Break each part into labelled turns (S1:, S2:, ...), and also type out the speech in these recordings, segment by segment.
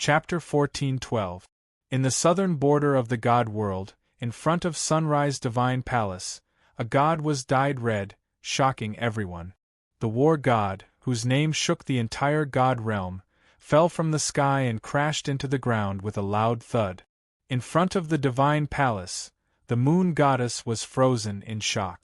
S1: Chapter 14:12. In the southern border of the god world, in front of Sunrise Divine Palace, a god was dyed red, shocking everyone. The war god, whose name shook the entire god realm, fell from the sky and crashed into the ground with a loud thud. In front of the divine palace, the moon goddess was frozen in shock.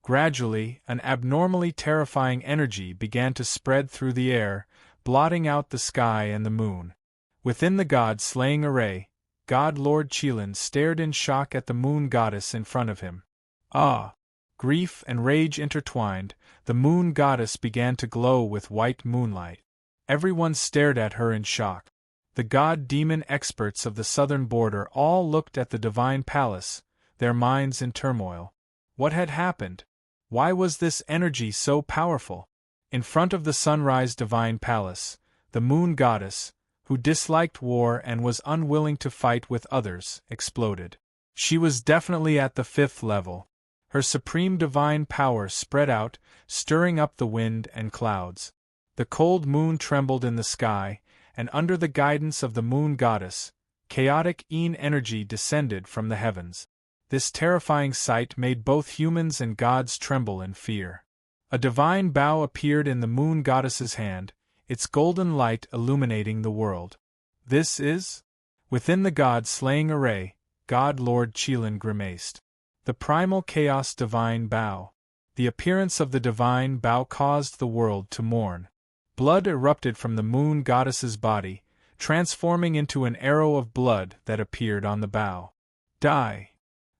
S1: Gradually, an abnormally terrifying energy began to spread through the air, blotting out the sky and the moon. Within the god-slaying array, God Lord Qilin stared in shock at the moon goddess in front of him. Ah! Grief and rage intertwined, the moon goddess began to glow with white moonlight. Everyone stared at her in shock. The god-demon experts of the southern border all looked at the divine palace, their minds in turmoil. What had happened? Why was this energy so powerful? In front of the Sunrise Divine Palace, the moon goddess, who disliked war and was unwilling to fight with others, exploded. She was definitely at the 5th level. Her supreme divine power spread out, stirring up the wind and clouds. The cold moon trembled in the sky, and under the guidance of the moon goddess, chaotic energy descended from the heavens. This terrifying sight made both humans and gods tremble in fear. A divine bow appeared in the moon goddess's hand, its golden light illuminating the world. This is? Within the god-slaying array, God Lord Qilin grimaced. The primal chaos divine bow. The appearance of the divine bow caused the world to mourn. Blood erupted from the moon goddess's body, transforming into an arrow of blood that appeared on the bow. Die!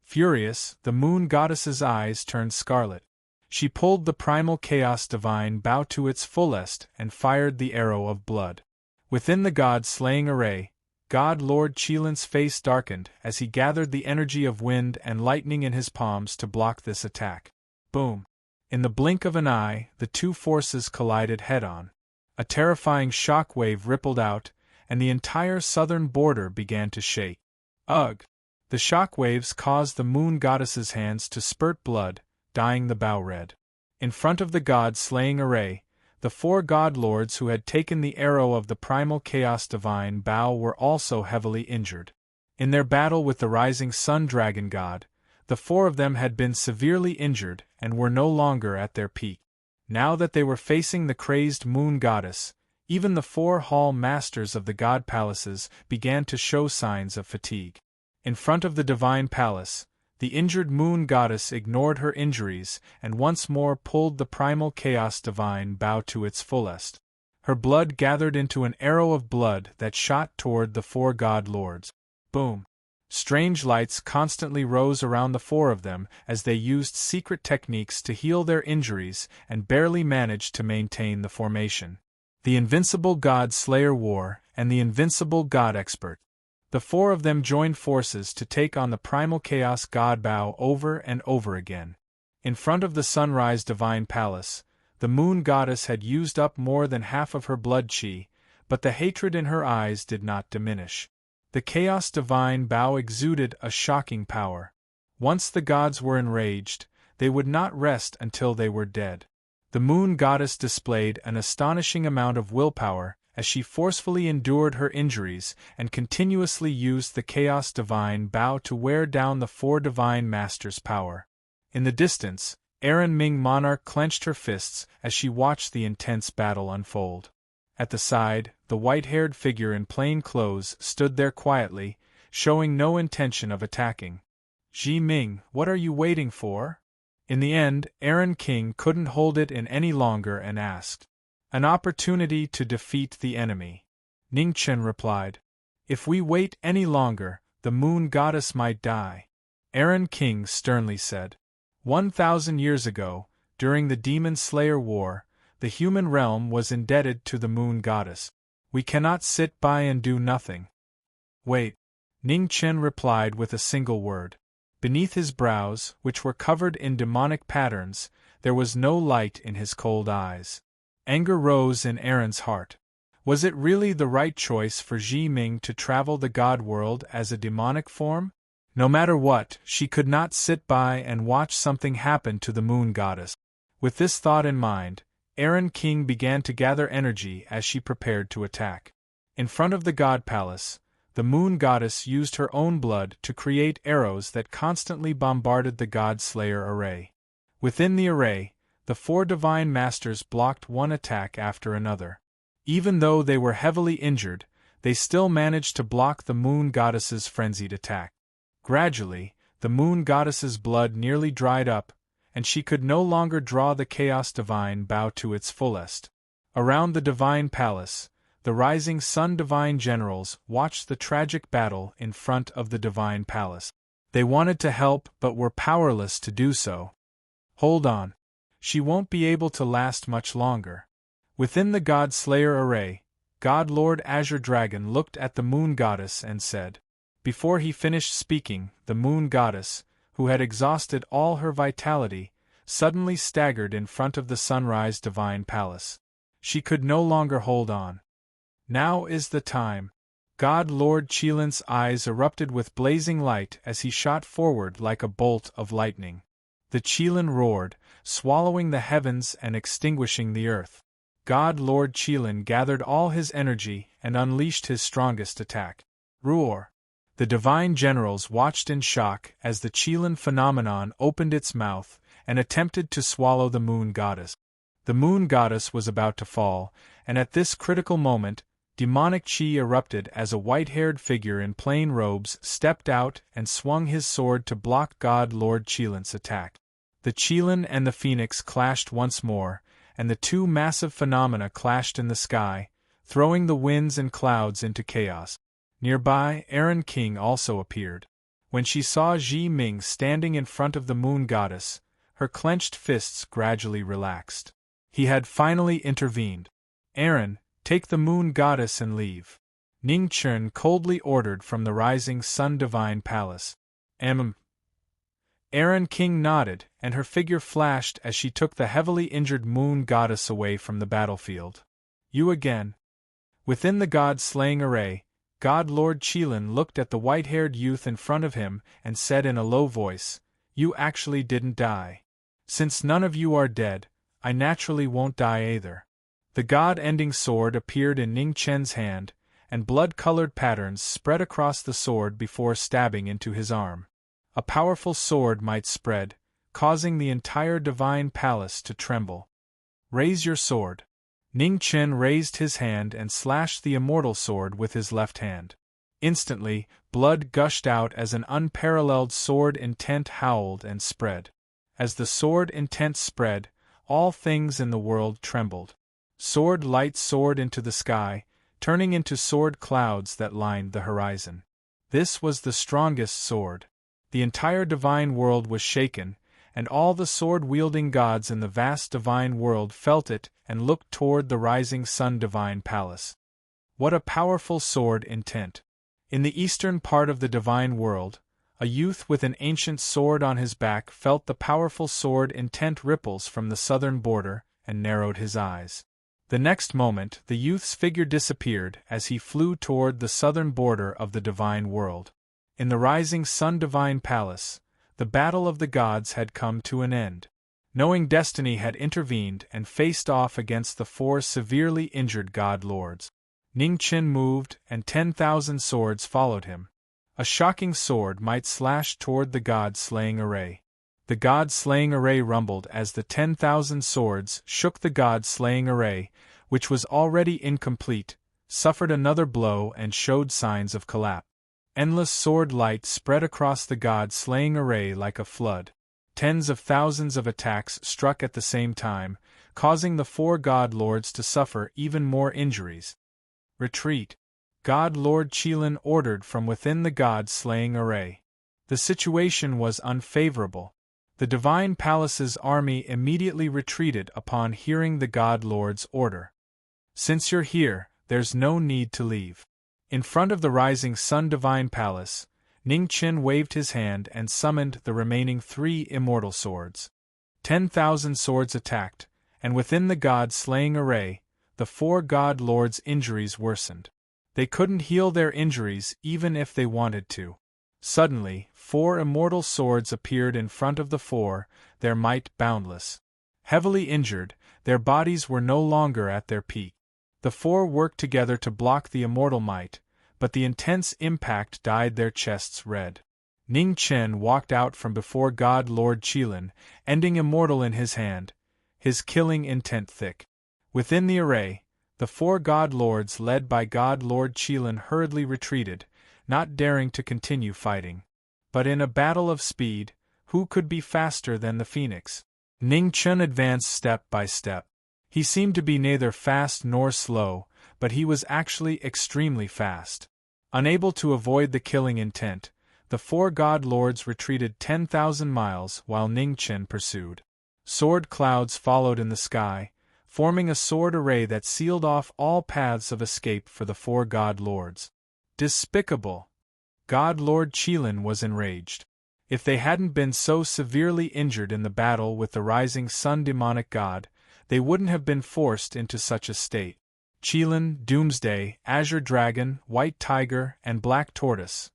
S1: Furious, the moon goddess's eyes turned scarlet. She pulled the primal chaos divine bow to its fullest and fired the arrow of blood. Within the god-slaying array, God Lord Qilin's face darkened as he gathered the energy of wind and lightning in his palms to block this attack. Boom! In the blink of an eye, the two forces collided head-on. A terrifying shock wave rippled out, and the entire southern border began to shake. Ugh! The shock waves caused the moon goddess's hands to spurt blood, dyeing the bow red. In front of the god-slaying array, the 4 god lords who had taken the arrow of the primal chaos divine bow were also heavily injured. In their battle with the rising sun dragon god, the 4 of them had been severely injured and were no longer at their peak. Now that they were facing the crazed moon goddess, even the 4 hall masters of the god palaces began to show signs of fatigue. In front of the divine palace, the injured moon goddess ignored her injuries and once more pulled the primal chaos divine bow to its fullest. Her blood gathered into an arrow of blood that shot toward the 4 god lords. Boom! Strange lights constantly rose around the 4 of them as they used secret techniques to heal their injuries and barely managed to maintain the formation. The Invincible God Slayer War and the Invincible God Expert. The 4 of them joined forces to take on the primal chaos god bow over and over again. In front of the Sunrise Divine Palace, the moon goddess had used up more than half of her blood chi, but the hatred in her eyes did not diminish. The chaos divine bow exuded a shocking power. Once the gods were enraged, they would not rest until they were dead. The moon goddess displayed an astonishing amount of willpower as she forcefully endured her injuries and continuously used the chaos divine bow to wear down the 4 divine masters' power. In the distance, Erin Ming Monarch clenched her fists as she watched the intense battle unfold. At the side, the white-haired figure in plain clothes stood there quietly, showing no intention of attacking. Ji Ming, what are you waiting for? In the end, Erin King couldn't hold it in any longer and asked. An opportunity to defeat the enemy. Ning Chen replied. If we wait any longer, the moon goddess might die. Erin King sternly said. 1,000 years ago, during the Demon Slayer War, the human realm was indebted to the moon goddess. We cannot sit by and do nothing. Wait. Ning Chen replied with a single word. Beneath his brows, which were covered in demonic patterns, there was no light in his cold eyes. Anger rose in Erin's heart. Was it really the right choice for Ji Ming to travel the god world as a demonic form? No matter what, she could not sit by and watch something happen to the moon goddess. With this thought in mind, Erin King began to gather energy as she prepared to attack. In front of the god palace, the moon goddess used her own blood to create arrows that constantly bombarded the god-slayer array. Within the array, the 4 divine masters blocked one attack after another. Even though they were heavily injured, they still managed to block the moon goddess's frenzied attack. Gradually, the moon goddess's blood nearly dried up, and she could no longer draw the chaos divine bow to its fullest. Around the divine palace, the rising sun divine generals watched the tragic battle in front of the divine palace. They wanted to help but were powerless to do so. Hold on. She won't be able to last much longer. Within the God Slayer array, God Lord Azure Dragon looked at the moon goddess and said. Before he finished speaking, the moon goddess, who had exhausted all her vitality, suddenly staggered in front of the sunrise divine palace. She could no longer hold on. Now is the time. God Lord Chilin's eyes erupted with blazing light as he shot forward like a bolt of lightning. The Chilin roared, swallowing the heavens and extinguishing the earth. God Lord Chilin gathered all his energy and unleashed his strongest attack. Roar! The divine generals watched in shock as the Chilin phenomenon opened its mouth and attempted to swallow the moon goddess. The moon goddess was about to fall, and at this critical moment, demonic chi erupted as a white-haired figure in plain robes stepped out and swung his sword to block God Lord Chilin's attack. The Chilin and the phoenix clashed once more, and the 2 massive phenomena clashed in the sky, throwing the winds and clouds into chaos. Nearby, Aaron King also appeared. When she saw Ji Ming standing in front of the moon goddess, her clenched fists gradually relaxed. He had finally intervened. Aaron, take the moon goddess and leave. Ning Chen coldly ordered from the rising sun divine palace. Aaron King nodded, and her figure flashed as she took the heavily injured moon goddess away from the battlefield. You again. Within the god-slaying array, God Lord Chilin looked at the white-haired youth in front of him and said in a low voice, You actually didn't die. Since none of you are dead, I naturally won't die either. The god-ending sword appeared in Ning Chen's hand, and blood-colored patterns spread across the sword before stabbing into his arm. A powerful sword might spread, causing the entire divine palace to tremble. Raise your sword. Ning Chen raised his hand and slashed the immortal sword with his left hand. Instantly, blood gushed out as an unparalleled sword intent howled and spread. As the sword intent spread, all things in the world trembled. Sword light soared into the sky, turning into sword clouds that lined the horizon. This was the strongest sword. The entire divine world was shaken, and all the sword-wielding gods in the vast divine world felt it and looked toward the rising sun divine palace. What a powerful sword intent! In the eastern part of the divine world, a youth with an ancient sword on his back felt the powerful sword intent ripples from the southern border and narrowed his eyes. The next moment, the youth's figure disappeared as he flew toward the southern border of the divine world. In the rising sun divine palace, the battle of the gods had come to an end. Knowing destiny had intervened and faced off against the 4 severely injured god lords. Ning Chen moved, and 10,000 swords followed him. A shocking sword might slash toward the god-slaying array. The god-slaying array rumbled as the 10,000 swords shook the god-slaying array, which was already incomplete, suffered another blow and showed signs of collapse. Endless sword light spread across the god-slaying array like a flood. Tens of thousands of attacks struck at the same time, causing the 4 god lords to suffer even more injuries. Retreat! God Lord Chilin ordered from within the god-slaying array. The situation was unfavorable. The divine palace's army immediately retreated upon hearing the god lord's order. Since you're here, there's no need to leave. In front of the rising sun divine palace, Ning Chen waved his hand and summoned the remaining 3 immortal swords. 10,000 swords attacked, and within the god-slaying array, the 4 god lords' injuries worsened. They couldn't heal their injuries even if they wanted to. Suddenly, 4 immortal swords appeared in front of the 4, their might boundless. Heavily injured, their bodies were no longer at their peak. The four worked together to block the immortal might, but the intense impact dyed their chests red. Ning Chen walked out from before God Lord Qilin, ending immortal in his hand, his killing intent thick. Within the array, the four God Lords led by God Lord Qilin hurriedly retreated, not daring to continue fighting. But in a battle of speed, who could be faster than the phoenix? Ning Chen advanced step by step. He seemed to be neither fast nor slow, but he was actually extremely fast. Unable to avoid the killing intent, the four God Lords retreated 10,000 miles while Ning Chen pursued. Sword clouds followed in the sky, forming a sword array that sealed off all paths of escape for the four God Lords. Despicable! God Lord Qilin was enraged. If they hadn't been so severely injured in the battle with the rising sun demonic god, they wouldn't have been forced into such a state. Qilin, Doomsday, Azure Dragon, White Tiger, and Black Tortoise.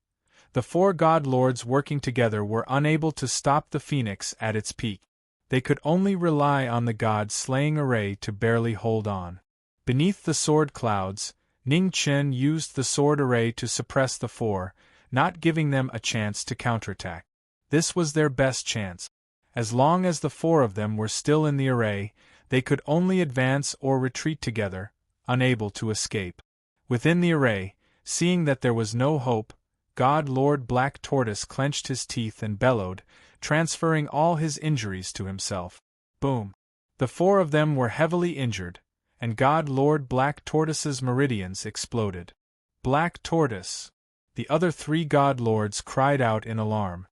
S1: The four God Lords working together were unable to stop the phoenix at its peak. They could only rely on the god-slaying array to barely hold on. Beneath the sword clouds, Ning Chen used the sword array to suppress the four, not giving them a chance to counterattack. This was their best chance. As long as the four of them were still in the array, they could only advance or retreat together, unable to escape. Within the array, seeing that there was no hope, God Lord Black Tortoise clenched his teeth and bellowed, transferring all his injuries to himself. Boom! The four of them were heavily injured, and God Lord Black Tortoise's meridians exploded. Black Tortoise! The other three God Lords cried out in alarm.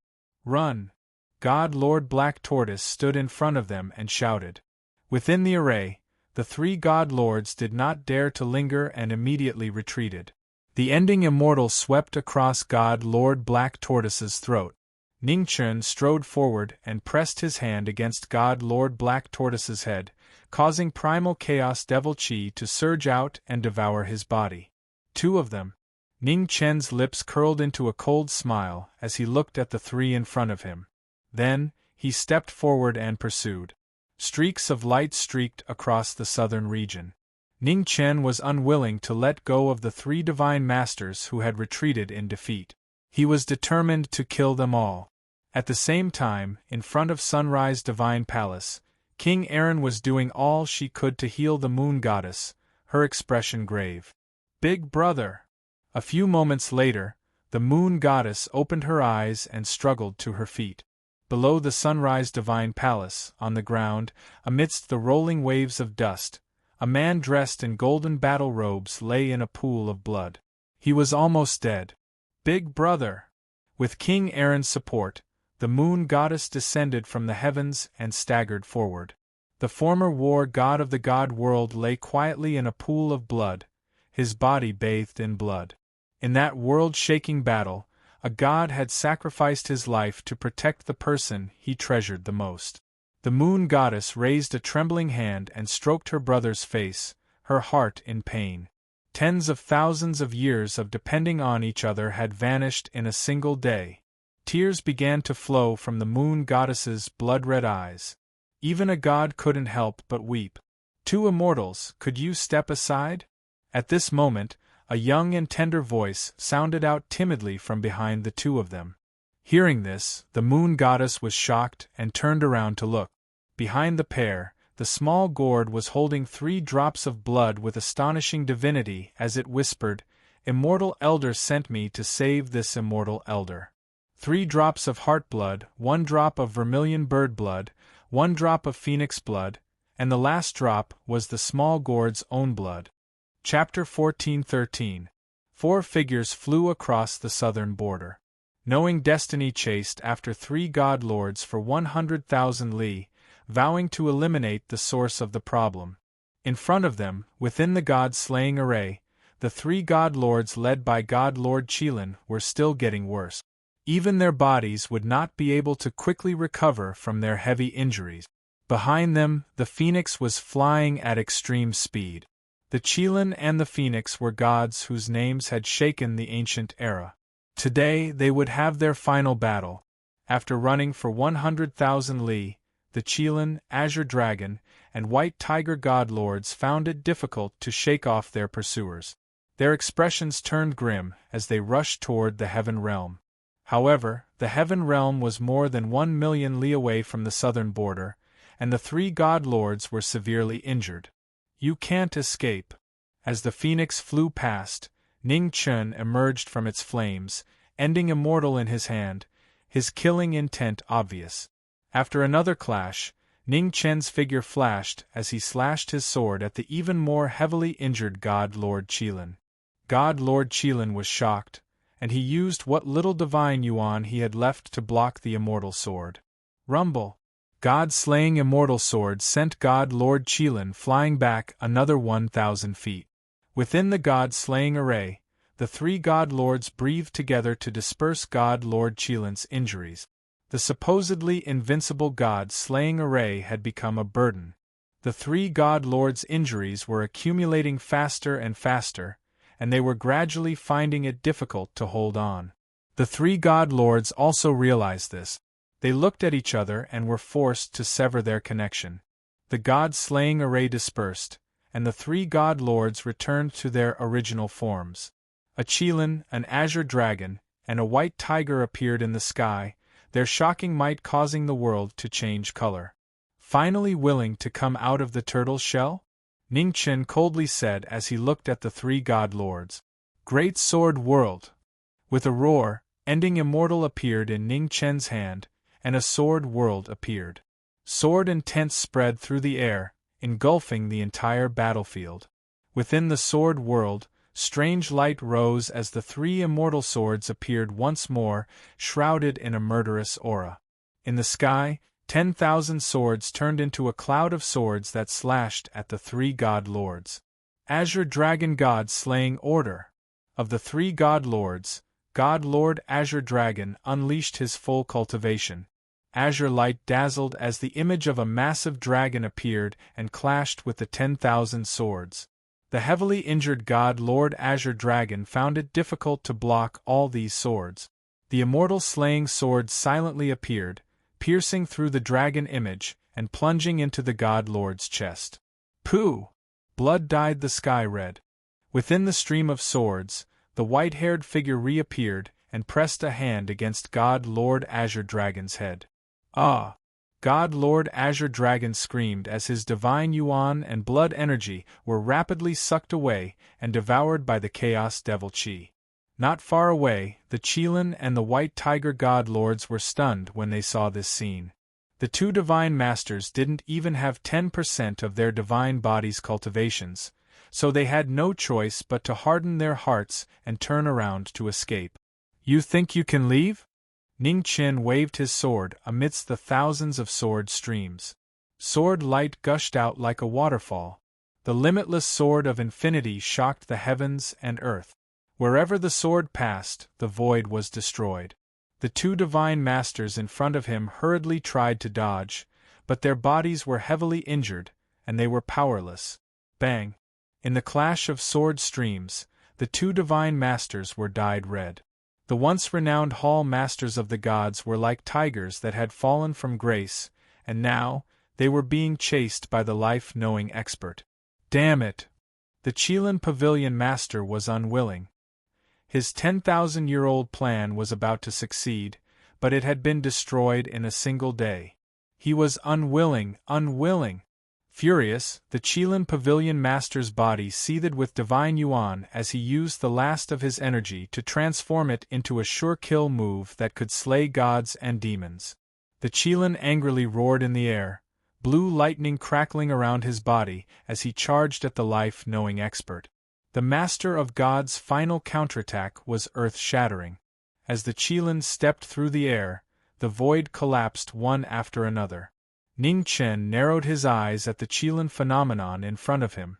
S1: Run! God Lord Black Tortoise stood in front of them and shouted. Within the array, the three God Lords did not dare to linger and immediately retreated. The ending immortal swept across God Lord Black Tortoise's throat. Ning Chen strode forward and pressed his hand against God Lord Black Tortoise's head, causing primal chaos devil chi to surge out and devour his body. Two of them. Ning Chen's lips curled into a cold smile as he looked at the three in front of him. Then, he stepped forward and pursued. Streaks of light streaked across the southern region. Ning Chen was unwilling to let go of the three divine masters who had retreated in defeat. He was determined to kill them all. At the same time, in front of Sunrise Divine Palace, King Erin was doing all she could to heal the moon goddess, her expression grave. Big brother! A few moments later, the moon goddess opened her eyes and struggled to her feet. Below the Sunrise Divine Palace, on the ground, amidst the rolling waves of dust, a man dressed in golden battle robes lay in a pool of blood. He was almost dead. Big brother! With King Erin's support, the moon goddess descended from the heavens and staggered forward. The former war god of the god world lay quietly in a pool of blood, his body bathed in blood. In that world-shaking battle, a god had sacrificed his life to protect the person he treasured the most. The moon goddess raised a trembling hand and stroked her brother's face, her heart in pain. Tens of thousands of years of depending on each other had vanished in a single day. Tears began to flow from the moon goddess's blood-red eyes. Even a god couldn't help but weep. Two immortals, could you step aside? At this moment, a young and tender voice sounded out timidly from behind the two of them. Hearing this, the moon goddess was shocked and turned around to look. Behind the pair, the small gourd was holding 3 drops of blood with astonishing divinity as it whispered, "Immortal Elder sent me to save this immortal elder. 3 drops of heart blood, 1 drop of vermilion bird blood, 1 drop of phoenix blood, and the last drop was the small gourd's own blood." Chapter 14:13. 4 figures flew across the southern border. Knowing destiny chased after 3 god lords for 100,000 li, vowing to eliminate the source of the problem. In front of them, within the god-slaying array, the 3 god lords led by God Lord Qilin were still getting worse. Even their bodies would not be able to quickly recover from their heavy injuries. Behind them, the phoenix was flying at extreme speed. The Qilin and the phoenix were gods whose names had shaken the ancient era. Today they would have their final battle. After running for 100,000 li, the Qilin, Azure Dragon, and white tiger god lords found it difficult to shake off their pursuers. Their expressions turned grim as they rushed toward the Heaven Realm. However, the Heaven Realm was more than 1,000,000 li away from the southern border, and the three god lords were severely injured. "You can't escape." As the phoenix flew past, Ning Chen emerged from its flames, ending immortal in his hand, his killing intent obvious. After another clash, Ning Chen's figure flashed as he slashed his sword at the even more heavily injured God Lord Qilin. God Lord Qilin was shocked, and he used what little divine yuan he had left to block the immortal sword. Rumble! God-slaying immortal sword sent God Lord Qilin flying back another 1,000 feet. Within the God-slaying array, the three God Lords breathed together to disperse God Lord Qilin's injuries. The supposedly invincible God-slaying array had become a burden. The three God Lords' injuries were accumulating faster and faster, and they were gradually finding it difficult to hold on. The three God Lords also realized this. They looked at each other and were forced to sever their connection. The God-slaying array dispersed, and the three God Lords returned to their original forms. A Qilin, an azure dragon, and a white tiger appeared in the sky, their shocking might causing the world to change color. "Finally willing to come out of the turtle's shell?" Ning Chen coldly said as he looked at the three God Lords. "Great Sword World!" With a roar, ending immortal appeared in Ning Chen's hand, and a sword world appeared. Sword and tent spread through the air, engulfing the entire battlefield. Within the sword world, strange light rose as the three immortal swords appeared once more, shrouded in a murderous aura. In the sky, 10,000 swords turned into a cloud of swords that slashed at the three God Lords. Azure Dragon God slaying order. Of the three God Lords, God Lord Azure Dragon unleashed his full cultivation. Azure light dazzled as the image of a massive dragon appeared and clashed with the 10,000 swords. The heavily injured God Lord Azure Dragon found it difficult to block all these swords. The immortal slaying sword silently appeared, piercing through the dragon image and plunging into the God Lord's chest. Pooh! Blood dyed the sky red. Within the stream of swords, the white-haired figure reappeared and pressed a hand against God Lord Azure Dragon's head. "Ah!" God Lord Azure Dragon screamed as his divine yuan and blood energy were rapidly sucked away and devoured by the Chaos Devil Qi. Not far away, the Qilin and the White Tiger God Lords were stunned when they saw this scene. The two Divine Masters didn't even have 10% of their divine body's cultivations, so they had no choice but to harden their hearts and turn around to escape. "You think you can leave?" Ning Chen waved his sword amidst the thousands of sword streams. Sword light gushed out like a waterfall. The limitless sword of infinity shocked the heavens and earth. Wherever the sword passed, the void was destroyed. The two divine masters in front of him hurriedly tried to dodge, but their bodies were heavily injured, and they were powerless. Bang! In the clash of sword streams, the two divine masters were dyed red. The once renowned hall masters of the gods were like tigers that had fallen from grace, and now, they were being chased by the life-knowing expert. Damn it! The Qilin Pavilion Master was unwilling. His 10,000-year-old plan was about to succeed, but it had been destroyed in a single day. He was unwilling. Furious, the Qilin Pavilion Master's body seethed with divine yuan as he used the last of his energy to transform it into a sure-kill move that could slay gods and demons. The Qilin angrily roared in the air, blue lightning crackling around his body as he charged at the life-knowing expert. The Master of God's final counterattack was earth-shattering. As the Qilin stepped through the air, the void collapsed one after another. Ning Chen narrowed his eyes at the Qilin phenomenon in front of him.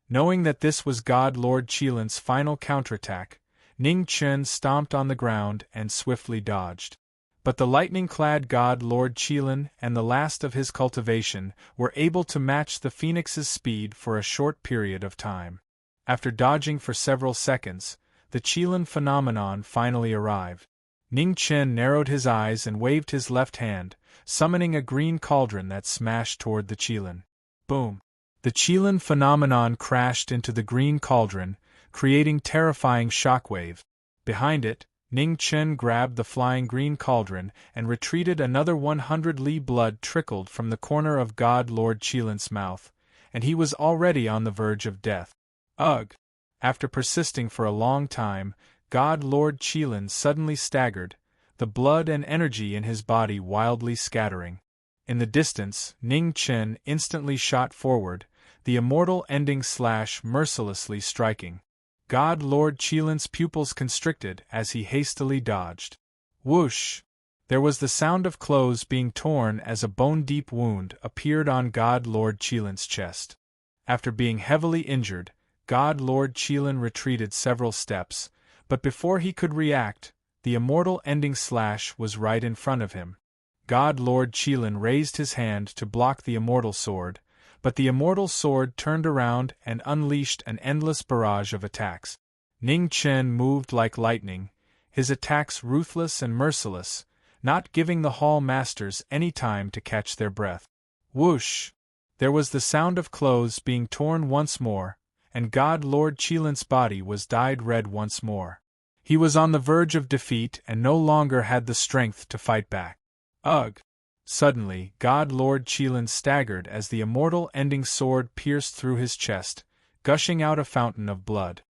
S1: Knowing that this was God Lord Qilin's final counterattack, Ning Chen stomped on the ground and swiftly dodged. But the lightning-clad God Lord Qilin and the last of his cultivation were able to match the phoenix's speed for a short period of time. After dodging for several seconds, the Qilin phenomenon finally arrived. Ning Chen narrowed his eyes and waved his left hand, summoning a green cauldron that smashed toward the Qilin. Boom! The Qilin phenomenon crashed into the green cauldron, creating terrifying shockwave. Behind it, Ning Chen grabbed the flying green cauldron and retreated. Another 100 li blood trickled from the corner of God Lord Qilin's mouth, and he was already on the verge of death. Ugh! After persisting for a long time, God Lord Qilin suddenly staggered, the blood and energy in his body wildly scattering. In the distance, Ning Chen instantly shot forward, the immortal ending slash mercilessly striking. God Lord Qilin's pupils constricted as he hastily dodged. Whoosh! There was the sound of clothes being torn as a bone-deep wound appeared on God Lord Qilin's chest. After being heavily injured, God Lord Qilin retreated several steps, but before he could react, the immortal ending slash was right in front of him. God Lord Qilin raised his hand to block the immortal sword, but the immortal sword turned around and unleashed an endless barrage of attacks. Ning Chen moved like lightning, his attacks ruthless and merciless, not giving the hall masters any time to catch their breath. Whoosh! There was the sound of clothes being torn once more, and God Lord Qilin's body was dyed red once more. He was on the verge of defeat and no longer had the strength to fight back. Ugh! Suddenly, God Lord Qilin staggered as the immortal ending sword pierced through his chest, gushing out a fountain of blood.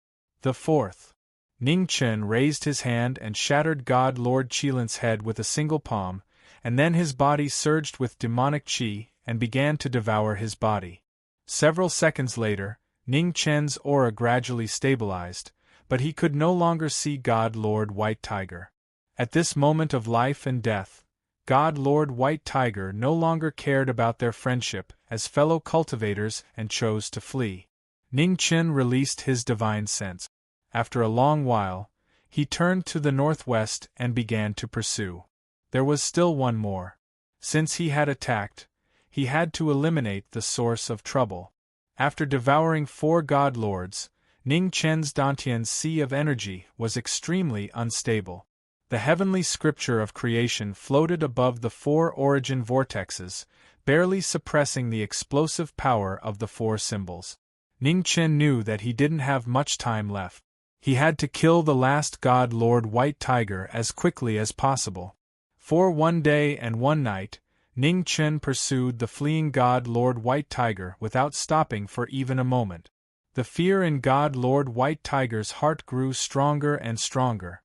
S1: The fourth. Ning Chen raised his hand and shattered God Lord Qilin's head with a single palm, and then his body surged with demonic qi and began to devour his body. Several seconds later, Ning Chen's aura gradually stabilized, but he could no longer see God Lord White Tiger. At this moment of life and death, God Lord White Tiger no longer cared about their friendship as fellow cultivators and chose to flee. Ning Chen released his divine sense. After a long while, he turned to the northwest and began to pursue. There was still one more. Since he had attacked, he had to eliminate the source of trouble. After devouring 4 God Lords, Ning Chen's Dantian's sea of energy was extremely unstable. The heavenly scripture of creation floated above the 4 origin vortexes, barely suppressing the explosive power of the 4 symbols. Ning Chen knew that he didn't have much time left. He had to kill the last God Lord White Tiger as quickly as possible. For one day and one night, Ning Chen pursued the fleeing God Lord White Tiger without stopping for even a moment. The fear in God Lord White Tiger's heart grew stronger and stronger.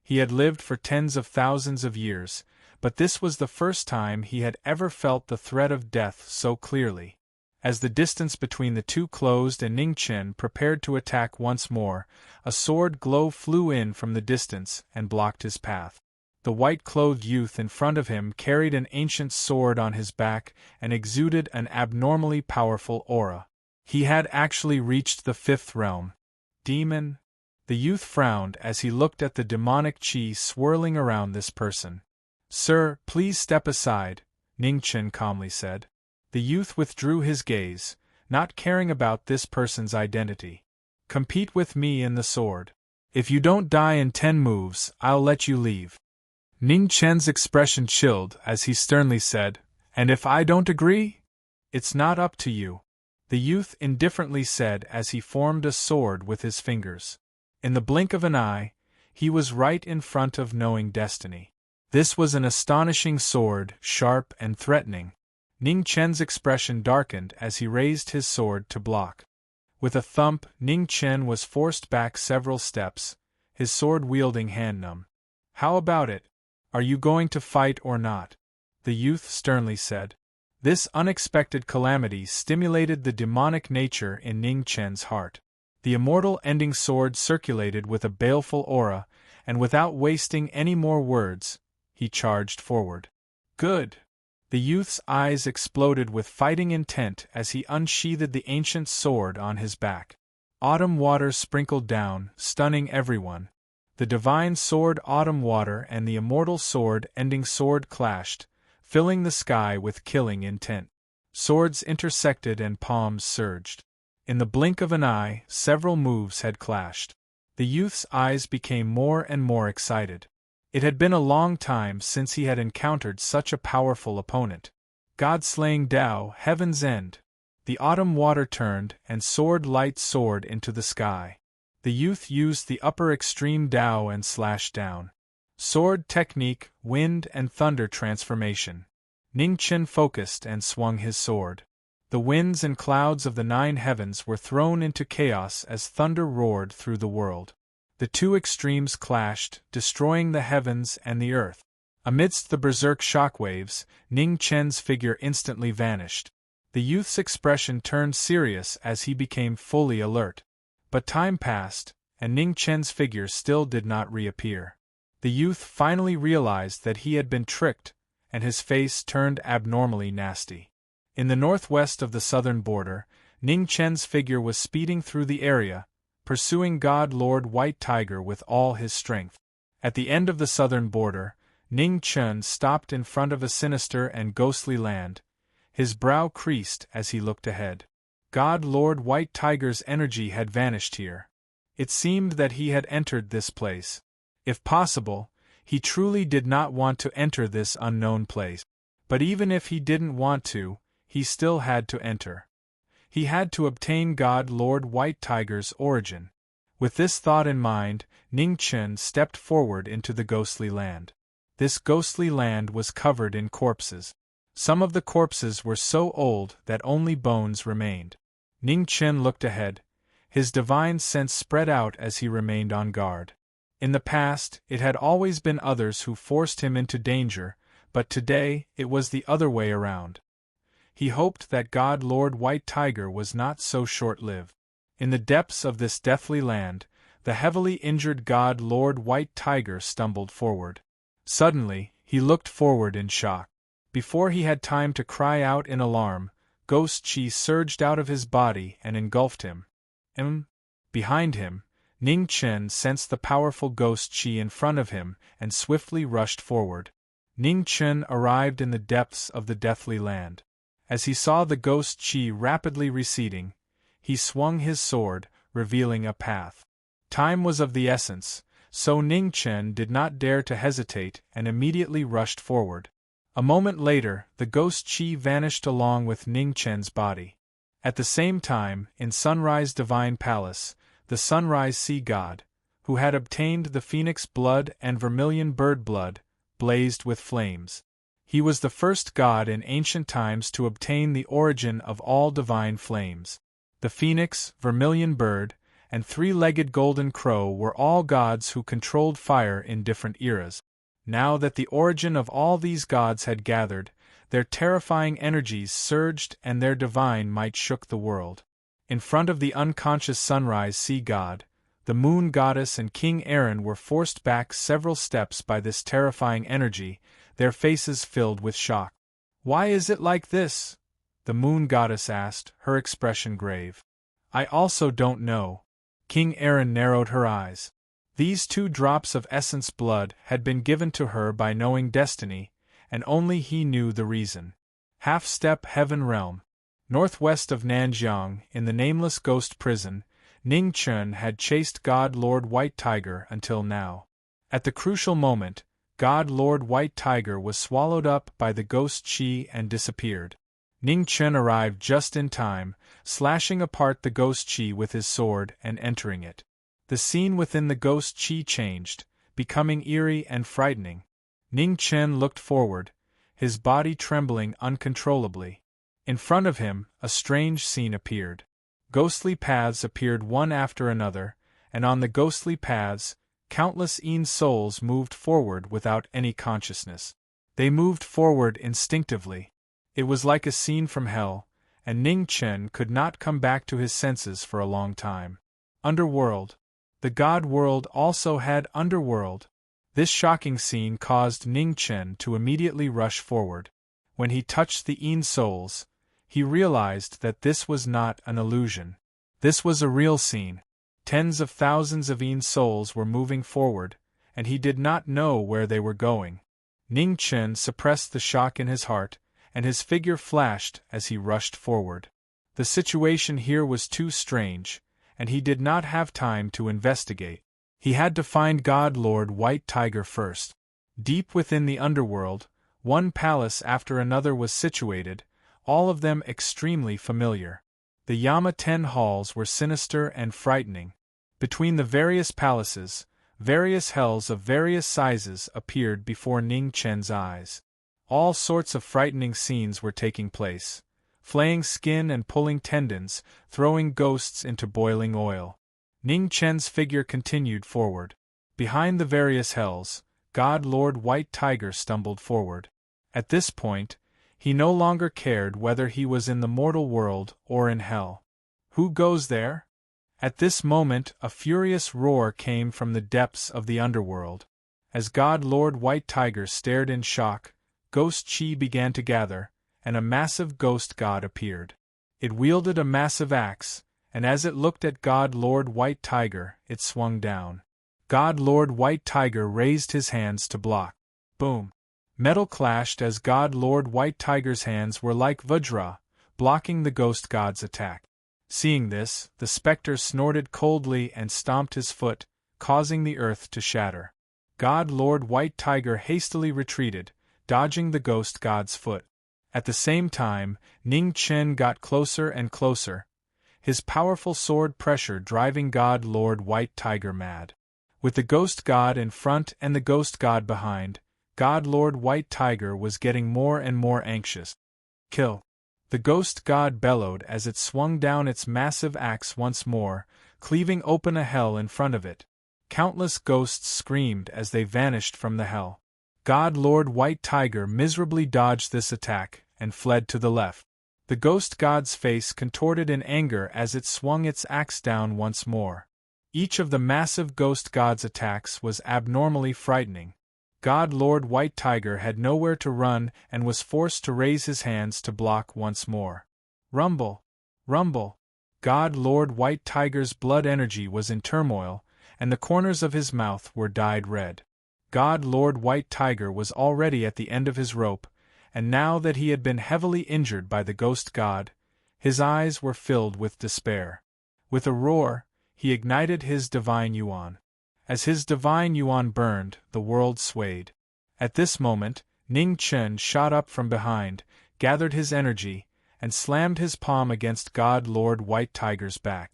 S1: He had lived for tens of thousands of years, but this was the first time he had ever felt the threat of death so clearly. As the distance between the two closed and Ning Chen prepared to attack once more, a sword glow flew in from the distance and blocked his path. The white-clothed youth in front of him carried an ancient sword on his back and exuded an abnormally powerful aura. He had actually reached the 5th realm. Demon? The youth frowned as he looked at the demonic qi swirling around this person. "Sir, please step aside," Ning Chen calmly said. The youth withdrew his gaze, not caring about this person's identity. "Compete with me in the sword. If you don't die in 10 moves, I'll let you leave." Ning Chen's expression chilled as he sternly said, "And if I don't agree? It's not up to you," the youth indifferently said as he formed a sword with his fingers. In the blink of an eye, he was right in front of knowing destiny. This was an astonishing sword, sharp and threatening. Ning Chen's expression darkened as he raised his sword to block. With a thump, Ning Chen was forced back several steps, his sword-wielding hand numb. "How about it? Are you going to fight or not?" the youth sternly said. This unexpected calamity stimulated the demonic nature in Ning Chen's heart. The immortal ending sword circulated with a baleful aura, and without wasting any more words, he charged forward. "Good!" The youth's eyes exploded with fighting intent as he unsheathed the ancient sword on his back. Autumn water sprinkled down, stunning everyone. The divine sword autumn water and the immortal sword ending sword clashed, filling the sky with killing intent. Swords intersected and palms surged. In the blink of an eye, several moves had clashed. The youth's eyes became more and more excited. It had been a long time since he had encountered such a powerful opponent. God-slaying Tao, Heaven's End. The autumn water turned, and sword light soared into the sky. The youth used the upper extreme Dao and slashed down. Sword technique, wind and thunder transformation. Ning Chen focused and swung his sword. The winds and clouds of the 9 heavens were thrown into chaos as thunder roared through the world. The two extremes clashed, destroying the heavens and the earth. Amidst the berserk shockwaves, Ning Chen's figure instantly vanished. The youth's expression turned serious as he became fully alert. But time passed, and Ning Chen's figure still did not reappear. The youth finally realized that he had been tricked, and his face turned abnormally nasty. In the northwest of the southern border, Ning Chen's figure was speeding through the area, pursuing God Lord White Tiger with all his strength. At the end of the southern border, Ning Chen stopped in front of a sinister and ghostly land. His brow creased as he looked ahead. God Lord White Tiger's energy had vanished here. It seemed that he had entered this place. If possible, he truly did not want to enter this unknown place. But even if he didn't want to, he still had to enter. He had to obtain God Lord White Tiger's origin. With this thought in mind, Ning Chen stepped forward into the ghostly land. This ghostly land was covered in corpses. Some of the corpses were so old that only bones remained. Ning Chen looked ahead. His divine sense spread out as he remained on guard. In the past, it had always been others who forced him into danger, but today it was the other way around. He hoped that God Lord White Tiger was not so short-lived. In the depths of this deathly land, the heavily injured God Lord White Tiger stumbled forward. Suddenly, he looked forward in shock. Before he had time to cry out in alarm, ghost chi surged out of his body and engulfed him. Behind him, Ning Chen sensed the powerful ghost chi in front of him and swiftly rushed forward. Ning Chen arrived in the depths of the deathly land. As he saw the ghost chi rapidly receding, he swung his sword, revealing a path. Time was of the essence, so Ning Chen did not dare to hesitate and immediately rushed forward. A moment later, the ghost chi vanished along with Ning Chen's body. At the same time, in Sunrise Divine Palace, the Sunrise Sea God, who had obtained the phoenix blood and vermilion bird blood, blazed with flames. He was the first god in ancient times to obtain the origin of all divine flames. The phoenix, vermilion bird, and 3-legged golden crow were all gods who controlled fire in different eras. Now that the origin of all these gods had gathered, their terrifying energies surged and their divine might shook the world. In front of the unconscious Sunrise Sea God, the Moon Goddess and King Aaron were forced back several steps by this terrifying energy, their faces filled with shock. "Why is it like this?" the Moon Goddess asked, her expression grave. "I also don't know." King Aaron narrowed her eyes. These 2 drops of essence blood had been given to her by knowing destiny, and only he knew the reason. Half-step Heaven Realm. Northwest of Nanjiang, in the nameless ghost prison, Ning Chen had chased God Lord White Tiger until now. At the crucial moment, God Lord White Tiger was swallowed up by the ghost chi and disappeared. Ning Chen arrived just in time, slashing apart the ghost chi with his sword and entering it. The scene within the ghost chi changed, becoming eerie and frightening. Ning Chen looked forward, his body trembling uncontrollably. In front of him, a strange scene appeared. Ghostly paths appeared one after another, and on the ghostly paths, countless Yin souls moved forward without any consciousness. They moved forward instinctively. It was like a scene from hell, and Ning Chen could not come back to his senses for a long time. Underworld. The God world also had underworld. This shocking scene caused Ning Chen to immediately rush forward. When he touched the Yin souls, he realized that this was not an illusion. This was a real scene. Tens of thousands of Yin souls were moving forward, and he did not know where they were going. Ning Chen suppressed the shock in his heart, and his figure flashed as he rushed forward. The situation here was too strange, and he did not have time to investigate. He had to find God Lord White Tiger first. Deep within the underworld, one palace after another was situated, all of them extremely familiar. The Yama-10 halls were sinister and frightening. Between the various palaces, various hells of various sizes appeared before Ning Chen's eyes. All sorts of frightening scenes were taking place, flaying skin and pulling tendons, throwing ghosts into boiling oil. Ning Chen's figure continued forward. Behind the various hells, God Lord White Tiger stumbled forward. At this point, he no longer cared whether he was in the mortal world or in hell. Who goes there? At this moment a furious roar came from the depths of the underworld. As God Lord White Tiger stared in shock, ghost chi began to gather, and a massive ghost god appeared. It wielded a massive axe, and as it looked at God Lord White Tiger, it swung down. God Lord White Tiger raised his hands to block. Boom! Metal clashed as God Lord White Tiger's hands were like Vajra, blocking the ghost god's attack. Seeing this, the spectre snorted coldly and stomped his foot, causing the earth to shatter. God Lord White Tiger hastily retreated, dodging the ghost god's foot. At the same time, Ning Chen got closer and closer, his powerful sword pressure driving God Lord White Tiger mad. With the ghost god in front and the ghost god behind, God Lord White Tiger was getting more and more anxious. Kill! The ghost god bellowed as it swung down its massive axe once more, cleaving open a hell in front of it. Countless ghosts screamed as they vanished from the hell. God Lord White Tiger miserably dodged this attack and fled to the left. The ghost god's face contorted in anger as it swung its axe down once more. Each of the massive ghost god's attacks was abnormally frightening. God Lord White Tiger had nowhere to run and was forced to raise his hands to block once more. Rumble! Rumble! God Lord White Tiger's blood energy was in turmoil, and the corners of his mouth were dyed red. God Lord White Tiger was already at the end of his rope, and now that he had been heavily injured by the ghost god, his eyes were filled with despair. With a roar, he ignited his divine yuan. As his divine yuan burned, the world swayed. At this moment, Ning Chen shot up from behind, gathered his energy, and slammed his palm against God Lord White Tiger's back.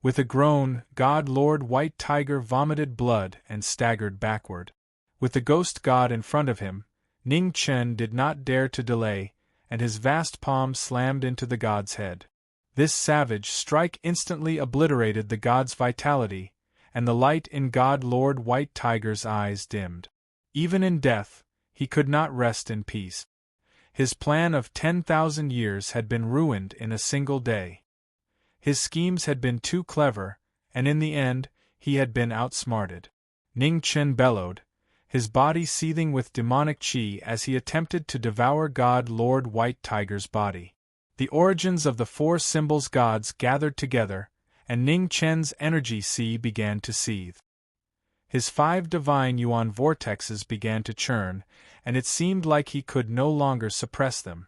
S1: With a groan, God Lord White Tiger vomited blood and staggered backward. With the ghost god in front of him, Ning Chen did not dare to delay, and his vast palm slammed into the god's head. This savage strike instantly obliterated the god's vitality, and the light in God Lord White Tiger's eyes dimmed. Even in death, he could not rest in peace. His plan of 10,000 years had been ruined in a single day. His schemes had been too clever, and in the end, he had been outsmarted. Ning Chen bellowed, his body seething with demonic chi as he attempted to devour God Lord White Tiger's body. The origins of the four symbols gods gathered together, and Ning Chen's energy sea began to seethe. His 5 divine yuan vortexes began to churn, and it seemed like he could no longer suppress them.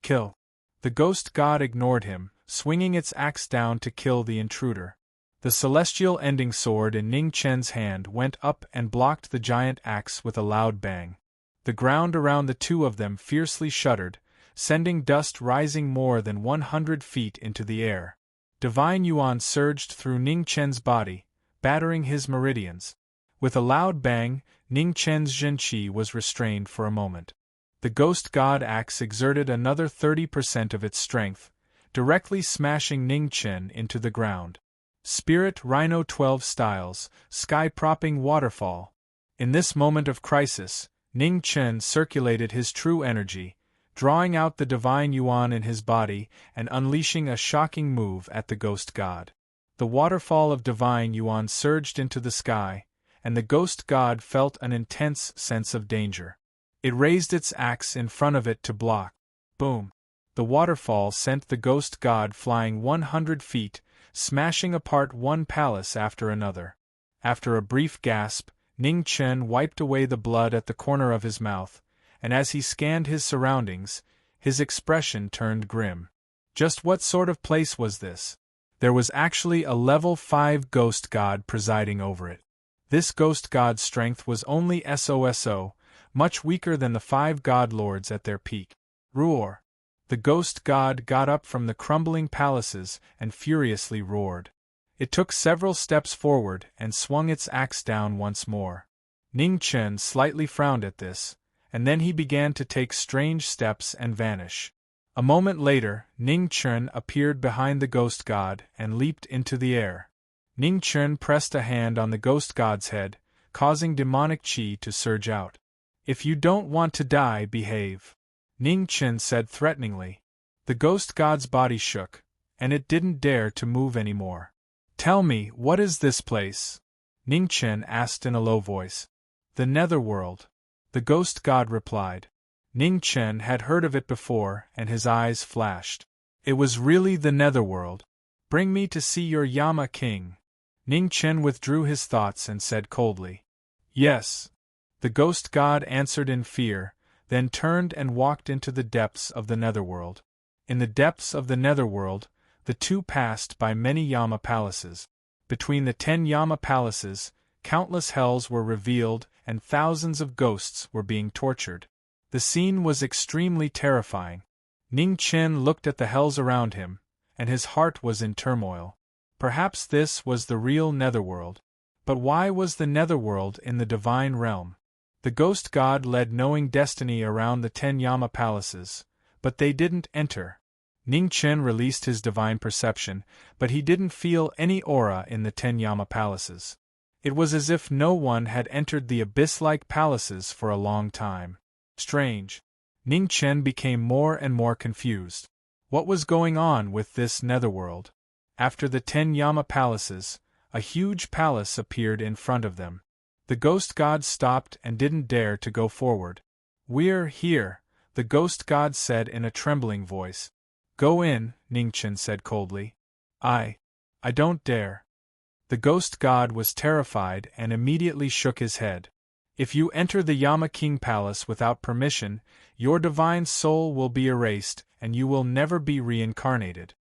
S1: Kill! The ghost god ignored him, swinging its axe down to kill the intruder. The celestial ending sword in Ning Chen's hand went up and blocked the giant axe with a loud bang. The ground around the two of them fiercely shuddered, sending dust rising more than 100 feet into the air. Divine yuan surged through Ning Chen's body, battering his meridians. With a loud bang, Ning Chen's Zhenqi was restrained for a moment. The ghost god axe exerted another 30% of its strength, directly smashing Ning Chen into the ground. Spirit Rhino 12 styles, sky-propping waterfall. In this moment of crisis, Ning Chen circulated his true energy, drawing out the divine yuan in his body and unleashing a shocking move at the ghost god. The waterfall of divine yuan surged into the sky, and the ghost god felt an intense sense of danger. It raised its axe in front of it to block. Boom! The waterfall sent the ghost god flying 100 feet, smashing apart one palace after another. After a brief gasp, Ning Chen wiped away the blood at the corner of his mouth, and as he scanned his surroundings, his expression turned grim. Just what sort of place was this? There was actually a level 5 ghost god presiding over it. This ghost god's strength was only SOSO, much weaker than the 5 god lords at their peak. Roar! The ghost god got up from the crumbling palaces and furiously roared. It took several steps forward and swung its axe down once more. Ning Chen slightly frowned at this, and then he began to take strange steps and vanish. A moment later, Ning Chen appeared behind the ghost god and leaped into the air. Ning Chen pressed a hand on the ghost god's head, causing demonic qi to surge out. "If you don't want to die, behave," Ning Chen said threateningly. The ghost god's body shook, and it didn't dare to move anymore. "Tell me, what is this place?" Ning Chen asked in a low voice. "The Netherworld," the ghost god replied. Ning Chen had heard of it before, and his eyes flashed. It was really the Netherworld. "Bring me to see your Yama king." Ning Chen withdrew his thoughts and said coldly. "Yes." The ghost god answered in fear, then turned and walked into the depths of the Netherworld. In the depths of the Netherworld, the two passed by many Yama palaces. Between the 10 Yama palaces, countless hells were revealed and thousands of ghosts were being tortured. The scene was extremely terrifying. Ning Chen looked at the hells around him, and his heart was in turmoil. Perhaps this was the real Netherworld. But why was the Netherworld in the divine realm? The ghost god led knowing destiny around the 10 Yama palaces, but they didn't enter. Ning Chen released his divine perception, but he didn't feel any aura in the 10 Yama palaces. It was as if no one had entered the abyss-like palaces for a long time. Strange. Ning Chen became more and more confused. What was going on with this Netherworld? After the 10 Yama palaces, a huge palace appeared in front of them. The ghost god stopped and didn't dare to go forward. "We're here," the ghost god said in a trembling voice. "Go in," Ning Chen said coldly. I don't dare." The ghost god was terrified and immediately shook his head. "If you enter the Yama King Palace without permission, your divine soul will be erased and you will never be reincarnated."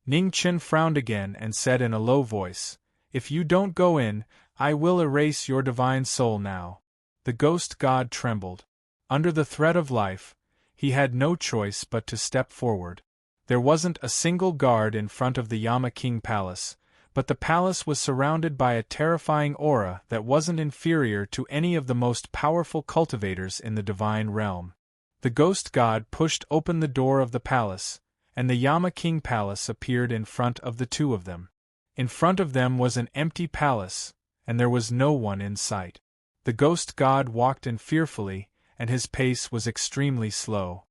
S1: Ning Chen frowned again and said in a low voice, "If you don't go in, I will erase your divine soul now." The ghost god trembled. Under the threat of life, he had no choice but to step forward. There wasn't a single guard in front of the Yama King Palace, but the palace was surrounded by a terrifying aura that wasn't inferior to any of the most powerful cultivators in the divine realm. The ghost god pushed open the door of the palace, and the Yama King Palace appeared in front of the two of them. In front of them was an empty palace, and there was no one in sight. The ghost god walked in fearfully, and his pace was extremely slow.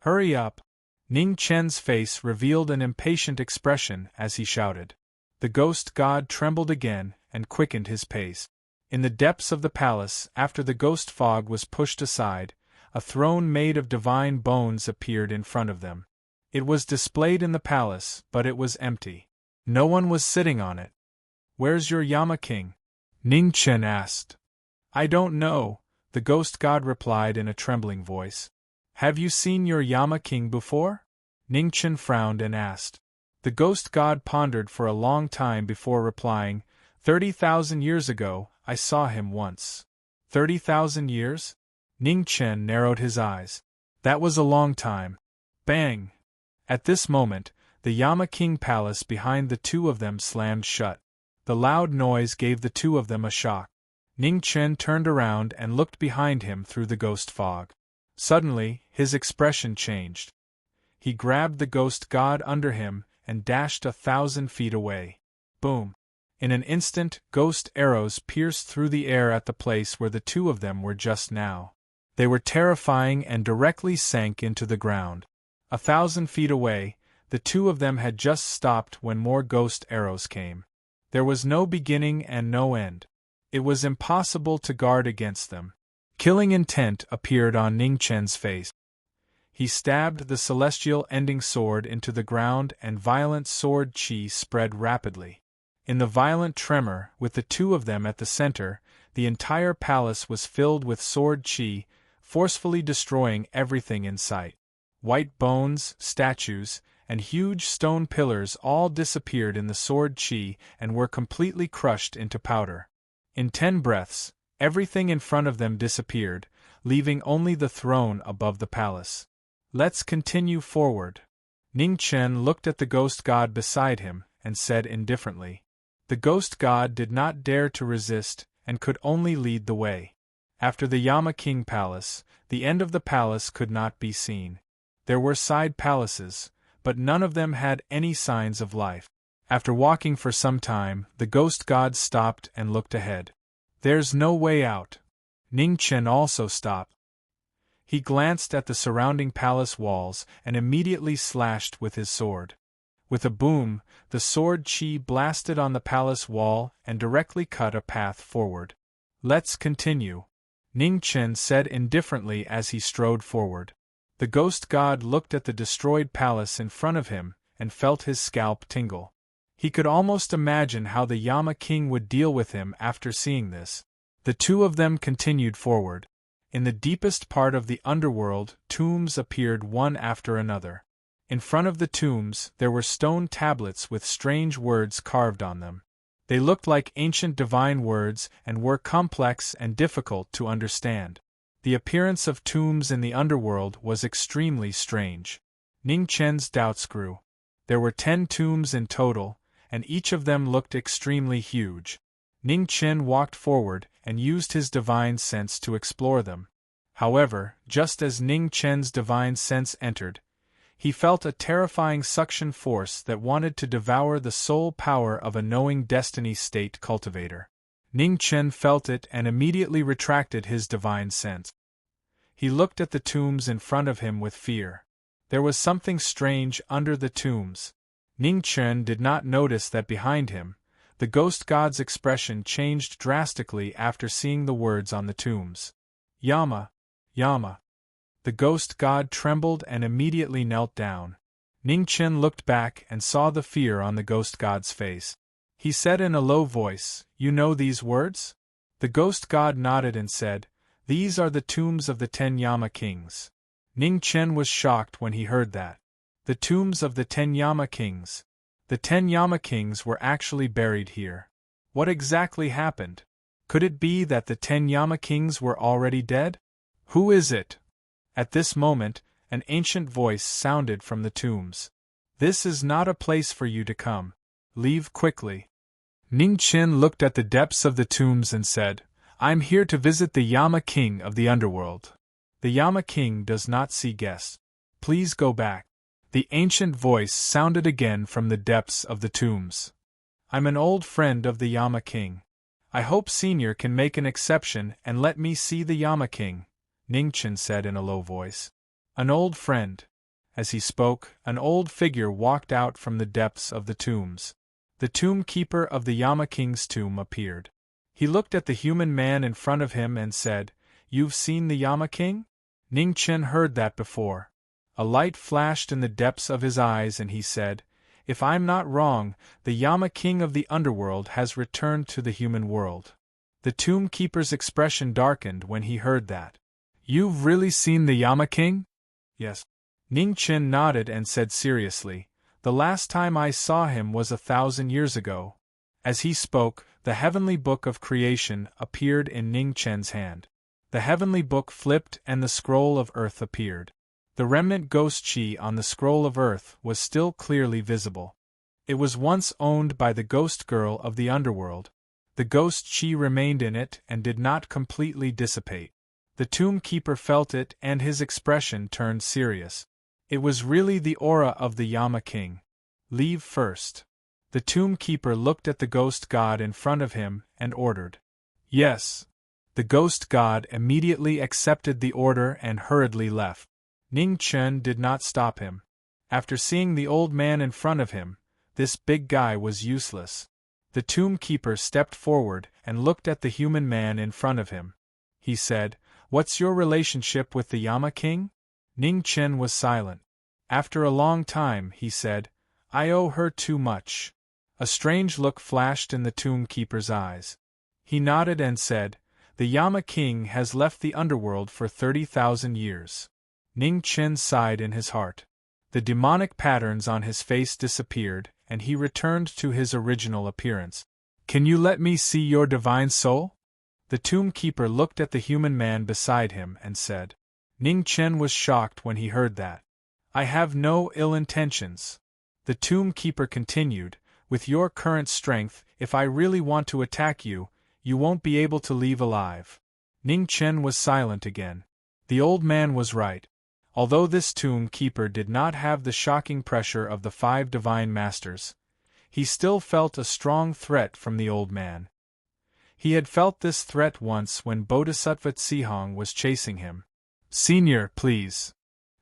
S1: "Hurry up!" Ning Chen's face revealed an impatient expression as he shouted. The ghost god trembled again and quickened his pace. In the depths of the palace, after the ghost fog was pushed aside, a throne made of divine bones appeared in front of them. It was displayed in the palace, but it was empty. No one was sitting on it. "Where's your Yama King?" Ning Chen asked. "I don't know," the ghost god replied in a trembling voice. "Have you seen your Yama King before?" Ning Chen frowned and asked. The ghost god pondered for a long time before replying, 30,000 years ago, I saw him once." 30,000 years? Ning Chen narrowed his eyes. That was a long time. Bang! At this moment, the Yama King Palace behind the two of them slammed shut. The loud noise gave the two of them a shock. Ning Chen turned around and looked behind him through the ghost fog. Suddenly, his expression changed. He grabbed the ghost god under him and dashed 1,000 feet away. Boom! In an instant, ghost arrows pierced through the air at the place where the two of them were just now. They were terrifying and directly sank into the ground. 1,000 feet away, the two of them had just stopped when more ghost arrows came. There was no beginning and no end. It was impossible to guard against them. Killing intent appeared on Ning Chen's face. He stabbed the celestial ending sword into the ground and violent sword qi spread rapidly. In the violent tremor, with the two of them at the center, the entire palace was filled with sword qi, forcefully destroying everything in sight. White bones, statues, and huge stone pillars all disappeared in the sword qi and were completely crushed into powder. In 10 breaths, everything in front of them disappeared, leaving only the throne above the palace. Let's continue forward. Ning Chen looked at the ghost god beside him and said indifferently. The ghost god did not dare to resist and could only lead the way. After the Yama King Palace, the end of the palace could not be seen. There were side palaces, but none of them had any signs of life. After walking for some time, the ghost god stopped and looked ahead. There's no way out. Ning Chen also stopped. He glanced at the surrounding palace walls and immediately slashed with his sword. With a boom, the sword chi blasted on the palace wall and directly cut a path forward. Let's continue, Ning Chen said indifferently as he strode forward. The ghost god looked at the destroyed palace in front of him and felt his scalp tingle. He could almost imagine how the Yama King would deal with him after seeing this. The two of them continued forward. In the deepest part of the underworld, tombs appeared one after another. In front of the tombs, there were stone tablets with strange words carved on them. They looked like ancient divine words and were complex and difficult to understand. The appearance of tombs in the underworld was extremely strange. Ning Chen's doubts grew. There were 10 tombs in total, and each of them looked extremely huge. Ning Chen walked forward and used his divine sense to explore them. However, just as Ning Chen's divine sense entered, he felt a terrifying suction force that wanted to devour the soul power of a knowing destiny state cultivator. Ning Chen felt it and immediately retracted his divine sense. He looked at the tombs in front of him with fear. There was something strange under the tombs. Ning Chen did not notice that behind him, the ghost god's expression changed drastically after seeing the words on the tombs. Yama, Yama. The ghost god trembled and immediately knelt down. Ning Chen looked back and saw the fear on the ghost god's face. He said in a low voice, "You know these words?" The ghost god nodded and said, "These are the tombs of the 10 Yama kings." Ning Chen was shocked when he heard that. The tombs of the 10 Yama kings. The 10 Yama kings were actually buried here. What exactly happened? Could it be that the 10 Yama kings were already dead? Who is it? At this moment, an ancient voice sounded from the tombs. This is not a place for you to come. Leave quickly. Ning Chen looked at the depths of the tombs and said, "I'm here to visit the Yama King of the underworld. The Yama King does not see guests. Please go back." The ancient voice sounded again from the depths of the tombs. "I'm an old friend of the Yama King. I hope Senior can make an exception and let me see the Yama King," Ning Chen said in a low voice. "An old friend." As he spoke, an old figure walked out from the depths of the tombs. The tomb keeper of the Yama King's tomb appeared. He looked at the human man in front of him and said, "You've seen the Yama King?" Ning Chen heard that before. A light flashed in the depths of his eyes and he said, "If I'm not wrong, the Yama King of the underworld has returned to the human world." The tomb keeper's expression darkened when he heard that. "You've really seen the Yama King?" "Yes." Ning Chen nodded and said seriously, "The last time I saw him was 1,000 years ago." As he spoke, the heavenly book of creation appeared in Ning Chen's hand. The heavenly book flipped and the scroll of earth appeared. The remnant ghost chi on the scroll of earth was still clearly visible. It was once owned by the ghost girl of the underworld. The ghost chi remained in it and did not completely dissipate. The tomb keeper felt it and his expression turned serious. It was really the aura of the Yama King. "Leave first." The tomb keeper looked at the ghost god in front of him and ordered. "Yes." The ghost god immediately accepted the order and hurriedly left. Ning Chen did not stop him. After seeing the old man in front of him, this big guy was useless. The tomb keeper stepped forward and looked at the human man in front of him. He said, "What's your relationship with the Yama King?" Ning Chen was silent. After a long time, he said, "I owe her too much." A strange look flashed in the tomb keeper's eyes. He nodded and said, "The Yama King has left the underworld for 30,000 years." Ning Chen sighed in his heart. The demonic patterns on his face disappeared, and he returned to his original appearance. "Can you let me see your divine soul?" The tomb keeper looked at the human man beside him and said, Ning Chen was shocked when he heard that. I have no ill intentions. The tomb keeper continued, with your current strength, if I really want to attack you, you won't be able to leave alive. Ning Chen was silent again. The old man was right. Although this tomb keeper did not have the shocking pressure of the 5 divine masters, he still felt a strong threat from the old man. He had felt this threat once when Bodhisattva Tsihong was chasing him. Senior, please.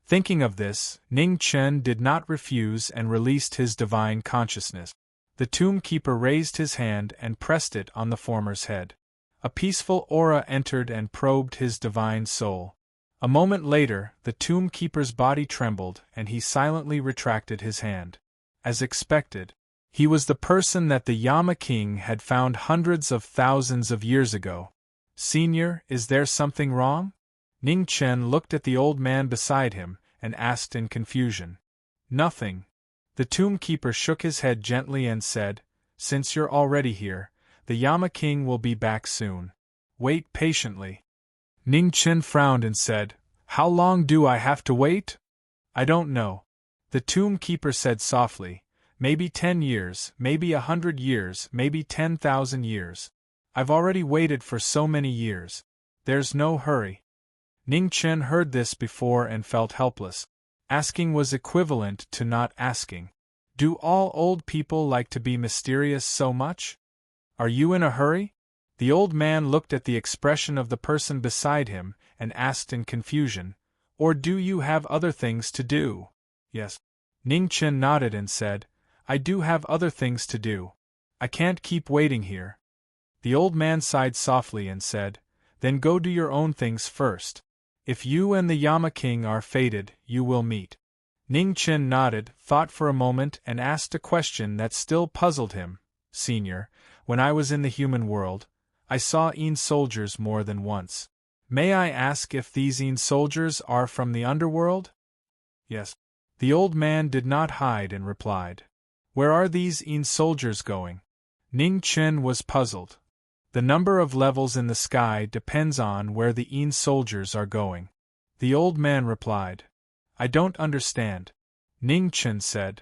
S1: Thinking of this, Ning Chen did not refuse and released his divine consciousness. The tomb keeper raised his hand and pressed it on the former's head. A peaceful aura entered and probed his divine soul. A moment later, the tomb keeper's body trembled and he silently retracted his hand. As expected, he was the person that the Yama King had found hundreds of thousands of years ago. Senior, is there something wrong? Ning Chen looked at the old man beside him and asked in confusion. Nothing. The tomb keeper shook his head gently and said, Since you're already here, the Yama King will be back soon. Wait patiently. Ning Chen frowned and said, How long do I have to wait? I don't know. The tomb keeper said softly, Maybe 10 years, maybe 100 years, maybe 10,000 years. I've already waited for so many years. There's no hurry. Ning Chen heard this before and felt helpless. Asking was equivalent to not asking. Do all old people like to be mysterious so much? Are you in a hurry? The old man looked at the expression of the person beside him and asked in confusion, Or do you have other things to do? Yes. Ning Chen nodded and said, I do have other things to do. I can't keep waiting here. The old man sighed softly and said, Then go do your own things first. If you and the Yama King are fated, you will meet. Ning Chen nodded, thought for a moment and asked a question that still puzzled him. Senior, when I was in the human world, I saw Een soldiers more than once. May I ask if these Een soldiers are from the underworld? Yes. The old man did not hide and replied. Where are these Een soldiers going? Ning Chen was puzzled. The number of levels in the sky depends on where the Een soldiers are going. The old man replied. I don't understand. Ning Chen said.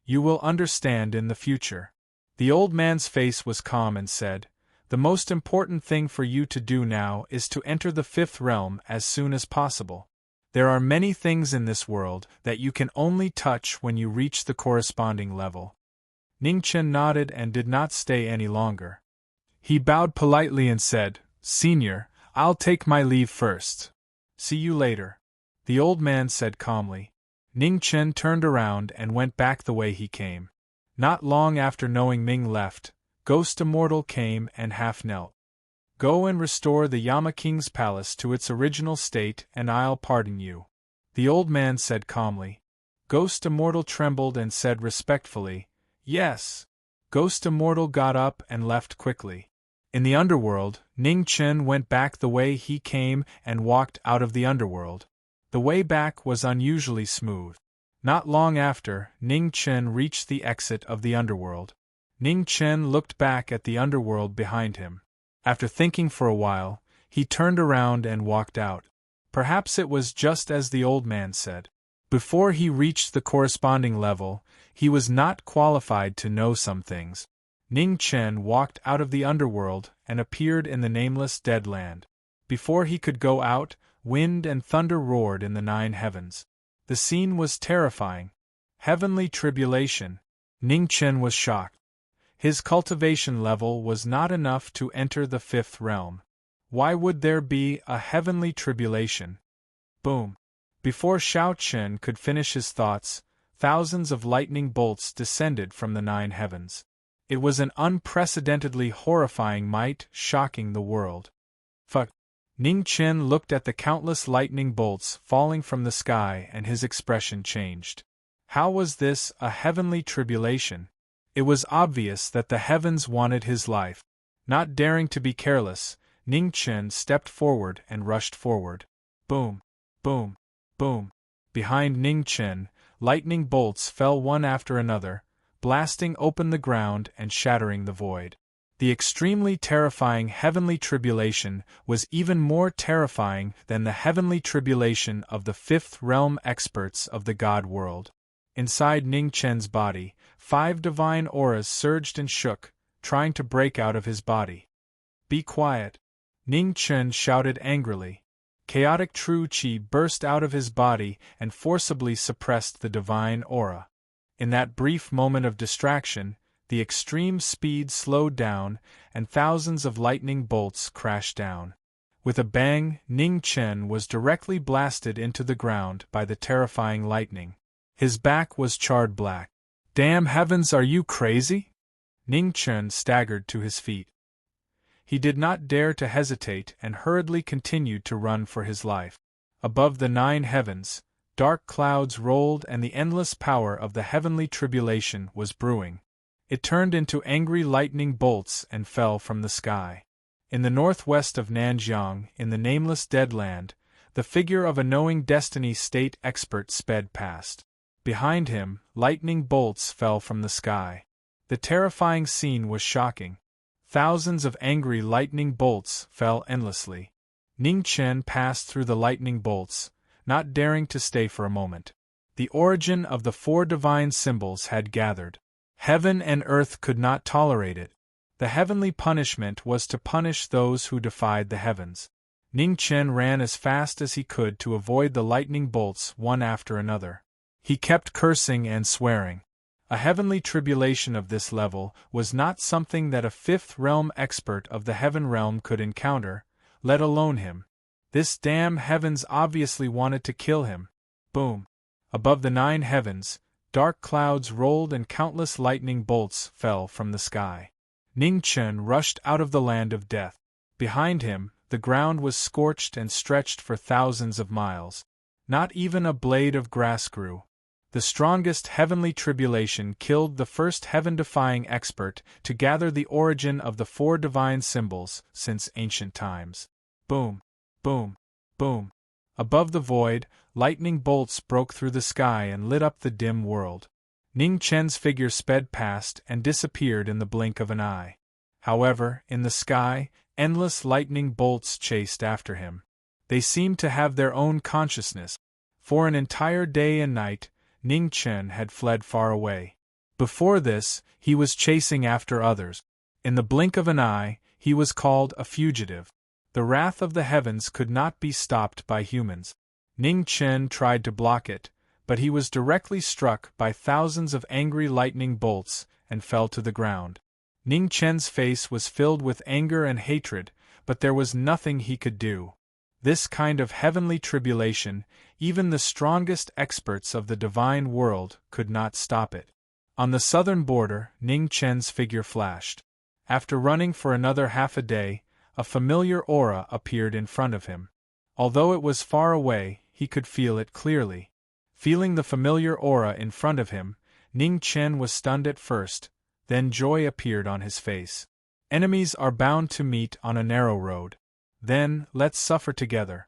S1: You will understand in the future. The old man's face was calm and said, The most important thing for you to do now is to enter the 5th realm as soon as possible. There are many things in this world that you can only touch when you reach the corresponding level. Ning Chen nodded and did not stay any longer. He bowed politely and said, Senior, I'll take my leave first. See you later. The old man said calmly. Ning Chen turned around and went back the way he came. Not long after knowing Ming left, Ghost Immortal came and half knelt. Go and restore the Yama King's palace to its original state and I'll pardon you. The old man said calmly. Ghost Immortal trembled and said respectfully, Yes. Ghost Immortal got up and left quickly. In the underworld, Ning Chen went back the way he came and walked out of the underworld. The way back was unusually smooth. Not long after, Ning Chen reached the exit of the underworld. Ning Chen looked back at the underworld behind him. After thinking for a while, he turned around and walked out. Perhaps it was just as the old man said. Before he reached the corresponding level, he was not qualified to know some things. Ning Chen walked out of the underworld and appeared in the nameless dead land. Before he could go out, wind and thunder roared in the 9 heavens. The scene was terrifying. Heavenly tribulation. Ning Chen was shocked. His cultivation level was not enough to enter the 5th realm. Why would there be a heavenly tribulation? Boom. Before Xiao Chen could finish his thoughts, thousands of lightning bolts descended from the 9 heavens. It was an unprecedentedly horrifying might, shocking the world. Fuck. Ning Chen looked at the countless lightning bolts falling from the sky and his expression changed. How was this a heavenly tribulation? It was obvious that the heavens wanted his life. Not daring to be careless, Ning Chen stepped forward and rushed forward. Boom, boom, boom. Behind Ning Chen, lightning bolts fell one after another, blasting open the ground and shattering the void. The extremely terrifying heavenly tribulation was even more terrifying than the heavenly tribulation of the fifth realm experts of the God world. Inside Ning Chen's body, 5 divine auras surged and shook, trying to break out of his body. "Be quiet!" Ning Chen shouted angrily. Chaotic true qi burst out of his body and forcibly suppressed the divine aura. In that brief moment of distraction, the extreme speed slowed down, and thousands of lightning bolts crashed down. With a bang, Ning Chen was directly blasted into the ground by the terrifying lightning. His back was charred black. "Damn heavens, are you crazy?" Ning Chen staggered to his feet. He did not dare to hesitate and hurriedly continued to run for his life. Above the 9 heavens, dark clouds rolled and the endless power of the heavenly tribulation was brewing. It turned into angry lightning bolts and fell from the sky. In the northwest of Nanjiang, in the nameless dead land, the figure of a knowing destiny state expert sped past. Behind him, lightning bolts fell from the sky. The terrifying scene was shocking. Thousands of angry lightning bolts fell endlessly. Ning Chen passed through the lightning bolts, not daring to stay for a moment. The origin of the 4 divine symbols had gathered. Heaven and earth could not tolerate it. The heavenly punishment was to punish those who defied the heavens. Ning Chen ran as fast as he could to avoid the lightning bolts one after another. He kept cursing and swearing. A heavenly tribulation of this level was not something that a 5th realm expert of the heaven realm could encounter, let alone him. This damn heavens obviously wanted to kill him. Boom! Above the 9 heavens, dark clouds rolled and countless lightning bolts fell from the sky. Ning Chen rushed out of the land of death. Behind him, the ground was scorched and stretched for thousands of miles. Not even a blade of grass grew. The strongest heavenly tribulation killed the first heaven-defying expert to gather the origin of the 4 divine symbols since ancient times. Boom! Boom! Boom! Above the void, lightning bolts broke through the sky and lit up the dim world. Ning Chen's figure sped past and disappeared in the blink of an eye. However, in the sky, endless lightning bolts chased after him. They seemed to have their own consciousness. For an entire day and night, Ning Chen had fled far away. Before this, he was chasing after others. In the blink of an eye, he was called a fugitive. The wrath of the heavens could not be stopped by humans. Ning Chen tried to block it, but he was directly struck by thousands of angry lightning bolts and fell to the ground. Ning Chen's face was filled with anger and hatred, but there was nothing he could do. This kind of heavenly tribulation, even the strongest experts of the divine world could not stop it. On the southern border, Ning Chen's figure flashed. After running for another half a day, a familiar aura appeared in front of him. Although it was far away, he could feel it clearly. Feeling the familiar aura in front of him, Ning Chen was stunned at first, then joy appeared on his face. Enemies are bound to meet on a narrow road. Then, let's suffer together.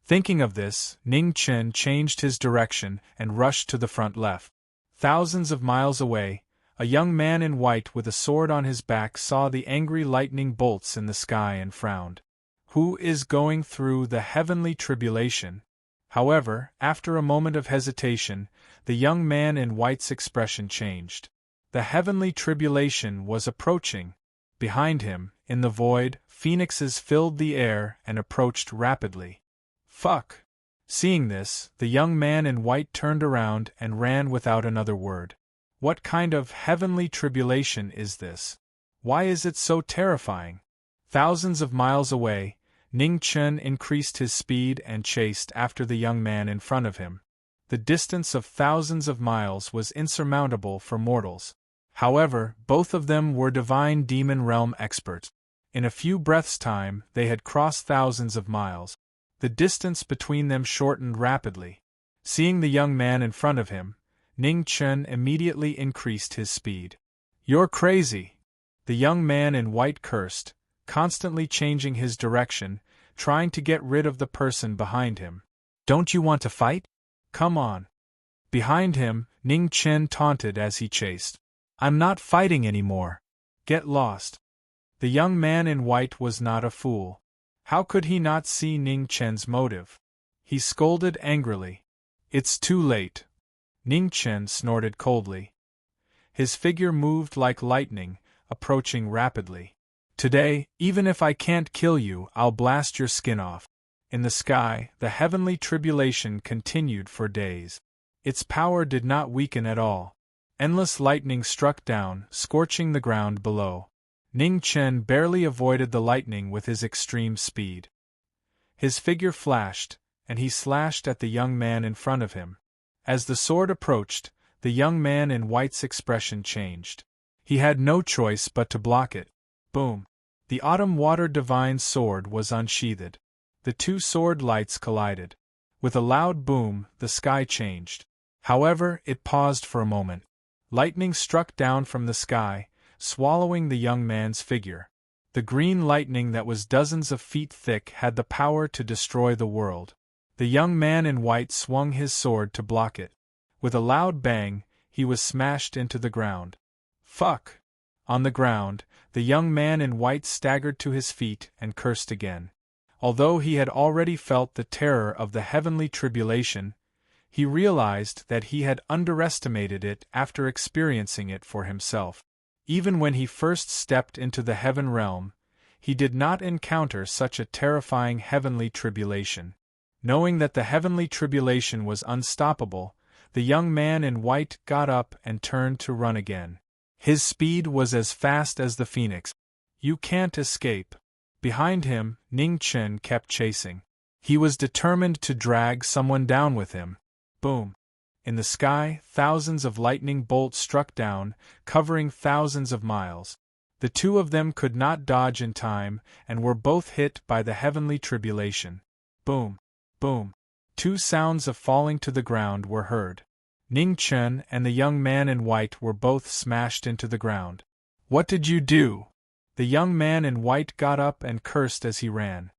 S1: Thinking of this, Ning Chen changed his direction and rushed to the front left. Thousands of miles away, a young man in white with a sword on his back saw the angry lightning bolts in the sky and frowned. Who is going through the heavenly tribulation? However, after a moment of hesitation, the young man in white's expression changed. The heavenly tribulation was approaching. Behind him, in the void, phoenixes filled the air and approached rapidly. Fuck! Seeing this, the young man in white turned around and ran without another word. What kind of heavenly tribulation is this? Why is it so terrifying? Thousands of miles away, Ning Chen increased his speed and chased after the young man in front of him. The distance of thousands of miles was insurmountable for mortals. However, both of them were divine demon realm experts. In a few breaths' time, they had crossed thousands of miles. The distance between them shortened rapidly. Seeing the young man in front of him, Ning Chen immediately increased his speed. You're crazy! The young man in white cursed, constantly changing his direction, trying to get rid of the person behind him. Don't you want to fight? Come on. Behind him, Ning Chen taunted as he chased. I'm not fighting anymore. Get lost. The young man in white was not a fool. How could he not see Ning Chen's motive? He scolded angrily. It's too late. Ning Chen snorted coldly. His figure moved like lightning, approaching rapidly. Today, even if I can't kill you, I'll blast your skin off. In the sky, the heavenly tribulation continued for days. Its power did not weaken at all. Endless lightning struck down, scorching the ground below. Ning Chen barely avoided the lightning with his extreme speed. His figure flashed, and he slashed at the young man in front of him. As the sword approached, the young man in white's expression changed. He had no choice but to block it. Boom! The autumn water divine's sword was unsheathed. The two sword lights collided. With a loud boom, the sky changed. However, it paused for a moment. Lightning struck down from the sky, swallowing the young man's figure. The green lightning that was dozens of feet thick had the power to destroy the world. The young man in white swung his sword to block it. With a loud bang, he was smashed into the ground. Fuck! On the ground, the young man in white staggered to his feet and cursed again. Although he had already felt the terror of the heavenly tribulation, he realized that he had underestimated it after experiencing it for himself. Even when he first stepped into the heaven realm, he did not encounter such a terrifying heavenly tribulation. Knowing that the heavenly tribulation was unstoppable, the young man in white got up and turned to run again. His speed was as fast as the phoenix. You can't escape. Behind him, Ning Chen kept chasing. He was determined to drag someone down with him. Boom! In the sky, thousands of lightning bolts struck down, covering thousands of miles. The two of them could not dodge in time, and were both hit by the heavenly tribulation. Boom! Boom! Two sounds of falling to the ground were heard. Ning Chen and the young man in white were both smashed into the ground. What did you do? The young man in white got up and cursed as he ran.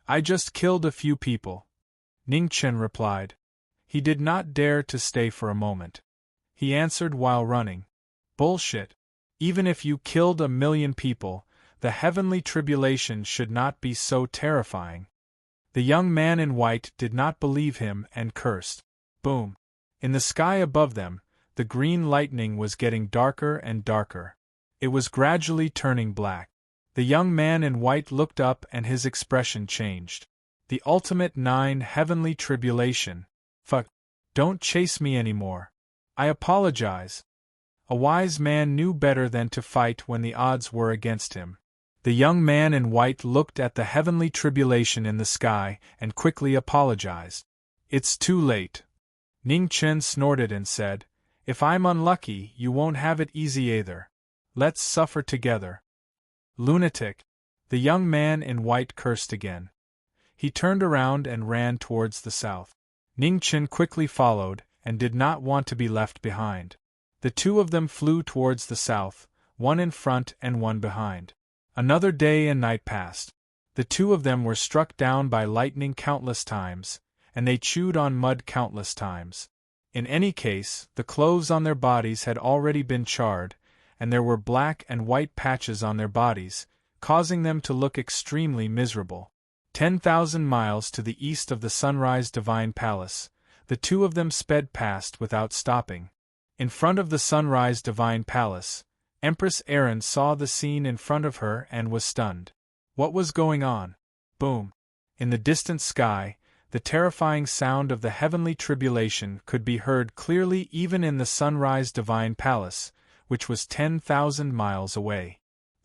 S1: I just killed a few people. Ning Chen replied. He did not dare to stay for a moment. He answered while running. Bullshit. Even if you killed 1,000,000 people, the heavenly tribulation should not be so terrifying. The young man in white did not believe him and cursed. Boom! In the sky above them, the green lightning was getting darker and darker. It was gradually turning black. The young man in white looked up and his expression changed. The ultimate 9 heavenly tribulation. Fuck. Don't chase me anymore. I apologize. A wise man knew better than to fight when the odds were against him. The young man in white looked at the heavenly tribulation in the sky and quickly apologized. It's too late. Ning Chen snorted and said, If I'm unlucky, you won't have it easy either. Let's suffer together. Lunatic. The young man in white cursed again. He turned around and ran towards the south. Ning Chen quickly followed and did not want to be left behind. The two of them flew towards the south, one in front and one behind. Another day and night passed. The two of them were struck down by lightning countless times, and they chewed on mud countless times. In any case, the clothes on their bodies had already been charred, and there were black and white patches on their bodies, causing them to look extremely miserable. 10,000 miles to the east of the Sunrise Divine Palace, the two of them sped past without stopping. In front of the Sunrise Divine Palace, Empress Erin saw the scene in front of her and was stunned. What was going on? Boom! In the distant sky, the terrifying sound of the heavenly tribulation could be heard clearly even in the Sunrise Divine Palace, which was 10,000 miles away.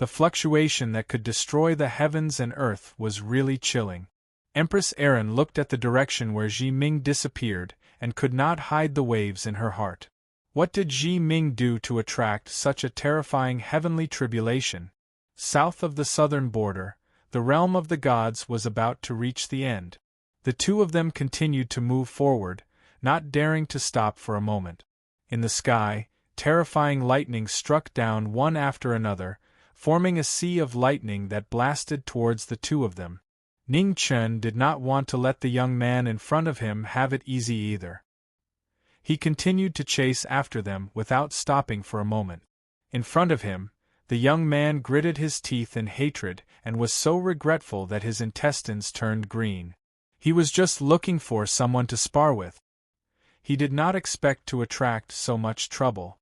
S1: The fluctuation that could destroy the heavens and earth was really chilling. Empress Erin looked at the direction where Ji Ming disappeared and could not hide the waves in her heart. What did Ji Ming do to attract such a terrifying heavenly tribulation? South of the southern border, the realm of the gods was about to reach the end. The two of them continued to move forward, not daring to stop for a moment. In the sky, terrifying lightning struck down one after another, forming a sea of lightning that blasted towards the two of them. Ning Chen did not want to let the young man in front of him have it easy either. He continued to chase after them without stopping for a moment. In front of him, the young man gritted his teeth in hatred and was so regretful that his intestines turned green. He was just looking for someone to spar with. He did not expect to attract so much trouble.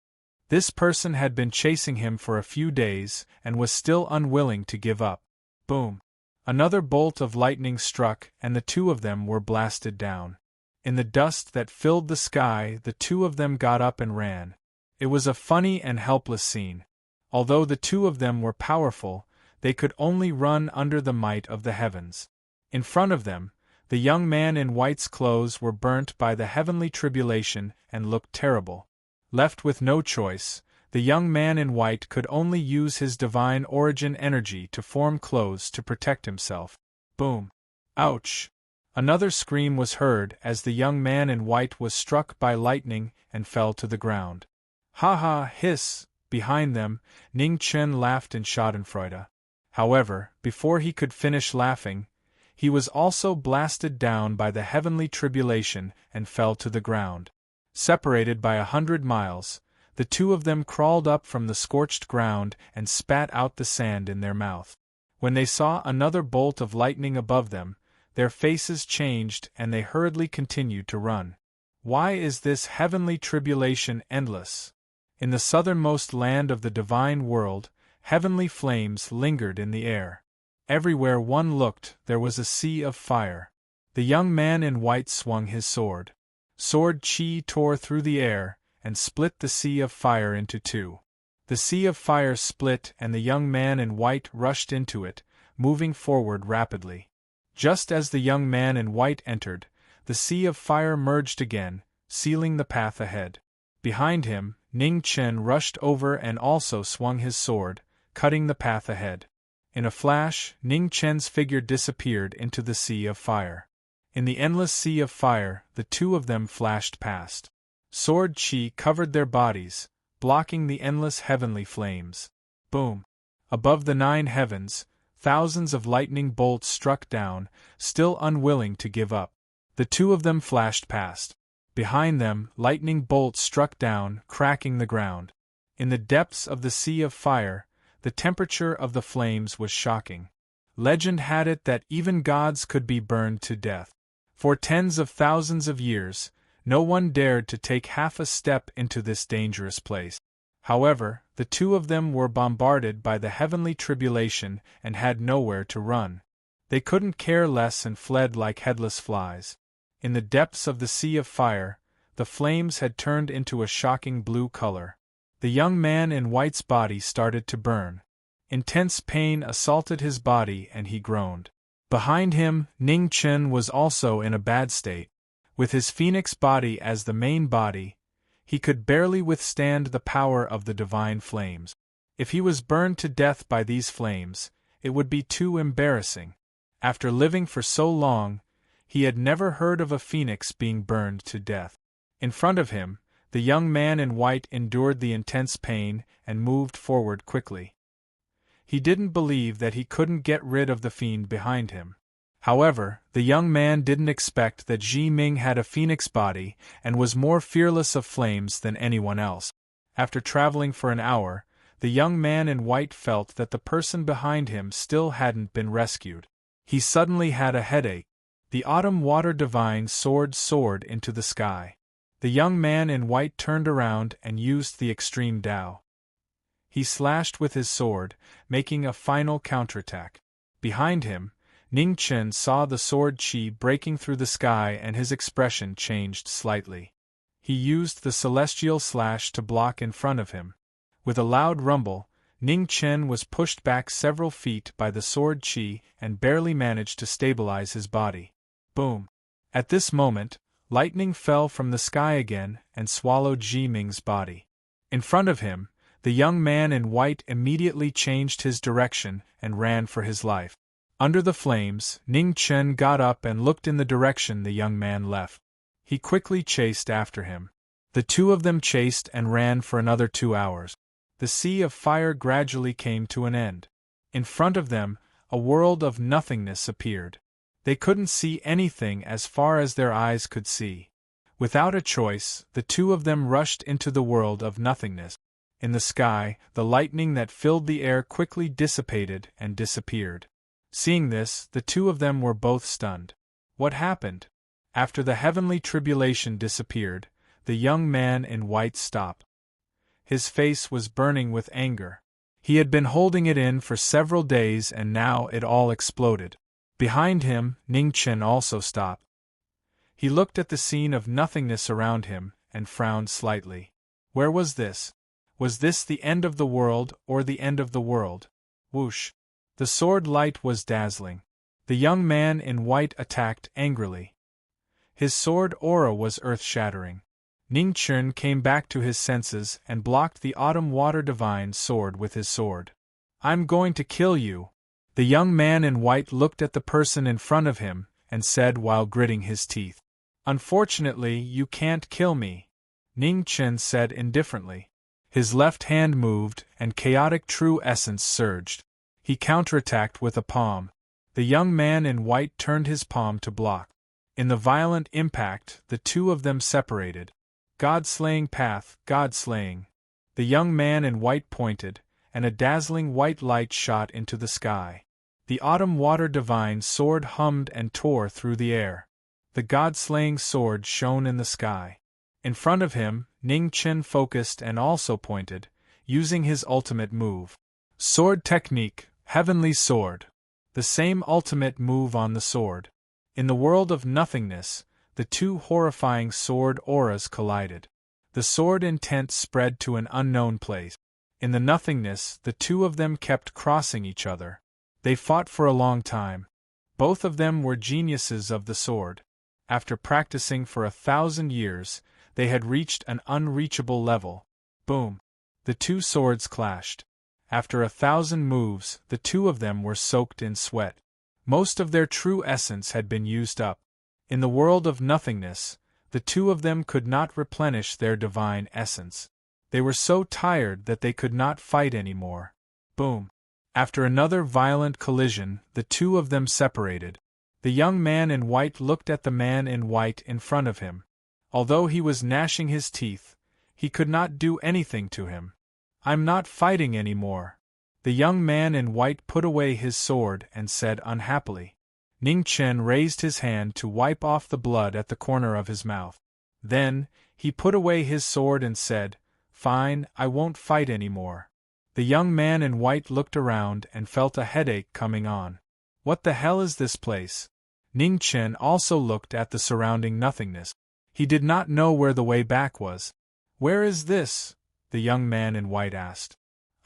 S1: This person had been chasing him for a few days and was still unwilling to give up. Boom! Another bolt of lightning struck and the two of them were blasted down. In the dust that filled the sky, the two of them got up and ran. It was a funny and helpless scene. Although the two of them were powerful, they could only run under the might of the heavens. In front of them, the young man in white's clothes were burnt by the heavenly tribulation and looked terrible. Left with no choice, the young man in white could only use his divine origin energy to form clothes to protect himself. Boom! Ouch! Another scream was heard as the young man in white was struck by lightning and fell to the ground. Ha ha! Hiss! Behind them, Ning Chen laughed in schadenfreude. However, before he could finish laughing, he was also blasted down by the heavenly tribulation and fell to the ground. Separated by 100 miles, the two of them crawled up from the scorched ground and spat out the sand in their mouth. When they saw another bolt of lightning above them, their faces changed and they hurriedly continued to run. Why is this heavenly tribulation endless? In the southernmost land of the divine world, heavenly flames lingered in the air. Everywhere one looked, there was a sea of fire. The young man in white swung his sword. Sword chi tore through the air and split the sea of fire into two. The sea of fire split and the young man in white rushed into it, moving forward rapidly. Just as the young man in white entered, the sea of fire merged again, sealing the path ahead. Behind him, Ning Chen rushed over and also swung his sword, cutting the path ahead. In a flash, Ning Chen's figure disappeared into the sea of fire. In the endless sea of fire, the two of them flashed past. Sword chi covered their bodies, blocking the endless heavenly flames. Boom! Above the 9 heavens, thousands of lightning bolts struck down, still unwilling to give up. The two of them flashed past. Behind them, lightning bolts struck down, cracking the ground. In the depths of the sea of fire, the temperature of the flames was shocking. Legend had it that even gods could be burned to death. For tens of thousands of years, no one dared to take half a step into this dangerous place. However, the two of them were bombarded by the heavenly tribulation and had nowhere to run. They couldn't care less and fled like headless flies. In the depths of the sea of fire, the flames had turned into a shocking blue color. The young man in white's body started to burn. Intense pain assaulted his body and he groaned. Behind him, Ning Chen was also in a bad state. With his phoenix body as the main body, he could barely withstand the power of the divine flames. If he was burned to death by these flames, it would be too embarrassing. After living for so long, he had never heard of a phoenix being burned to death. In front of him, the young man in white endured the intense pain and moved forward quickly. He didn't believe that he couldn't get rid of the fiend behind him. However, the young man didn't expect that Ji Ming had a phoenix body and was more fearless of flames than anyone else. After traveling for an hour, the young man in white felt that the person behind him still hadn't been rescued. He suddenly had a headache. The autumn water divine sword soared into the sky. The young man in white turned around and used the extreme Dao. He slashed with his sword, making a final counterattack. Behind him, Ning Chen saw the sword chi breaking through the sky and his expression changed slightly. He used the celestial slash to block in front of him. With a loud rumble, Ning Chen was pushed back several feet by the sword chi and barely managed to stabilize his body. Boom! At this moment, lightning fell from the sky again and swallowed Ji Ming's body. In front of him, the young man in white immediately changed his direction and ran for his life. Under the flames, Ning Chen got up and looked in the direction the young man left. He quickly chased after him. The two of them chased and ran for another 2 hours. The sea of fire gradually came to an end. In front of them, a world of nothingness appeared. They couldn't see anything as far as their eyes could see. Without a choice, the two of them rushed into the world of nothingness. In the sky, the lightning that filled the air quickly dissipated and disappeared. Seeing this, the two of them were both stunned. What happened? After the heavenly tribulation disappeared, the young man in white stopped. His face was burning with anger. He had been holding it in for several days and now it all exploded. Behind him, Ning Chen also stopped. He looked at the scene of nothingness around him and frowned slightly. Where was this? Was this the end of the world or the end of the world? Whoosh! The sword light was dazzling. The young man in white attacked angrily. His sword aura was earth-shattering. Ning Chen came back to his senses and blocked the autumn water divine sword with his sword. I'm going to kill you. The young man in white looked at the person in front of him and said while gritting his teeth. Unfortunately, you can't kill me, Ning Chen said indifferently. His left hand moved and chaotic true essence surged. He counterattacked with a palm. The young man in white turned his palm to block. In the violent impact, the two of them separated. God-slaying path, God-slaying. The young man in white pointed, and a dazzling white light shot into the sky. The autumn water divine sword hummed and tore through the air. The God-slaying sword shone in the sky. In front of him, Ning Chen focused and also pointed, using his ultimate move. Sword technique, heavenly sword. The same ultimate move on the sword. In the world of nothingness, the two horrifying sword auras collided. The sword intent spread to an unknown place. In the nothingness, the two of them kept crossing each other. They fought for a long time. Both of them were geniuses of the sword. After practicing for 1,000 years, they had reached an unreachable level. Boom! The two swords clashed. After 1,000 moves, the two of them were soaked in sweat. Most of their true essence had been used up. In the world of nothingness, the two of them could not replenish their divine essence. They were so tired that they could not fight anymore. Boom! After another violent collision, the two of them separated. The young man in white looked at the man in white in front of him. Although he was gnashing his teeth, he could not do anything to him. I'm not fighting anymore. The young man in white put away his sword and said unhappily. Ning Chen raised his hand to wipe off the blood at the corner of his mouth. Then, he put away his sword and said, Fine, I won't fight anymore. The young man in white looked around and felt a headache coming on. What the hell is this place? Ning Chen also looked at the surrounding nothingness. He did not know where the way back was. Where is this? The young man in white asked.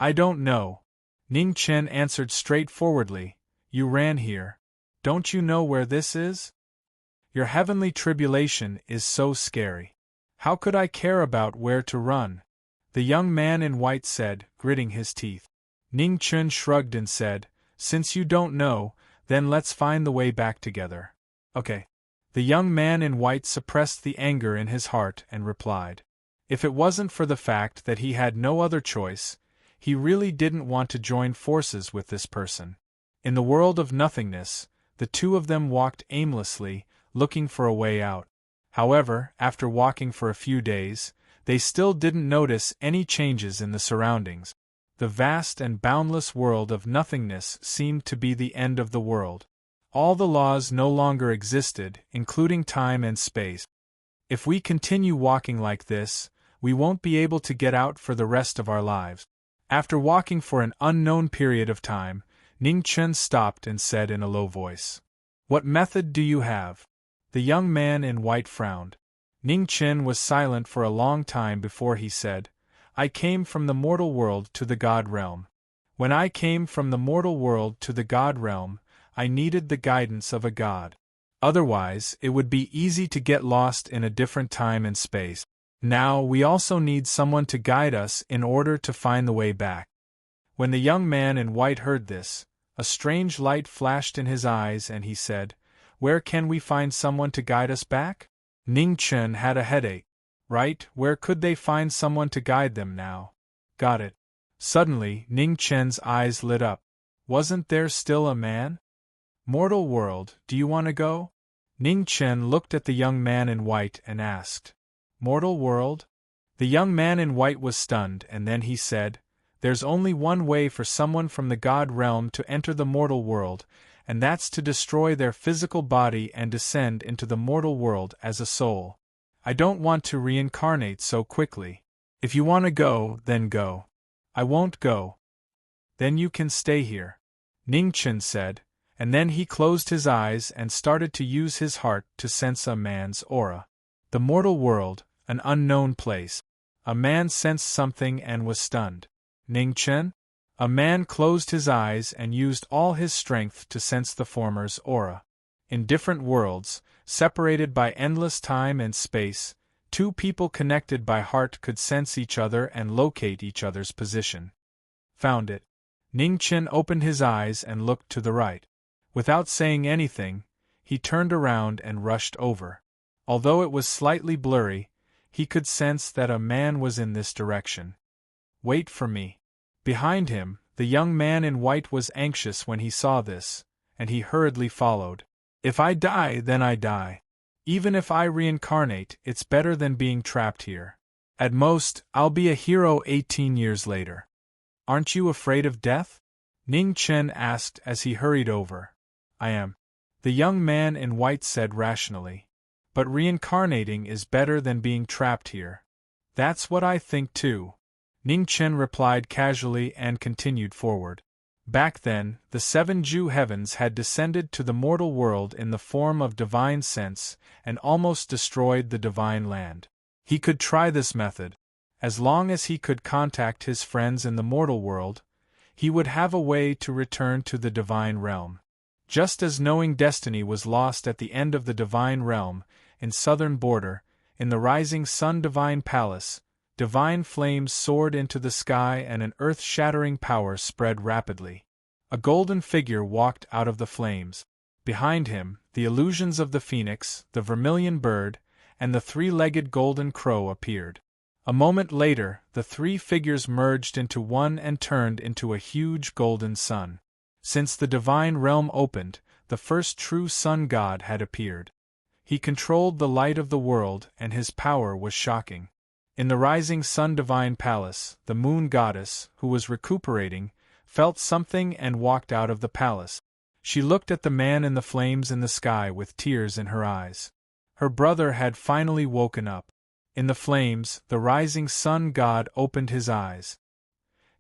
S1: I don't know. Ning Chen answered straightforwardly, You ran here. Don't you know where this is? Your heavenly tribulation is so scary. How could I care about where to run? The young man in white said, gritting his teeth. Ning Chen shrugged and said, Since you don't know, then let's find the way back together. Okay. The young man in white suppressed the anger in his heart and replied. If it wasn't for the fact that he had no other choice, he really didn't want to join forces with this person. In the world of nothingness, the two of them walked aimlessly, looking for a way out. However, after walking for a few days, they still didn't notice any changes in the surroundings. The vast and boundless world of nothingness seemed to be the end of the world. All the laws no longer existed, including time and space. If we continue walking like this, we won't be able to get out for the rest of our lives. After walking for an unknown period of time, Ning Chen stopped and said in a low voice, What method do you have? The young man in white frowned. Ning Chen was silent for a long time before he said, I came from the mortal world to the God realm. When I came from the mortal world to the God realm, I needed the guidance of a god. Otherwise, it would be easy to get lost in a different time and space. Now we also need someone to guide us in order to find the way back. When the young man in white heard this, a strange light flashed in his eyes and he said, Where can we find someone to guide us back? Ning Chen had a headache. Right, where could they find someone to guide them now? Got it. Suddenly, Ning Chen's eyes lit up. Wasn't there still a man? Mortal world, do you want to go? Ning Chen looked at the young man in white and asked. Mortal world? The young man in white was stunned, and then he said, "There's only one way for someone from the god realm to enter the mortal world, and that's to destroy their physical body and descend into the mortal world as a soul. I don't want to reincarnate so quickly. If you want to go, then go. I won't go." "Then you can stay here," Ning Chen said, and then he closed his eyes and started to use his heart to sense a man's aura. The mortal world, an unknown place. A man sensed something and was stunned. Ning Chen? A man closed his eyes and used all his strength to sense the former's aura. In different worlds, separated by endless time and space, two people connected by heart could sense each other and locate each other's position. Found it. Ning Chen opened his eyes and looked to the right. Without saying anything, he turned around and rushed over. Although it was slightly blurry, he could sense that a man was in this direction. "Wait for me." Behind him, the young man in white was anxious when he saw this, and he hurriedly followed. "If I die, then I die. Even if I reincarnate, it's better than being trapped here. At most, I'll be a hero 18 years later." "Aren't you afraid of death?" Ning Chen asked as he hurried over. "I am," the young man in white said rationally. "But reincarnating is better than being trapped here." "That's what I think too," Ning Chen replied casually and continued forward. Back then, the 7 Ju heavens had descended to the mortal world in the form of divine sense and almost destroyed the divine land. He could try this method. As long as he could contact his friends in the mortal world, he would have a way to return to the divine realm. Just as knowing destiny was lost at the end of the divine realm, in southern border, in the rising sun divine palace, divine flames soared into the sky and an earth-shattering power spread rapidly. A golden figure walked out of the flames. Behind him, the illusions of the phoenix, the vermilion bird, and the 3-legged golden crow appeared. A moment later, the 3 figures merged into one and turned into a huge golden sun. Since the divine realm opened, the first true sun god had appeared. He controlled the light of the world, and his power was shocking. In the rising sun divine palace, the moon goddess, who was recuperating, felt something and walked out of the palace. She looked at the man in the flames in the sky with tears in her eyes. Her brother had finally woken up. In the flames, the rising sun god opened his eyes.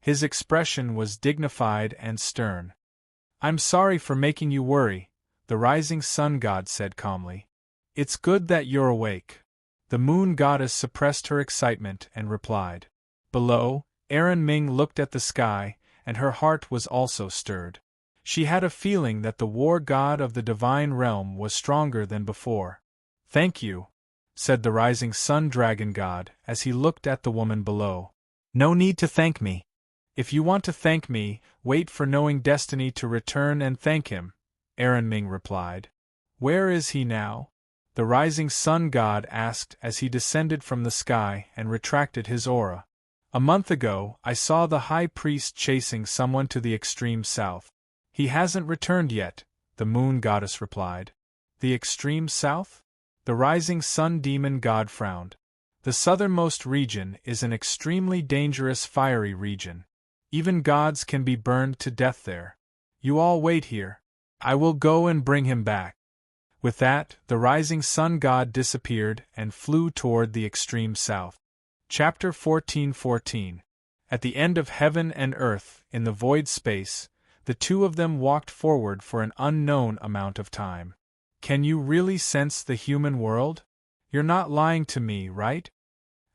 S1: His expression was dignified and stern. "I'm sorry for making you worry," the rising sun god said calmly. "It's good that you're awake." The moon goddess suppressed her excitement and replied. Below, Erin Ming looked at the sky, and her heart was also stirred. She had a feeling that the war god of the divine realm was stronger than before. "Thank you," said the rising sun dragon god as he looked at the woman below. "No need to thank me. If you want to thank me, wait for knowing destiny to return and thank him," Erin Ming replied. "Where is he now?" the rising sun god asked as he descended from the sky and retracted his aura. "A month ago, I saw the high priest chasing someone to the extreme south. He hasn't returned yet," the moon goddess replied. "The extreme south?" The rising sun demon god frowned. "The southernmost region is an extremely dangerous fiery region. Even gods can be burned to death there. You all wait here. I will go and bring him back." With that, the rising sun god disappeared and flew toward the extreme south. Chapter 14:14. At the end of heaven and earth, in the void space, the two of them walked forward for an unknown amount of time. "Can you really sense the human world? You're not lying to me, right?"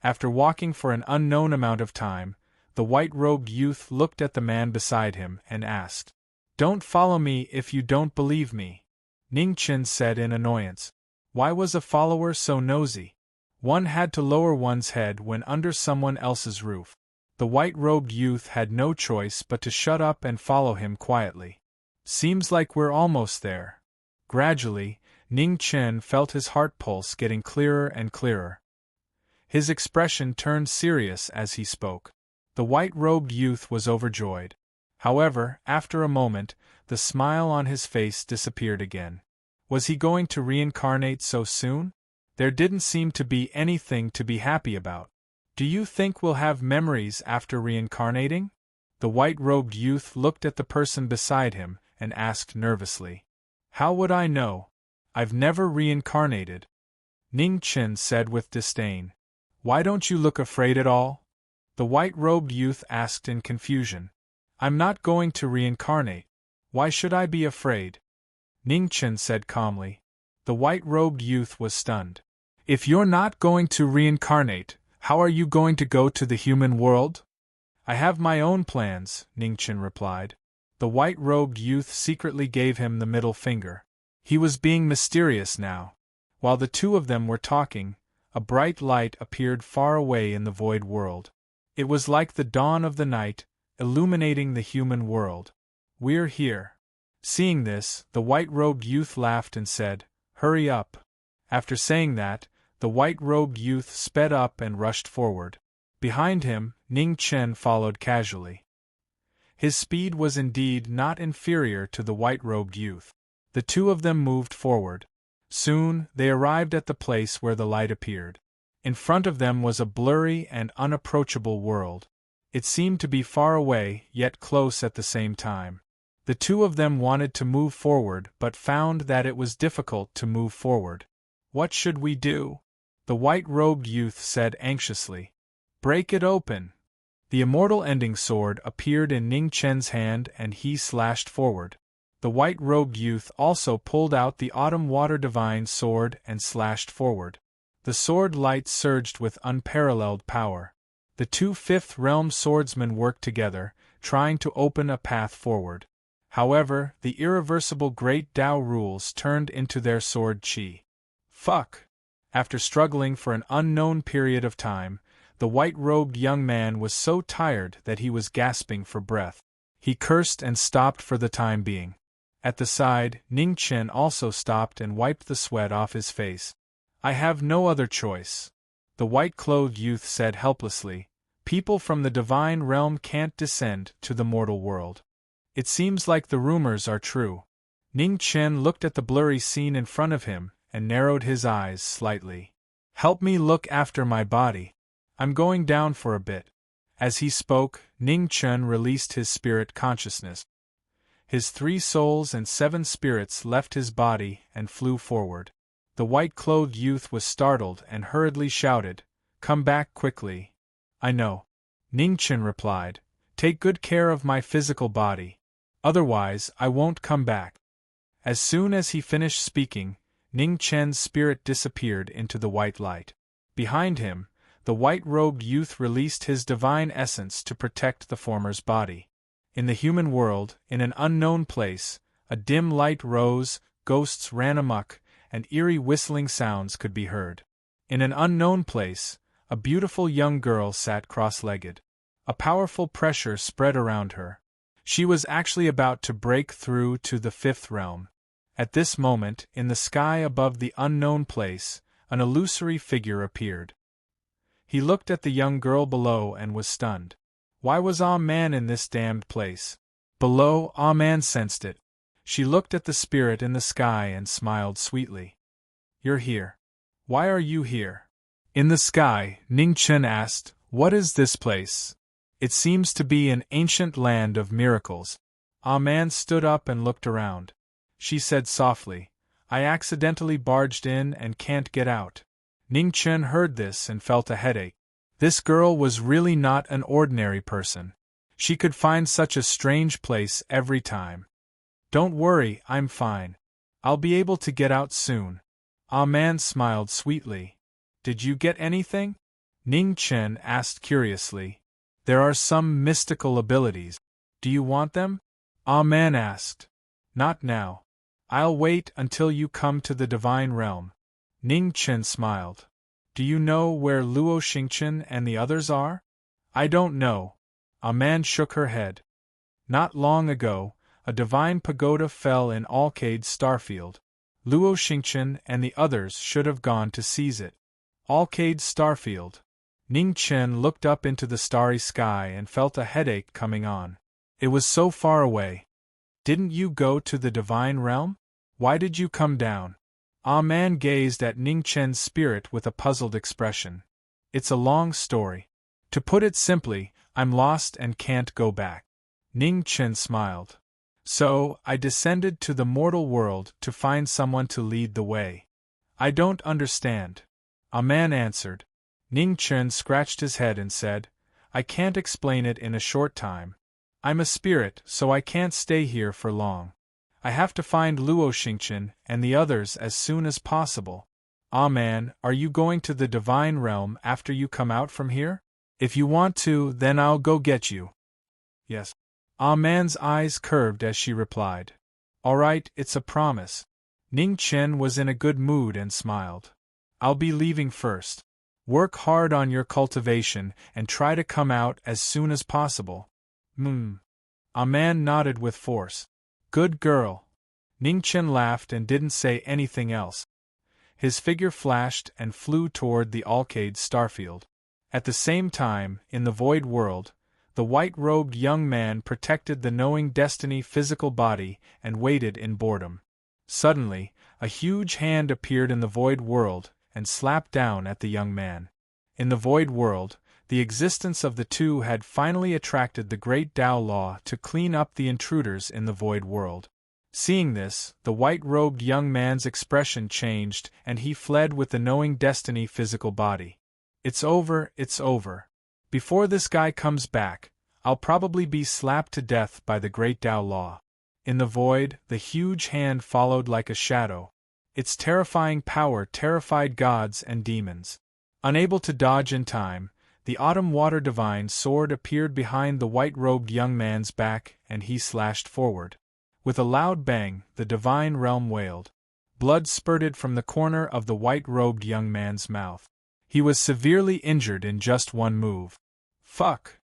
S1: After walking for an unknown amount of time, the white-robed youth looked at the man beside him and asked, "Don't follow me if you don't believe me," Ning Chen said in annoyance. Why was a follower so nosy? One had to lower one's head when under someone else's roof. The white-robed youth had no choice but to shut up and follow him quietly. "Seems like we're almost there." Gradually, Ning Chen felt his heart pulse getting clearer and clearer. His expression turned serious as he spoke. The white-robed youth was overjoyed. However, after a moment, the smile on his face disappeared again. Was he going to reincarnate so soon? There didn't seem to be anything to be happy about. Do you think we'll have memories after reincarnating? The white-robed youth looked at the person beside him and asked nervously. How would I know? I've never reincarnated. Ning Chen said with disdain. Why don't you look afraid at all? The white-robed youth asked in confusion. I'm not going to reincarnate. Why should I be afraid? Ning Chen said calmly. The white-robed youth was stunned. If you're not going to reincarnate, how are you going to go to the human world? I have my own plans, Ning Chen replied. The white-robed youth secretly gave him the middle finger. He was being mysterious now. While the two of them were talking, a bright light appeared far away in the void world. It was like the dawn of the night, illuminating the human world. We're here. Seeing this, the white-robed youth laughed and said, Hurry up. After saying that, the white-robed youth sped up and rushed forward. Behind him, Ning Chen followed casually. His speed was indeed not inferior to the white-robed youth. The two of them moved forward. Soon, they arrived at the place where the light appeared. In front of them was a blurry and unapproachable world. It seemed to be far away, yet close at the same time. The two of them wanted to move forward but found that it was difficult to move forward. What should we do? The white-robed youth said anxiously. Break it open. The immortal ending sword appeared in Ning Chen's hand and he slashed forward. The white-robed youth also pulled out the autumn water divine sword and slashed forward. The sword light surged with unparalleled power. The two fifth realm swordsmen worked together, trying to open a path forward. However, the irreversible Great Tao rules turned into their sword chi. Fuck! After struggling for an unknown period of time, the white-robed young man was so tired that he was gasping for breath. He cursed and stopped for the time being. At the side, Ning Chen also stopped and wiped the sweat off his face. I have no other choice. The white-clothed youth said helplessly. People from the divine realm can't descend to the mortal world. It seems like the rumors are true. Ning Chen looked at the blurry scene in front of him and narrowed his eyes slightly. Help me look after my body. I'm going down for a bit. As he spoke, Ning Chen released his spirit consciousness. His 3 souls and 7 spirits left his body and flew forward. The white-clothed youth was startled and hurriedly shouted, Come back quickly. I know. Ning Chen replied, Take good care of my physical body. Otherwise, I won't come back. As soon as he finished speaking, Ning Chen's spirit disappeared into the white light. Behind him, the white-robed youth released his divine essence to protect the former's body. In the human world, in an unknown place, a dim light rose, ghosts ran amok, and eerie whistling sounds could be heard. In an unknown place, a beautiful young girl sat cross-legged. A powerful pressure spread around her. She was actually about to break through to the 5th realm. At this moment, in the sky above the unknown place, an illusory figure appeared. He looked at the young girl below and was stunned. Why was man in this damned place? Below, man sensed it. She looked at the spirit in the sky and smiled sweetly. You're here. Why are you here? In the sky, Ning Chen asked, What is this place? It seems to be an ancient land of miracles. Man stood up and looked around. She said softly, I accidentally barged in and can't get out. Ning Chen heard this and felt a headache. This girl was really not an ordinary person. She could find such a strange place every time. Don't worry, I'm fine. I'll be able to get out soon. Man smiled sweetly. Did you get anything? Ning Chen asked curiously. There are some mystical abilities. Do you want them? Man asked. Not now. I'll wait until you come to the divine realm. Ning Chen smiled. Do you know where Luo Xingchen and the others are? I don't know. Man shook her head. Not long ago, a divine pagoda fell in Alcade Starfield. Luo Xingchen and the others should have gone to seize it. Alcade Starfield. Ning Chen looked up into the starry sky and felt a headache coming on. It was so far away. Didn't you go to the divine realm? Why did you come down? Man gazed at Ning Chen's spirit with a puzzled expression. It's a long story. To put it simply, I'm lost and can't go back. Ning Chen smiled. So, I descended to the mortal world to find someone to lead the way. I don't understand. A man answered. Ning Chen scratched his head and said, I can't explain it in a short time. I'm a spirit, so I can't stay here for long. I have to find Luo Xingqian and the others as soon as possible. Ah man, are you going to the divine realm after you come out from here? If you want to, then I'll go get you. Yes. Ah man's eyes curved as she replied. All right, it's a promise. Ning Chen was in a good mood and smiled. I'll be leaving first. Work hard on your cultivation and try to come out as soon as possible. A man nodded with force. Good girl. Ning Chen laughed and didn't say anything else. His figure flashed and flew toward the Alcade starfield. At the same time, in the void world, the white-robed young man protected the knowing destiny physical body and waited in boredom. Suddenly, a huge hand appeared in the void world and slapped down at the young man. In the void world, the existence of the two had finally attracted the great Tao Law to clean up the intruders in the void world. Seeing this, the white-robed young man's expression changed and he fled with the knowing destiny physical body. It's over, it's over. Before this guy comes back, I'll probably be slapped to death by the great Tao Law. In the void, the huge hand followed like a shadow. Its terrifying power terrified gods and demons. Unable to dodge in time, the autumn water divine sword appeared behind the white-robed young man's back and he slashed forward. With a loud bang, the divine realm wailed. Blood spurted from the corner of the white-robed young man's mouth. He was severely injured in just one move. Fuck!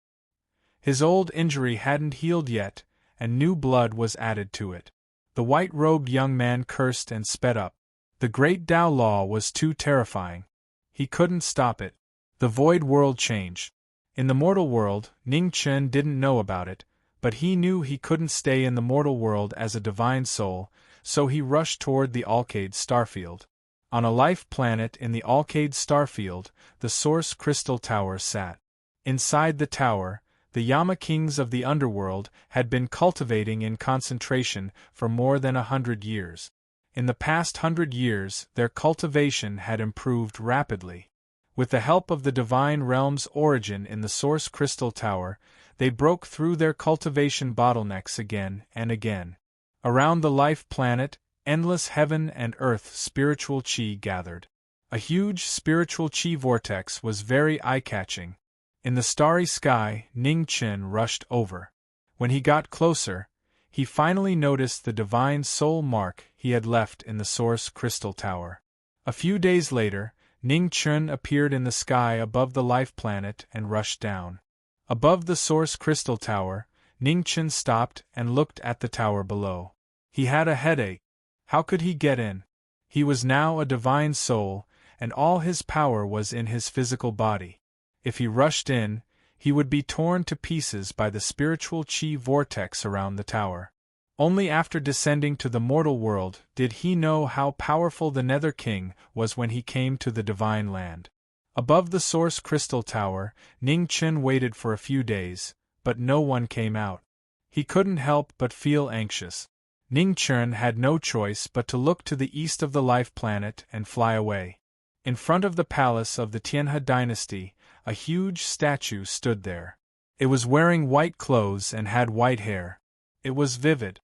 S1: His old injury hadn't healed yet, and new blood was added to it. The white-robed young man cursed and sped up. The great Tao Law was too terrifying. He couldn't stop it. The void world changed. In the mortal world, Ning Chen didn't know about it, but he knew he couldn't stay in the mortal world as a divine soul, so he rushed toward the Alcade starfield. On a life planet in the Alcade starfield, the Source Crystal Tower sat. Inside the tower, the Yama Kings of the underworld had been cultivating in concentration for more than 100 years. In the past 100 years, their cultivation had improved rapidly. With the help of the divine realm's origin in the Source Crystal Tower, they broke through their cultivation bottlenecks again and again. Around the life planet, endless heaven and earth spiritual chi gathered. A huge spiritual chi vortex was very eye-catching. In the starry sky, Ning Chen rushed over. When he got closer, he finally noticed the divine soul mark he had left in the Source Crystal Tower. A few days later, Ning Chen appeared in the sky above the life planet and rushed down. Above the Source Crystal Tower, Ning Chen stopped and looked at the tower below. He had a headache. How could he get in? He was now a divine soul, and all his power was in his physical body. If he rushed in, he would be torn to pieces by the spiritual chi vortex around the tower. Only after descending to the mortal world did he know how powerful the Nether King was when he came to the divine land. Above the Source Crystal Tower, Ning Chen waited for a few days, but no one came out. He couldn't help but feel anxious. Ning Chen had no choice but to look to the east of the life planet and fly away. In front of the palace of the Tianhe dynasty, a huge statue stood there. It was wearing white clothes and had white hair. It was vivid.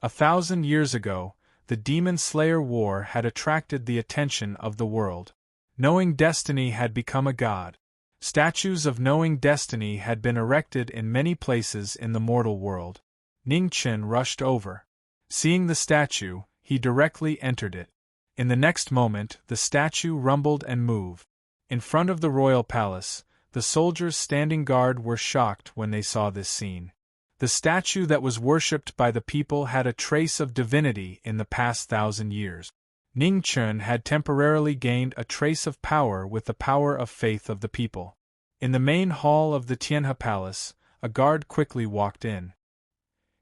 S1: 1,000 years ago, the Demon Slayer War had attracted the attention of the world. Knowing Destiny had become a god. Statues of Knowing Destiny had been erected in many places in the mortal world. Ning Chen rushed over. Seeing the statue, he directly entered it. In the next moment, the statue rumbled and moved. In front of the royal palace, the soldiers standing guard were shocked when they saw this scene. The statue that was worshipped by the people had a trace of divinity in the past 1,000 years. Ning Chen had temporarily gained a trace of power with the power of faith of the people. In the main hall of the Tianhe Palace, a guard quickly walked in.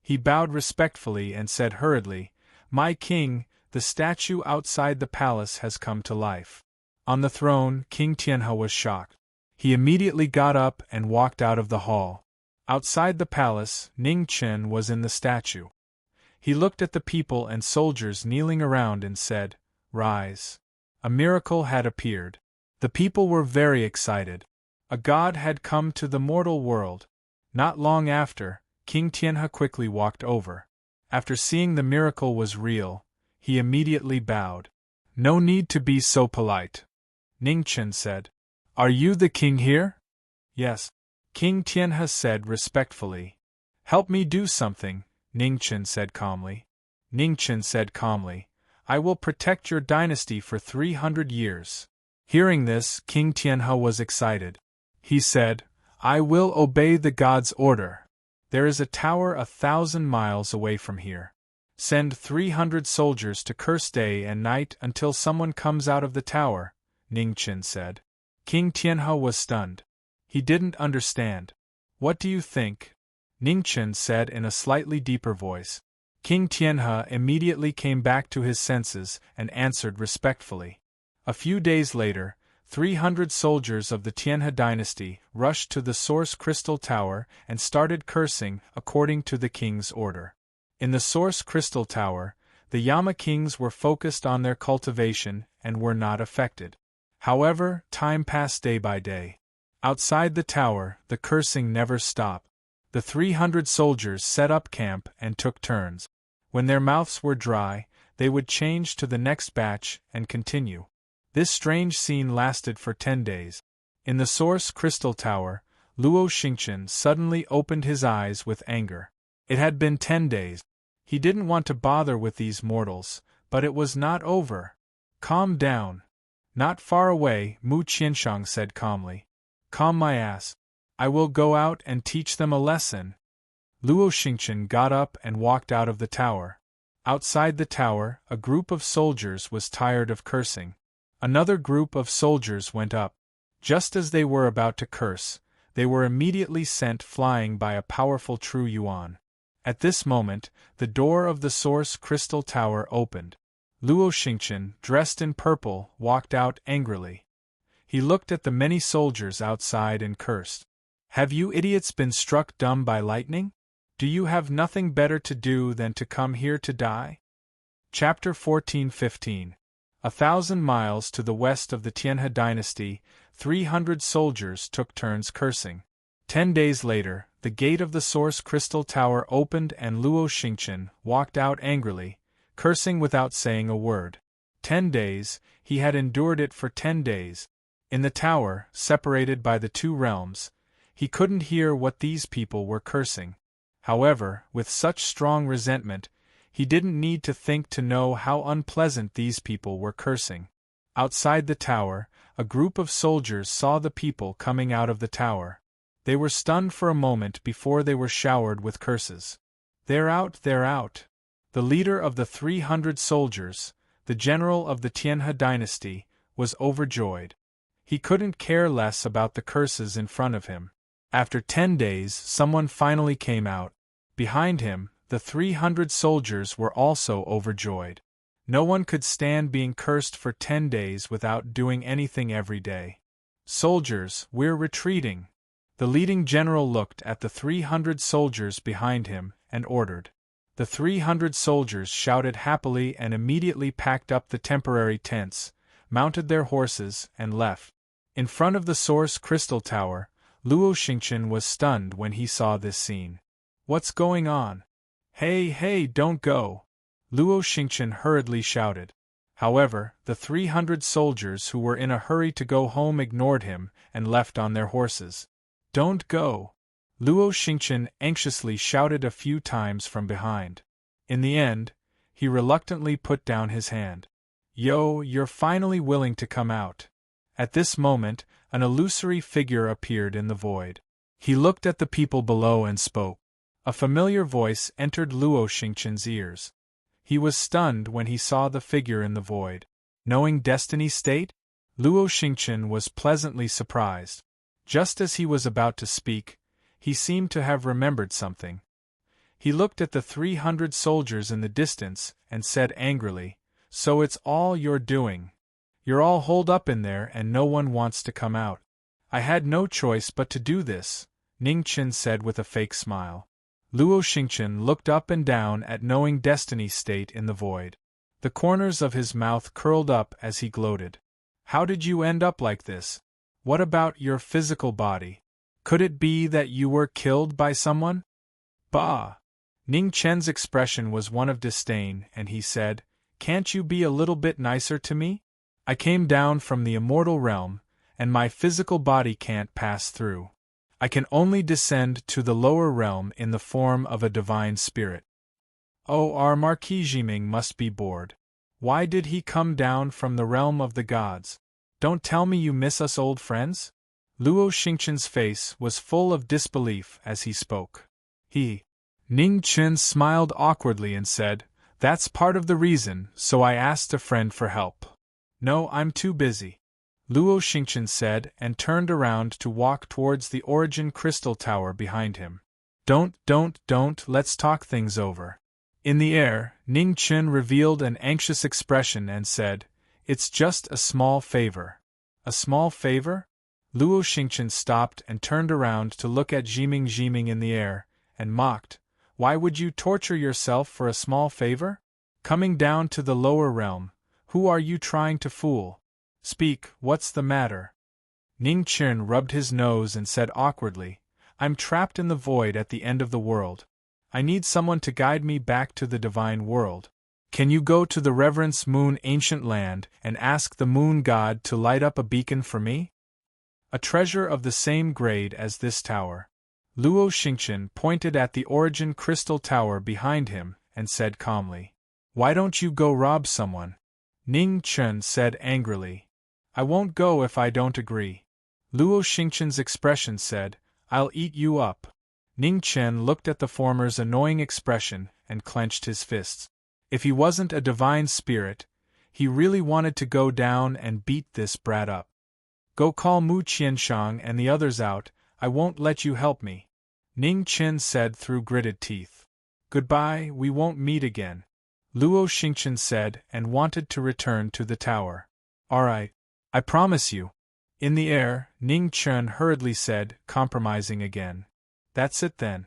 S1: He bowed respectfully and said hurriedly, "My king, the statue outside the palace has come to life." On the throne, King Tianhe was shocked. He immediately got up and walked out of the hall. Outside the palace, Ning Chen was in the statue. He looked at the people and soldiers kneeling around and said, "Rise." A miracle had appeared. The people were very excited. A god had come to the mortal world. Not long after, King Tianhe quickly walked over. After seeing the miracle was real, he immediately bowed. "No need to be so polite," Ning Chen said. "Are you the king here?" "Yes," King Tianhe said respectfully. "Help me do something," Ning Chen said calmly. Ning Chen said calmly, "I will protect your dynasty for 300 years. Hearing this, King Tianhe was excited. He said, "I will obey the god's order. There is a tower 1,000 miles away from here. Send 300 soldiers to curse day and night until someone comes out of the tower," Ning Chen said. King Tianhe was stunned. He didn't understand. "What do you think?" Ning Chen said in a slightly deeper voice. King Tianhe immediately came back to his senses and answered respectfully. A few days later, 300 soldiers of the Tianhe dynasty rushed to the Source Crystal Tower and started cursing according to the king's order. In the Source Crystal Tower, the Yama kings were focused on their cultivation and were not affected. However, time passed day by day. Outside the tower, the cursing never stopped. The 300 soldiers set up camp and took turns. When their mouths were dry, they would change to the next batch and continue. This strange scene lasted for 10 days. In the Source Crystal Tower, Luo Xingqian suddenly opened his eyes with anger. It had been 10 days. He didn't want to bother with these mortals, but it was not over. "Calm down." Not far away, Mu Qianshang said calmly. "Calm my ass. I will go out and teach them a lesson." Luo Xingqian got up and walked out of the tower. Outside the tower, a group of soldiers was tired of cursing. Another group of soldiers went up. Just as they were about to curse, they were immediately sent flying by a powerful True Yuan. At this moment, the door of the Source Crystal Tower opened. Luo Xingqian, dressed in purple, walked out angrily. He looked at the many soldiers outside and cursed. "Have you idiots been struck dumb by lightning? Do you have nothing better to do than to come here to die?" Chapter 14-15. 1,000 miles to the west of the Tianhe dynasty, 300 soldiers took turns cursing. 10 days later, the gate of the Source Crystal Tower opened and Luo Xingqian walked out angrily, cursing without saying a word. 10 days, he had endured it for 10 days. In the tower, separated by the two realms, he couldn't hear what these people were cursing. However, with such strong resentment, he didn't need to think to know how unpleasant these people were cursing. Outside the tower, a group of soldiers saw the people coming out of the tower. They were stunned for a moment before they were showered with curses. "They're out, they're out." The leader of the 300 soldiers, the general of the Tianhe dynasty, was overjoyed. He couldn't care less about the curses in front of him. After 10 days, someone finally came out. Behind him, the 300 soldiers were also overjoyed. No one could stand being cursed for 10 days without doing anything every day. "Soldiers, we're retreating." The leading general looked at the 300 soldiers behind him and ordered. The 300 soldiers shouted happily and immediately packed up the temporary tents, mounted their horses, and left. In front of the Source Crystal Tower, Luo Xingqian was stunned when he saw this scene. "What's going on?" "Hey, hey, don't go!" Luo Xingqian hurriedly shouted. However, the 300 soldiers who were in a hurry to go home ignored him and left on their horses. "Don't go!" Luo Xingqian anxiously shouted a few times from behind. In the end, he reluctantly put down his hand. "Yo, you're finally willing to come out." At this moment, an illusory figure appeared in the void. He looked at the people below and spoke. A familiar voice entered Luo Xingqian's ears. He was stunned when he saw the figure in the void. Knowing Destiny's State? Luo Xingqian was pleasantly surprised. Just as he was about to speak, he seemed to have remembered something. He looked at the 300 soldiers in the distance and said angrily, "So it's all you're doing. You're all holed up in there and no one wants to come out. I had no choice but to do this, Ning Chen said with a fake smile. Luo Xingchen looked up and down at knowing destiny state in the void. The corners of his mouth curled up as he gloated. How did you end up like this? What about your physical body? Could it be that you were killed by someone? Bah! Ning Chen's expression was one of disdain, and he said, Can't you be a little bit nicer to me? I came down from the immortal realm, and my physical body can't pass through. I can only descend to the lower realm in the form of a divine spirit. Oh, our Marquis Jiming must be bored. Why did he come down from the realm of the gods? Don't tell me you miss us old friends? Luo Xingchen's face was full of disbelief as he spoke. Ning Chen smiled awkwardly and said, That's part of the reason, so I asked a friend for help. No, I'm too busy. Luo Xingchen said and turned around to walk towards the origin crystal tower behind him. Don't, let's talk things over. In the air, Ning Chen revealed an anxious expression and said, It's just a small favor. A small favor? Luo Xingchen stopped and turned around to look at Jiming in the air, and mocked, Why would you torture yourself for a small favor? Coming down to the lower realm, who are you trying to fool? Speak, what's the matter? Ning Chen rubbed his nose and said awkwardly, I'm trapped in the void at the end of the world. I need someone to guide me back to the divine world. Can you go to the Reverence Moon Ancient Land and ask the Moon God to light up a beacon for me? A treasure of the same grade as this tower. Luo Xingchen pointed at the origin crystal tower behind him and said calmly, Why don't you go rob someone? Ning Chen said angrily, I won't go if I don't agree. Luo Xingchen's expression said, I'll eat you up. Ning Chen looked at the former's annoying expression and clenched his fists. If he wasn't a divine spirit, he really wanted to go down and beat this brat up. Go call Mu Qianshang and the others out, I won't let you help me. Ning Chen said through gritted teeth. Goodbye, we won't meet again. Luo Xingchen said and wanted to return to the tower. Alright. I promise you. In the air, Ning Chen hurriedly said, compromising again. That's it then.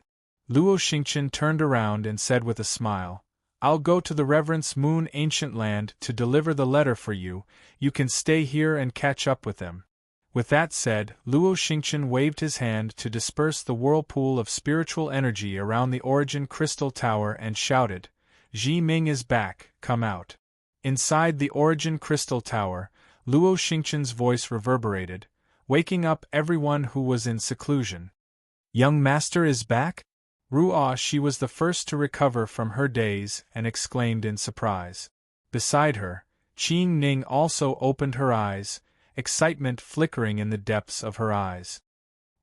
S1: Luo Xingchen turned around and said with a smile, I'll go to the Reverence Moon Ancient Land to deliver the letter for you, you can stay here and catch up with them. With that said, Luo Xingchen waved his hand to disperse the whirlpool of spiritual energy around the origin crystal tower and shouted, Ji Ming is back, come out. Inside the origin crystal tower, Luo Xingchen's voice reverberated, waking up everyone who was in seclusion. Young master is back? Ruo Shi was the first to recover from her daze and exclaimed in surprise. Beside her, Qing Ning also opened her eyes, excitement flickering in the depths of her eyes.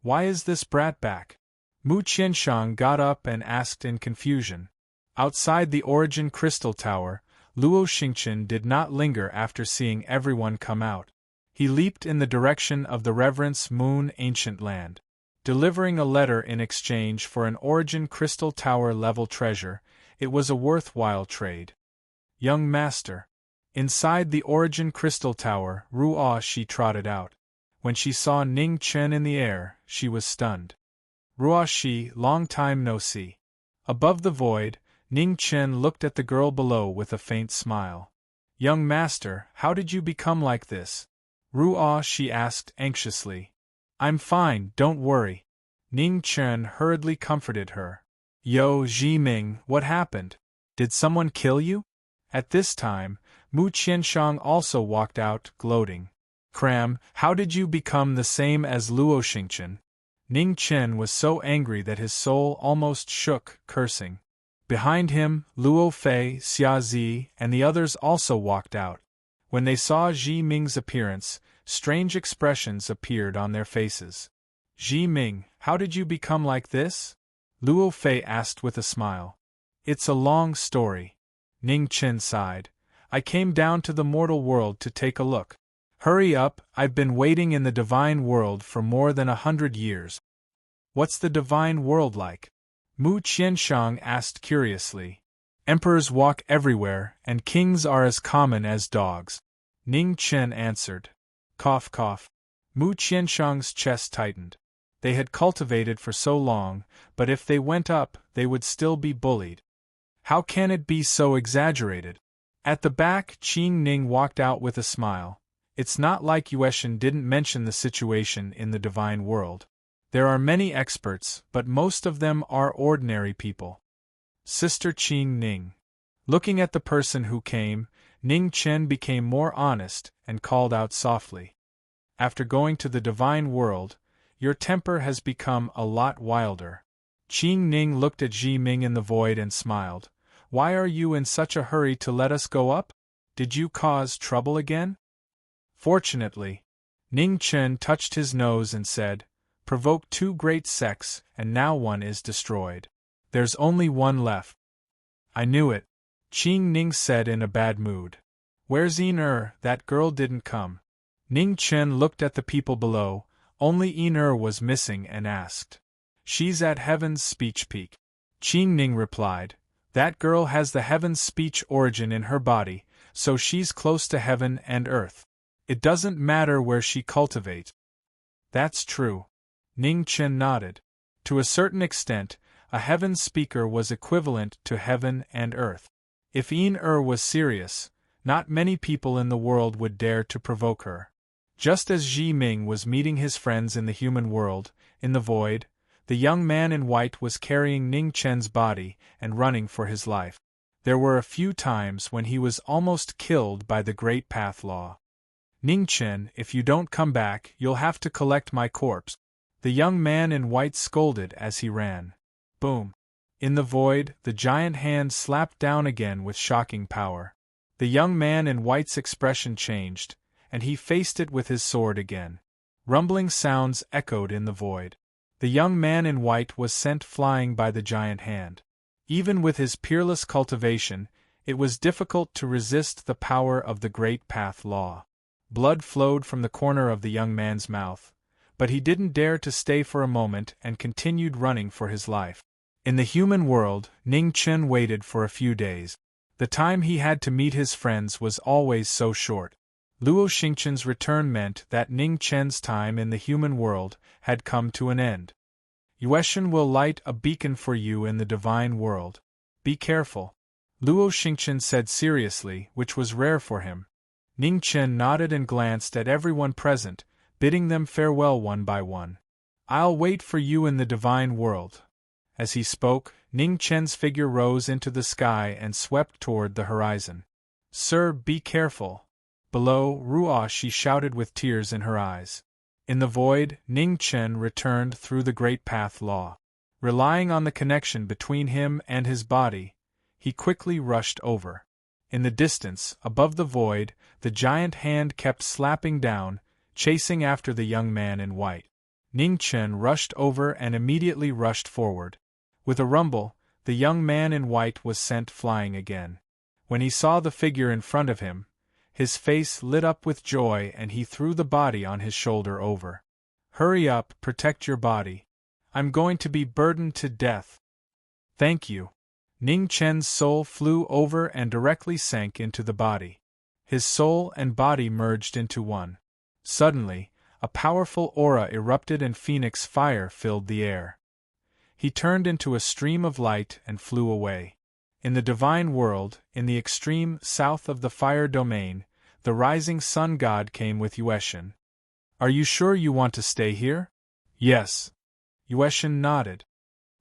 S1: Why is this brat back? Mu Qianshang got up and asked in confusion. Outside the origin crystal tower, Luo Xingchen did not linger after seeing everyone come out. He leaped in the direction of the Reverence Moon Ancient Land. Delivering a letter in exchange for an origin crystal tower level treasure, it was a worthwhile trade. Young master. Inside the origin crystal tower, Ruo Shi trotted out. When she saw Ning Chen in the air, she was stunned. Ruo Shi, long time no see. Above the void, Ning Chen looked at the girl below with a faint smile. Young master, how did you become like this? Ruo Shi asked anxiously. I'm fine, don't worry. Ning Chen hurriedly comforted her. Yo, Ji Ming, what happened? Did someone kill you? At this time, Mu Qianshang also walked out, gloating. Cram, how did you become the same as Luo Xingchen? Ning Chen was so angry that his soul almost shook, cursing. Behind him, Luo Fei, Xia Zi, and the others also walked out. When they saw Ji Ming's appearance, strange expressions appeared on their faces. Ji Ming, how did you become like this? Luo Fei asked with a smile. It's a long story. Ning Chen sighed. I came down to the mortal world to take a look. Hurry up, I've been waiting in the divine world for more than 100 years. What's the divine world like? Mu Qianshang asked curiously. Emperors walk everywhere, and kings are as common as dogs. Ning Chen answered. Cough cough. Mu Qianshang's chest tightened. They had cultivated for so long, but if they went up, they would still be bullied. How can it be so exaggerated? At the back, Qing Ning walked out with a smile. It's not like Yueshan didn't mention the situation in the divine world. There are many experts, but most of them are ordinary people. Sister Qing Ning. Looking at the person who came, Ning Chen became more honest and called out softly. After going to the divine world, your temper has become a lot wilder. Qing Ning looked at Ji Ming in the void and smiled. Why are you in such a hurry to let us go up? Did you cause trouble again? Fortunately, Ning Chen touched his nose and said, provoked 2 great sects, and now one is destroyed. There's only one left. I knew it, Qing Ning said in a bad mood. Where's Yin That girl didn't come. Ning Chen looked at the people below. Only Yin was missing and asked. She's at Heaven's Speech Peak. Qing Ning replied. That girl has the Heaven's Speech origin in her body, so she's close to heaven and earth. It doesn't matter where she cultivates. That's true. Ning Chen nodded. To a certain extent, a heaven speaker was equivalent to heaven and earth. If Yin was serious, not many people in the world would dare to provoke her. Just as Ji Ming was meeting his friends in the human world, in the void, the young man in white was carrying Ning Chen's body and running for his life. There were a few times when he was almost killed by the Great Path Law. Ning Chen, if you don't come back, you'll have to collect my corpse. The young man in white scolded as he ran. Boom! In the void, the giant hand slapped down again with shocking power. The young man in white's expression changed, and he faced it with his sword again. Rumbling sounds echoed in the void. The young man in white was sent flying by the giant hand. Even with his peerless cultivation, it was difficult to resist the power of the Great Path Law. Blood flowed from the corner of the young man's mouth, but he didn't dare to stay for a moment and continued running for his life. In the human world, Ning Chen waited for a few days. The time he had to meet his friends was always so short. Luo Xingchen's return meant that Ning Chen's time in the human world had come to an end. Yueshan will light a beacon for you in the divine world. Be careful, Luo Xingchen said seriously, which was rare for him. Ning Chen nodded and glanced at everyone present, bidding them farewell one by one. I'll wait for you in the divine world. As he spoke, Ning Chen's figure rose into the sky and swept toward the horizon. Sir, be careful. Below, Ruo, she shouted with tears in her eyes. In the void, Ning Chen returned through the Great Path Law. Relying on the connection between him and his body, he quickly rushed over. In the distance, above the void, the giant hand kept slapping down, chasing after the young man in white. Ning Chen rushed over and immediately rushed forward. With a rumble, the young man in white was sent flying again. When he saw the figure in front of him, his face lit up with joy and he threw the body on his shoulder over. Hurry up, protect your body. I'm going to be burdened to death. Thank you. Ning Chen's soul flew over and directly sank into the body. His soul and body merged into one. Suddenly, a powerful aura erupted and phoenix fire filled the air. He turned into a stream of light and flew away. In the divine world, in the extreme south of the fire domain, the rising sun god came with Yueshan. Are you sure you want to stay here? Yes. Yueshan nodded.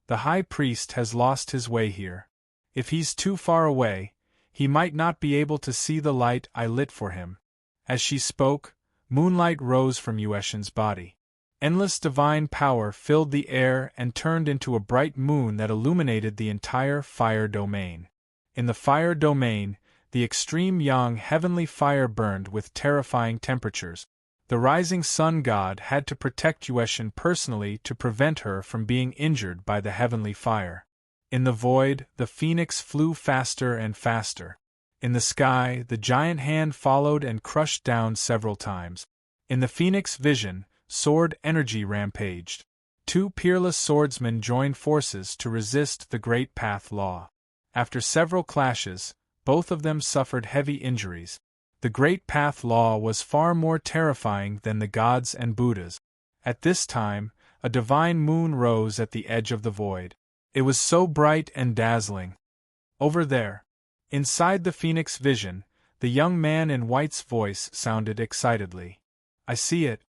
S1: The high priest has lost his way here. If he's too far away, he might not be able to see the light I lit for him. As she spoke, moonlight rose from Yueshan's body. Endless divine power filled the air and turned into a bright moon that illuminated the entire fire domain. In the fire domain, the extreme yang heavenly fire burned with terrifying temperatures. The rising sun god had to protect Yueshan personally to prevent her from being injured by the heavenly fire. In the void, the phoenix flew faster and faster. In the sky, the giant hand followed and crushed down several times. In the phoenix vision, sword energy rampaged. 2 peerless swordsmen joined forces to resist the Great Path Law. After several clashes, both of them suffered heavy injuries. The Great Path Law was far more terrifying than the gods and Buddhas. At this time, a divine moon rose at the edge of the void. It was so bright and dazzling. Over there, inside the Phoenix vision, the young man in white's voice sounded excitedly. I see it,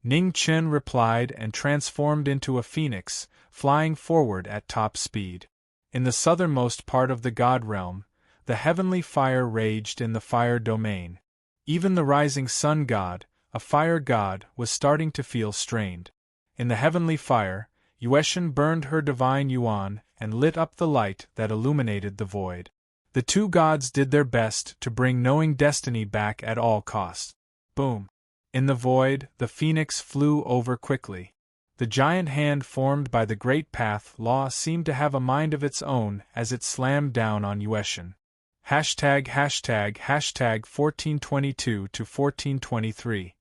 S1: Ning Chen replied and transformed into a phoenix, flying forward at top speed. In the southernmost part of the God realm, the heavenly fire raged in the fire domain. Even the rising sun god, a fire god, was starting to feel strained. In the heavenly fire, Yueshan burned her divine yuan and lit up the light that illuminated the void. The two gods did their best to bring knowing destiny back at all costs. Boom! In the void, the phoenix flew over quickly. The giant hand formed by the Great Path Law seemed to have a mind of its own as it slammed down on Yueshan. ######1422 to 1423.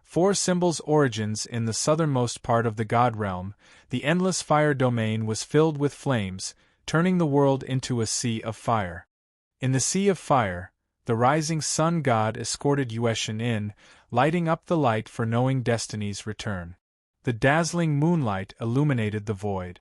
S1: 4 symbols origins. In the southernmost part of the God realm, the endless fire domain was filled with flames, turning the world into a sea of fire. In the sea of fire, the rising sun god escorted Yueshan in, lighting up the light for knowing destiny's return. The dazzling moonlight illuminated the void.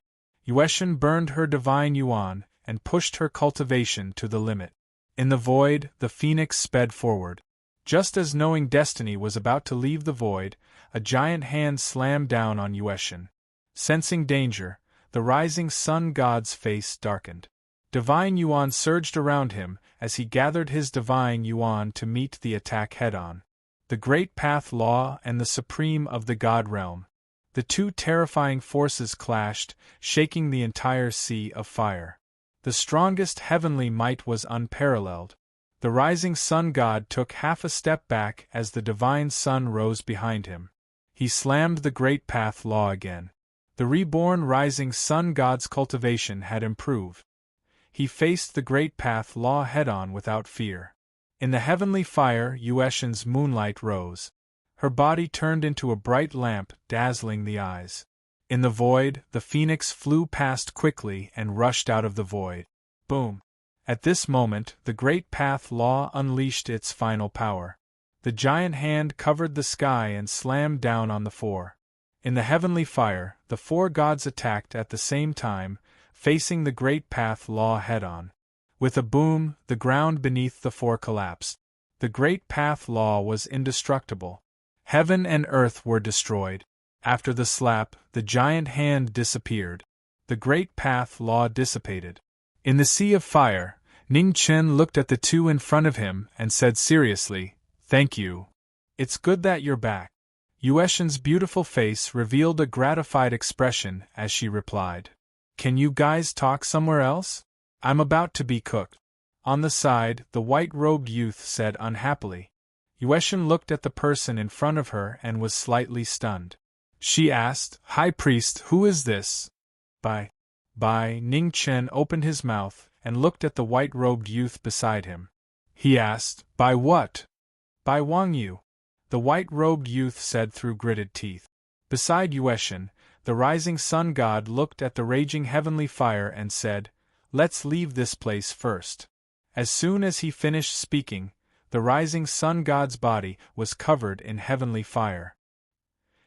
S1: Yueshan burned her divine yuan and pushed her cultivation to the limit. In the void, the phoenix sped forward. Just as knowing destiny was about to leave the void, a giant hand slammed down on Yueshan. Sensing danger, the rising sun god's face darkened. Divine yuan surged around him as he gathered his divine yuan to meet the attack head-on. The Great Path Law and the Supreme of the God Realm. The two terrifying forces clashed, shaking the entire sea of fire. The strongest heavenly might was unparalleled. The rising sun god took half a step back as the divine sun rose behind him. He slammed the Great Path Law again. The reborn rising sun god's cultivation had improved. He faced the Great Path Law head-on without fear. In the heavenly fire, Yueshan's moonlight rose. Her body turned into a bright lamp, dazzling the eyes. In the void, the phoenix flew past quickly and rushed out of the void. Boom! At this moment, the Great Path Law unleashed its final power. The giant hand covered the sky and slammed down on the four. In the heavenly fire, the 4 gods attacked at the same time, facing the Great Path Law head-on. With a boom, the ground beneath the 4 collapsed. The Great Path Law was indestructible. Heaven and earth were destroyed. After the slap, the giant hand disappeared. The Great Path Law dissipated. In the sea of fire, Ning Chen looked at the two in front of him and said seriously, "Thank you. It's good that you're back." Yueshan's beautiful face revealed a gratified expression as she replied, "Can you guys talk somewhere else? I'm about to be cooked." On the side, the white-robed youth said unhappily. Yueshan looked at the person in front of her and was slightly stunned. She asked, "High Priest, who is this?" By Ning Chen opened his mouth and looked at the white-robed youth beside him. He asked, "By what?" "By Wang Yu," the white-robed youth said through gritted teeth. Beside Yueshan, the rising sun god looked at the raging heavenly fire and said, "Let's leave this place first." As soon as he finished speaking, the rising sun god's body was covered in heavenly fire.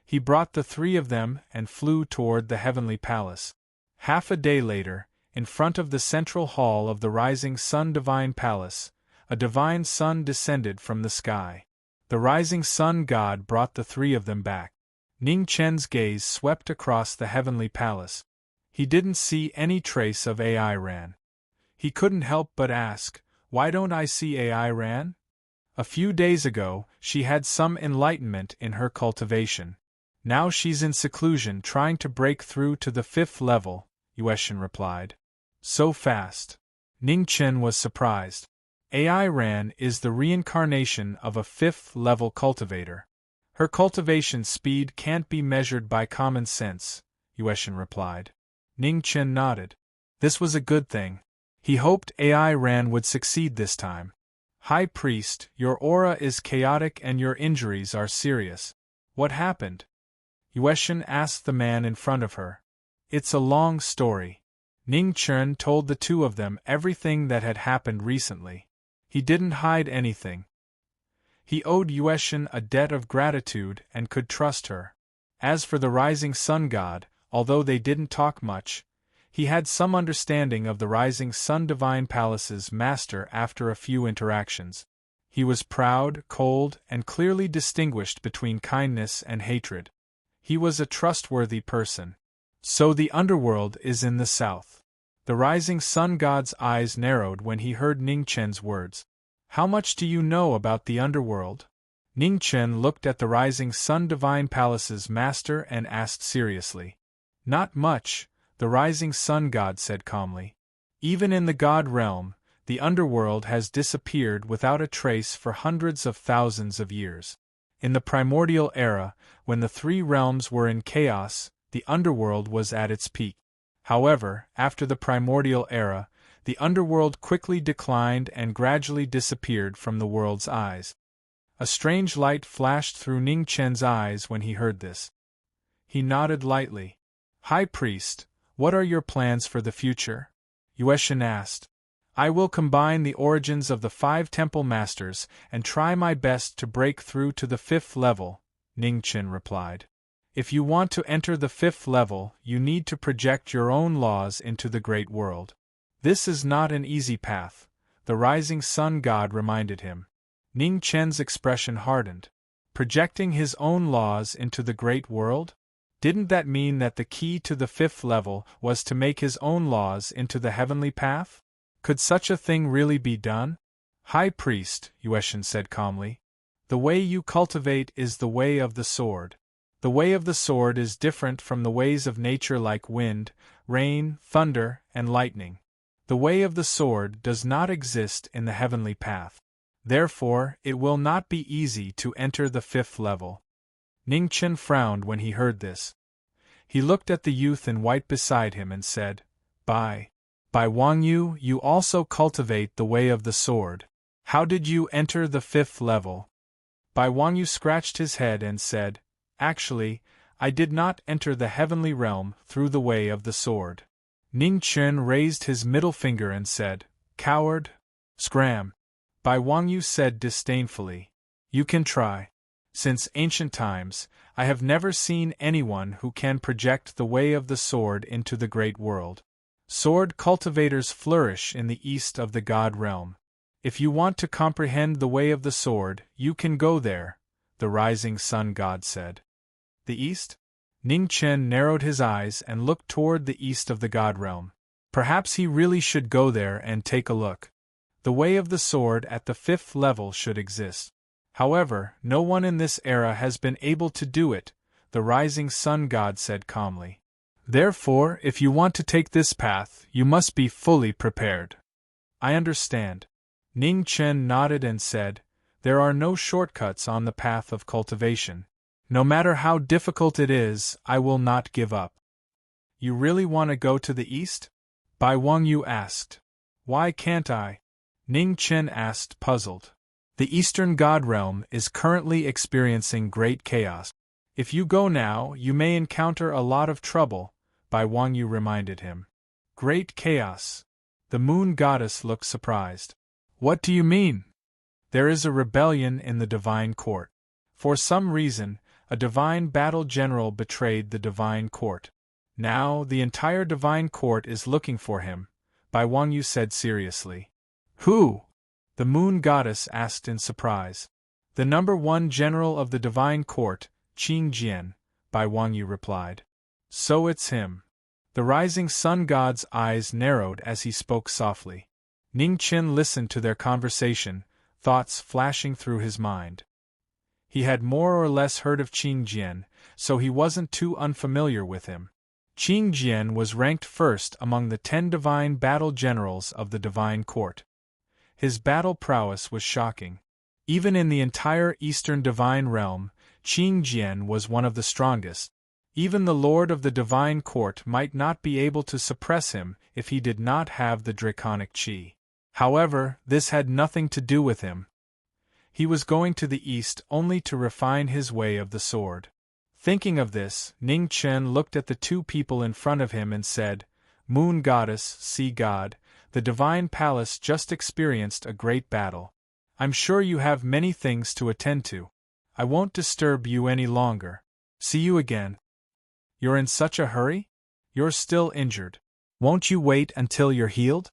S1: He brought the 3 of them and flew toward the heavenly palace. Half a day later, in front of the central hall of the rising sun divine palace, a divine sun descended from the sky. The rising sun god brought the 3 of them back. Ning Chen's gaze swept across the heavenly palace. He didn't see any trace of AI Ran. He couldn't help but ask, "Why don't I see AI Ran?" A few days ago, she had some enlightenment in her cultivation. Now she's in seclusion trying to break through to the 5th level, Yueshan replied. So fast. Ning Chen was surprised. AI Ran is the reincarnation of a 5th level cultivator. Her cultivation speed can't be measured by common sense, Yueshan replied. Ning Chen nodded. This was a good thing. He hoped AI Ran would succeed this time. High Priest, your aura is chaotic and your injuries are serious. What happened? Yueshan asked the man in front of her. It's a long story. Ning Chen told the 2 of them everything that had happened recently. He didn't hide anything. He owed Yuetian a debt of gratitude and could trust her. As for the rising sun god, although they didn't talk much, he had some understanding of the rising sun divine palace's master after a few interactions. He was proud, cold, and clearly distinguished between kindness and hatred. He was a trustworthy person. So the underworld is in the south. The rising sun god's eyes narrowed when he heard Ningchen's words. How much do you know about the underworld? Ningchen looked at the rising sun divine palace's master and asked seriously. Not much, the rising sun god said calmly. Even in the god realm, the underworld has disappeared without a trace for hundreds of thousands of years. In the primordial era, when the three realms were in chaos, the underworld was at its peak. However, after the primordial era, the underworld quickly declined and gradually disappeared from the world's eyes. A strange light flashed through Ningchen's eyes when he heard this. He nodded lightly. High Priest, what are your plans for the future? Yuetian asked. I will combine the origins of the 5 temple masters and try my best to break through to the 5th level, Ningchen replied. If you want to enter the 5th level, you need to project your own laws into the great world. This is not an easy path, the rising sun god reminded him. Ningchen's expression hardened. Projecting his own laws into the great world? Didn't that mean that the key to the 5th level was to make his own laws into the heavenly path? Could such a thing really be done? High Priest, Yuetian said calmly, the way you cultivate is the way of the sword. The way of the sword is different from the ways of nature like wind, rain, thunder, and lightning. The way of the sword does not exist in the heavenly path. Therefore, it will not be easy to enter the 5th level. Ningchen frowned when he heard this. He looked at the youth in white beside him and said, By Wangyu, you also cultivate the way of the sword. How did you enter the 5th level? Bai Wangyu scratched his head and said, Actually, I did not enter the heavenly realm through the way of the sword. Ningchen raised his middle finger and said, Coward! Scram! Bai Wangyu said disdainfully, You can try. Since ancient times, I have never seen anyone who can project the way of the sword into the great world. Sword cultivators flourish in the east of the god realm. If you want to comprehend the way of the sword, you can go there, the rising sun god said. The east? Ningchen narrowed his eyes and looked toward the east of the god realm. Perhaps he really should go there and take a look. The way of the sword at the 5th level should exist. However, no one in this era has been able to do it, the rising sun god said calmly. Therefore, if you want to take this path, you must be fully prepared. I understand. Ningchen nodded and said, There are no shortcuts on the path of cultivation. No matter how difficult it is, I will not give up. You really want to go to the east? Bai Wangyu asked. Why can't I? Ningchen asked, puzzled. The eastern god realm is currently experiencing great chaos. If you go now, you may encounter a lot of trouble, Bai Wangyu reminded him. Great chaos. The moon goddess looked surprised. What do you mean? There is a rebellion in the divine court. For some reason, a divine battle general betrayed the divine court. Now, the entire divine court is looking for him, Bai Wangyu said seriously. Who? The moon goddess asked in surprise. The number 1 general of the divine court, Qing Jian, Bai Wangyu replied. So it's him. The rising sun god's eyes narrowed as he spoke softly. Ningchen listened to their conversation, thoughts flashing through his mind. He had more or less heard of Qing Jian, so he wasn't too unfamiliar with him. Qing Jian was ranked first among the 10 divine battle generals of the divine court. His battle prowess was shocking. Even in the entire eastern divine realm, Qing Jian was one of the strongest. Even the lord of the divine court might not be able to suppress him if he did not have the draconic qi. However, this had nothing to do with him. He was going to the east only to refine his way of the sword. Thinking of this, Ningchen looked at the 2 people in front of him and said, Moon goddess, sea god, the divine palace just experienced a great battle. I'm sure you have many things to attend to. I won't disturb you any longer. See you again. You're in such a hurry? You're still injured. Won't you wait until you're healed?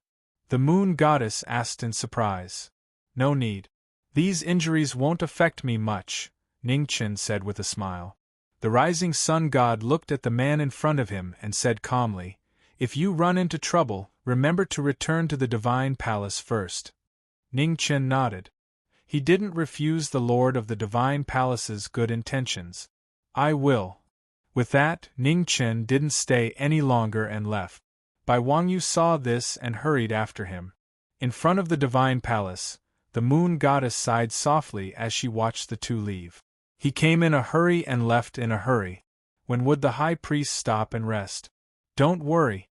S1: The moon goddess asked in surprise. No need. These injuries won't affect me much, Ningchen said with a smile. The rising sun god looked at the man in front of him and said calmly, If you run into trouble, remember to return to the divine palace first. Ningchen nodded. He didn't refuse the lord of the divine palace's good intentions. I will. With that, Ningchen didn't stay any longer and left. Bai Wangyu saw this and hurried after him. In front of the divine palace, the moon goddess sighed softly as she watched the two leave. He came in a hurry and left in a hurry. When would the high priest stop and rest? Don't worry.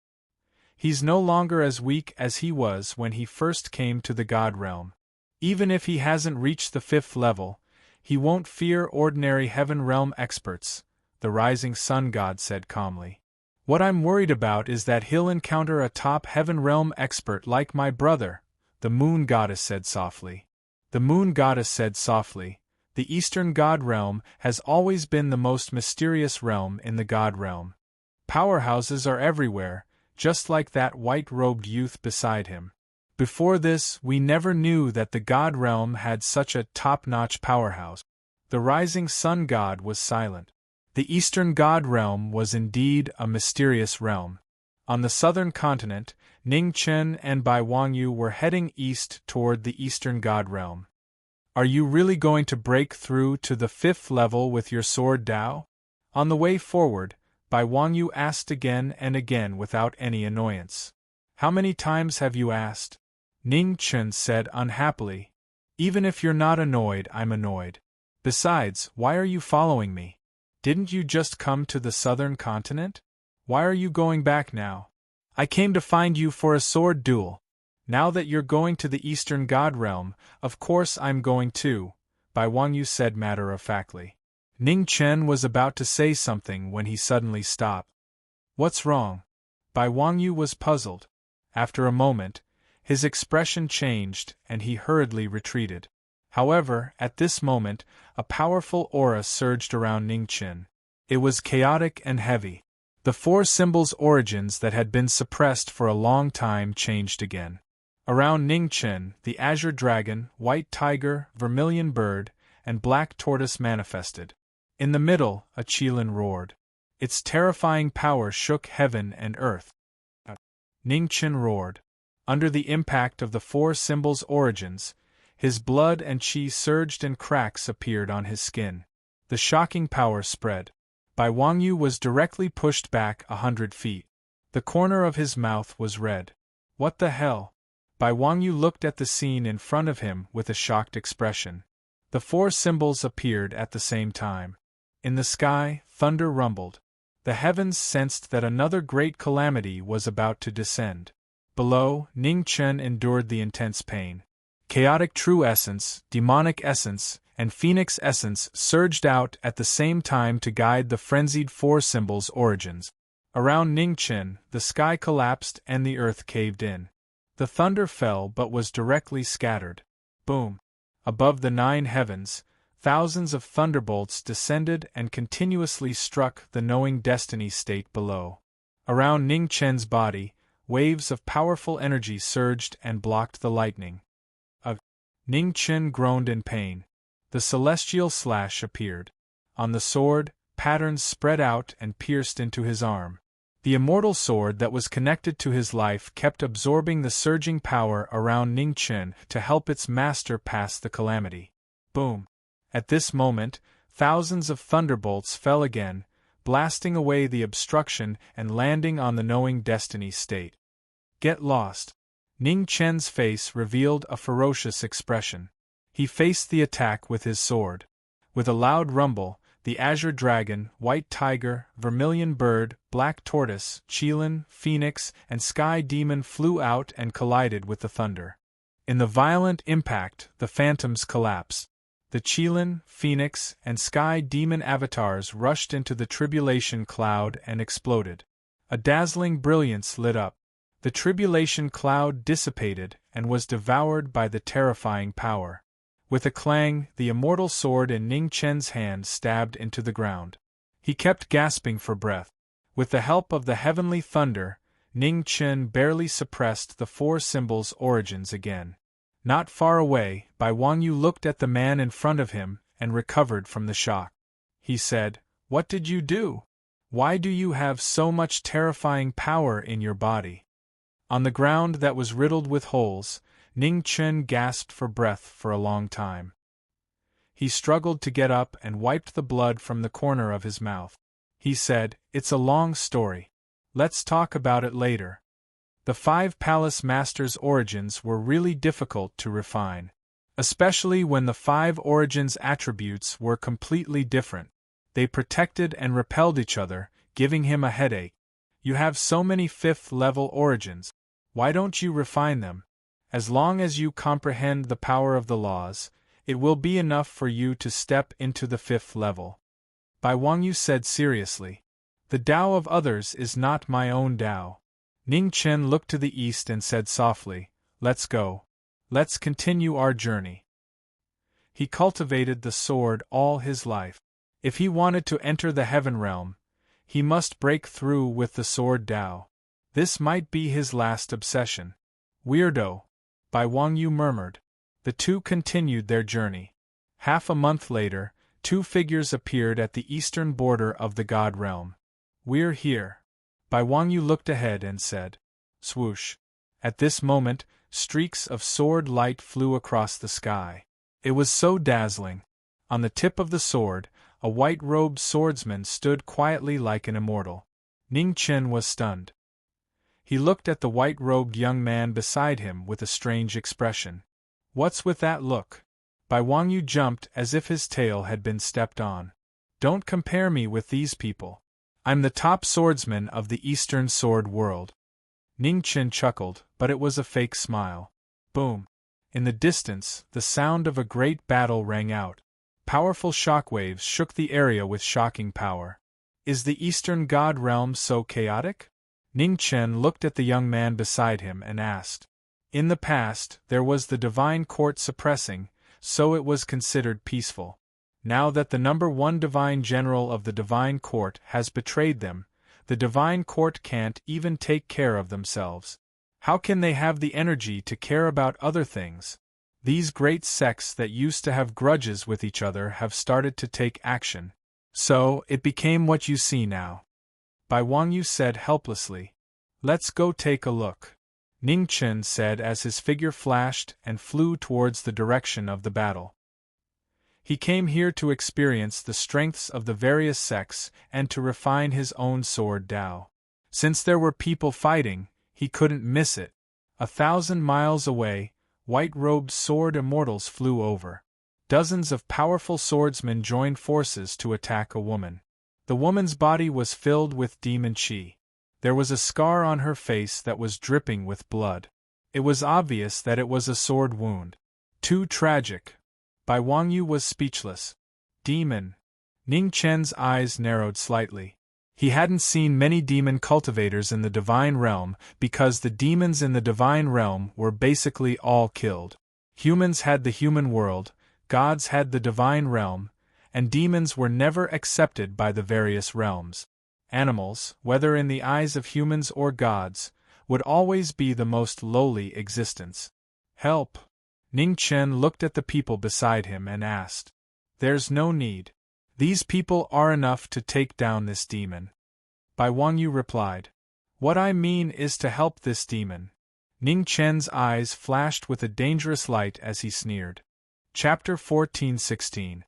S1: He's no longer as weak as he was when he first came to the god realm. Even if he hasn't reached the 5th level, he won't fear ordinary heaven realm experts, the rising sun god said calmly. What I'm worried about is that he'll encounter a top heaven realm expert like my brother, the moon goddess said softly. The moon goddess said softly, The eastern god realm has always been the most mysterious realm in the god realm. Powerhouses are everywhere, just like that white-robed youth beside him. Before this, we never knew that the god realm had such a top-notch powerhouse. The rising sun god was silent. The eastern god realm was indeed a mysterious realm. On the southern continent, Ningchen and Bai Wangyu were heading east toward the eastern god realm. Are you really going to break through to the 5th level with your sword Dao? On the way forward, Bai Wangyu asked again and again without any annoyance. How many times have you asked? Ningchen said unhappily. Even if you're not annoyed, I'm annoyed. Besides, why are you following me? Didn't you just come to the southern continent? Why are you going back now? I came to find you for a sword duel. Now that you're going to the eastern god realm, of course I'm going too, Bai Wangyu said matter-of-factly. Ningchen was about to say something when he suddenly stopped. What's wrong? Bai Wangyu was puzzled. After a moment, his expression changed and he hurriedly retreated. However, at this moment, a powerful aura surged around Ningchen. It was chaotic and heavy. The 4 symbols' origins that had been suppressed for a long time changed again. Around Ningchen, the azure dragon, white tiger, vermilion bird, and black tortoise manifested. In the middle, a Qilin roared. Its terrifying power shook heaven and earth. Ningchen roared. Under the impact of the 4 symbols' origins, his blood and qi surged and cracks appeared on his skin. The shocking power spread. Bai Wangyu was directly pushed back 100 feet. The corner of his mouth was red. What the hell? Bai Wangyu looked at the scene in front of him with a shocked expression. The 4 symbols appeared at the same time. In the sky, thunder rumbled. The heavens sensed that another great calamity was about to descend. Below, Ningchen endured the intense pain. Chaotic true essence, demonic essence, and phoenix essence surged out at the same time to guide the frenzied 4 symbols' origins. Around Ningchen, the sky collapsed and the earth caved in. The thunder fell but was directly scattered. Boom! Above the 9 heavens, thousands of thunderbolts descended and continuously struck the knowing destiny state below. Around Ningchen's body, waves of powerful energy surged and blocked the lightning. Ningchen groaned in pain. The celestial slash appeared. On the sword, patterns spread out and pierced into his arm. The immortal sword that was connected to his life kept absorbing the surging power around Ningchen to help its master pass the calamity. Boom! At this moment, thousands of thunderbolts fell again, blasting away the obstruction and landing on the knowing destiny state. Get lost. Ningchen's face revealed a ferocious expression. He faced the attack with his sword. With a loud rumble, the azure dragon, white tiger, vermilion bird, black tortoise, Qilin, phoenix, and sky demon flew out and collided with the thunder. In the violent impact, the phantoms collapsed. The Qilin, phoenix, and sky demon avatars rushed into the tribulation cloud and exploded. A dazzling brilliance lit up. The tribulation cloud dissipated and was devoured by the terrifying power. With a clang, the immortal sword in Ning Chen's hand stabbed into the ground. He kept gasping for breath. With the help of the heavenly thunder, Ning Chen barely suppressed the four symbols' origins again. Not far away, Bai Wangyu looked at the man in front of him and recovered from the shock. He said, "What did you do? Why do you have so much terrifying power in your body?" On the ground that was riddled with holes, Ning Chen gasped for breath for a long time. He struggled to get up and wiped the blood from the corner of his mouth. He said, "It's a long story. Let's talk about it later." The 5 palace masters' origins were really difficult to refine, especially when the 5 origins' attributes were completely different. They protected and repelled each other, giving him a headache. "You have so many 5th-level origins. Why don't you refine them? As long as you comprehend the power of the laws, it will be enough for you to step into the 5th level." Bai Wangyu said seriously, "The Tao of others is not my own Tao." Ning Chen looked to the east and said softly, "Let's go. Let's continue our journey." He cultivated the sword all his life. If he wanted to enter the heaven realm, he must break through with the sword Tao. This might be his last obsession. "Weirdo," Bai Wangyu murmured. The two continued their journey. Half a month later, 2 figures appeared at the eastern border of the God realm. "We're here." Bai Wangyu looked ahead and said, "Swoosh." At this moment, streaks of sword light flew across the sky. It was so dazzling. On the tip of the sword, a white-robed swordsman stood quietly like an immortal. Ning Chen was stunned. He looked at the white-robed young man beside him with a strange expression. "What's with that look?" Bai Wangyu jumped as if his tail had been stepped on. "Don't compare me with these people. I'm the top swordsman of the Eastern Sword world." Ning Chen chuckled, but it was a fake smile. Boom! In the distance, the sound of a great battle rang out. Powerful shockwaves shook the area with shocking power. "Is the Eastern God realm so chaotic?" Ning Chen looked at the young man beside him and asked. "In the past, there was the divine court suppressing, so it was considered peaceful. Now that the number 1 divine general of the divine court has betrayed them, the divine court can't even take care of themselves. How can they have the energy to care about other things? These great sects that used to have grudges with each other have started to take action. So, it became what you see now." Bai Wangyu said helplessly. "Let's go take a look," Ning Chen said as his figure flashed and flew towards the direction of the battle. He came here to experience the strengths of the various sects and to refine his own sword Tao. Since there were people fighting, he couldn't miss it. 1,000 miles away, white-robed sword immortals flew over. Dozens of powerful swordsmen joined forces to attack a woman. The woman's body was filled with demon qi. There was a scar on her face that was dripping with blood. It was obvious that it was a sword wound. Too tragic. Bai Wangyu was speechless. "Demon." Ning Chen's eyes narrowed slightly. He hadn't seen many demon cultivators in the divine realm because the demons in the divine realm were basically all killed. Humans had the human world, gods had the divine realm, and demons were never accepted by the various realms. Animals, whether in the eyes of humans or gods, would always be the most lowly existence. "Help!" Ning Chen looked at the people beside him and asked. "There's no need. These people are enough to take down this demon." Bai Wangyu replied. "What I mean is to help this demon." Ning Chen's eyes flashed with a dangerous light as he sneered. Chapter 14:16.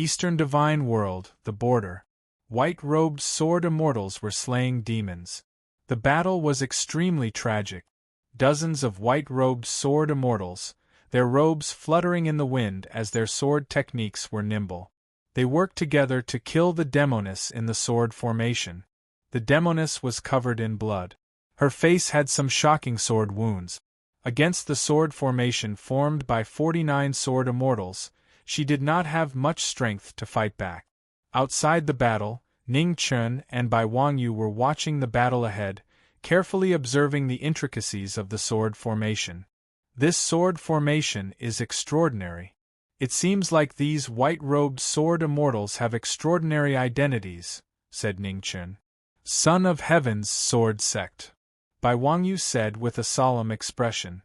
S1: Eastern Divine World, the Border. White-robed sword immortals were slaying demons. The battle was extremely tragic. Dozens of white-robed sword immortals, their robes fluttering in the wind as their sword techniques were nimble. They worked together to kill the demoness in the sword formation. The demoness was covered in blood. Her face had some shocking sword wounds. Against the sword formation formed by 49 sword immortals, she did not have much strength to fight back. Outside the battle, Ning Chen and Bai Wangyu were watching the battle ahead, carefully observing the intricacies of the sword formation. "This sword formation is extraordinary," It seems like these white-robed sword immortals have extraordinary identities, said Ningchen. Son of Heaven's sword sect. Bai Wangyu said with a solemn expression.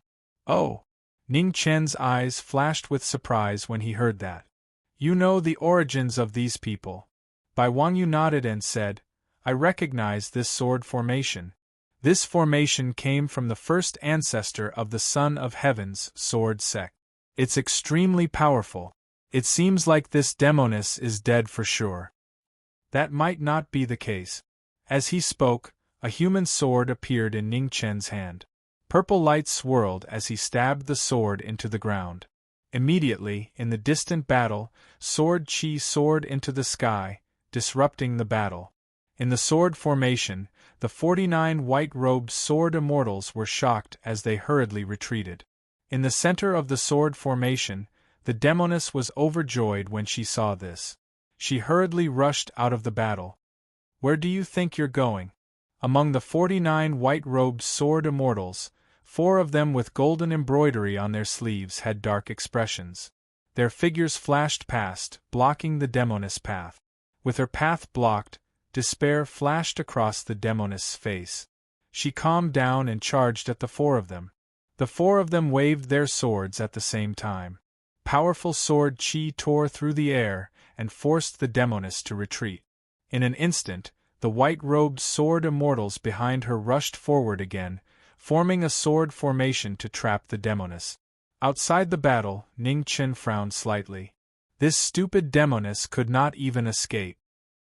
S1: Oh! Ningchen's eyes flashed with surprise when he heard that. You know the origins of these people. Bai Wangyu nodded and said, I recognize this sword formation. This formation came from the first ancestor of the Son of Heaven's sword sect. It's extremely powerful. It seems like this demoness is dead for sure. That might not be the case. As he spoke, a human sword appeared in Ningchen's hand. Purple light swirled as he stabbed the sword into the ground. Immediately, in the distant battle, Sword Chi soared into the sky, disrupting the battle. In the sword formation, the 49 white-robed sword immortals were shocked as they hurriedly retreated. In the center of the sword formation, the demoness was overjoyed when she saw this. She hurriedly rushed out of the battle. Where do you think you're going? Among the 49 white-robed sword immortals, 4 of them with golden embroidery on their sleeves had dark expressions. Their figures flashed past, blocking the demoness' path. With her path blocked, despair flashed across the demoness' face. She calmed down and charged at the 4 of them. The 4 of them waved their swords at the same time. Powerful sword chi tore through the air and forced the demoness to retreat. In an instant, the white-robed sword immortals behind her rushed forward again, forming a sword formation to trap the demoness. Outside the battle, Ningchen frowned slightly. This stupid demoness could not even escape.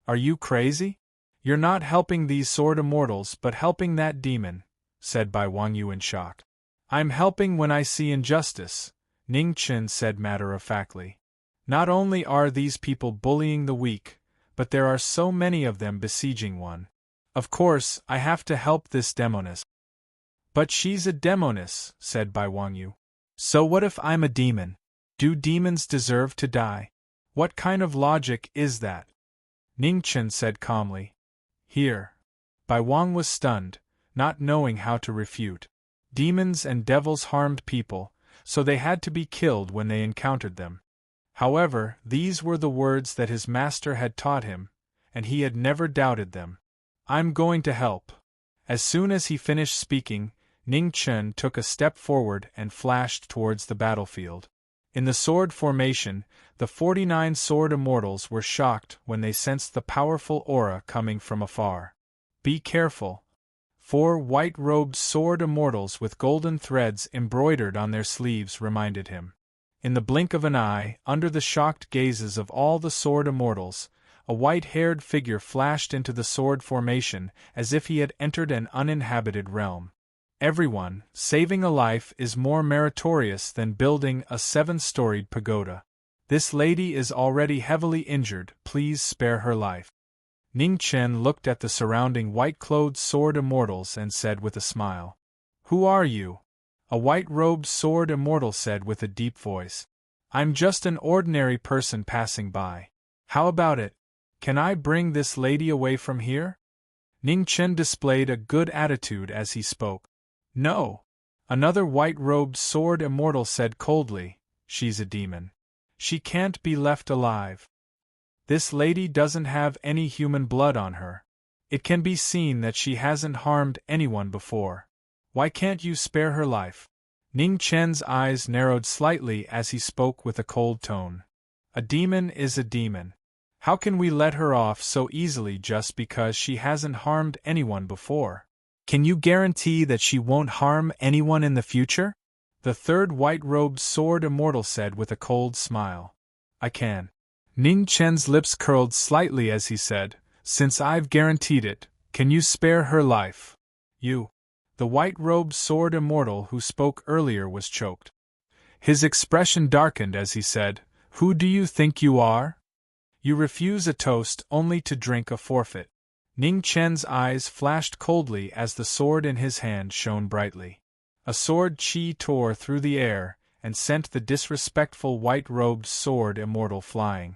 S1: Are you crazy? You're not helping these sword immortals but helping that demon, said Bai Wangyu in shock. I'm helping when I see injustice, Ningchen said matter-of-factly. Not only are these people bullying the weak, but there are so many of them besieging one. Of course, I have to help this demoness. But she's a demoness, said Bai Wangyu. So what if I'm a demon? Do demons deserve to die? What kind of logic is that? Ningchen said calmly. Here. Bai Wang was stunned, not knowing how to refute. Demons and devils harmed people, so they had to be killed when they encountered them. However, these were the words that his master had taught him, and he had never doubted them. I'm going to help. As soon as he finished speaking, Ningchen took a step forward and flashed towards the battlefield. In the sword formation, the 49 sword immortals were shocked when they sensed the powerful aura coming from afar. Be careful. 4 white-robed sword immortals with golden threads embroidered on their sleeves reminded him. In the blink of an eye, under the shocked gazes of all the sword immortals, a white-haired figure flashed into the sword formation as if he had entered an uninhabited realm. Everyone, saving a life is more meritorious than building a 7-storied pagoda. This lady is already heavily injured, please spare her life. Ningchen looked at the surrounding white-clothed sword immortals and said with a smile. Who are you? A white-robed sword immortal said with a deep voice. I'm just an ordinary person passing by. How about it? Can I bring this lady away from here? Ningchen displayed a good attitude as he spoke. No. Another white-robed sword immortal said coldly, she's a demon. She can't be left alive. This lady doesn't have any human blood on her. It can be seen that she hasn't harmed anyone before. Why can't you spare her life? Ningchen's eyes narrowed slightly as he spoke with a cold tone. A demon is a demon. How can we let her off so easily just because she hasn't harmed anyone before? Can you guarantee that she won't harm anyone in the future? The 3rd white-robed sword immortal said with a cold smile. I can. Ningchen's lips curled slightly as he said, since I've guaranteed it, can you spare her life? You. The white-robed sword immortal who spoke earlier was choked. His expression darkened as he said, Who do you think you are? You refuse a toast only to drink a forfeit. Ningchen's eyes flashed coldly as the sword in his hand shone brightly. A sword chi tore through the air and sent the disrespectful white-robed sword immortal flying.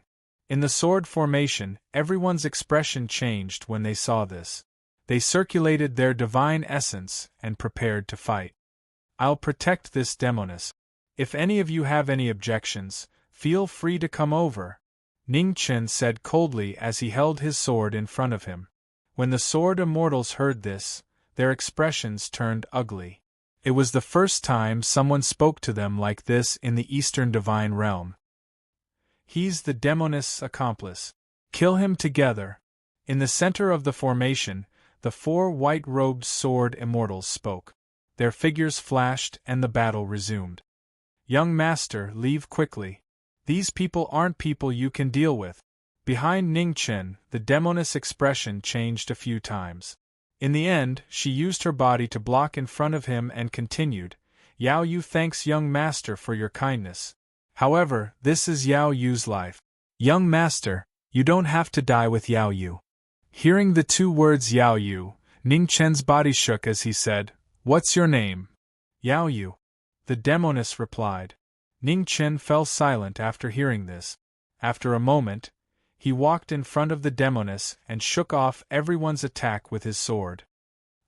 S1: In the sword formation, everyone's expression changed when they saw this. They circulated their divine essence and prepared to fight. I'll protect this demoness. If any of you have any objections, Feel free to come over, Ning Chen said coldly as he held his sword in front of him. When the sword immortals heard this, their expressions turned ugly. It was the first time someone spoke to them like this in the Eastern Divine Realm. He's the demoness accomplice. Kill him together. In the center of the formation, the 4 white-robed sword immortals spoke. Their figures flashed and the battle resumed. Young master, leave quickly. These people aren't people you can deal with. Behind Ning Chen, the demoness expression changed a few times. In the end, she used her body to block in front of him and continued, Yao Yu thanks young master for your kindness. However, this is Yao Yu's life. Young master, you don't have to die with Yao Yu. Hearing the 2 words Yao Yu, Ning Chen's body shook as he said, What's your name? Yao Yu. The demoness replied. Ning Chen fell silent after hearing this. After a moment, he walked in front of the demoness and shook off everyone's attack with his sword.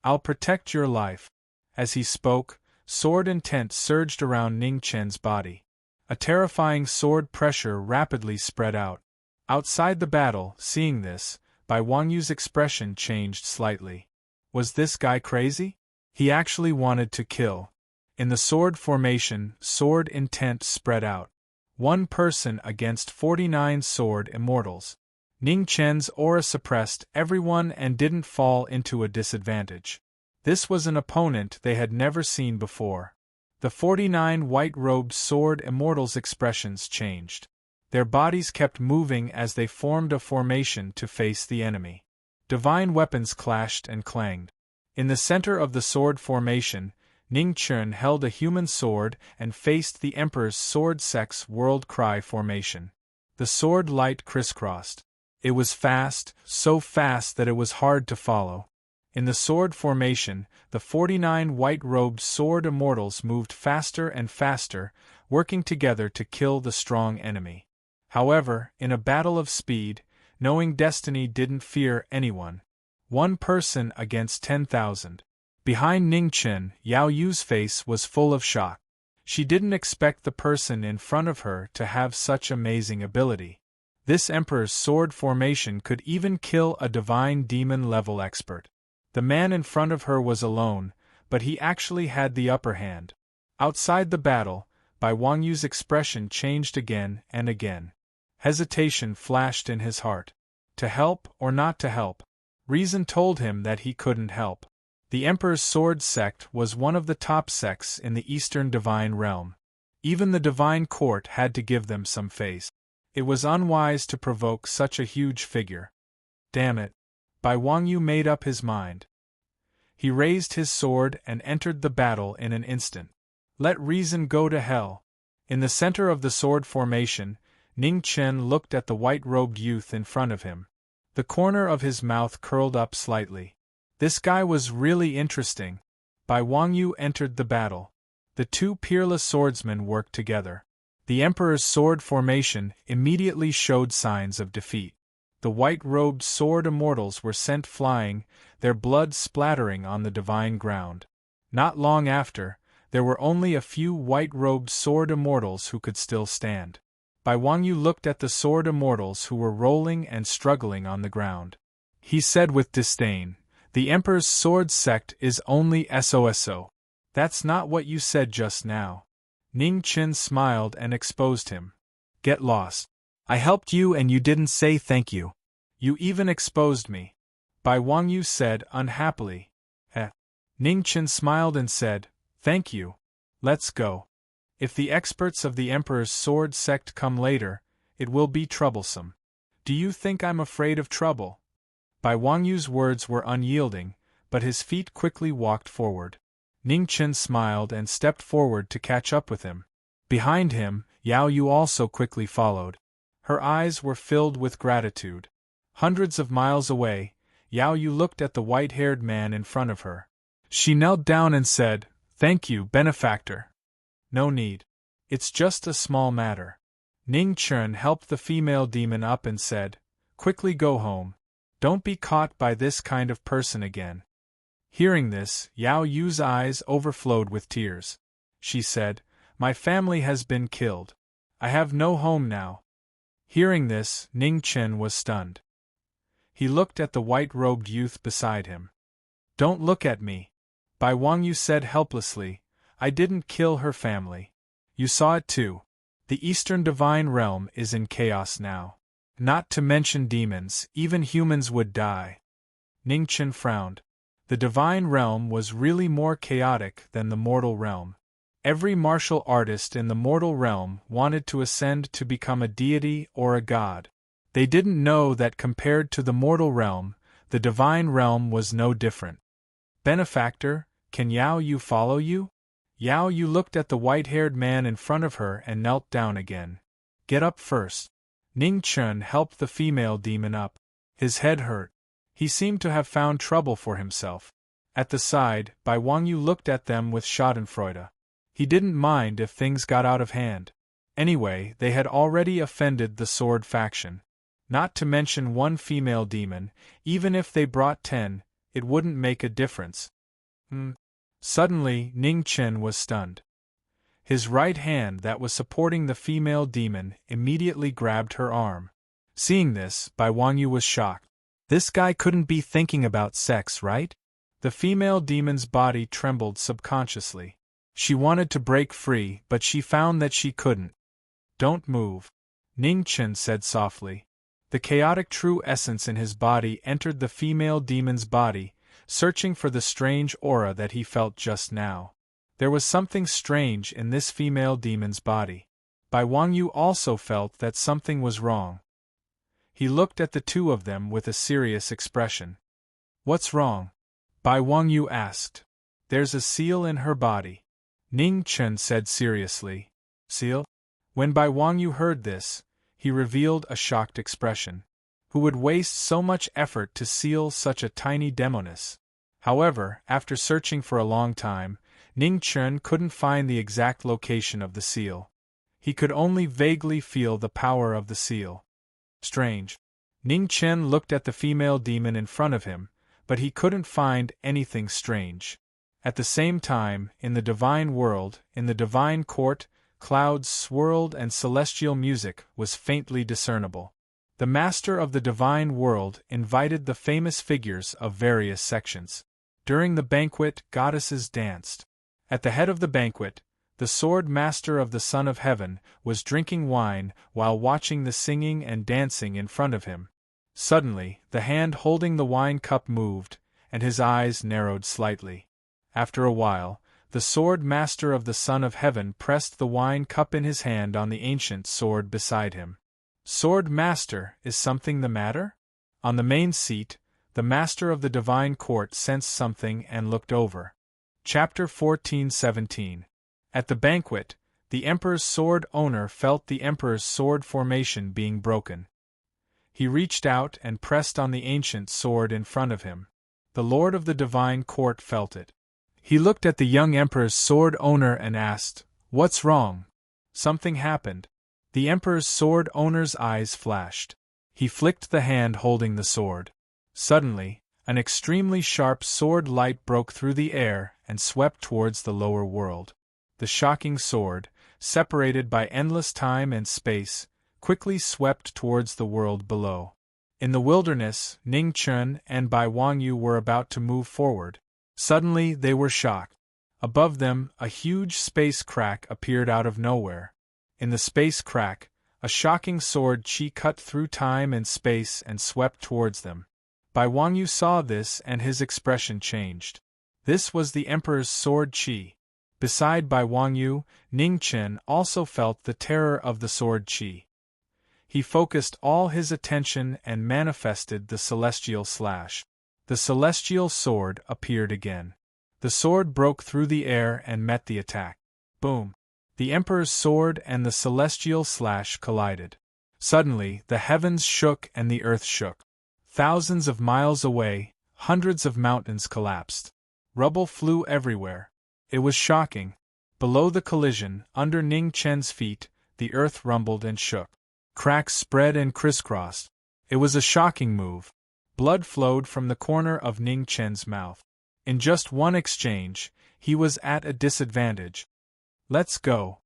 S1: I'll protect your life. As he spoke, sword intent surged around Ning Chen's body. A terrifying sword pressure rapidly spread out. Outside the battle, seeing this, Bai Wangyu's expression changed slightly. Was this guy crazy? He actually wanted to kill. In the sword formation, sword intent spread out. 1 person against 49 sword immortals. Ning Chen's aura suppressed everyone and didn't fall into a disadvantage. This was an opponent they had never seen before. The 49 white-robed sword immortals' expressions changed. Their bodies kept moving as they formed a formation to face the enemy. Divine weapons clashed and clanged. In the center of the sword formation, Ning Chen held a human sword and faced the Emperor's sword sex world cry formation. The sword light crisscrossed. It was fast, so fast that it was hard to follow. In the sword formation, the 49 white-robed sword immortals moved faster and faster, working together to kill the strong enemy. However, in a battle of speed, knowing destiny didn't fear anyone. 1 person against 10,000. Behind Ning Chen, Yao Yu's face was full of shock. She didn't expect the person in front of her to have such amazing ability. This Emperor's sword formation could even kill a divine demon-level expert. The man in front of her was alone, but he actually had the upper hand. Outside the battle, Bai Wangyu's expression changed again and again. Hesitation flashed in his heart. To help or not to help? Reason told him that he couldn't help. The Emperor's sword sect was one of the top sects in the Eastern Divine Realm. Even the Divine Court had to give them some face. It was unwise to provoke such a huge figure. Damn it. Bai Wangyu made up his mind. He raised his sword and entered the battle in an instant. Let reason go to hell. In the center of the sword formation, Ning Chen looked at the white-robed youth in front of him. The corner of his mouth curled up slightly. This guy was really interesting. Bai Wangyu entered the battle. The 2 peerless swordsmen worked together. The Emperor's sword formation immediately showed signs of defeat. The white-robed sword immortals were sent flying, their blood splattering on the divine ground. Not long after, there were only a few white-robed sword immortals who could still stand. Bai Wangyu looked at the sword immortals who were rolling and struggling on the ground. He said with disdain, The Emperor's sword sect is only SOSO. That's not what you said just now. Ning Chen smiled and exposed him. Get lost. I helped you and you didn't say thank you. You even exposed me. Bai Wangyu said unhappily. Ning Chen smiled and said, Thank you. Let's go. If the experts of the Emperor's sword sect come later, it will be troublesome. Do you think I'm afraid of trouble? Bai Wangyu's words were unyielding, but his feet quickly walked forward. Ning Chen smiled and stepped forward to catch up with him. Behind him, Yao Yu also quickly followed. Her eyes were filled with gratitude. Hundreds of miles away, Yao Yu looked at the white-haired man in front of her. She knelt down and said, Thank you, benefactor. No need. It's just a small matter. Ning Chen helped the female demon up and said, Quickly go home. Don't be caught by this kind of person again. Hearing this, Yao Yu's eyes overflowed with tears. She said, My family has been killed. I have no home now. Hearing this, Ning Chen was stunned. He looked at the white-robed youth beside him. Don't look at me. Bai Wangyu said helplessly, I didn't kill her family. You saw it too. The Eastern Divine Realm is in chaos now. Not to mention demons, even humans would die. Ning Chen frowned. The Divine Realm was really more chaotic than the mortal realm. Every martial artist in the mortal realm wanted to ascend to become a deity or a god. They didn't know that compared to the mortal realm, the Divine Realm was no different. Benefactor, can Yao Yu follow you? Yao Yu looked at the white-haired man in front of her and knelt down again. Get up first. Ning Chen helped the female demon up. His head hurt. He seemed to have found trouble for himself. At the side, Bai Wangyu looked at them with schadenfreude. He didn't mind if things got out of hand. Anyway, they had already offended the sword faction. Not to mention one female demon, even if they brought 10, it wouldn't make a difference. Suddenly, Ning Chen was stunned. His right hand that was supporting the female demon immediately grabbed her arm. Seeing this, Bai Wangyu was shocked. This guy couldn't be thinking about sex, right? The female demon's body trembled subconsciously. She wanted to break free, but she found that she couldn't. Don't move, Ning Chen said softly. The chaotic true essence in his body entered the female demon's body, searching for the strange aura that he felt just now. There was something strange in this female demon's body. Bai Wangyu also felt that something was wrong. He looked at the two of them with a serious expression. What's wrong? Bai Wangyu asked. There's a seal in her body, Ning Chen said seriously. Seal? When Bai Wangyu heard this, he revealed a shocked expression. Who would waste so much effort to seal such a tiny demoness? However, after searching for a long time, Ning Chen couldn't find the exact location of the seal. He could only vaguely feel the power of the seal. Strange. Ning Chen looked at the female demon in front of him, but he couldn't find anything strange. At the same time, in the divine world, in the divine court, clouds swirled and celestial music was faintly discernible. The master of the divine world invited the famous figures of various sections. During the banquet, goddesses danced. At the head of the banquet, the sword master of the Son of Heaven was drinking wine while watching the singing and dancing in front of him. Suddenly, the hand holding the wine cup moved, and his eyes narrowed slightly. After a while, the sword master of the Son of Heaven pressed the wine cup in his hand on the ancient sword beside him. Sword Master, is something the matter? On the main seat, the master of the divine court sensed something and looked over. Chapter 14:17. At the banquet, the Emperor's sword owner felt the Emperor's sword formation being broken. He reached out and pressed on the ancient sword in front of him. The Lord of the divine court felt it. He looked at the young Emperor's sword owner and asked, What's wrong? Something happened. The Emperor's sword owner's eyes flashed. He flicked the hand holding the sword. Suddenly, an extremely sharp sword light broke through the air and swept towards the lower world. The shocking sword, separated by endless time and space, quickly swept towards the world below. In the wilderness, Ning Chen and Bai Wangyu were about to move forward. Suddenly they were shocked. Above them, a huge space crack appeared out of nowhere. In the space crack, a shocking sword chi cut through time and space and swept towards them. Bai Wangyu saw this and his expression changed. This was the Emperor's sword chi. Beside Bai Wangyu, Ning Chen also felt the terror of the sword chi. He focused all his attention and manifested the celestial slash. The celestial sword appeared again. The sword broke through the air and met the attack. Boom! The Emperor's sword and the celestial slash collided. Suddenly, the heavens shook and the earth shook. Thousands of miles away, hundreds of mountains collapsed. Rubble flew everywhere. It was shocking. Below the collision, under Ning Chen's feet, the earth rumbled and shook. Cracks spread and crisscrossed. It was a shocking move. Blood flowed from the corner of Ning Chen's mouth. In just one exchange, he was at a disadvantage. Let's go.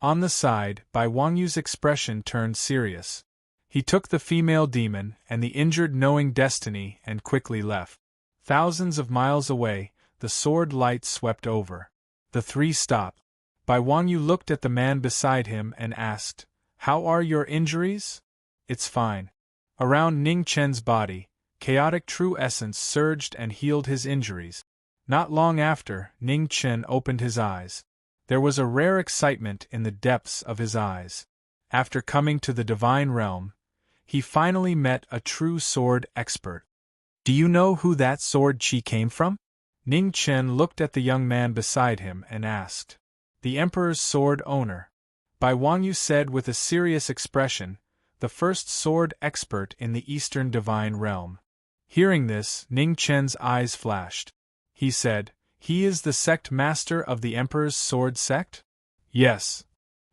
S1: On the side, Bai Wangyu's expression turned serious. He took the female demon and the injured knowing destiny and quickly left. Thousands of miles away, the sword light swept over. The three stopped. Bai Wangyu looked at the man beside him and asked, "How are your injuries?" "It's fine." Around Ning Chen's body, chaotic true essence surged and healed his injuries. Not long after, Ning Chen opened his eyes. There was a rare excitement in the depths of his eyes. After coming to the divine realm, he finally met a true sword expert. "Do you know who that sword chi came from?" Ning Chen looked at the young man beside him and asked. "The Emperor's sword owner," Bai Wangyu said with a serious expression, "the first sword expert in the Eastern Divine Realm." Hearing this, Ning Chen's eyes flashed. He said, "He is the sect master of the Emperor's sword sect?" "Yes."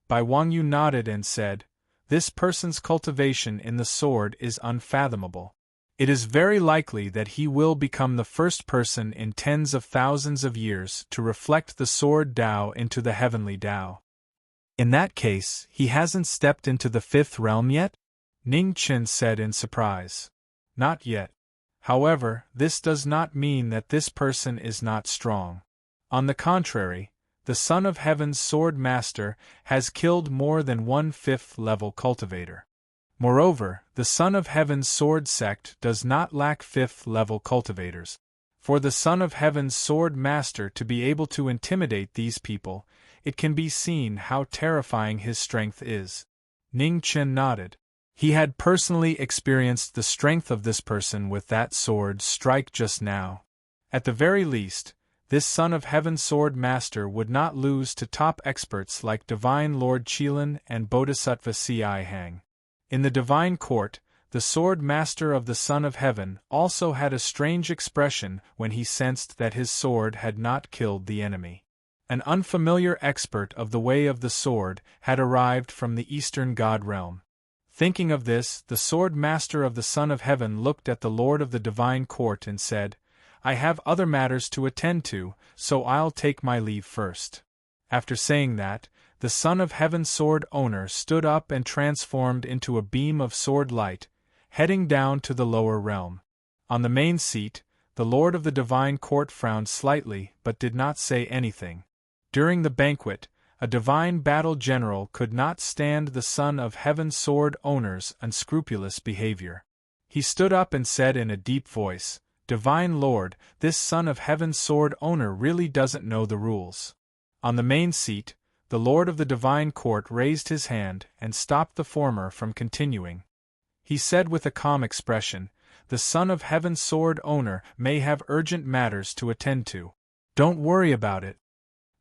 S1: Bai Wangyu nodded and said, "This person's cultivation in the sword is unfathomable. It is very likely that he will become the first person in tens of thousands of years to reflect the sword Tao into the heavenly Tao." "In that case, he hasn't stepped into the fifth realm yet?" Ning Chen said in surprise. "Not yet. However, this does not mean that this person is not strong. On the contrary, the Son of Heaven's sword master has killed more than one fifth-level cultivator. Moreover, the Son of Heaven's sword sect does not lack fifth-level cultivators. For the Son of Heaven's sword master to be able to intimidate these people, it can be seen how terrifying his strength is." Ning Chen nodded. He had personally experienced the strength of this person with that sword strike just now. At the very least, this Son of Heaven sword master would not lose to top experts like Divine Lord Qilin and Bodhisattva Ci Hang. In the Divine Court, the sword master of the Son of Heaven also had a strange expression when he sensed that his sword had not killed the enemy. An unfamiliar expert of the way of the sword had arrived from the Eastern God realm. Thinking of this, the sword master of the Son of Heaven looked at the Lord of the Divine Court and said, "I have other matters to attend to, so I'll take my leave first." After saying that, the Son of Heaven's sword owner stood up and transformed into a beam of sword light, heading down to the lower realm. On the main seat, the Lord of the Divine Court frowned slightly but did not say anything. During the banquet, a divine battle general could not stand the Son of Heaven's sword owner's unscrupulous behavior. He stood up and said in a deep voice, "Divine Lord, this Son of Heaven's sword owner really doesn't know the rules." On the main seat, the Lord of the Divine Court raised his hand and stopped the former from continuing. He said with a calm expression, "The Son of Heaven's sword owner may have urgent matters to attend to. Don't worry about it."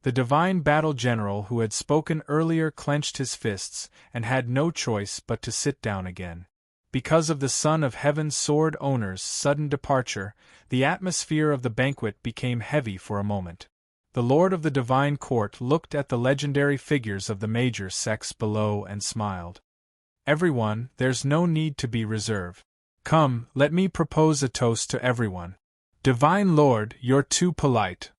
S1: The divine battle general who had spoken earlier clenched his fists and had no choice but to sit down again. Because of the Son of Heaven's sword owner's sudden departure, the atmosphere of the banquet became heavy for a moment. The Lord of the Divine Court looked at the legendary figures of the major sects below and smiled. "Everyone, there's no need to be reserved. Come, let me propose a toast to everyone." "Divine Lord, you're too polite."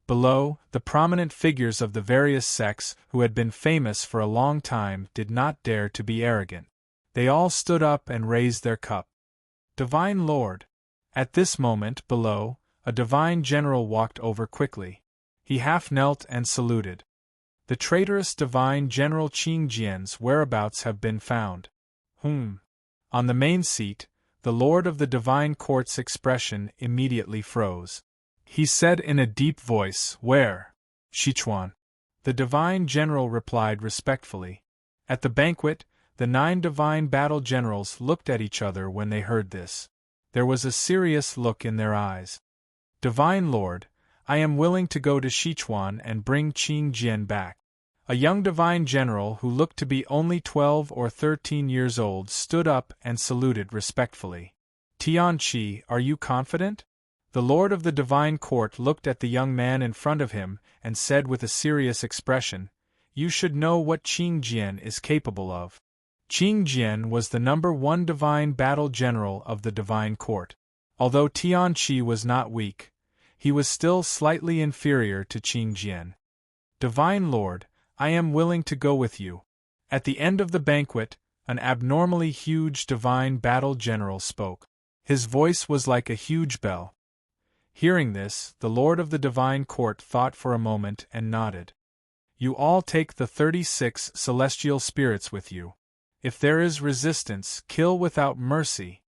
S1: Below, the prominent figures of the various sects who had been famous for a long time did not dare to be arrogant. They all stood up and raised their cup. "Divine Lord." At this moment, below, a divine general walked over quickly. He half knelt and saluted. "The traitorous divine General Qing Jian's whereabouts have been found." On the main seat, the Lord of the Divine Court's expression immediately froze. He said in a deep voice, "Where?" "Sichuan." The divine general replied respectfully. At the banquet, the 9 divine battle generals looked at each other when they heard this. There was a serious look in their eyes. "Divine Lord, I am willing to go to Sichuan and bring Qing Jian back." A young divine general who looked to be only 12 or 13 years old stood up and saluted respectfully. "Tianqi, are you confident?" The Lord of the Divine Court looked at the young man in front of him and said with a serious expression, "You should know what Qing Jian is capable of." Qing Jian was the #1 divine battle general of the Divine Court. Although Tianqi was not weak, he was still slightly inferior to Qing Jian. "Divine Lord, I am willing to go with you. At the end of the banquet, an abnormally huge divine battle general spoke. His voice was like a huge bell. Hearing this, the Lord of the Divine Court thought for a moment and nodded. You all take the 36 celestial spirits with you. If there is resistance, kill without mercy.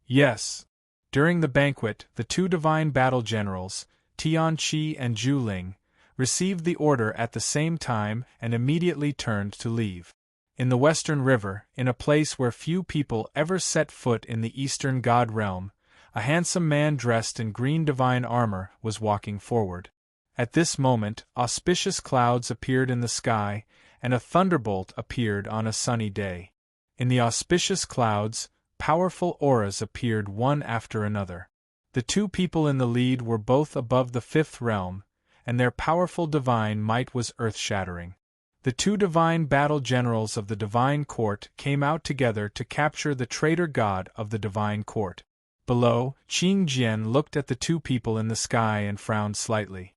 S1: Yes. During the banquet, the two divine battle generals, Tianqi and Zhu Ling, received the order at the same time and immediately turned to leave. In the Western River, in a place where few people ever set foot in the Eastern God realm, a handsome man dressed in green divine armor was walking forward. At this moment, auspicious clouds appeared in the sky, and a thunderbolt appeared on a sunny day. In the auspicious clouds, powerful auras appeared one after another. The two people in the lead were both above the fifth realm, and their powerful divine might was earth-shattering. The two divine battle generals of the divine court came out together to capture the traitor god of the divine court. Below, Qing Jian looked at the two people in the sky and frowned slightly.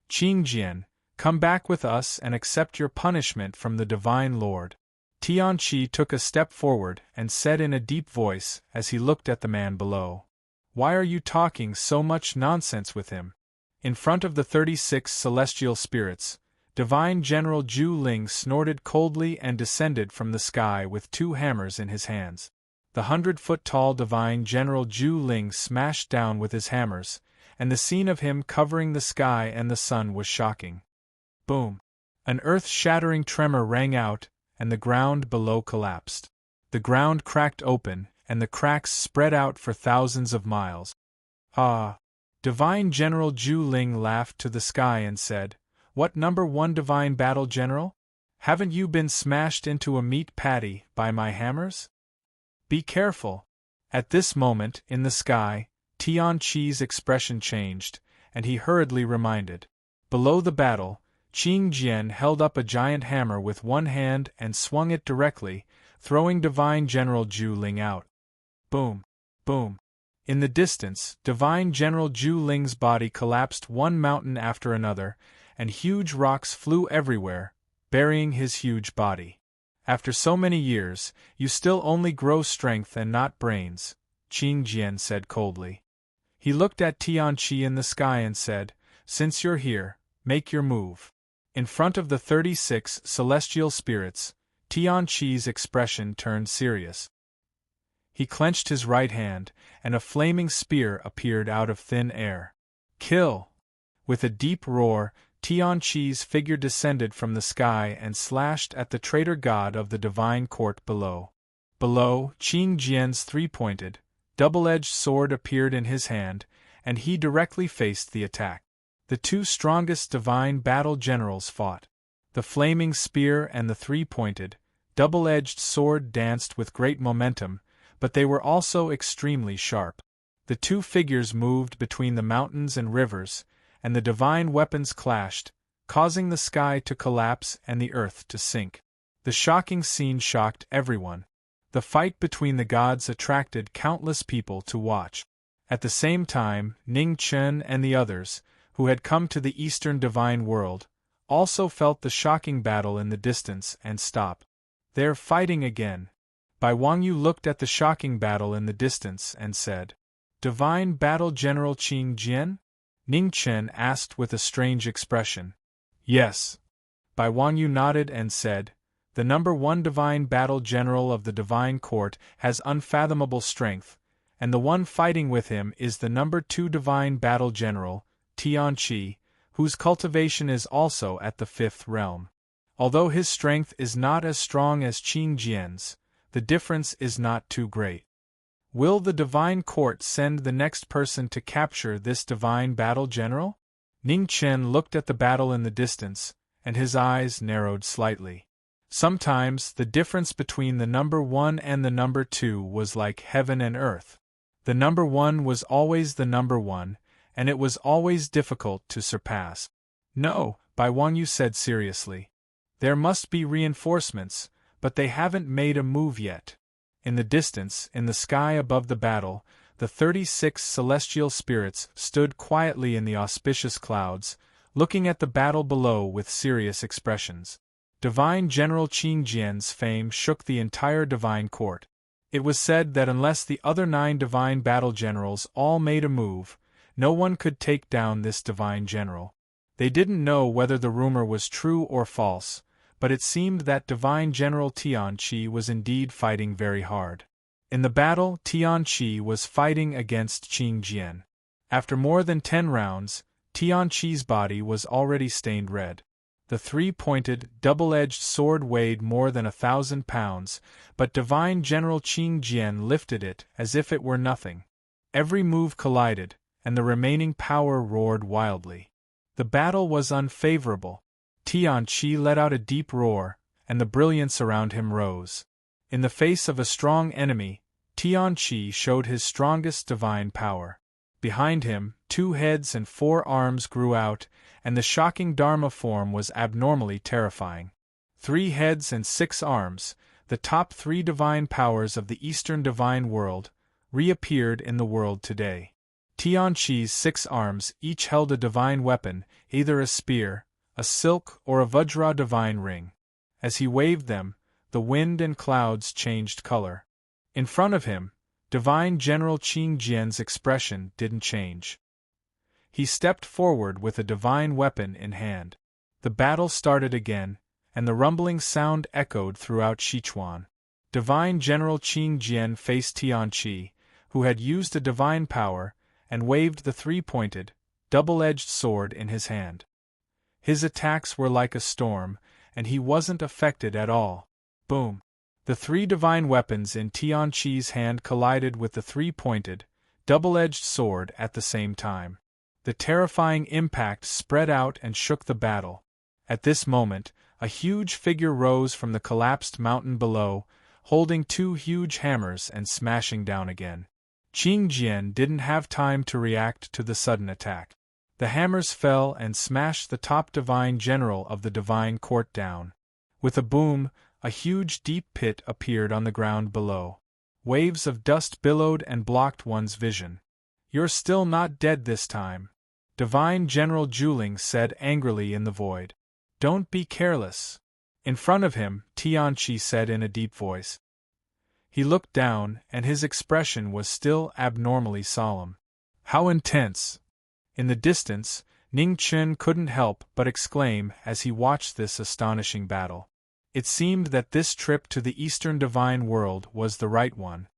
S1: Qing Jian, come back with us and accept your punishment from the divine lord. Tianqi took a step forward and said in a deep voice as he looked at the man below, "Why are you talking so much nonsense with him?" In front of the 36 celestial spirits, Divine General Zhu Ling snorted coldly and descended from the sky with two hammers in his hands. The 100-foot-tall Divine General Zhu Ling smashed down with his hammers, and the scene of him covering the sky and the sun was shocking. Boom! An earth-shattering tremor rang out, and the ground below collapsed. The ground cracked open, and the cracks spread out for thousands of miles. Ah! Divine General Zhu Ling laughed to the sky and said, "What number 1 Divine Battle General? Haven't you been smashed into a meat patty by my hammers? Be careful." At this moment, in the sky, Tianqi's expression changed, and he hurriedly reminded. Below the battle, Qing Jian held up a giant hammer with one hand and swung it directly, throwing Divine General Zhu Ling out. Boom! Boom! In the distance, Divine General Zhu Ling's body collapsed one mountain after another, and huge rocks flew everywhere, burying his huge body. "After so many years, you still only grow strength and not brains," Qing Jian said coldly. He looked at Tianqi in the sky and said, "Since you're here, make your move." In front of the 36 celestial spirits, Tianqi's expression turned serious. He clenched his right hand, and a flaming spear appeared out of thin air. "Kill!" With a deep roar, Tianqi's figure descended from the sky and slashed at the traitor god of the divine court below. Below, Qing Jian's three-pointed, double-edged sword appeared in his hand, and he directly faced the attack. The two strongest divine battle generals fought. The flaming spear and the three-pointed, double-edged sword danced with great momentum, but they were also extremely sharp. The two figures moved between the mountains and rivers, and the divine weapons clashed, causing the sky to collapse and the earth to sink. The shocking scene shocked everyone. The fight between the gods attracted countless people to watch. At the same time, Ning Chen and the others, who had come to the Eastern divine world, also felt the shocking battle in the distance and stopped. "They're fighting again." Bai Wangyu looked at the shocking battle in the distance and said, "Divine Battle General Qing Jian?" Ning Chen asked with a strange expression. "Yes." Bai Wangyu nodded and said, "The number 1 Divine Battle General of the Divine Court has unfathomable strength, and the one fighting with him is the number 2 Divine Battle General, Tianqi, whose cultivation is also at the 5th realm. Although his strength is not as strong as Qing Jian's, the difference is not too great. Will the Divine Court send the next person to capture this Divine Battle General?" Ning Chen looked at the battle in the distance, and his eyes narrowed slightly. Sometimes the difference between the number 1 and the number 2 was like heaven and earth. The number 1 was always the number 1, and it was always difficult to surpass. "No," Bai Wangyu said seriously. "There must be reinforcements, but they haven't made a move yet." In the distance, in the sky above the battle, the 36 celestial spirits stood quietly in the auspicious clouds, looking at the battle below with serious expressions. Divine General Qing Jian's fame shook the entire divine court. It was said that unless the other 9 divine battle generals all made a move, no one could take down this divine general. They didn't know whether the rumor was true or false, but it seemed that divine General Tianqi was indeed fighting very hard. In the battle, Tianqi was fighting against Qing Jian. After more than 10 rounds, Tianqi's body was already stained red. The 3-pointed, double-edged sword weighed more than 1,000 pounds, but divine General Qing Jian lifted it as if it were nothing. Every move collided, and the remaining power roared wildly. The battle was unfavorable. Tianqi let out a deep roar, and the brilliance around him rose. In the face of a strong enemy, Tianqi showed his strongest divine power. Behind him, 2 heads and 4 arms grew out, and the shocking Dharma form was abnormally terrifying. 3 heads and 6 arms, the top 3 divine powers of the Eastern divine world, reappeared in the world today. Tianqi's 6 arms each held a divine weapon, either a spear, a silk, or a Vajra divine ring. As he waved them, the wind and clouds changed color. In front of him, divine General Qing Jian's expression didn't change. He stepped forward with a divine weapon in hand. The battle started again, and the rumbling sound echoed throughout Sichuan. Divine General Qing Jian faced Tianqi, who had used a divine power, and waved the 3-pointed, double-edged sword in his hand. His attacks were like a storm, and he wasn't affected at all. Boom! The 3 divine weapons in Tianqi's hand collided with the 3-pointed, double-edged sword at the same time. The terrifying impact spread out and shook the battle. At this moment, a huge figure rose from the collapsed mountain below, holding 2 huge hammers and smashing down again. Qing Jian didn't have time to react to the sudden attack. The hammers fell and smashed the top divine general of the divine court down. With a boom, a huge deep pit appeared on the ground below. Waves of dust billowed and blocked one's vision. "You're still not dead this time," Divine General Juling said angrily in the void. "Don't be careless." In front of him, Tianqi said in a deep voice. He looked down, and his expression was still abnormally solemn. "How intense!" In the distance, Ning Chen couldn't help but exclaim as he watched this astonishing battle. It seemed that this trip to the Eastern Divine World was the right one.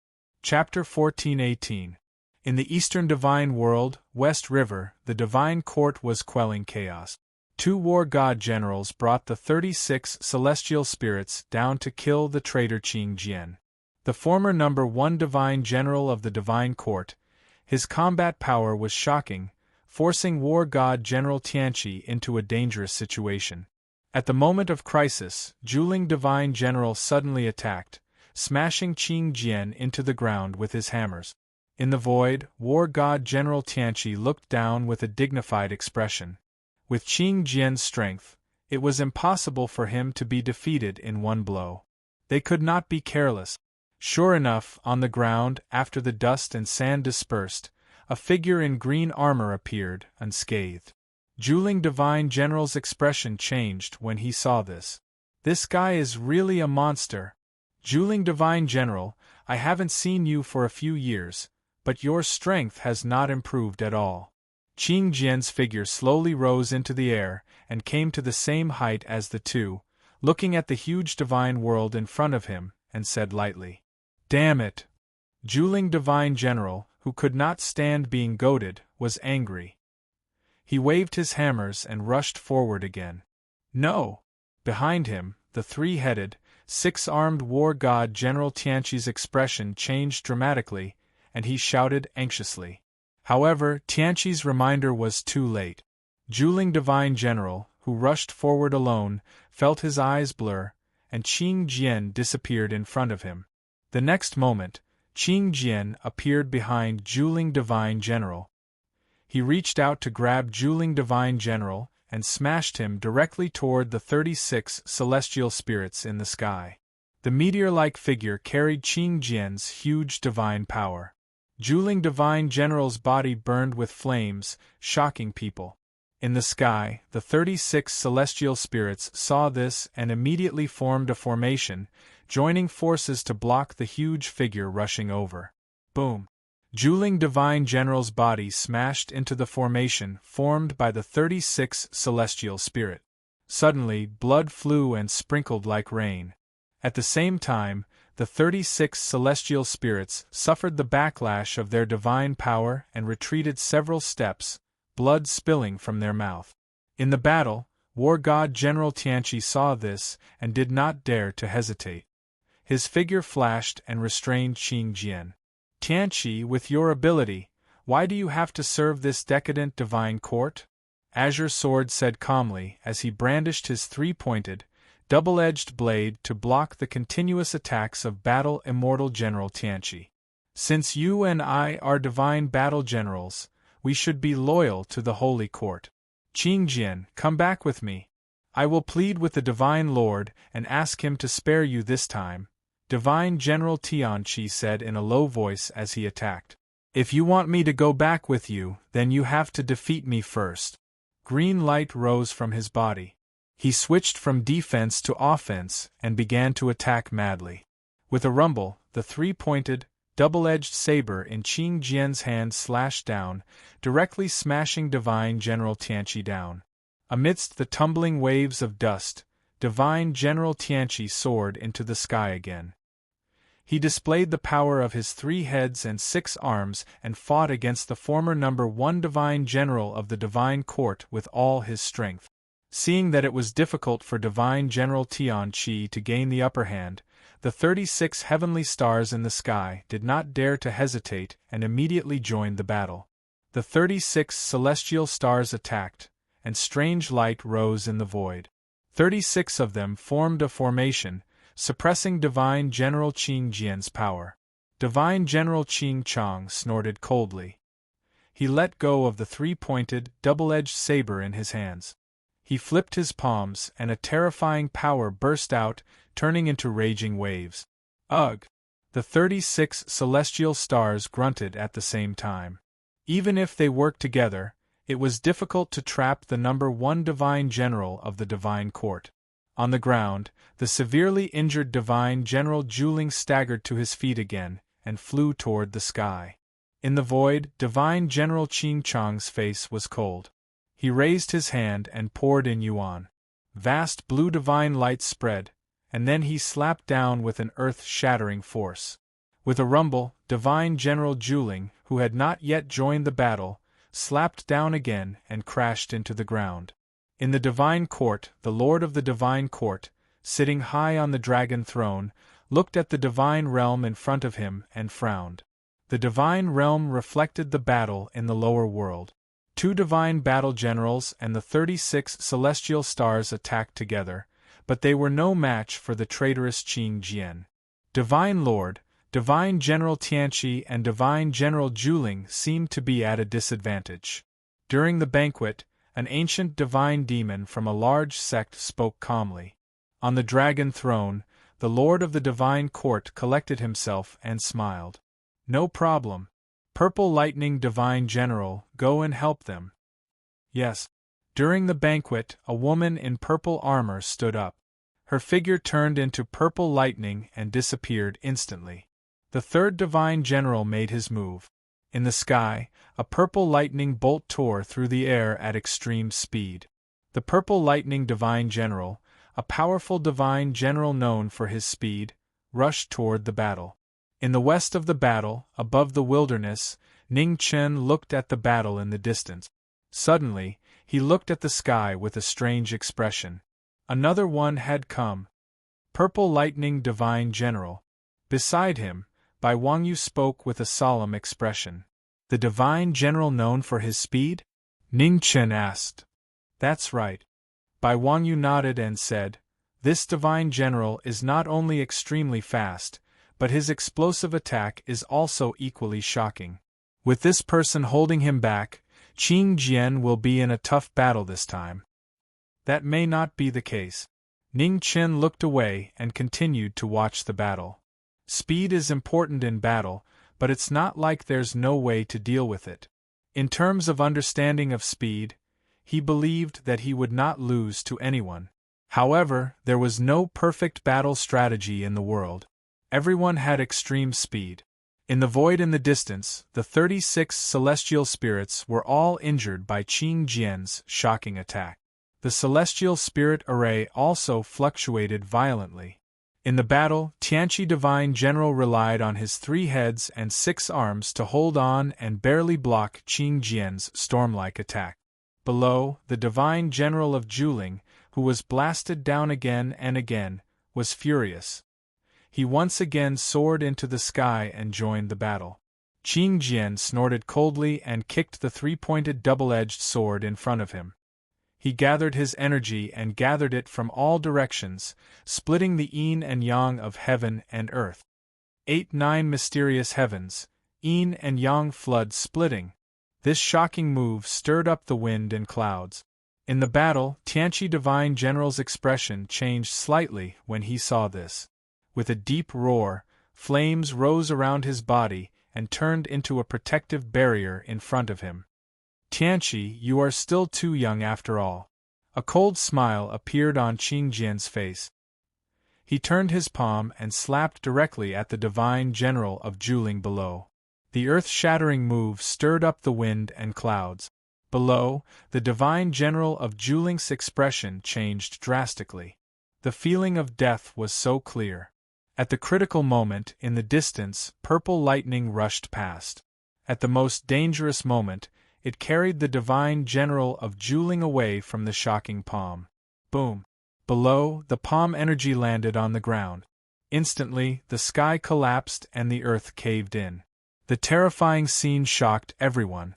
S1: Chapter 14:18. In the Eastern Divine World, West River, the Divine Court was quelling chaos. 2 war god generals brought the 36 celestial spirits down to kill the traitor Qing Jian. The former number 1 divine general of the Divine Court, his combat power was shocking, forcing war god General Tianqi into a dangerous situation. At the moment of crisis, Juling Divine General suddenly attacked, smashing Qing Jian into the ground with his hammers. In the void, war god General Tianqi looked down with a dignified expression. With Qing Jian's strength, it was impossible for him to be defeated in one blow. They could not be careless. Sure enough, on the ground, after the dust and sand dispersed, a figure in green armor appeared, unscathed. Juling Divine General's expression changed when he saw this. "This guy is really a monster. Juling Divine General, I haven't seen you for a few years, but your strength has not improved at all." Qing Jian's figure slowly rose into the air and came to the same height as the 2, looking at the huge divine world in front of him, and said lightly, "Damn it!" Juling Divine General, who could not stand being goaded, was angry. He waved his hammers and rushed forward again. "No!" Behind him, the 3-headed, 6-armed war god General Tianqi's expression changed dramatically, and he shouted anxiously. However, Tianqi's reminder was too late. Juling Divine General, who rushed forward alone, felt his eyes blur, and Qing Jian disappeared in front of him. The next moment, Qing Jian appeared behind Juling Divine General. He reached out to grab Juling Divine General and smashed him directly toward the 36 celestial spirits in the sky. The meteor-like figure carried Qing Jian's huge divine power. Juling Divine General's body burned with flames, shocking people. In the sky, the 36 celestial spirits saw this and immediately formed a formation, joining forces to block the huge figure rushing over. Boom! Juling Divine General's body smashed into the formation formed by the 36 celestial spirit. Suddenly, blood flew and sprinkled like rain. At the same time, the 36 celestial spirits suffered the backlash of their divine power and retreated several steps, blood spilling from their mouth. In the battle, War God General Tianqi saw this and did not dare to hesitate. His figure flashed and restrained Qing Jian. Tianqi, with your ability, why do you have to serve this decadent divine court? Azure Sword said calmly as he brandished his three-pointed, double-edged blade to block the continuous attacks of Battle Immortal General Tianqi. Since you and I are divine battle generals, we should be loyal to the Holy Court. Qing Jian, come back with me. I will plead with the Divine Lord and ask him to spare you this time, Divine General Tianqi said in a low voice as he attacked. If you want me to go back with you, then you have to defeat me first. Green light rose from his body. He switched from defense to offense and began to attack madly. With a rumble, the three-pointed, double-edged saber in Qing Jian's hand slashed down, directly smashing Divine General Tianqi down. Amidst the tumbling waves of dust, Divine General Tianqi soared into the sky again. He displayed the power of his 3 heads and 6 arms and fought against the former number 1 Divine General of the Divine Court with all his strength. Seeing that it was difficult for Divine General Tianqi to gain the upper hand, the 36 heavenly stars in the sky did not dare to hesitate and immediately joined the battle. The 36 celestial stars attacked, and strange light rose in the void. 36 of them formed a formation, suppressing Divine General Qing Jian's power. Divine General Qing Chang snorted coldly. He let go of the three-pointed, double-edged saber in his hands. He flipped his palms and a terrifying power burst out, turning into raging waves. Ugh! The 36 celestial stars grunted at the same time. Even if they worked together, it was difficult to trap the number 1 Divine General of the Divine Court. On the ground, the severely injured Divine General Juling staggered to his feet again and flew toward the sky. In the void, Divine General Qing Chang's face was cold. He raised his hand and poured in yuan. Vast blue divine light spread, and then he slapped down with an earth-shattering force. With a rumble, Divine General Juling, who had not yet joined the battle, slapped down again and crashed into the ground. In the Divine Court, the Lord of the Divine Court, sitting high on the dragon throne, looked at the divine realm in front of him and frowned. The divine realm reflected the battle in the lower world. 2 divine battle generals and the 36 celestial stars attacked together, but they were no match for the traitorous Qing Jian. Divine Lord, Divine General Tianqi and Divine General Juling seemed to be at a disadvantage. During the banquet, an ancient divine demon from a large sect spoke calmly. On the dragon throne, the Lord of the Divine Court collected himself and smiled. No problem. Purple Lightning Divine General, go and help them. Yes. During the banquet, a woman in purple armor stood up. Her figure turned into purple lightning and disappeared instantly. The 3rd Divine General made his move. In the sky, a purple lightning bolt tore through the air at extreme speed. The Purple Lightning Divine General, a powerful Divine General known for his speed, rushed toward the battle. In the west of the battle, above the wilderness, Ning Chen looked at the battle in the distance. Suddenly, he looked at the sky with a strange expression. Another one had come. Purple Lightning Divine General. Beside him, Bai Wangyu spoke with a solemn expression. The Divine General known for his speed? Ning Chen asked. That's right. Bai Wangyu nodded and said, this Divine General is not only extremely fast, but his explosive attack is also equally shocking. With this person holding him back, Qing Jian will be in a tough battle this time. That may not be the case. Ning Chen looked away and continued to watch the battle. Speed is important in battle, but it's not like there's no way to deal with it. In terms of understanding of speed, He believed that he would not lose to anyone. However, there was no perfect battle strategy in the world. Everyone had extreme speed. In the void in the distance, the 36 celestial spirits were all injured by Qing Jian's shocking attack. The celestial spirit array also fluctuated violently. In the battle, Tianqi Divine General relied on his 3 heads and 6 arms to hold on and barely block Qing Jian's storm-like attack. Below, the Divine General of Juling, who was blasted down again and again, was furious. He once again soared into the sky and joined the battle. Qing Jian snorted coldly and kicked the 3-pointed double-edged sword in front of him. He gathered his energy and gathered it from all directions, splitting the yin and yang of heaven and earth. 8-9 mysterious heavens, yin and yang flood splitting. This shocking move stirred up the wind and clouds. In the battle, Tianqi Divine General's expression changed slightly when he saw this. With a deep roar, flames rose around his body and turned into a protective barrier in front of him. Tianqi, you are still too young after all. A cold smile appeared on Qing Jian's face. He turned his palm and slapped directly at the Divine General of Juling below. The earth-shattering move stirred up the wind and clouds. Below, the Divine General of Juling's expression changed drastically. The feeling of death was so clear. At the critical moment, in the distance, purple lightning rushed past. At the most dangerous moment, it carried the Divine General of Juling away from the shocking palm. Boom! Below, the palm energy landed on the ground. Instantly, the sky collapsed and the earth caved in. The terrifying scene shocked everyone.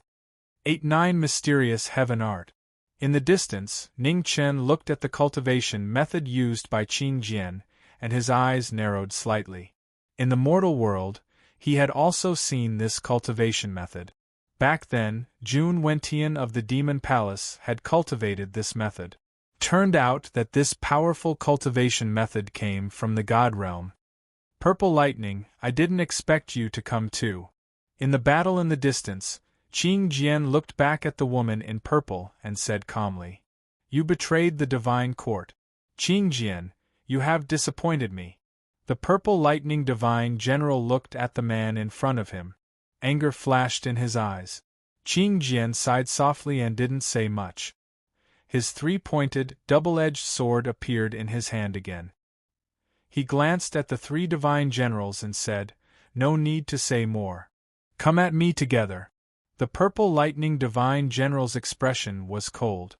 S1: 8-9 Mysterious Heaven Art. In the distance, Ning Chen looked at the cultivation method used by Qing Jian, and his eyes narrowed slightly. In the mortal world, he had also seen this cultivation method. Back then, Jun Wentian of the Demon Palace had cultivated this method. Turned out that this powerful cultivation method came from the God Realm. Purple Lightning, I didn't expect you to come too. In the battle in the distance, Qing Jian looked back at the woman in purple and said calmly, "You betrayed the divine court. Qing Jian, you have disappointed me." The Purple Lightning Divine General looked at the man in front of him. Anger flashed in his eyes. Qing Jian sighed softly and didn't say much. His 3-pointed, double-edged sword appeared in his hand again. He glanced at the 3 Divine Generals and said, "No need to say more. Come at me together." The Purple Lightning Divine General's expression was cold.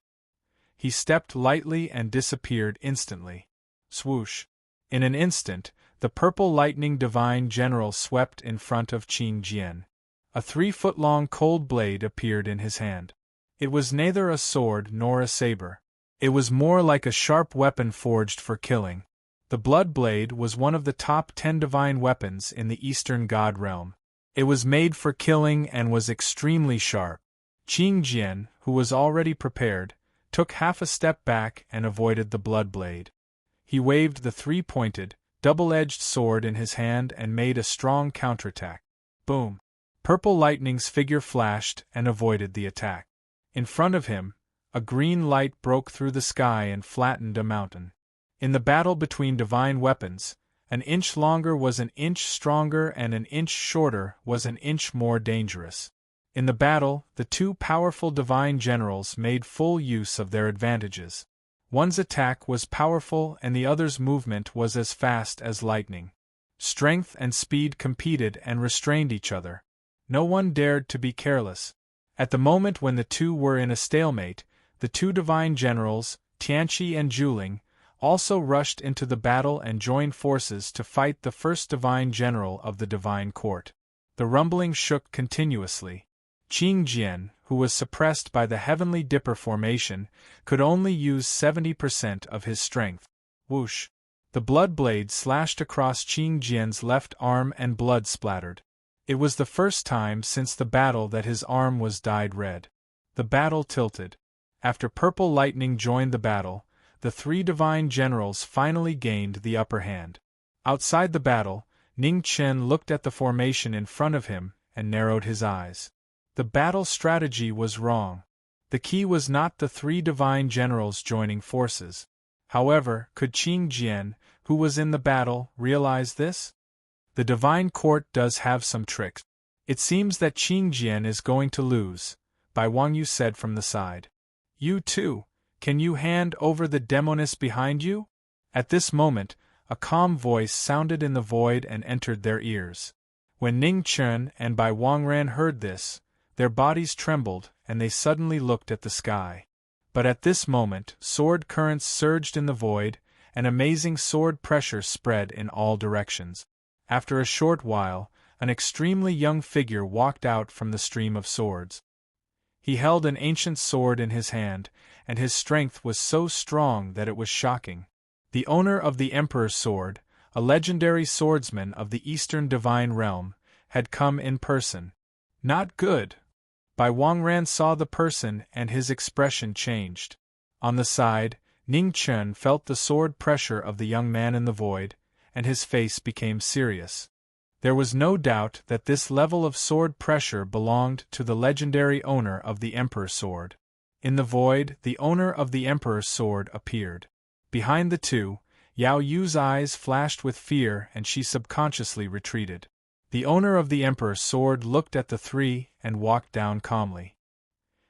S1: He stepped lightly and disappeared instantly. Swoosh! In an instant, the Purple Lightning Divine General swept in front of Qing Jian. A 3-foot-long cold blade appeared in his hand. It was neither a sword nor a saber. It was more like a sharp weapon forged for killing. The Blood Blade was one of the top 10 divine weapons in the Eastern God Realm. It was made for killing and was extremely sharp. Qing Jian, who was already prepared, took half a step back and avoided the Blood Blade. He waved the 3-pointed, double-edged sword in his hand and made a strong counterattack. Boom! Purple Lightning's figure flashed and avoided the attack. In front of him, a green light broke through the sky and flattened a mountain. In the battle between divine weapons, an inch longer was an inch stronger and an inch shorter was an inch more dangerous. In the battle, the 2 powerful divine generals made full use of their advantages. One's attack was powerful and the other's movement was as fast as lightning. Strength and speed competed and restrained each other. No one dared to be careless. At the moment when the 2 were in a stalemate, the 2 divine generals, Tianqi and Juling, also rushed into the battle and joined forces to fight the first divine general of the divine court. The rumbling shook continuously. Qing Jian, who was suppressed by the Heavenly Dipper formation, could only use 70% of his strength. Whoosh! The blood blade slashed across Qing Jian's left arm and blood splattered. It was the first time since the battle that his arm was dyed red. The battle tilted. After Purple Lightning joined the battle, the 3 divine generals finally gained the upper hand. Outside the battle, Ning Chen looked at the formation in front of him and narrowed his eyes. The battle strategy was wrong. The key was not the three divine generals joining forces. However, could Qing Jian, who was in the battle, realize this? The divine court does have some tricks. It seems that Qing Jian is going to lose, Bai Wangyu said from the side. You too, can you hand over the demoness behind you? At this moment, a calm voice sounded in the void and entered their ears. When Ning Chen and Bai Wangran heard this, their bodies trembled and they suddenly looked at the sky. But at this moment, sword currents surged in the void, and amazing sword pressure spread in all directions. After a short while, an extremely young figure walked out from the stream of swords. He held an ancient sword in his hand, and his strength was so strong that it was shocking. The owner of the Emperor's sword, a legendary swordsman of the Eastern Divine Realm, had come in person. Not good. Bai Wangran saw the person and his expression changed. On the side, Ning Chen felt the sword pressure of the young man in the void, and his face became serious. There was no doubt that this level of sword pressure belonged to the legendary owner of the Emperor's sword. In the void, the owner of the Emperor's sword appeared. Behind the two, Yao Yu's eyes flashed with fear and she subconsciously retreated. The owner of the Emperor's sword looked at the three and walked down calmly.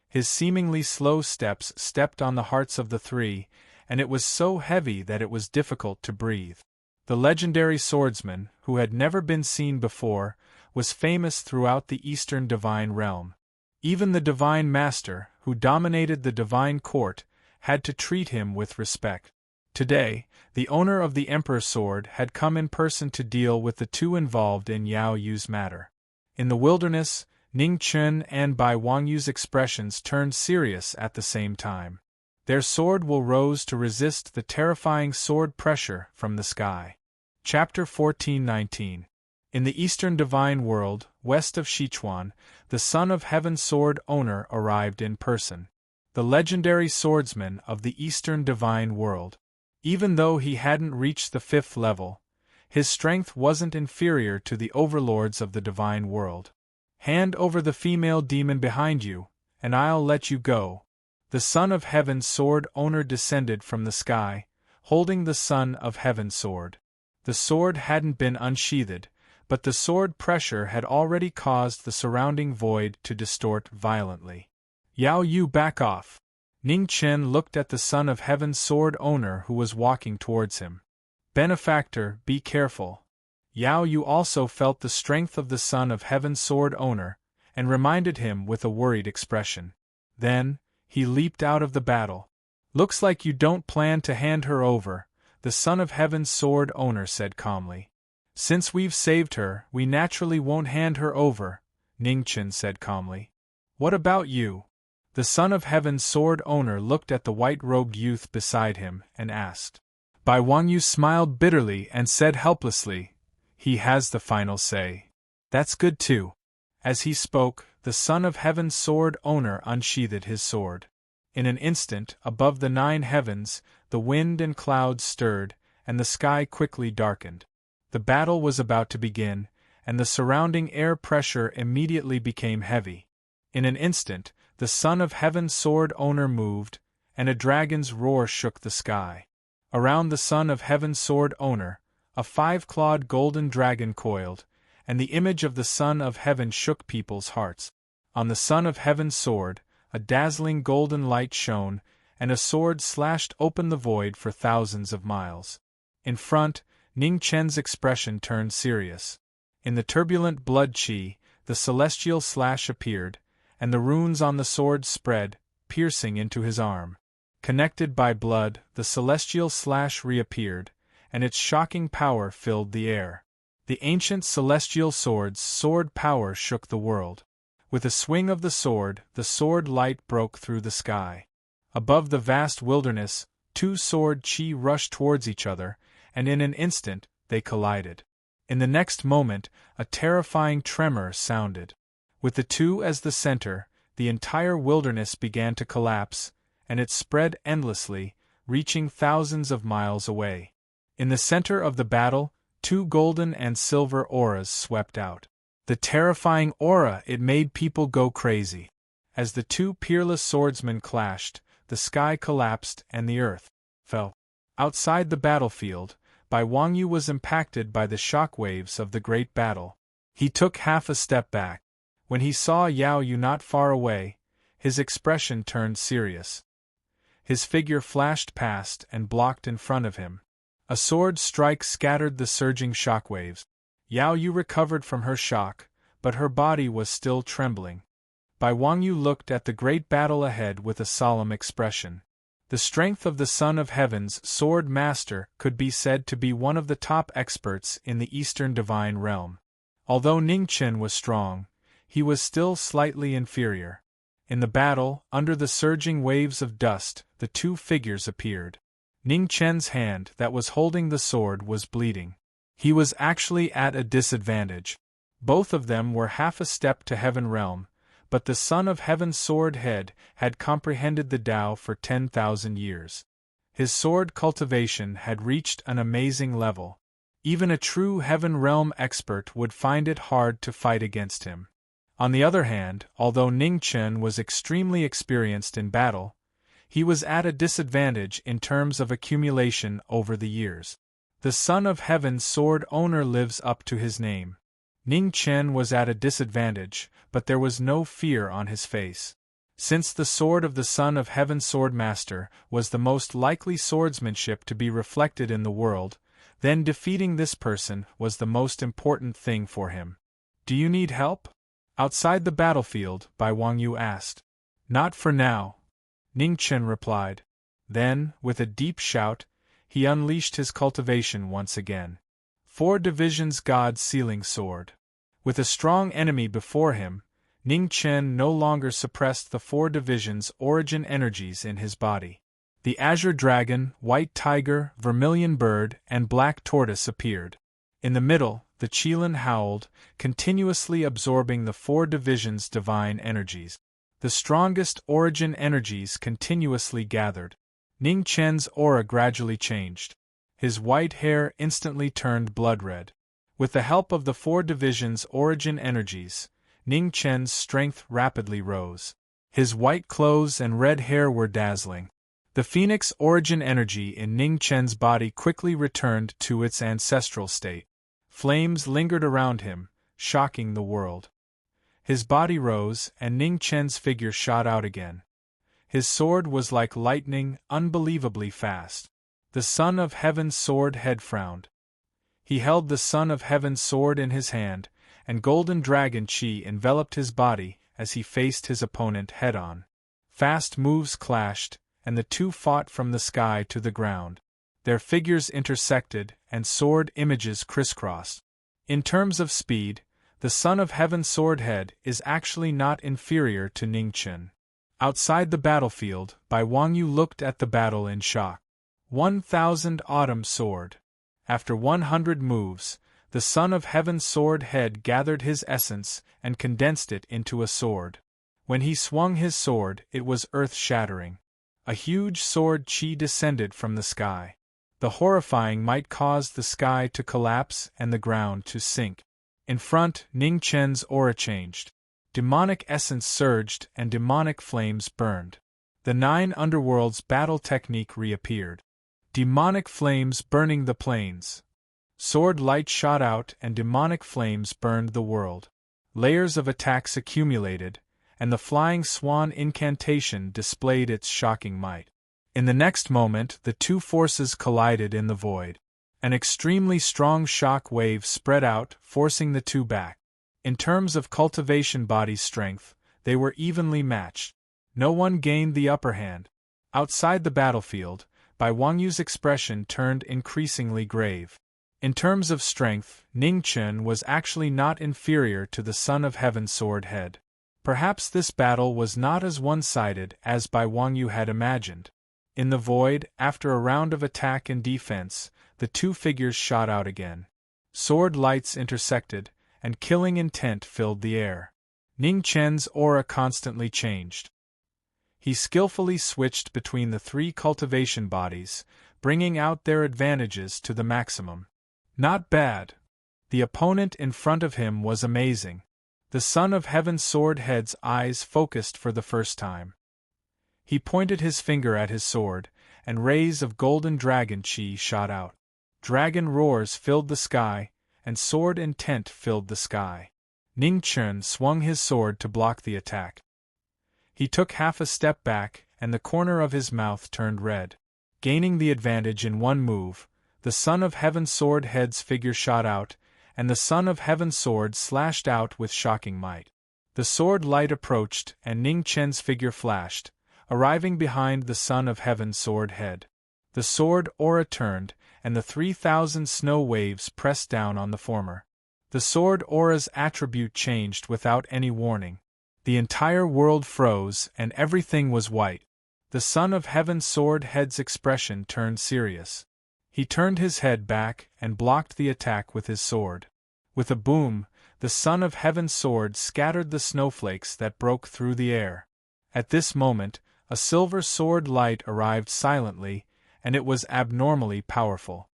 S1: His seemingly slow steps stepped on the hearts of the three, and it was so heavy that it was difficult to breathe. The legendary swordsman, who had never been seen before, was famous throughout the Eastern Divine Realm. Even the Divine Master, who dominated the Divine Court, had to treat him with respect. Today, the owner of the Emperor's sword had come in person to deal with the two involved in Yao Yu's matter. In the wilderness, Ning Chen and Bai Wangyu's expressions turned serious at the same time. Their sword will rose to resist the terrifying sword pressure from the sky. Chapter 14:19. In the Eastern Divine World, west of Sichuan, the Son of Heaven sword owner arrived in person. The legendary swordsman of the Eastern Divine World. Even though he hadn't reached the 5th level, his strength wasn't inferior to the overlords of the Divine World. Hand over the female demon behind you, and I'll let you go. The Son of Heaven's sword owner descended from the sky, holding the Son of Heaven's sword. The sword hadn't been unsheathed, but the sword pressure had already caused the surrounding void to distort violently. Yao Yu, back off. Ning Chen looked at the Son of Heaven's sword owner who was walking towards him. Benefactor, be careful. Yao Yu also felt the strength of the Son of Heaven's sword owner, and reminded him with a worried expression. Then, he leaped out of the battle. Looks like you don't plan to hand her over, the Son of Heaven's sword owner said calmly. Since we've saved her, we naturally won't hand her over, Ning Chen said calmly. What about you? The Son of Heaven's sword owner looked at the white-robed youth beside him and asked. Bai Wangyu smiled bitterly and said helplessly, he has the final say. That's good too. As he spoke, the Son of Heaven's sword owner unsheathed his sword. In an instant, above the 9 heavens, the wind and clouds stirred, and the sky quickly darkened. The battle was about to begin, and the surrounding air pressure immediately became heavy. In an instant, the Son of Heaven's sword owner moved, and a dragon's roar shook the sky. Around the Son of Heaven's sword owner, a 5-clawed golden dragon coiled, and the image of the Son of Heaven shook people's hearts. On the Son of Heaven's sword, a dazzling golden light shone, and a sword slashed open the void for thousands of miles. In front, Ning Chen's expression turned serious. In the turbulent blood qi, the celestial slash appeared, and the runes on the sword spread, piercing into his arm. Connected by blood, the celestial slash reappeared, and its shocking power filled the air. The ancient celestial sword's sword power shook the world. With a swing of the sword light broke through the sky. Above the vast wilderness, 2 sword qi rushed towards each other, and in an instant, they collided. In the next moment, a terrifying tremor sounded. With the 2 as the center, the entire wilderness began to collapse, and it spread endlessly, reaching thousands of miles away. In the center of the battle, 2 golden and silver auras swept out. The terrifying aura, it made people go crazy. As the two peerless swordsmen clashed, the sky collapsed and the earth fell. Outside the battlefield, Bai Wangyu was impacted by the shock waves of the great battle. He took half a step back. When he saw Yao Yu not far away, his expression turned serious. His figure flashed past and blocked in front of him. A sword strike scattered the surging shockwaves. Yao Yu recovered from her shock, but her body was still trembling. Bai Wangyu looked at the great battle ahead with a solemn expression. The strength of the Son of Heaven's sword master could be said to be one of the top experts in the Eastern Divine Realm. Although Ning Chen was strong, he was still slightly inferior. In the battle, under the surging waves of dust, the two figures appeared. Ning Chen's hand that was holding the sword was bleeding. He was actually at a disadvantage. Both of them were half a step to Heaven Realm, but the Son of Heaven's sword head had comprehended the Tao for 10,000 years. His sword cultivation had reached an amazing level. Even a true Heaven Realm expert would find it hard to fight against him. On the other hand, although Ning Chen was extremely experienced in battle, he was at a disadvantage in terms of accumulation over the years. The Son of Heaven's sword owner lives up to his name. Ning Chen was at a disadvantage, but there was no fear on his face. Since the sword of the Son of Heaven's sword master was the most likely swordsmanship to be reflected in the world, then defeating this person was the most important thing for him. "Do you need help?" Outside the battlefield, Bai Wangyu asked. "Not for now," Ning Chen replied. Then, with a deep shout, he unleashed his cultivation once again. 4 divisions God Sealing Sword. With a strong enemy before him, Ning Chen no longer suppressed the 4 divisions' origin energies in his body. The azure dragon, white tiger, vermilion bird, and black tortoise appeared. In the middle, the Qilin howled, continuously absorbing the 4 divisions' divine energies. The strongest origin energies continuously gathered. Ning Chen's aura gradually changed. His white hair instantly turned blood red. With the help of the 4 divisions' origin energies, Ning Chen's strength rapidly rose. His white clothes and red hair were dazzling. The phoenix origin energy in Ning Chen's body quickly returned to its ancestral state. Flames lingered around him, shocking the world. His body rose, and Ning Chen's figure shot out again. His sword was like lightning, unbelievably fast. The Son of Heaven's sword head frowned. He held the Son of Heaven's sword in his hand, and golden dragon chi enveloped his body as he faced his opponent head-on. Fast moves clashed, and the two fought from the sky to the ground. Their figures intersected, and sword images crisscrossed. In terms of speed, the Son of Heaven's sword head is actually not inferior to Ning Chen. Outside the battlefield, Bai Wangyu looked at the battle in shock. 1,000 Autumn Sword. After 100 moves, the Son of Heaven's sword head gathered his essence and condensed it into a sword. When he swung his sword, it was earth-shattering. A huge sword chi descended from the sky. The horrifying might caused the sky to collapse and the ground to sink. In front, Ning Chen's aura changed. Demonic essence surged and demonic flames burned. The 9 underworlds battle technique reappeared. Demonic flames burning the plains. Sword light shot out and demonic flames burned the world. Layers of attacks accumulated, and the flying swan incantation displayed its shocking might. In the next moment, the two forces collided in the void. An extremely strong shock wave spread out, forcing the two back. In terms of cultivation body strength, they were evenly matched. No one gained the upper hand. Outside the battlefield, Bai Wangyu's expression turned increasingly grave. In terms of strength, Ning Chen was actually not inferior to the Son of Heaven's sword head. Perhaps this battle was not as one-sided as Bai Wangyu had imagined. In the void, after a round of attack and defense, the two figures shot out again. Sword lights intersected, and killing intent filled the air. Ning Chen's aura constantly changed. He skillfully switched between the 3 cultivation bodies, bringing out their advantages to the maximum. Not bad. The opponent in front of him was amazing. The The Son of Heaven's sword head's eyes focused for the first time. He pointed his finger at his sword, and rays of golden dragon chi shot out. Dragon roars filled the sky, and sword intent filled the sky. Ning Chen swung his sword to block the attack. He took half a step back, and the corner of his mouth turned red. Gaining the advantage in one move, the Son of Heaven's sword head's figure shot out, and the Son of Heaven's sword slashed out with shocking might. The sword light approached, and Ning Chen's figure flashed, arriving behind the Son of Heaven's sword head. The sword aura turned, and the 3,000 snow waves pressed down on the former. The sword aura's attribute changed without any warning. The entire world froze, and everything was white. The Son of Heaven's sword head's expression turned serious. He turned his head back and blocked the attack with his sword. With a boom, the Son of Heaven's sword scattered the snowflakes that broke through the air. At this moment, a silver sword light arrived silently, and it was abnormally powerful.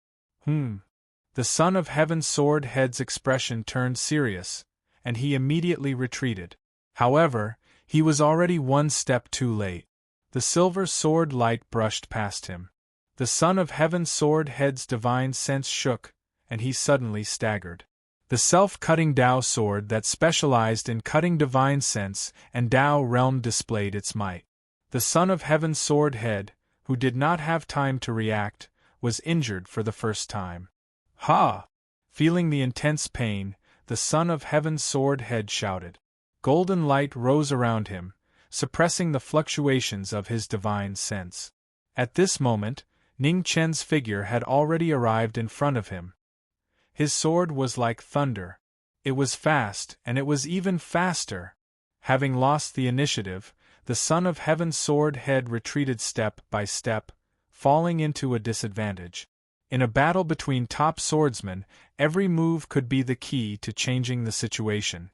S1: The Son of Heaven's sword head's expression turned serious, and he immediately retreated. However, he was already one step too late. The silver sword light brushed past him. The Son of Heaven's sword head's divine sense shook, and he suddenly staggered. The self-cutting Tao sword that specialized in cutting divine sense and Tao realm displayed its might. The Son of Heaven's sword head, who did not have time to react, was injured for the first time. Ha! Feeling the intense pain, the Son of Heaven's sword head shouted. Golden light rose around him, suppressing the fluctuations of his divine sense. At this moment, Ning Chen's figure had already arrived in front of him. His sword was like thunder. It was fast, and it was even faster. Having lost the initiative, the Son of Heaven's sword head retreated step by step, falling into a disadvantage. In a battle between top swordsmen, every move could be the key to changing the situation.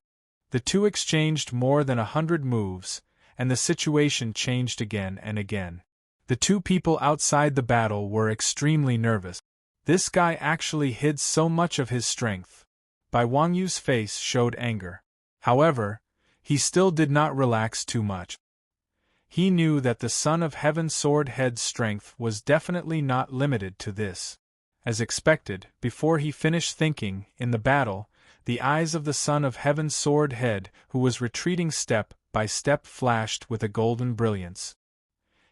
S1: The two exchanged more than 100 moves, and the situation changed again and again. The two people outside the battle were extremely nervous. This guy actually hid so much of his strength. Bai Wangyu's face showed anger. However, he still did not relax too much. He knew that the Son of Heaven's sword head's strength was definitely not limited to this. As expected, before he finished thinking, in the battle, the eyes of the Son of Heaven's sword head, who was retreating step by step, flashed with a golden brilliance.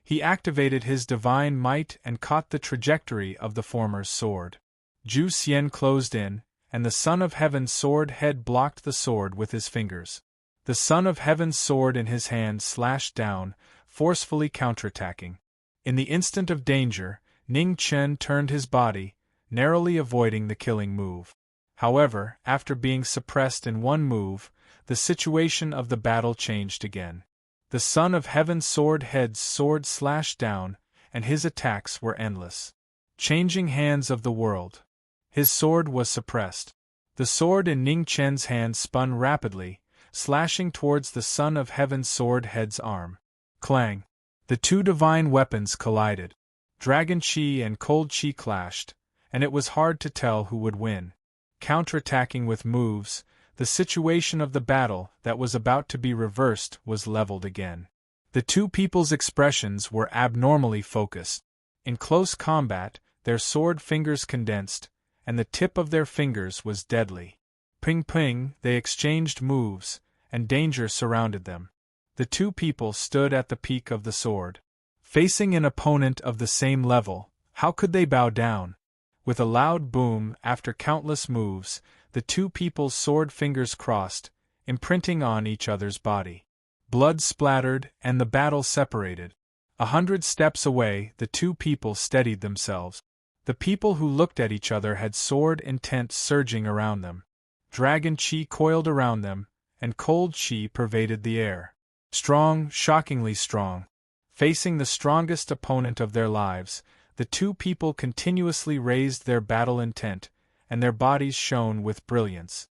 S1: He activated his divine might and caught the trajectory of the former's sword. Zhu Xian closed in, and the Son of Heaven's sword head blocked the sword with his fingers. The Son of Heaven's sword in his hand slashed down, forcefully counterattacking. In the instant of danger, Ning Chen turned his body, narrowly avoiding the killing move. However, after being suppressed in one move, the situation of the battle changed again. The Son of Heaven's sword head's sword slashed down, and his attacks were endless. Changing hands of the world. His sword was suppressed. The sword in Ning Chen's hand spun rapidly, slashing towards the Son of Heaven's sword head's arm. Clang! The two divine weapons collided. Dragon Chi and Cold Chi clashed, and it was hard to tell who would win. Counterattacking with moves, the situation of the battle that was about to be reversed was leveled again. The two people's expressions were abnormally focused. In close combat, their sword fingers condensed, and the tip of their fingers was deadly. Ping-ping, they exchanged moves, and danger surrounded them. The two people stood at the peak of the sword. Facing an opponent of the same level, how could they bow down? With a loud boom, after countless moves, the two people's sword fingers crossed, imprinting on each other's body. Blood splattered, and the battle separated. 100 steps away, the two people steadied themselves. The people who looked at each other had sword intent surging around them. Dragon Chi coiled around them, and Cold Chi pervaded the air. Strong, shockingly strong. Facing the strongest opponent of their lives, the two people continuously raised their battle intent, and their bodies shone with brilliance.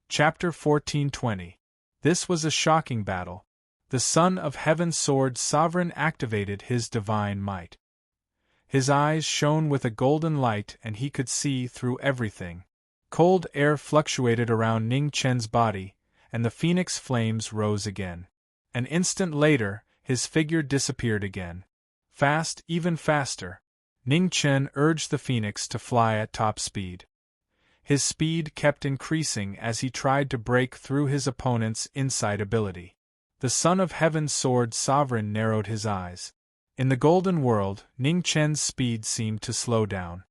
S1: Chapter 1420. This was a shocking battle. The Son of Heaven's sword sovereign activated his divine might. His eyes shone with a golden light and he could see through everything. Cold air fluctuated around Ning Chen's body, and the phoenix flames rose again. An instant later, his figure disappeared again. Fast, even faster. Ning Chen urged the phoenix to fly at top speed. His speed kept increasing as he tried to break through his opponent's inside ability. The Son of Heaven's sword sovereign narrowed his eyes. In the golden world, Ning Chen's speed seemed to slow down.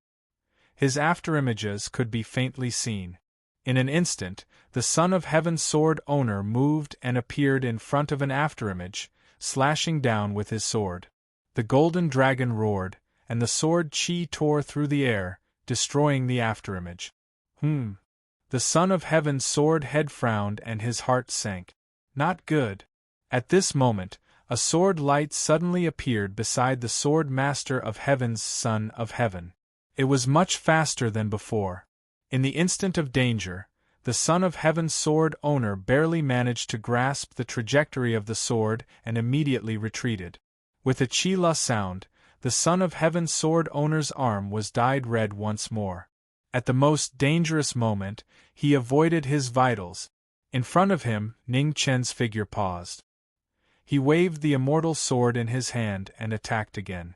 S1: His afterimages could be faintly seen. In an instant, the Son of Heaven's sword owner moved and appeared in front of an afterimage, slashing down with his sword. The golden dragon roared, and the sword chi tore through the air, destroying the afterimage. The Son of Heaven's sword head frowned and his heart sank. Not good. At this moment, a sword light suddenly appeared beside the sword master of Heaven's Son of Heaven. It was much faster than before. In the instant of danger, the Son of Heaven's sword owner barely managed to grasp the trajectory of the sword and immediately retreated. With a chi-la sound, the Son of Heaven's sword owner's arm was dyed red once more. At the most dangerous moment, he avoided his vitals. In front of him, Ning Chen's figure paused. He waved the immortal sword in his hand and attacked again.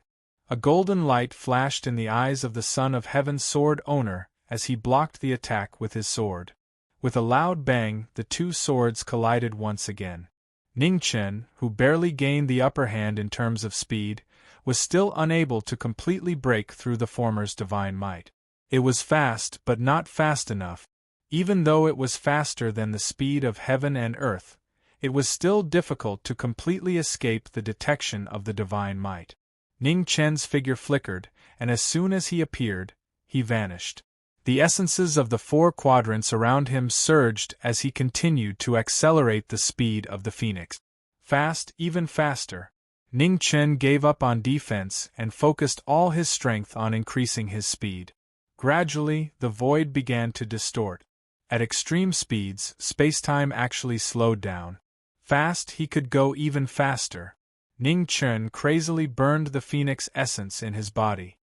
S1: A golden light flashed in the eyes of the Son of Heaven's sword owner as he blocked the attack with his sword. With a loud bang, the two swords collided once again. Ning Chen, who barely gained the upper hand in terms of speed, was still unable to completely break through the former's divine might. It was fast, but not fast enough. Even though it was faster than the speed of heaven and earth, it was still difficult to completely escape the detection of the divine might. Ning Chen's figure flickered, and as soon as he appeared, he vanished. The essences of the four quadrants around him surged as he continued to accelerate the speed of the phoenix. Fast, even faster. Ning Chen gave up on defense and focused all his strength on increasing his speed. Gradually, the void began to distort. At extreme speeds, space-time actually slowed down. Fast, he could go even faster. Ning Chen crazily burned the phoenix essence in his body.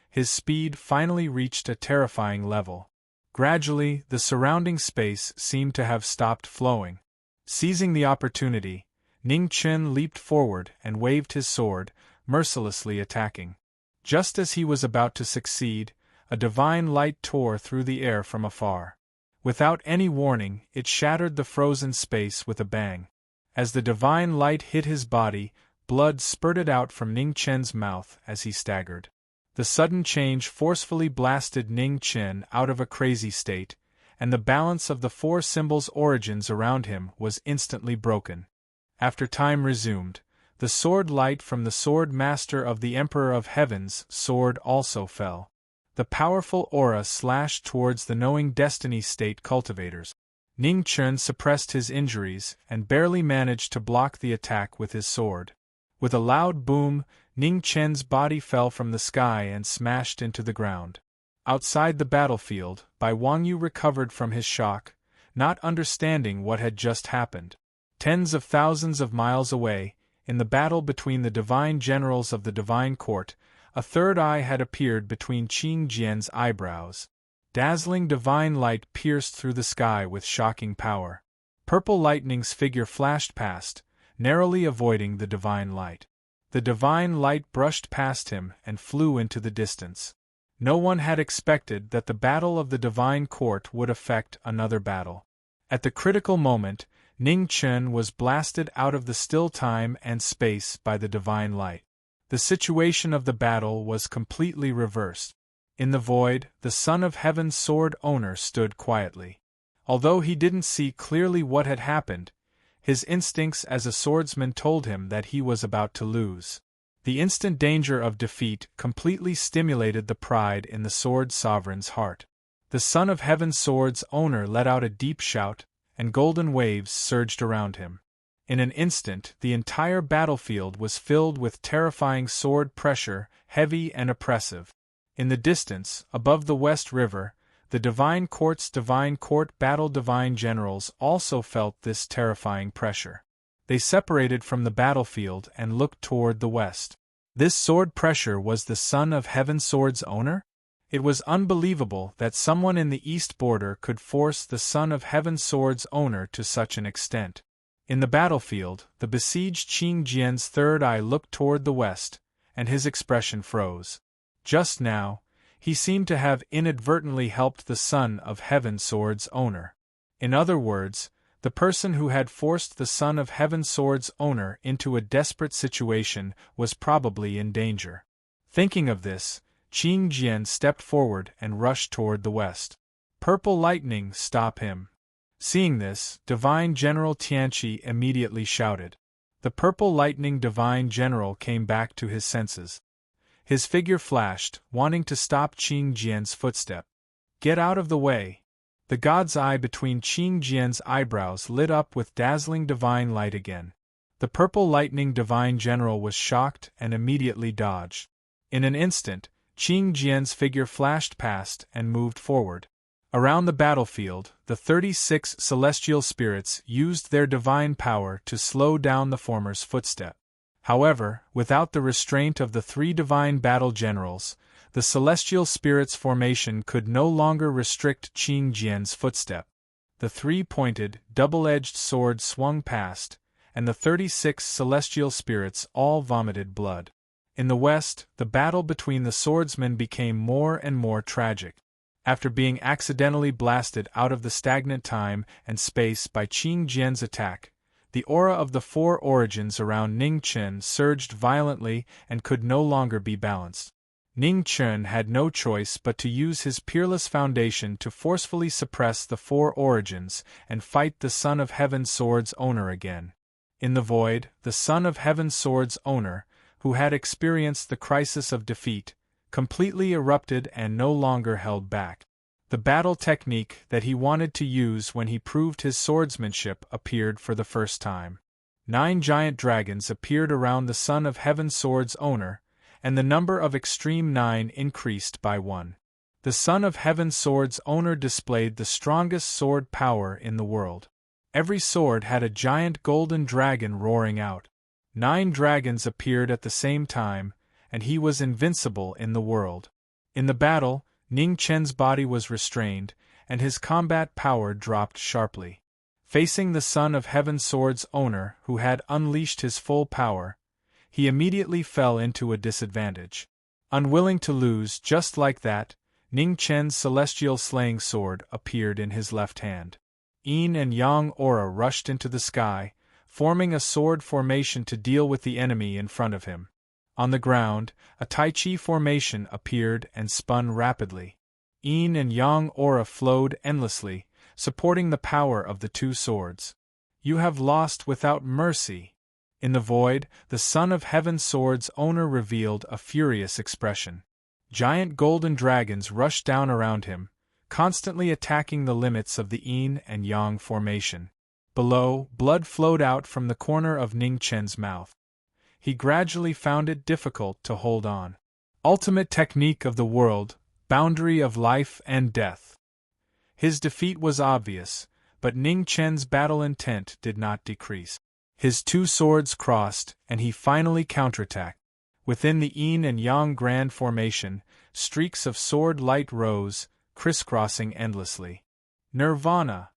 S1: His speed finally reached a terrifying level. Gradually, the surrounding space seemed to have stopped flowing. Seizing the opportunity, Ning Chen leaped forward and waved his sword, mercilessly attacking. Just as he was about to succeed, a divine light tore through the air from afar. Without any warning, it shattered the frozen space with a bang. As the divine light hit his body, blood spurted out from Ning Chen's mouth as he staggered. The sudden change forcefully blasted Ning Chen out of a crazy state, and the balance of the four symbols' origins around him was instantly broken. After time resumed, the sword light from the sword master of the Emperor of Heaven's sword also fell. The powerful aura slashed towards the knowing destiny state cultivators. Ning Chen suppressed his injuries and barely managed to block the attack with his sword. With a loud boom, Ning Chen's body fell from the sky and smashed into the ground. Outside the battlefield, Bai Wangyu recovered from his shock, not understanding what had just happened. Tens of thousands of miles away, in the battle between the divine generals of the divine court, a third eye had appeared between Qing Jian's eyebrows. Dazzling divine light pierced through the sky with shocking power. Purple lightning's figure flashed past, narrowly avoiding the divine light. The divine light brushed past him and flew into the distance. No one had expected that the battle of the divine court would affect another battle. At the critical moment, Ning Chen was blasted out of the still time and space by the divine light. The situation of the battle was completely reversed. In the void, the Son of Heaven's sword owner stood quietly. Although he didn't see clearly what had happened, his instincts as a swordsman told him that he was about to lose. The instant danger of defeat completely stimulated the pride in the sword sovereign's heart. The Son of Heaven's sword's owner let out a deep shout, and golden waves surged around him. In an instant, the entire battlefield was filled with terrifying sword pressure, heavy and oppressive. In the distance, above the West River, the Divine Court's Divine Court battle divine generals also felt this terrifying pressure. They separated from the battlefield and looked toward the west. This sword pressure was the Son of Heaven's sword's owner? It was unbelievable that someone in the east border could force the Son of Heaven sword's owner to such an extent. In the battlefield, the besieged Qing Jian's third eye looked toward the west, and his expression froze. Just now, he seemed to have inadvertently helped the Son of Heaven sword's owner. In other words, the person who had forced the Son of Heaven sword's owner into a desperate situation was probably in danger. Thinking of this, Qing Jian stepped forward and rushed toward the west. Purple lightning, stop him! Seeing this, Divine General Tianqi immediately shouted. The purple lightning Divine General came back to his senses. His figure flashed, wanting to stop Qing Jian's footstep. Get out of the way! The god's eye between Qing Jian's eyebrows lit up with dazzling divine light again. The purple lightning Divine General was shocked and immediately dodged. In an instant, Qing Jian's figure flashed past and moved forward. Around the battlefield, the 36 celestial spirits used their divine power to slow down the former's footstep. However, without the restraint of the 3 divine battle generals, the celestial spirits' formation could no longer restrict Qing Jian's footstep. The 3-pointed, double-edged sword swung past, and the 36 celestial spirits all vomited blood. In the west, the battle between the swordsmen became more and more tragic. After being accidentally blasted out of the stagnant time and space by Qing Jian's attack, the aura of the 4 origins around Ning Chen surged violently and could no longer be balanced. Ning Chen had no choice but to use his peerless foundation to forcefully suppress the 4 origins and fight the Son of Heaven sword's owner again. In the void, the Son of Heaven sword's owner, who had experienced the crisis of defeat, completely erupted and no longer held back. The battle technique that he wanted to use when he proved his swordsmanship appeared for the first time. 9 giant dragons appeared around the Son of Heaven sword's owner, and the number of Extreme 9 increased by 1. The Son of Heaven sword's owner displayed the strongest sword power in the world. Every sword had a giant golden dragon roaring out. 9 dragons appeared at the same time, and he was invincible in the world. In the battle, Ning Chen's body was restrained, and his combat power dropped sharply. Facing the Son of Heaven sword's owner, who had unleashed his full power, he immediately fell into a disadvantage. Unwilling to lose just like that, Ning Chen's celestial slaying sword appeared in his left hand. Yin and Yang aura rushed into the sky, forming a sword formation to deal with the enemy in front of him. On the ground, a Tai Chi formation appeared and spun rapidly. Yin and Yang aura flowed endlessly, supporting the power of the 2 swords. You have lost without mercy. In the void, the Son of Heaven sword's owner revealed a furious expression. Giant golden dragons rushed down around him, constantly attacking the limits of the Yin and Yang formation. Below, blood flowed out from the corner of Ning Chen's mouth. He gradually found it difficult to hold on. Ultimate technique of the world, boundary of life and death. His defeat was obvious, but Ning Chen's battle intent did not decrease. His 2 swords crossed, and he finally counterattacked. Within the Yin and Yang grand formation, streaks of sword light rose, crisscrossing endlessly. Nirvana!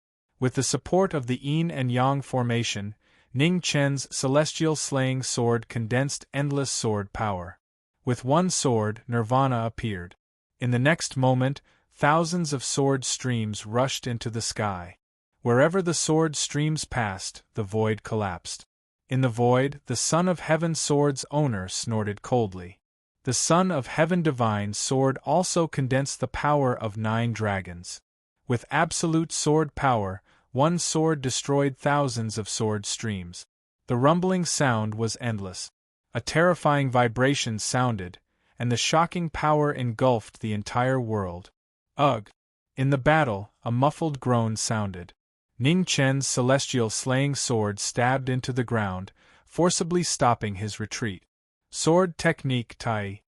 S1: With the support of the Yin and Yang formation, Ning Chen's celestial slaying sword condensed endless sword power. With 1 sword, Nirvana appeared. In the next moment, thousands of sword streams rushed into the sky. Wherever the sword streams passed, the void collapsed. In the void, the Son of Heaven sword's owner snorted coldly. The Son of Heaven divine sword also condensed the power of 9 dragons. With absolute sword power, 1 sword destroyed thousands of sword streams. The rumbling sound was endless. A terrifying vibration sounded, and the shocking power engulfed the entire world. Ugh! In the battle, a muffled groan sounded. Ning Chen's celestial slaying sword stabbed into the ground, forcibly stopping his retreat. Sword technique Tai.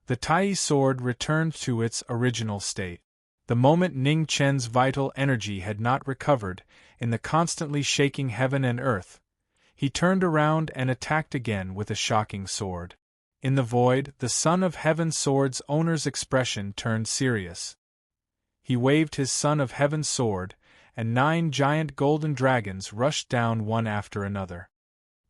S1: The Tai sword returned to its original state. The moment Ning Chen's vital energy had not recovered, in the constantly shaking heaven and earth, he turned around and attacked again with a shocking sword. In the void, the Son of Heaven's sword's owner's expression turned serious. He waved his Son of Heaven's sword, and 9 giant golden dragons rushed down one after another.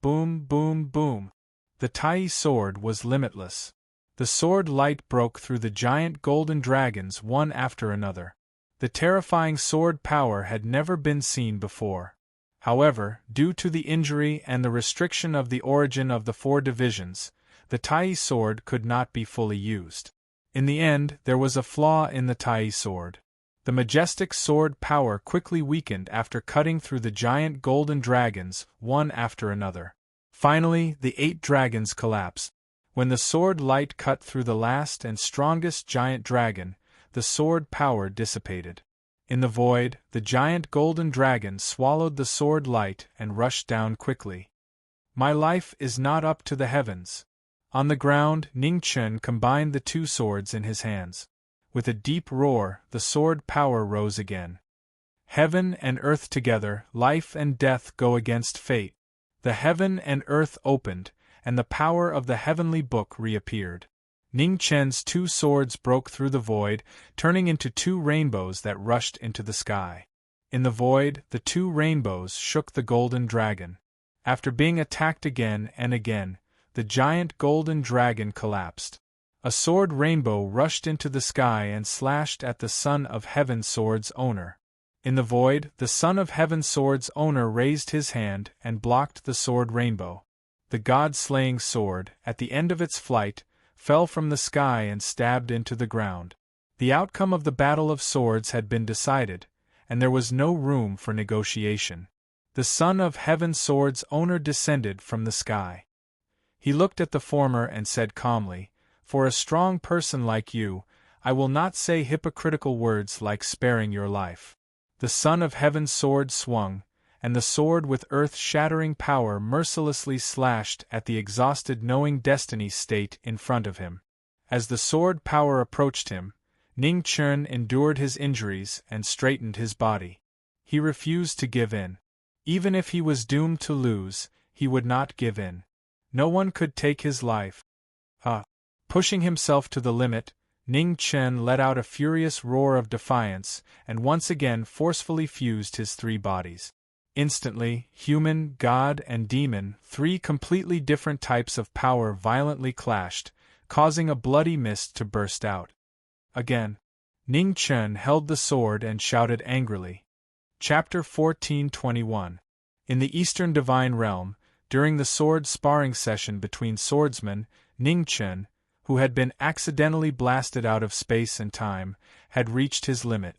S1: Boom, boom, boom. The Tai sword was limitless. The sword light broke through the giant golden dragons one after another. The terrifying sword power had never been seen before. However, due to the injury and the restriction of the origin of the 4 divisions, the Tai sword could not be fully used. In the end, there was a flaw in the Tai sword. The majestic sword power quickly weakened after cutting through the giant golden dragons, one after another. Finally, the 8 dragons collapsed. When the sword light cut through the last and strongest giant dragon, the sword power dissipated. In the void, the giant golden dragon swallowed the sword light and rushed down quickly. My life is not up to the heavens. On the ground, Ning Chen combined the 2 swords in his hands. With a deep roar, the sword power rose again. Heaven and earth together, life and death go against fate. The heaven and earth opened, and the power of the heavenly book reappeared. Ning Chen's 2 swords broke through the void, turning into 2 rainbows that rushed into the sky. In the void, the 2 rainbows shook the golden dragon. After being attacked again and again, the giant golden dragon collapsed. A sword rainbow rushed into the sky and slashed at the Son of Heaven's sword's owner. In the void, the Son of Heaven's sword's owner raised his hand and blocked the sword rainbow. The god-slaying sword, at the end of its flight, fell from the sky and stabbed into the ground. The outcome of the battle of swords had been decided, and there was no room for negotiation. The Son of Heaven's sword's owner descended from the sky. He looked at the former and said calmly, "For a strong person like you, I will not say hypocritical words like sparing your life." The Son of Heaven's sword swung, and the sword with earth-shattering power mercilessly slashed at the exhausted knowing destiny state in front of him. As the sword power approached him, Ning Chen endured his injuries and straightened his body. He refused to give in. Even if he was doomed to lose, he would not give in. No one could take his life. Pushing himself to the limit, Ning Chen let out a furious roar of defiance and once again forcefully fused his 3 bodies. Instantly, human, god, and demon, 3 completely different types of power violently clashed, causing a bloody mist to burst out. Again, Ning Chen held the sword and shouted angrily. Chapter 14:21. In the Eastern Divine Realm, during the sword sparring session between swordsmen, Ning Chen, who had been accidentally blasted out of space and time, had reached his limit.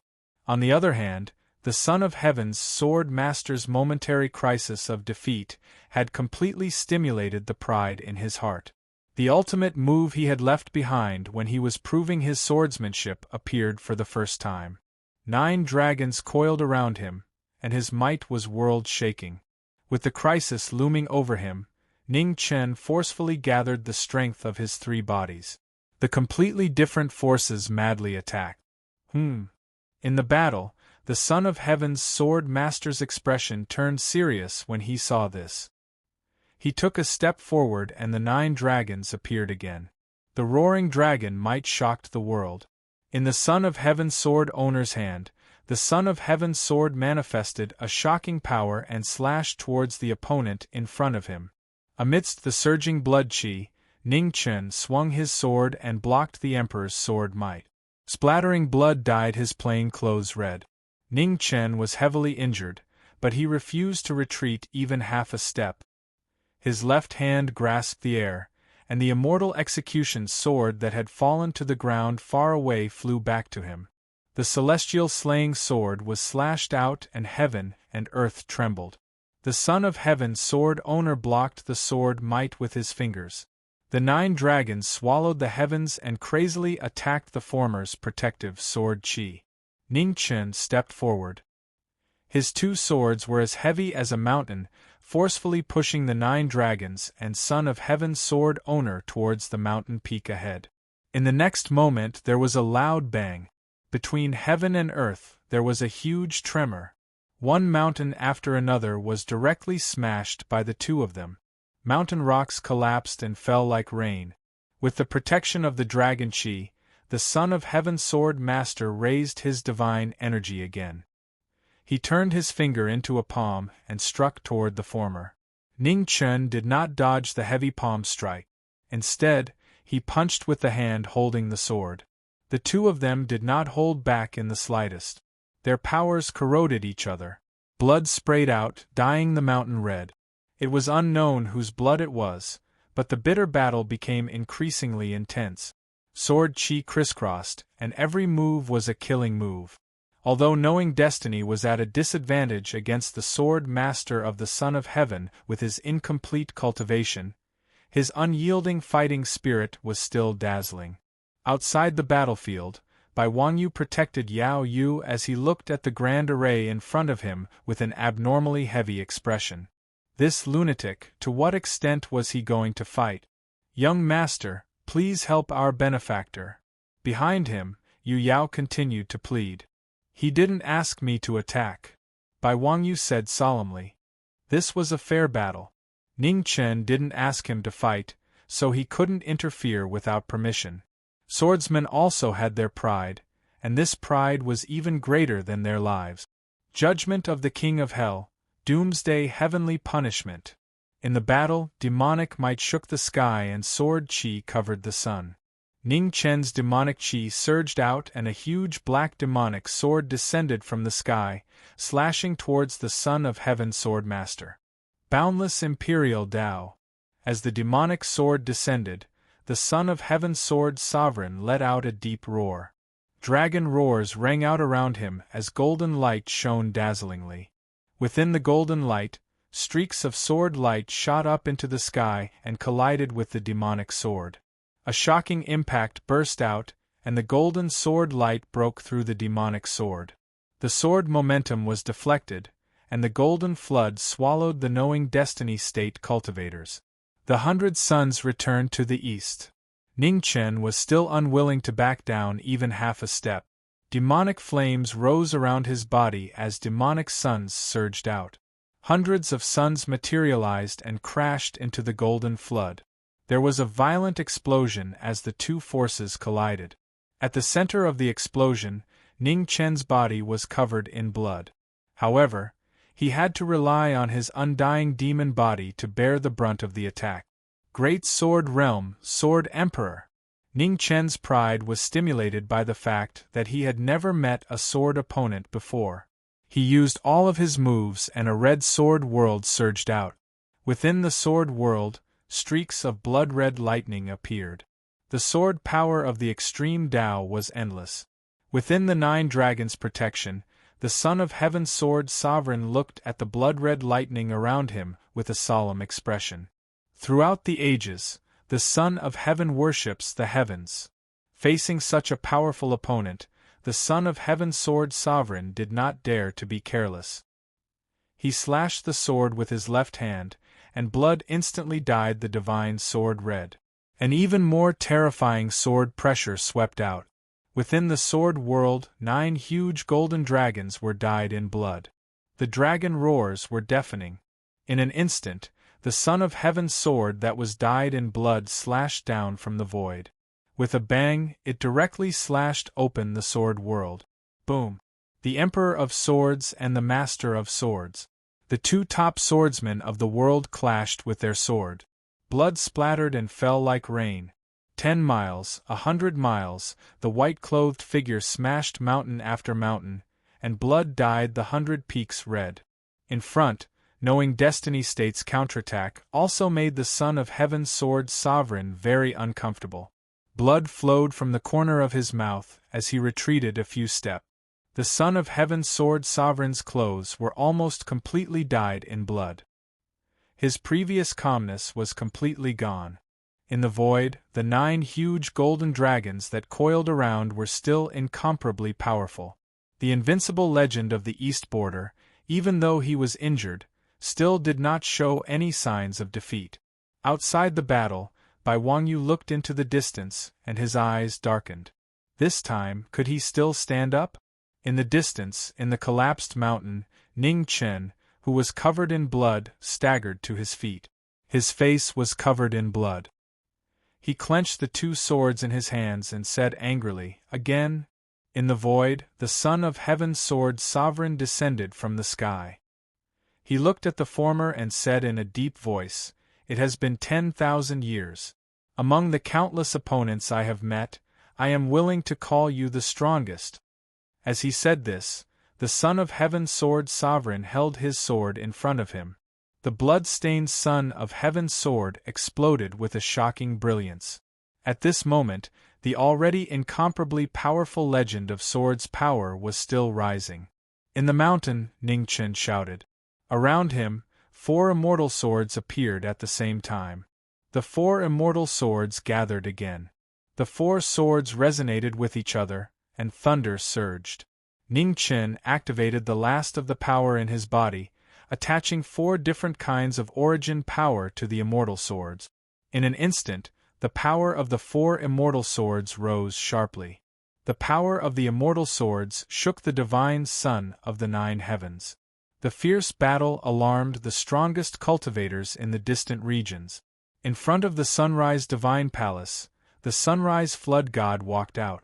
S1: On the other hand, the Son of Heaven's sword master's momentary crisis of defeat had completely stimulated the pride in his heart. The ultimate move he had left behind when he was proving his swordsmanship appeared for the first time. 9 dragons coiled around him, and his might was world-shaking. With the crisis looming over him, Ning Chen forcefully gathered the strength of his 3 bodies. The completely different forces madly attacked. In the battle, the Son of Heaven's sword master's expression turned serious when he saw this. He took a step forward and the 9 dragons appeared again. The roaring dragon might shocked the world. In the Son of Heaven's sword owner's hand, the Son of Heaven's sword manifested a shocking power and slashed towards the opponent in front of him. Amidst the surging blood qi, Ning Chen swung his sword and blocked the Emperor's sword might. Splattering blood dyed his plain clothes red. Ning Chen was heavily injured, but he refused to retreat even half a step. His left hand grasped the air, and the immortal execution sword that had fallen to the ground far away flew back to him. The celestial slaying sword was slashed out and heaven and earth trembled. The Son of Heaven's sword owner blocked the sword might with his fingers. The 9 dragons swallowed the heavens and crazily attacked the former's protective sword qi. Ning Chen stepped forward. His 2 swords were as heavy as a mountain, forcefully pushing the 9 dragons and Son of Heaven's sword owner towards the mountain peak ahead. In the next moment there was a loud bang. Between heaven and earth there was a huge tremor. One mountain after another was directly smashed by the 2 of them. Mountain rocks collapsed and fell like rain. With the protection of the dragon Qi, the Son of Heaven's sword master raised his divine energy again. He turned his finger into a palm and struck toward the former. Ning Chen did not dodge the heavy palm strike. Instead, he punched with the hand holding the sword. The two of them did not hold back in the slightest. Their powers corroded each other. Blood sprayed out, dyeing the mountain red. It was unknown whose blood it was, but the bitter battle became increasingly intense. Sword Qi crisscrossed, and every move was a killing move. Although knowing destiny was at a disadvantage against the sword master of the Son of Heaven with his incomplete cultivation, his unyielding fighting spirit was still dazzling. Outside the battlefield, Bai Wangyu protected Yao Yu as he looked at the grand array in front of him with an abnormally heavy expression. This lunatic, to what extent was he going to fight? Young master, please help our benefactor. Behind him, Yu Yao continued to plead. He didn't ask me to attack, Bai Wangyu said solemnly. This was a fair battle. Ning Chen didn't ask him to fight, so he couldn't interfere without permission. Swordsmen also had their pride, and this pride was even greater than their lives. Judgment of the King of Hell, Doomsday heavenly punishment. In the battle, demonic might shook the sky and sword Qi covered the sun. Ning Chen's demonic Qi surged out and a huge black demonic sword descended from the sky, slashing towards the Son of Heaven sword master. Boundless Imperial Tao. As the demonic sword descended, the Son of Heaven sword sovereign let out a deep roar. Dragon roars rang out around him as golden light shone dazzlingly. Within the golden light, streaks of sword light shot up into the sky and collided with the demonic sword. A shocking impact burst out, and the golden sword light broke through the demonic sword. The sword momentum was deflected, and the golden flood swallowed the knowing destiny state cultivators. The 100 suns returned to the east. Ning Chen was still unwilling to back down even half a step. Demonic flames rose around his body as demonic suns surged out. Hundreds of suns materialized and crashed into the golden flood. There was a violent explosion as the two forces collided. At the center of the explosion, Ning Chen's body was covered in blood. However, he had to rely on his undying demon body to bear the brunt of the attack. Great Sword Realm, Sword Emperor! Ning Chen's pride was stimulated by the fact that he had never met a sword opponent before. He used all of his moves and a red sword world surged out. Within the sword world, streaks of blood-red lightning appeared. The sword power of the extreme Tao was endless. Within the 9 dragons' protection, the Son of Heaven's sword sovereign looked at the blood-red lightning around him with a solemn expression. Throughout the ages, the Son of Heaven worships the heavens. Facing such a powerful opponent, the Son of Heaven's sword sovereign did not dare to be careless. He slashed the sword with his left hand, and blood instantly dyed the divine sword red. An even more terrifying sword pressure swept out. Within the sword world, 9 huge golden dragons were dyed in blood. The dragon roars were deafening. In an instant, the Son of Heaven's sword that was dyed in blood slashed down from the void. With a bang, it directly slashed open the sword world. Boom! The Emperor of Swords and the Master of Swords. The 2 top swordsmen of the world clashed with their sword. Blood splattered and fell like rain. 10 miles, 100 miles, the white-clothed figure smashed mountain after mountain, and blood dyed the 100 peaks red. In front, knowing Destiny State's counterattack also made the Son of Heaven's sword sovereign very uncomfortable. Blood flowed from the corner of his mouth as he retreated a few steps. The Son of Heaven's sword sovereign's clothes were almost completely dyed in blood. His previous calmness was completely gone. In the void, the 9 huge golden dragons that coiled around were still incomparably powerful. The invincible legend of the East Border, even though he was injured, still did not show any signs of defeat. Outside the battle, Bai Wangyu looked into the distance, and his eyes darkened. This time, could he still stand up? In the distance, in the collapsed mountain, Ning Chen, who was covered in blood, staggered to his feet. His face was covered in blood. He clenched the two swords in his hands and said angrily, "Again?" In the void, the Son of Heaven's sword sovereign descended from the sky. He looked at the former and said in a deep voice, "It has been 10,000 years. Among the countless opponents I have met, I am willing to call you the strongest." As he said this, the Son of Heaven's sword sovereign held his sword in front of him. The blood-stained Son of Heaven's sword exploded with a shocking brilliance. At this moment, the already incomparably powerful legend of Sword's power was still rising. "In the mountain," Ningchen shouted. Around him, 4 immortal swords appeared at the same time. The 4 immortal swords gathered again. The 4 swords resonated with each other, and thunder surged. Ningchen activated the last of the power in his body, attaching 4 different kinds of origin power to the immortal swords. In an instant, the power of the 4 immortal swords rose sharply. The power of the immortal swords shook the divine sun of the 9 heavens. The fierce battle alarmed the strongest cultivators in the distant regions. In front of the Sunrise Divine Palace, the Sunrise Flood God walked out.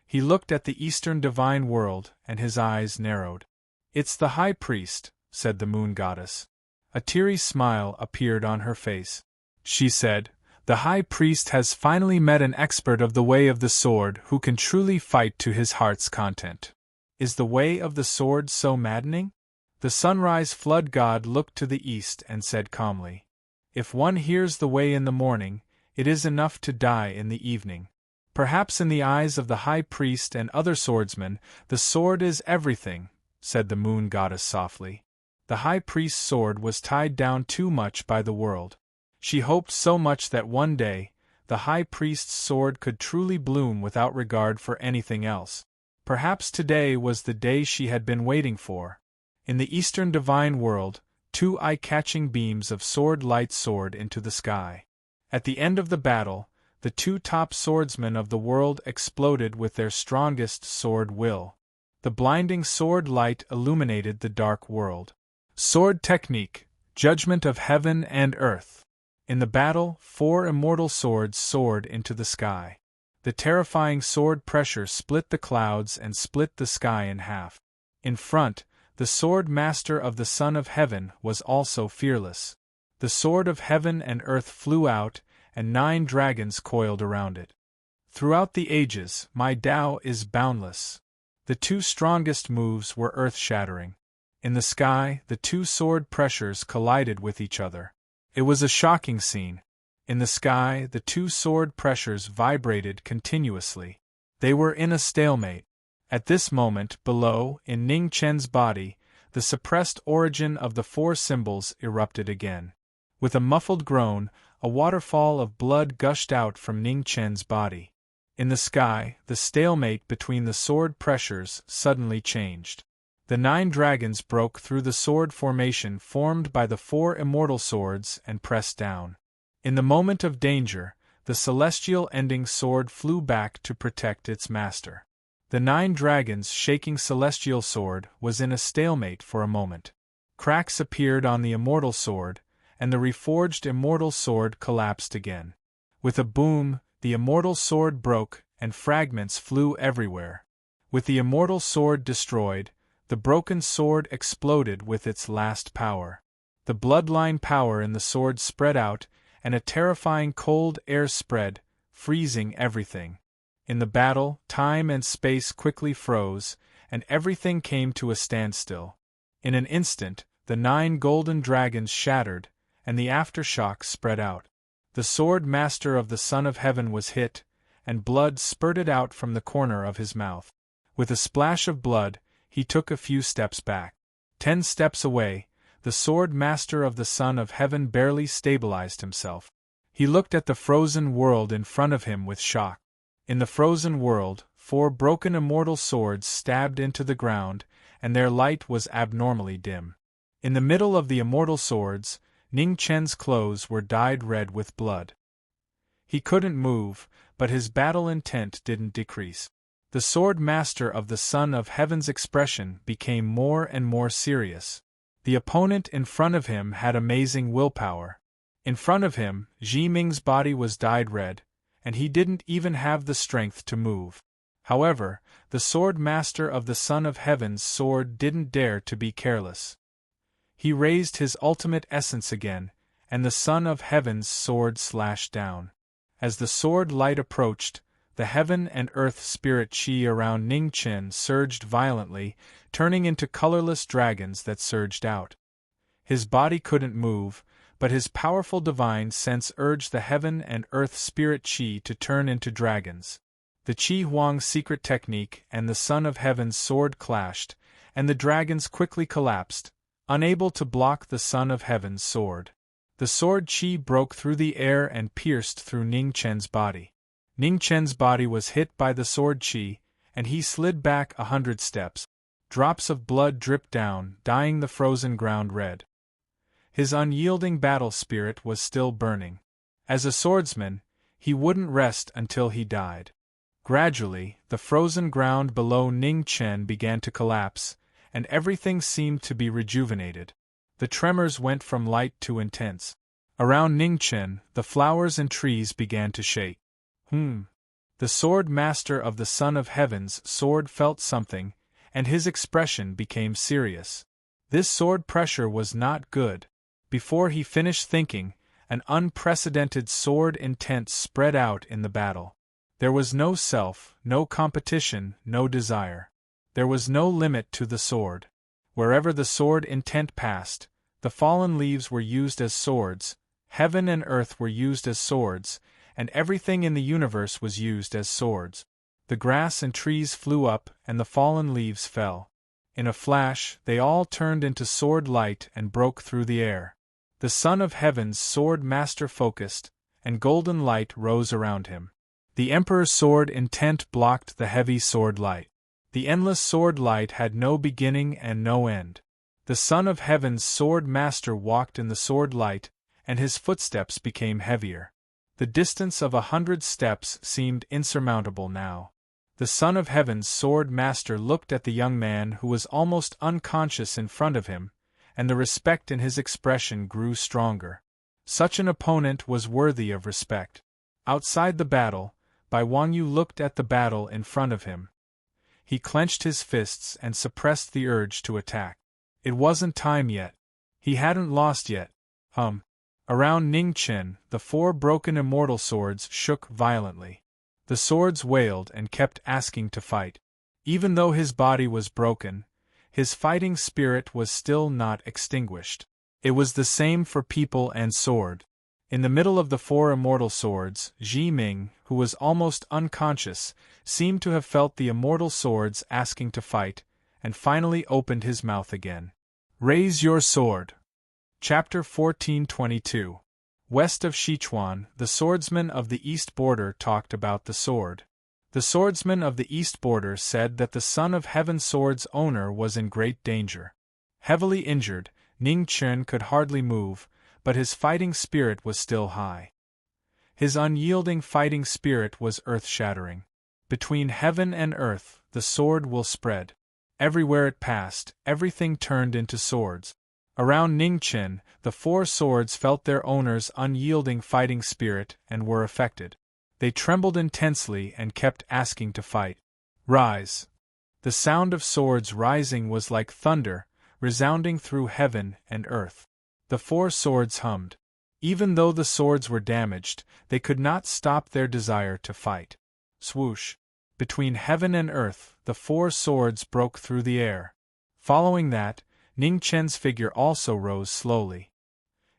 S1: He looked at the Eastern Divine World, and his eyes narrowed. "It's the High Priest," said the Moon Goddess. A teary smile appeared on her face. She said, "The High Priest has finally met an expert of the Way of the Sword who can truly fight to his heart's content. Is the Way of the Sword so maddening?" The Sunrise Flood God looked to the east and said calmly, "If one hears the Way in the morning, it is enough to die in the evening. Perhaps in the eyes of the High Priest and other swordsmen, the sword is everything," said the Moon Goddess softly. The High Priest's sword was tied down too much by the world. She hoped so much that one day, the High Priest's sword could truly bloom without regard for anything else. Perhaps today was the day she had been waiting for. In the Eastern Divine World, 2 eye-catching beams of sword light soared into the sky. At the end of the battle, the 2 top swordsmen of the world exploded with their strongest sword will. The blinding sword light illuminated the dark world. Sword technique, judgment of heaven and earth. In the battle, 4 immortal swords soared into the sky. The terrifying sword pressure split the clouds and split the sky in half. In front, the sword master of the Son of Heaven was also fearless. The sword of heaven and earth flew out, and 9 dragons coiled around it. "Throughout the ages, my Tao is boundless." The 2 strongest moves were earth-shattering. In the sky, the 2 sword pressures collided with each other. It was a shocking scene. In the sky, the 2 sword pressures vibrated continuously. They were in a stalemate. At this moment, below, in Ning Chen's body, the suppressed origin of the 4 symbols erupted again. With a muffled groan, a waterfall of blood gushed out from Ning Chen's body. In the sky, the stalemate between the sword pressures suddenly changed. The 9 dragons broke through the sword formation formed by the 4 immortal swords and pressed down. In the moment of danger, the celestial ending sword flew back to protect its master. The 9 dragons' shaking celestial sword was in a stalemate for a moment. Cracks appeared on the immortal sword, and the reforged immortal sword collapsed again. With a boom, the immortal sword broke, and fragments flew everywhere. With the immortal sword destroyed, the broken sword exploded with its last power. The bloodline power in the sword spread out, and a terrifying cold air spread, freezing everything. In the battle, time and space quickly froze, and everything came to a standstill. In an instant, the 9 golden dragons shattered, and the aftershock spread out. The sword master of the Son of Heaven was hit, and blood spurted out from the corner of his mouth. With a splash of blood, he took a few steps back. 10 steps away, the sword master of the Son of Heaven barely stabilized himself. He looked at the frozen world in front of him with shock. In the frozen world, 4 broken immortal swords stabbed into the ground, and their light was abnormally dim. In the middle of the immortal swords, Ning Chen's clothes were dyed red with blood. He couldn't move, but his battle intent didn't decrease. The sword master of the Son of Heaven's expression became more and more serious. The opponent in front of him had amazing willpower. In front of him, Ji Ming's body was dyed red, and he didn't even have the strength to move. However, the sword master of the Son of Heaven's sword didn't dare to be careless. He raised his ultimate essence again, and the Son of Heaven's sword slashed down. As the sword light approached, the heaven and earth spirit chi around Ning Chen surged violently, turning into colorless dragons that surged out. His body couldn't move, but his powerful divine sense urged the heaven and earth spirit chi to turn into dragons. The Qi Huang's secret technique and the Son of Heaven's sword clashed, and the dragons quickly collapsed, unable to block the Son of Heaven's sword. The sword Qi broke through the air and pierced through Ning Chen's body. Ning Chen's body was hit by the sword Qi, and he slid back 100 steps. Drops of blood dripped down, dyeing the frozen ground red. His unyielding battle spirit was still burning. As a swordsman, he wouldn't rest until he died. Gradually, the frozen ground below Ning Chen began to collapse, and everything seemed to be rejuvenated. The tremors went from light to intense. Around Ning Chen, the flowers and trees began to shake. The sword master of the Son of Heaven's sword felt something, and his expression became serious. This sword pressure was not good. Before he finished thinking, an unprecedented sword intent spread out in the battle. There was no self, no competition, no desire. There was no limit to the sword. Wherever the sword intent passed, the fallen leaves were used as swords, heaven and earth were used as swords, and everything in the universe was used as swords. The grass and trees flew up, and the fallen leaves fell. In a flash, they all turned into sword light and broke through the air. The Son of Heaven's sword master focused, and golden light rose around him. The Emperor's sword intent blocked the heavy sword light. The endless sword light had no beginning and no end. The Son of Heaven's sword master walked in the sword light, and his footsteps became heavier. The distance of 100 steps seemed insurmountable now. The Son of Heaven's sword master looked at the young man who was almost unconscious in front of him, and the respect in his expression grew stronger. Such an opponent was worthy of respect. Outside the battle, Bai Wangyu looked at the battle in front of him. He clenched his fists and suppressed the urge to attack. It wasn't time yet. He hadn't lost yet. Around Ning Chen, the 4 broken immortal swords shook violently. The swords wailed and kept asking to fight. Even though his body was broken, his fighting spirit was still not extinguished. It was the same for people and sword. In the middle of the 4 immortal swords, Ji Ming, who was almost unconscious, seemed to have felt the immortal swords asking to fight, and finally opened his mouth again. Raise your sword. Chapter 1422. West of Sichuan, the swordsman of the East Border talked about the sword. The swordsman of the East Border said that the Son of Heaven sword's owner was in great danger. Heavily injured, Ning Chen could hardly move, but his fighting spirit was still high. His unyielding fighting spirit was earth-shattering. Between heaven and earth, the sword will spread. Everywhere it passed, everything turned into swords. Around Ning Chen, the 4 swords felt their owner's unyielding fighting spirit and were affected. They trembled intensely and kept asking to fight. Rise! The sound of swords rising was like thunder, resounding through heaven and earth. The 4 swords hummed. Even though the swords were damaged, they could not stop their desire to fight. Swoosh! Between heaven and earth, the 4 swords broke through the air. Following that, Ning Chen's figure also rose slowly.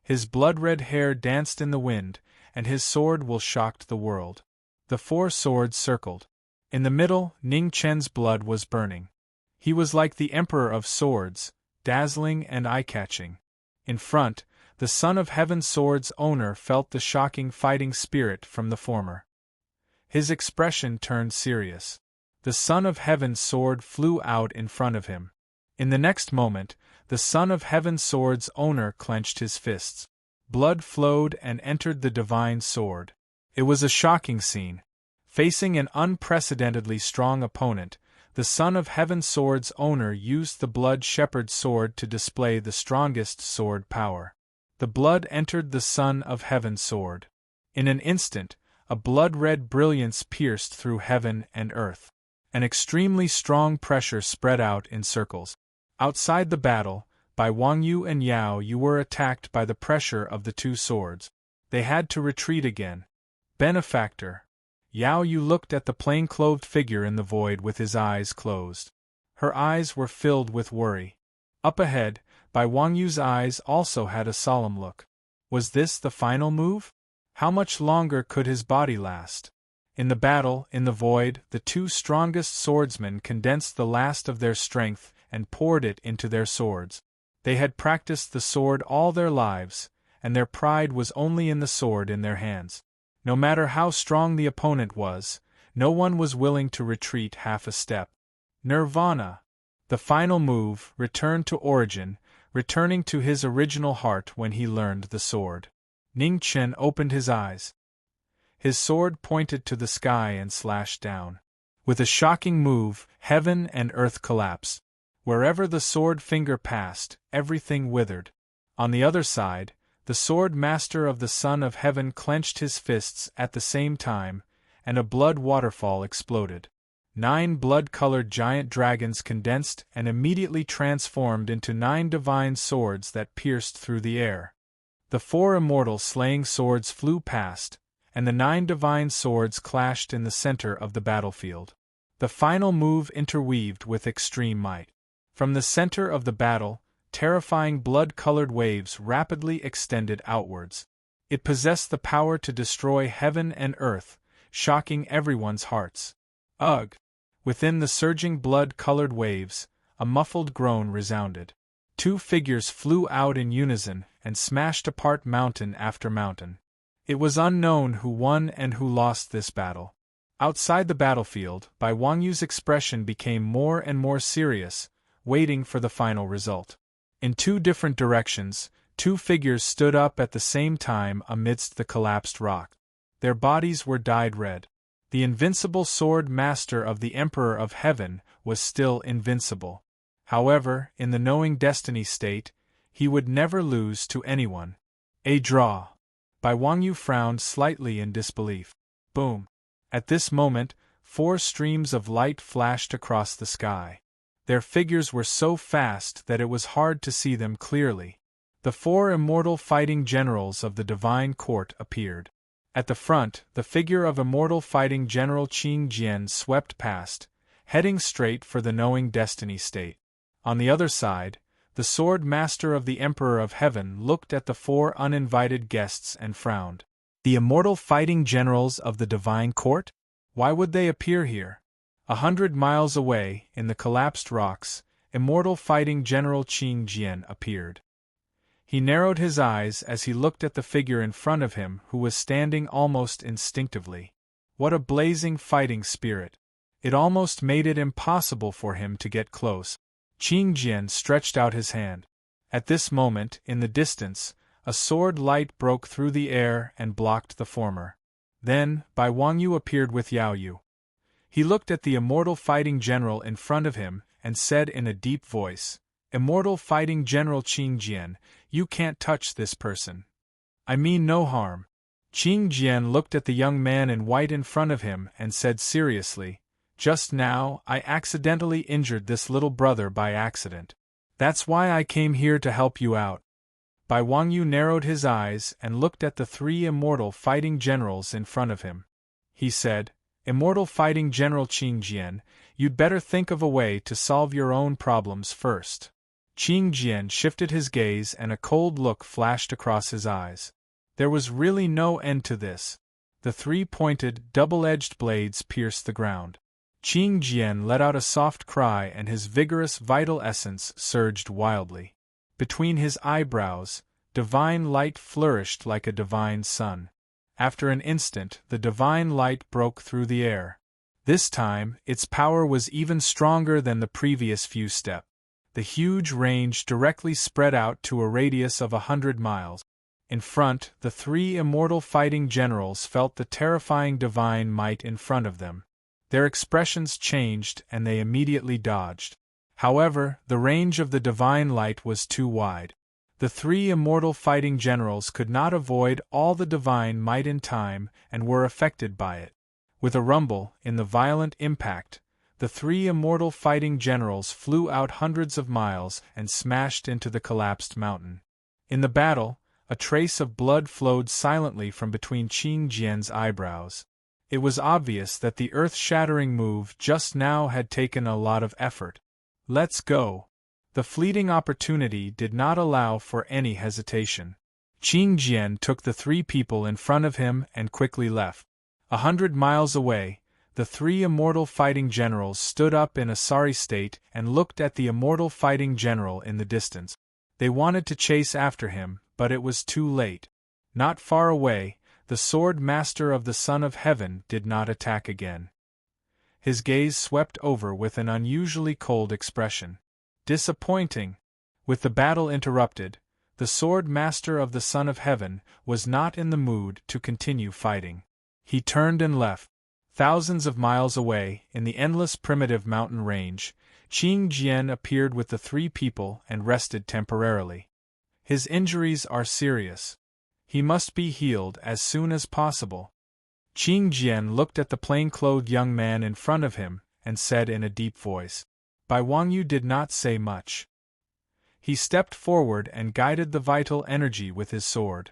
S1: His blood-red hair danced in the wind, and his sword will shocked the world. The 4 swords circled. In the middle, Ning Chen's blood was burning. He was like the Emperor of Swords, dazzling and eye-catching. In front, the Son of Heaven sword's owner felt the shocking fighting spirit from the former. His expression turned serious. The Son of Heaven's sword flew out in front of him. In the next moment, the Son of Heaven sword's owner clenched his fists. Blood flowed and entered the divine sword. It was a shocking scene. Facing an unprecedentedly strong opponent, the Son of Heaven sword's owner used the Blood Shepherd sword to display the strongest sword power. The blood entered the Son of Heaven's sword. In an instant, a blood-red brilliance pierced through heaven and earth. An extremely strong pressure spread out in circles. Outside the battle, by Wang Yu and Yao Yu were attacked by the pressure of the two swords. They had to retreat again. Benefactor. Yao Yu looked at the plain-clothed figure in the void with his eyes closed. Her eyes were filled with worry. Up ahead, Bai Wangyu's eyes also had a solemn look. Was this the final move? How much longer could his body last? In the battle, in the void, the two strongest swordsmen condensed the last of their strength and poured it into their swords. They had practiced the sword all their lives, and their pride was only in the sword in their hands. No matter how strong the opponent was, no one was willing to retreat half a step. Nirvana. The final move, returned to origin, returning to his original heart when he learned the sword. Ning Chen opened his eyes. His sword pointed to the sky and slashed down. With a shocking move, heaven and earth collapsed. Wherever the sword finger passed, everything withered. On the other side, the sword master of the Son of Heaven clenched his fists at the same time, and a blood waterfall exploded. 9 blood-colored giant dragons condensed and immediately transformed into 9 divine swords that pierced through the air. The 4 immortal slaying swords flew past, and the 9 divine swords clashed in the center of the battlefield. The final move interweaved with extreme might. From the center of the battle, terrifying blood-colored waves rapidly extended outwards. It possessed the power to destroy heaven and earth, shocking everyone's hearts. Ugh! Within the surging blood-colored waves, a muffled groan resounded. 2 figures flew out in unison and smashed apart mountain after mountain. It was unknown who won and who lost this battle. Outside the battlefield, Bai Wangyu's expression became more and more serious, waiting for the final result. In 2 different directions, 2 figures stood up at the same time amidst the collapsed rock. Their bodies were dyed red. The invincible sword master of the Emperor of Heaven was still invincible. However, in the knowing destiny state, he would never lose to anyone. A draw. Bai Wangyu frowned slightly in disbelief. Boom. At this moment, 4 streams of light flashed across the sky. Their figures were so fast that it was hard to see them clearly. The 4 immortal fighting generals of the divine court appeared. At the front, the figure of immortal fighting general Qing Jian swept past, heading straight for the knowing destiny state. On the other side, the sword master of the Emperor of Heaven looked at the 4 uninvited guests and frowned. The immortal fighting generals of the divine court? Why would they appear here? 100 miles away, in the collapsed rocks, immortal fighting general Qing Jian appeared. He narrowed his eyes as he looked at the figure in front of him who was standing almost instinctively. What a blazing fighting spirit! It almost made it impossible for him to get close. Qing Jian stretched out his hand. At this moment, in the distance, a sword light broke through the air and blocked the former. Then, Bai Wangyu appeared with Yao Yu. He looked at the immortal fighting general in front of him and said in a deep voice, "Immortal fighting general Qing Jian, you can't touch this person. I mean no harm." Qing Jian looked at the young man in white in front of him and said seriously, "Just now, I accidentally injured this little brother by accident. That's why I came here to help you out." Bai Wangyu narrowed his eyes and looked at the 3 immortal fighting generals in front of him. He said, "Immortal fighting general Qing Jian, you'd better think of a way to solve your own problems first." Qing Jian shifted his gaze and a cold look flashed across his eyes. There was really no end to this. The 3 pointed, double-edged blades pierced the ground. Qing Jian let out a soft cry and his vigorous vital essence surged wildly. Between his eyebrows, divine light flourished like a divine sun. After an instant, the divine light broke through the air. This time, its power was even stronger than the previous few steps. The huge range directly spread out to a radius of 100 miles. In front, the 3 immortal fighting generals felt the terrifying divine might in front of them. Their expressions changed and they immediately dodged. However, the range of the divine light was too wide. The three immortal fighting generals could not avoid all the divine might in time and were affected by it. With a rumble, in the violent impact, the three immortal fighting generals flew out hundreds of miles and smashed into the collapsed mountain. In the battle, a trace of blood flowed silently from between Qing Jian's eyebrows. It was obvious that the earth-shattering move just now had taken a lot of effort. Let's go. The fleeting opportunity did not allow for any hesitation. Qing Jian took the three people in front of him and quickly left. 100 miles away, the three immortal fighting generals stood up in a sorry state and looked at the immortal fighting general in the distance. They wanted to chase after him, but it was too late. Not far away, the sword master of the Son of Heaven did not attack again. His gaze swept over with an unusually cold expression. Disappointing. With the battle interrupted, the sword master of the Son of Heaven was not in the mood to continue fighting. He turned and left. Thousands of miles away, in the endless primitive mountain range, Qing Jian appeared with the three people and rested temporarily. His injuries are serious. He must be healed as soon as possible. Qing Jian looked at the plain-clothed young man in front of him and said in a deep voice. Bai Wangyu did not say much. He stepped forward and guided the vital energy with his sword.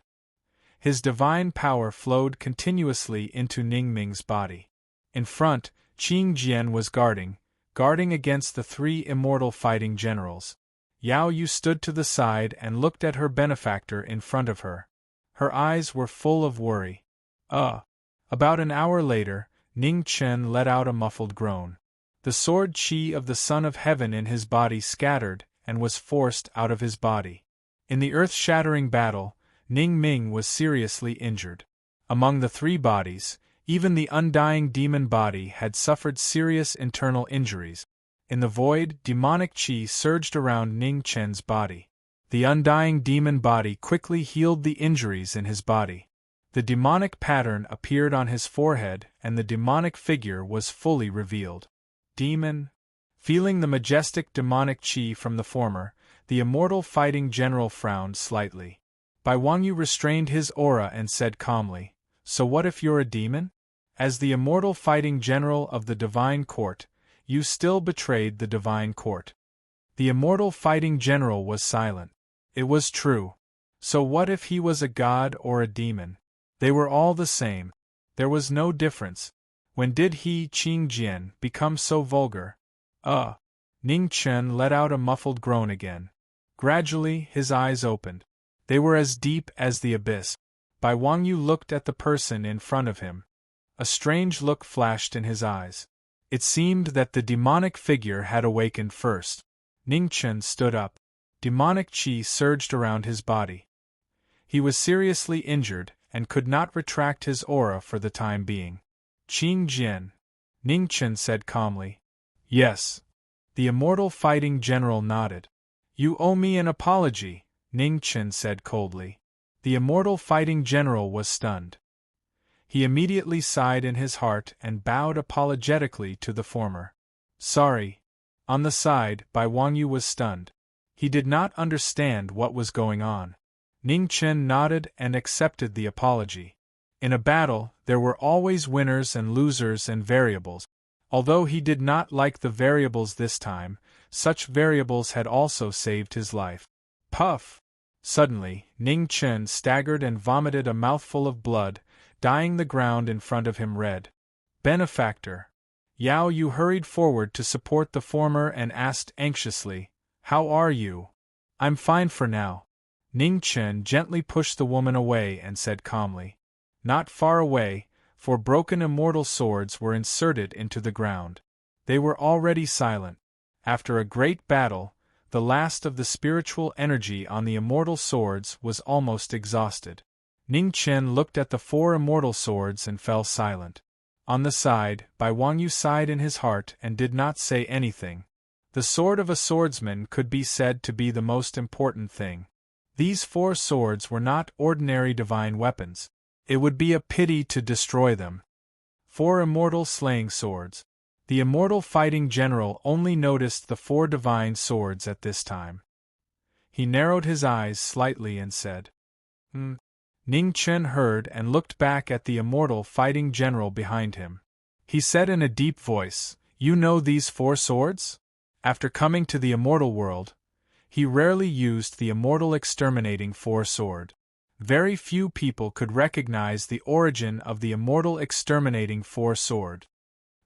S1: His divine power flowed continuously into Ningming's body. In front, Qing Jian was guarding against the three immortal fighting generals. Yao Yu stood to the side and looked at her benefactor in front of her. Her eyes were full of worry. About an hour later, Ning Chen let out a muffled groan. The sword qi of the Son of Heaven in his body scattered and was forced out of his body. In the earth-shattering battle, Ning Ming was seriously injured. Among the three bodies, even the undying demon body had suffered serious internal injuries. In the void, demonic qi surged around Ning Chen's body. The undying demon body quickly healed the injuries in his body. The demonic pattern appeared on his forehead and the demonic figure was fully revealed. Demon. Feeling the majestic demonic qi from the former, the immortal fighting general frowned slightly. Bai Wangyu restrained his aura and said calmly, "So what if you're a demon? As the immortal fighting general of the divine court, you still betrayed the divine court." The immortal fighting general was silent. It was true. So what if he was a god or a demon? They were all the same. There was no difference. When did he, Qing Jian, become so vulgar? Ning Chen let out a muffled groan again. Gradually, his eyes opened. They were as deep as the abyss. Bai Wangyu looked at the person in front of him. A strange look flashed in his eyes. It seemed that the demonic figure had awakened first. Ning Chen stood up. Demonic qi surged around his body. He was seriously injured and could not retract his aura for the time being. Qing Jian. Ning Chen said calmly. Yes. The immortal fighting general nodded. You owe me an apology, Ning Chen said coldly. The immortal fighting general was stunned. He immediately sighed in his heart and bowed apologetically to the former. Sorry. On the side, Bai Wangyu was stunned. He did not understand what was going on. Ning Chen nodded and accepted the apology. In a battle, there were always winners and losers and variables. Although he did not like the variables this time, such variables had also saved his life. Puff! Suddenly, Ning Chen staggered and vomited a mouthful of blood, dyeing the ground in front of him red. Benefactor! Yao Yu hurried forward to support the former and asked anxiously, How are you? I'm fine for now. Ning Chen gently pushed the woman away and said calmly. Not far away, 4 broken immortal swords were inserted into the ground. They were already silent. After a great battle, the last of the spiritual energy on the immortal swords was almost exhausted. Ning Chen looked at the 4 immortal swords and fell silent. On the side, Bai Wangyu sighed in his heart and did not say anything. The sword of a swordsman could be said to be the most important thing. These 4 swords were not ordinary divine weapons. It would be a pity to destroy them. 4 immortal slaying swords. The immortal fighting general only noticed the 4 divine swords at this time. He narrowed his eyes slightly and said, Ning Chen heard and looked back at the immortal fighting general behind him. He said in a deep voice, "You know these 4 swords?" After coming to the immortal world, he rarely used the immortal exterminating 4 sword. Very few people could recognize the origin of the immortal exterminating 4 sword.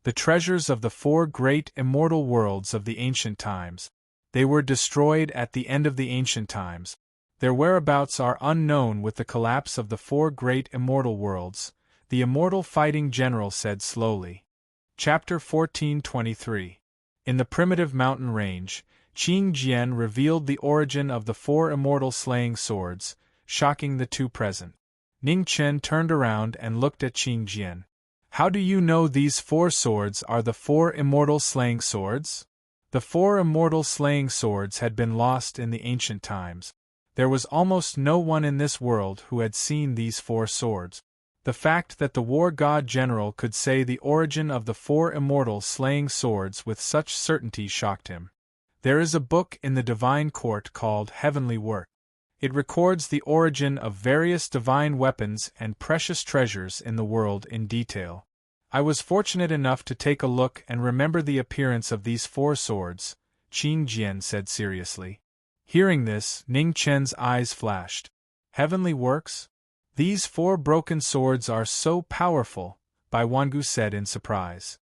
S1: The treasures of the 4 great immortal worlds of the ancient times. They were destroyed at the end of the ancient times. Their whereabouts are unknown with the collapse of the 4 great immortal worlds, the immortal fighting general said slowly. Chapter 1423. In the primitive mountain range, Qing Jian revealed the origin of the 4 immortal slaying swords, shocking the 2 present. Ning Chen turned around and looked at Qing Jian. "How do you know these 4 swords are the 4 immortal slaying swords?" The 4 immortal slaying swords had been lost in the ancient times. There was almost no one in this world who had seen these 4 swords. The fact that the war god general could say the origin of the 4 immortal slaying swords with such certainty shocked him. There is a book in the divine court called Heavenly Work. It records the origin of various divine weapons and precious treasures in the world in detail. I was fortunate enough to take a look and remember the appearance of these 4 swords, Qing Jian said seriously. Hearing this, Ning Chen's eyes flashed. Heavenly Works? These 4 broken swords are so powerful, Bai Wangu said in surprise.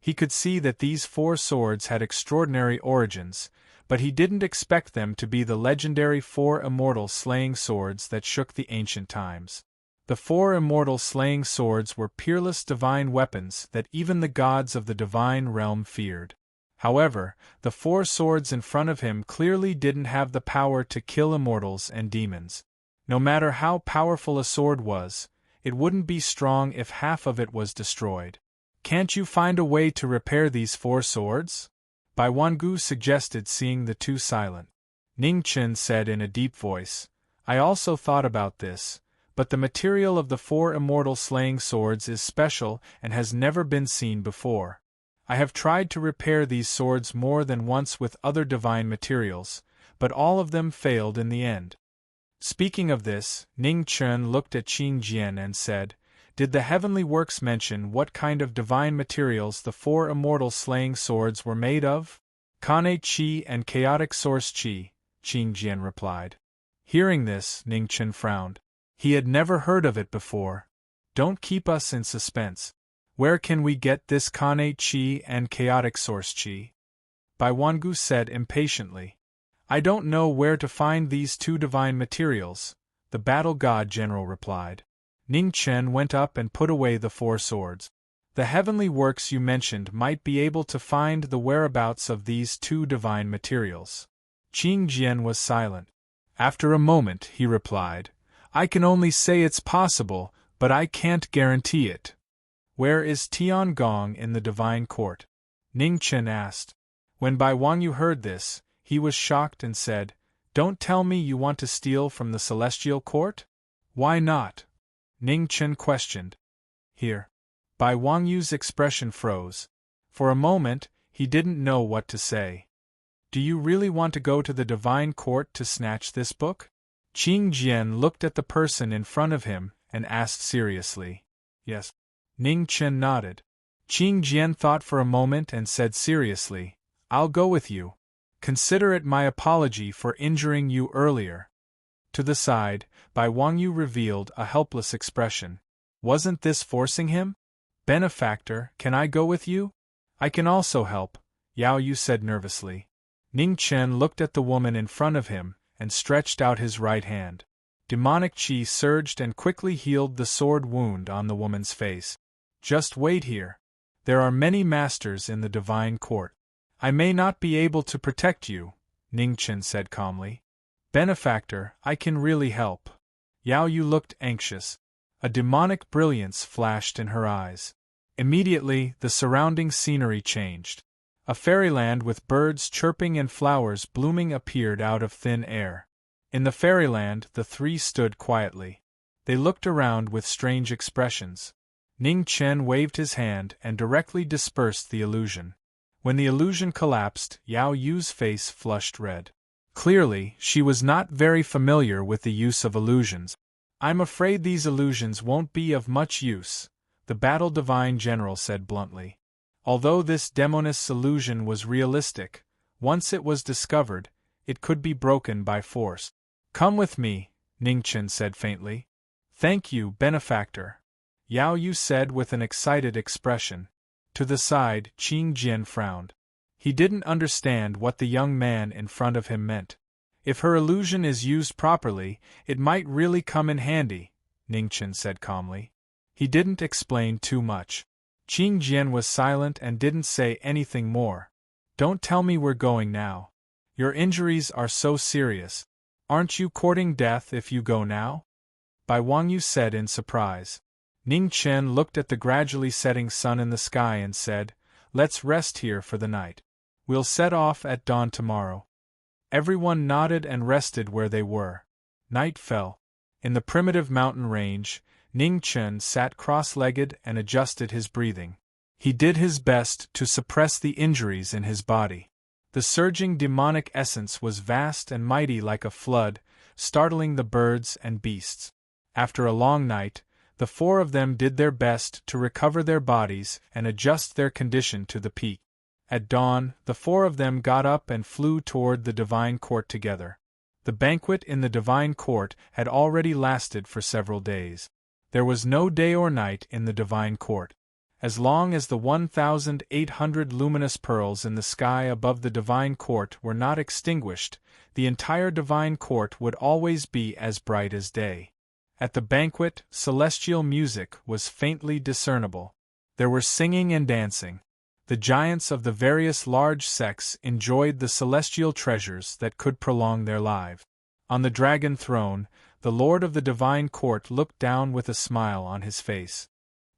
S1: He could see that these 4 swords had extraordinary origins, but he didn't expect them to be the legendary 4 immortal slaying swords that shook the ancient times. The 4 immortal slaying swords were peerless divine weapons that even the gods of the divine realm feared. However, the 4 swords in front of him clearly didn't have the power to kill immortals and demons. No matter how powerful a sword was, it wouldn't be strong if half of it was destroyed. "Can't you find a way to repair these 4 swords?" Bai Wangu suggested, seeing the 2 silent. Ning Chen said in a deep voice, "I also thought about this, but the material of the 4 immortal slaying swords is special and has never been seen before. I have tried to repair these swords more than once with other divine materials, but all of them failed in the end." Speaking of this, Ning Chen looked at Qing Jian and said, "Did the Heavenly Works mention what kind of divine materials the 4 immortal slaying swords were made of?" "Kane Qi and Chaotic Source Qi," Qing Jian replied. Hearing this, Ning Chen frowned. He had never heard of it before. "Don't keep us in suspense. Where can we get this Kane Qi and Chaotic Source Qi?" Bai Wangu said impatiently. "I don't know where to find these 2 divine materials," the battle god general replied. Ning Chen went up and put away the 4 swords. "The Heavenly Works you mentioned might be able to find the whereabouts of these 2 divine materials." Qing Jian was silent. After a moment, he replied, "I can only say it's possible, but I can't guarantee it." "Where is Tiangong in the divine court?" Ning Chen asked. When Bai Wangu heard this, he was shocked and said, "Don't tell me you want to steal from the celestial court?" "Why not?" Ning Chen questioned. "Here." Bai Wangyu's expression froze. For a moment, he didn't know what to say. "Do you really want to go to the divine court to snatch this book?" Qing Jian looked at the person in front of him and asked seriously. "Yes." Ning Chen nodded. Qing Jian thought for a moment and said seriously, "I'll go with you. Consider it my apology for injuring you earlier." To the side, Bai Wangu revealed a helpless expression. Wasn't this forcing him? "Benefactor, can I go with you?" "I can also help," Yao Yu said nervously. Ning Chen looked at the woman in front of him and stretched out his right hand. Demonic qi surged and quickly healed the sword wound on the woman's face. "Just wait here. There are many masters in the divine court. I may not be able to protect you," Ning Chen said calmly. "Benefactor, I can really help." Yao Yu looked anxious. A demonic brilliance flashed in her eyes. Immediately, the surrounding scenery changed. A fairyland with birds chirping and flowers blooming appeared out of thin air. In the fairyland, the 3 stood quietly. They looked around with strange expressions. Ning Chen waved his hand and directly dispersed the illusion. When the illusion collapsed, Yao Yu's face flushed red. Clearly, she was not very familiar with the use of illusions. "I'm afraid these illusions won't be of much use," the Battle Divine General said bluntly. Although this demoness illusion was realistic, once it was discovered, it could be broken by force. "Come with me," Ningchen said faintly. "Thank you, benefactor," Yao Yu said with an excited expression. To the side, Qing Jian frowned. He didn't understand what the young man in front of him meant. "If her illusion is used properly, it might really come in handy," Ningchen said calmly. He didn't explain too much. Qing Jian was silent and didn't say anything more. "Don't tell me we're going now. Your injuries are so serious. Aren't you courting death if you go now?" Bai Wangyu said in surprise. Ning Chen looked at the gradually setting sun in the sky and said, "Let's rest here for the night. We'll set off at dawn tomorrow." Everyone nodded and rested where they were. Night fell. In the primitive mountain range, Ning Chen sat cross-legged and adjusted his breathing. He did his best to suppress the injuries in his body. The surging demonic essence was vast and mighty like a flood, startling the birds and beasts. After a long night, the four of them did their best to recover their bodies and adjust their condition to the peak. At dawn, the four of them got up and flew toward the Divine Court together. The banquet in the Divine Court had already lasted for several days. There was no day or night in the Divine Court. As long as the 1,800 luminous pearls in the sky above the Divine Court were not extinguished, the entire Divine Court would always be as bright as day. At the banquet, celestial music was faintly discernible. There were singing and dancing. The giants of the various large sects enjoyed the celestial treasures that could prolong their lives. On the dragon throne, the Lord of the Divine Court looked down with a smile on his face.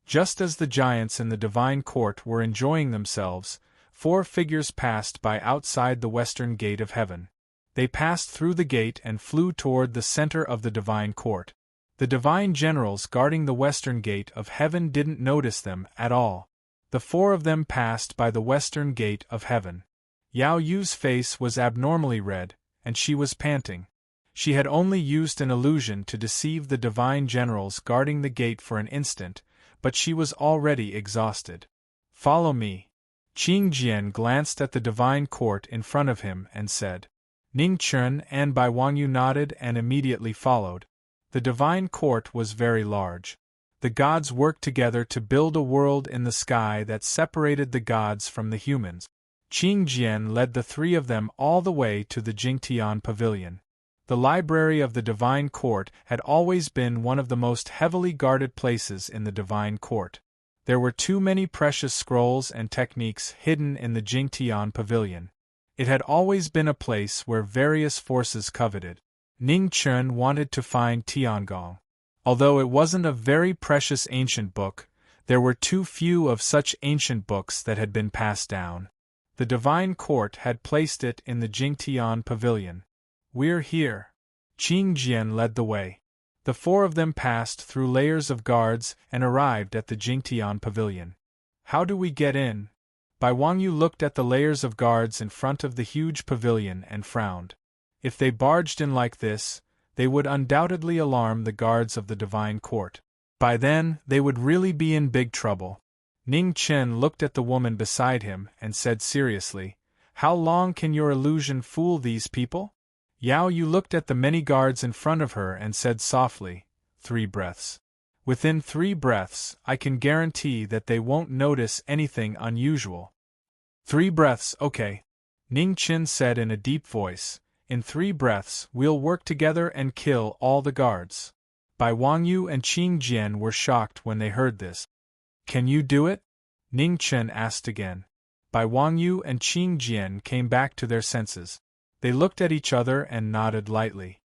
S1: Just as the giants in the Divine Court were enjoying themselves, four figures passed by outside the western gate of heaven. They passed through the gate and flew toward the center of the Divine Court. The divine generals guarding the western gate of heaven didn't notice them at all. The four of them passed by the western gate of heaven. Yao Yu's face was abnormally red, and she was panting. She had only used an illusion to deceive the divine generals guarding the gate for an instant, but she was already exhausted. "Follow me." Qing Jian glanced at the divine court in front of him and said. Ning Chen and Bai Wangyu nodded and immediately followed. The divine court was very large. The gods worked together to build a world in the sky that separated the gods from the humans. Qing Jian led the three of them all the way to the Jingtian Pavilion. The library of the Divine Court had always been one of the most heavily guarded places in the Divine Court. There were too many precious scrolls and techniques hidden in the Jingtian Pavilion. It had always been a place where various forces coveted. Ning Chen wanted to find Tiangong. Although it wasn't a very precious ancient book, there were too few of such ancient books that had been passed down. The Divine Court had placed it in the Jingtian Pavilion. "We're here." Qing Jian led the way. The four of them passed through layers of guards and arrived at the Jingtian Pavilion. "How do we get in?" Bai Wangyu looked at the layers of guards in front of the huge pavilion and frowned. If they barged in like this, they would undoubtedly alarm the guards of the Divine Court. By then, they would really be in big trouble. Ning Chen looked at the woman beside him and said seriously, "How long can your illusion fool these people?" Yao Yu looked at the many guards in front of her and said softly, 3 breaths. Within 3 breaths, I can guarantee that they won't notice anything unusual. 3 breaths, okay. Ning Chen said in a deep voice, "In 3 breaths, we'll work together and kill all the guards." Bai Wangyu and Qing Jian were shocked when they heard this. "Can you do it?" Ning Chen asked again. Bai Wangyu and Qing Jian came back to their senses. They looked at each other and nodded lightly.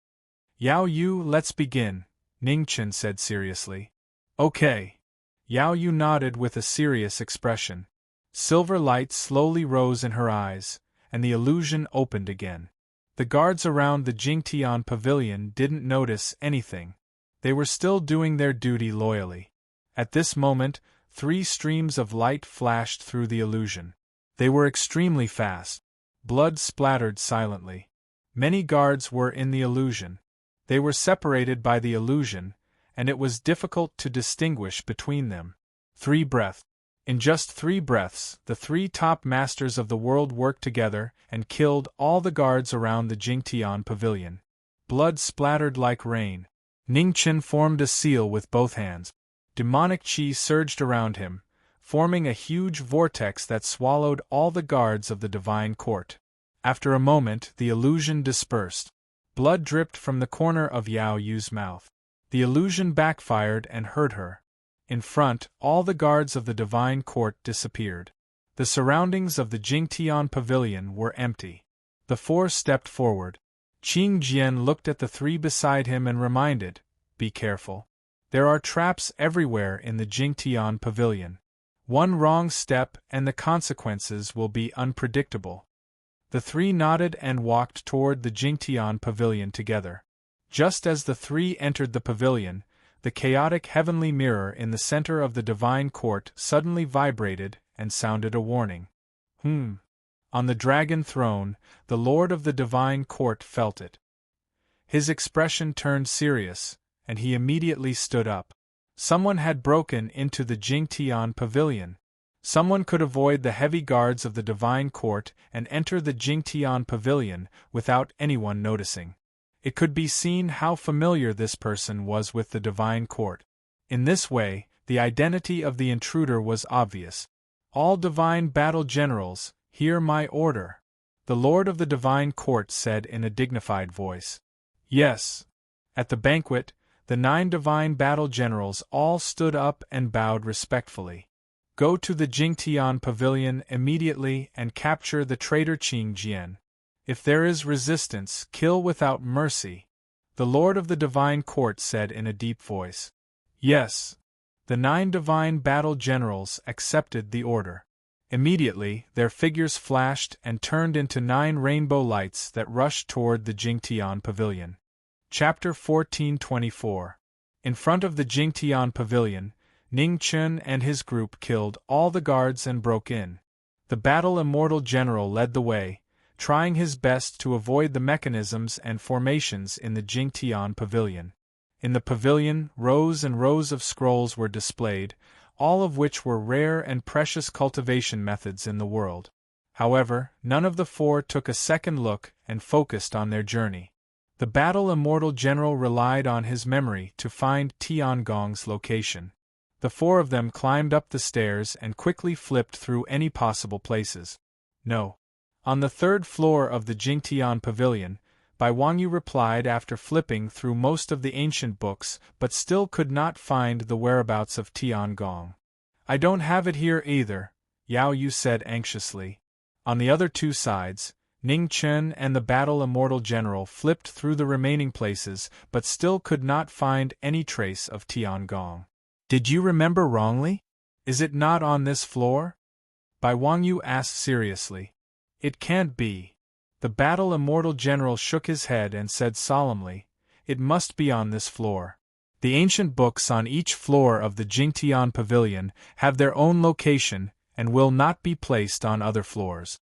S1: "Yao Yu, let's begin," Ning Chen said seriously. "Okay." Yao Yu nodded with a serious expression. Silver light slowly rose in her eyes, and the illusion opened again. The guards around the Jingtian Pavilion didn't notice anything. They were still doing their duty loyally. At this moment, 3 streams of light flashed through the illusion. They were extremely fast. Blood splattered silently. Many guards were in the illusion. They were separated by the illusion, and it was difficult to distinguish between them. 3 breaths. In just 3 breaths, the 3 top masters of the world worked together and killed all the guards around the Jingtian pavilion. Blood splattered like rain. Ning Chen formed a seal with both hands. Demonic qi surged around him, forming a huge vortex that swallowed all the guards of the divine court. After a moment, the illusion dispersed. Blood dripped from the corner of Yao Yu's mouth. The illusion backfired and hurt her. In front, all the guards of the divine court disappeared. The surroundings of the Jingtian pavilion were empty. The 4 stepped forward. Qing Jian looked at the 3 beside him and reminded, "Be careful. There are traps everywhere in the Jingtian pavilion. One wrong step and the consequences will be unpredictable." The 3 nodded and walked toward the Jingtian pavilion together. Just as the 3 entered the pavilion, the chaotic heavenly mirror in the center of the divine court suddenly vibrated and sounded a warning. On the dragon throne, the lord of the divine court felt it. His expression turned serious, and he immediately stood up. Someone had broken into the Jingtian pavilion. Someone could avoid the heavy guards of the divine court and enter the Jingtian pavilion without anyone noticing. It could be seen how familiar this person was with the divine court. In this way, the identity of the intruder was obvious. "All divine battle generals, hear my order," the lord of the divine court said in a dignified voice. "Yes." At the banquet, the 9 divine battle generals all stood up and bowed respectfully. "Go to the Jingtian pavilion immediately and capture the traitor Qing Jian. If there is resistance, kill without mercy," the lord of the divine court said in a deep voice. "Yes." The 9 divine battle generals accepted the order. Immediately, their figures flashed and turned into 9 rainbow lights that rushed toward the Jingtian pavilion. Chapter 1424. In front of the Jingtian pavilion, Ning Chen and his group killed all the guards and broke in. The battle immortal general led the way, trying his best to avoid the mechanisms and formations in the Jingtian pavilion. In the pavilion, rows and rows of scrolls were displayed, all of which were rare and precious cultivation methods in the world. However, none of the 4 took a second look and focused on their journey. The battle immortal general relied on his memory to find Tiangong's location. The 4 of them climbed up the stairs and quickly flipped through any possible places. "No." On the 3rd floor of the Jingtian pavilion, Bai Wangyu replied after flipping through most of the ancient books but still could not find the whereabouts of Tiangong. "I don't have it here either," Yao Yu said anxiously. On the other 2 sides, Ning Chen and the battle immortal general flipped through the remaining places but still could not find any trace of Tiangong. "Did you remember wrongly? Is it not on this floor?" Bai Wangyu asked seriously. "It can't be." The battle immortal general shook his head and said solemnly, "It must be on this floor. The ancient books on each floor of the Jingtian pavilion have their own location and will not be placed on other floors."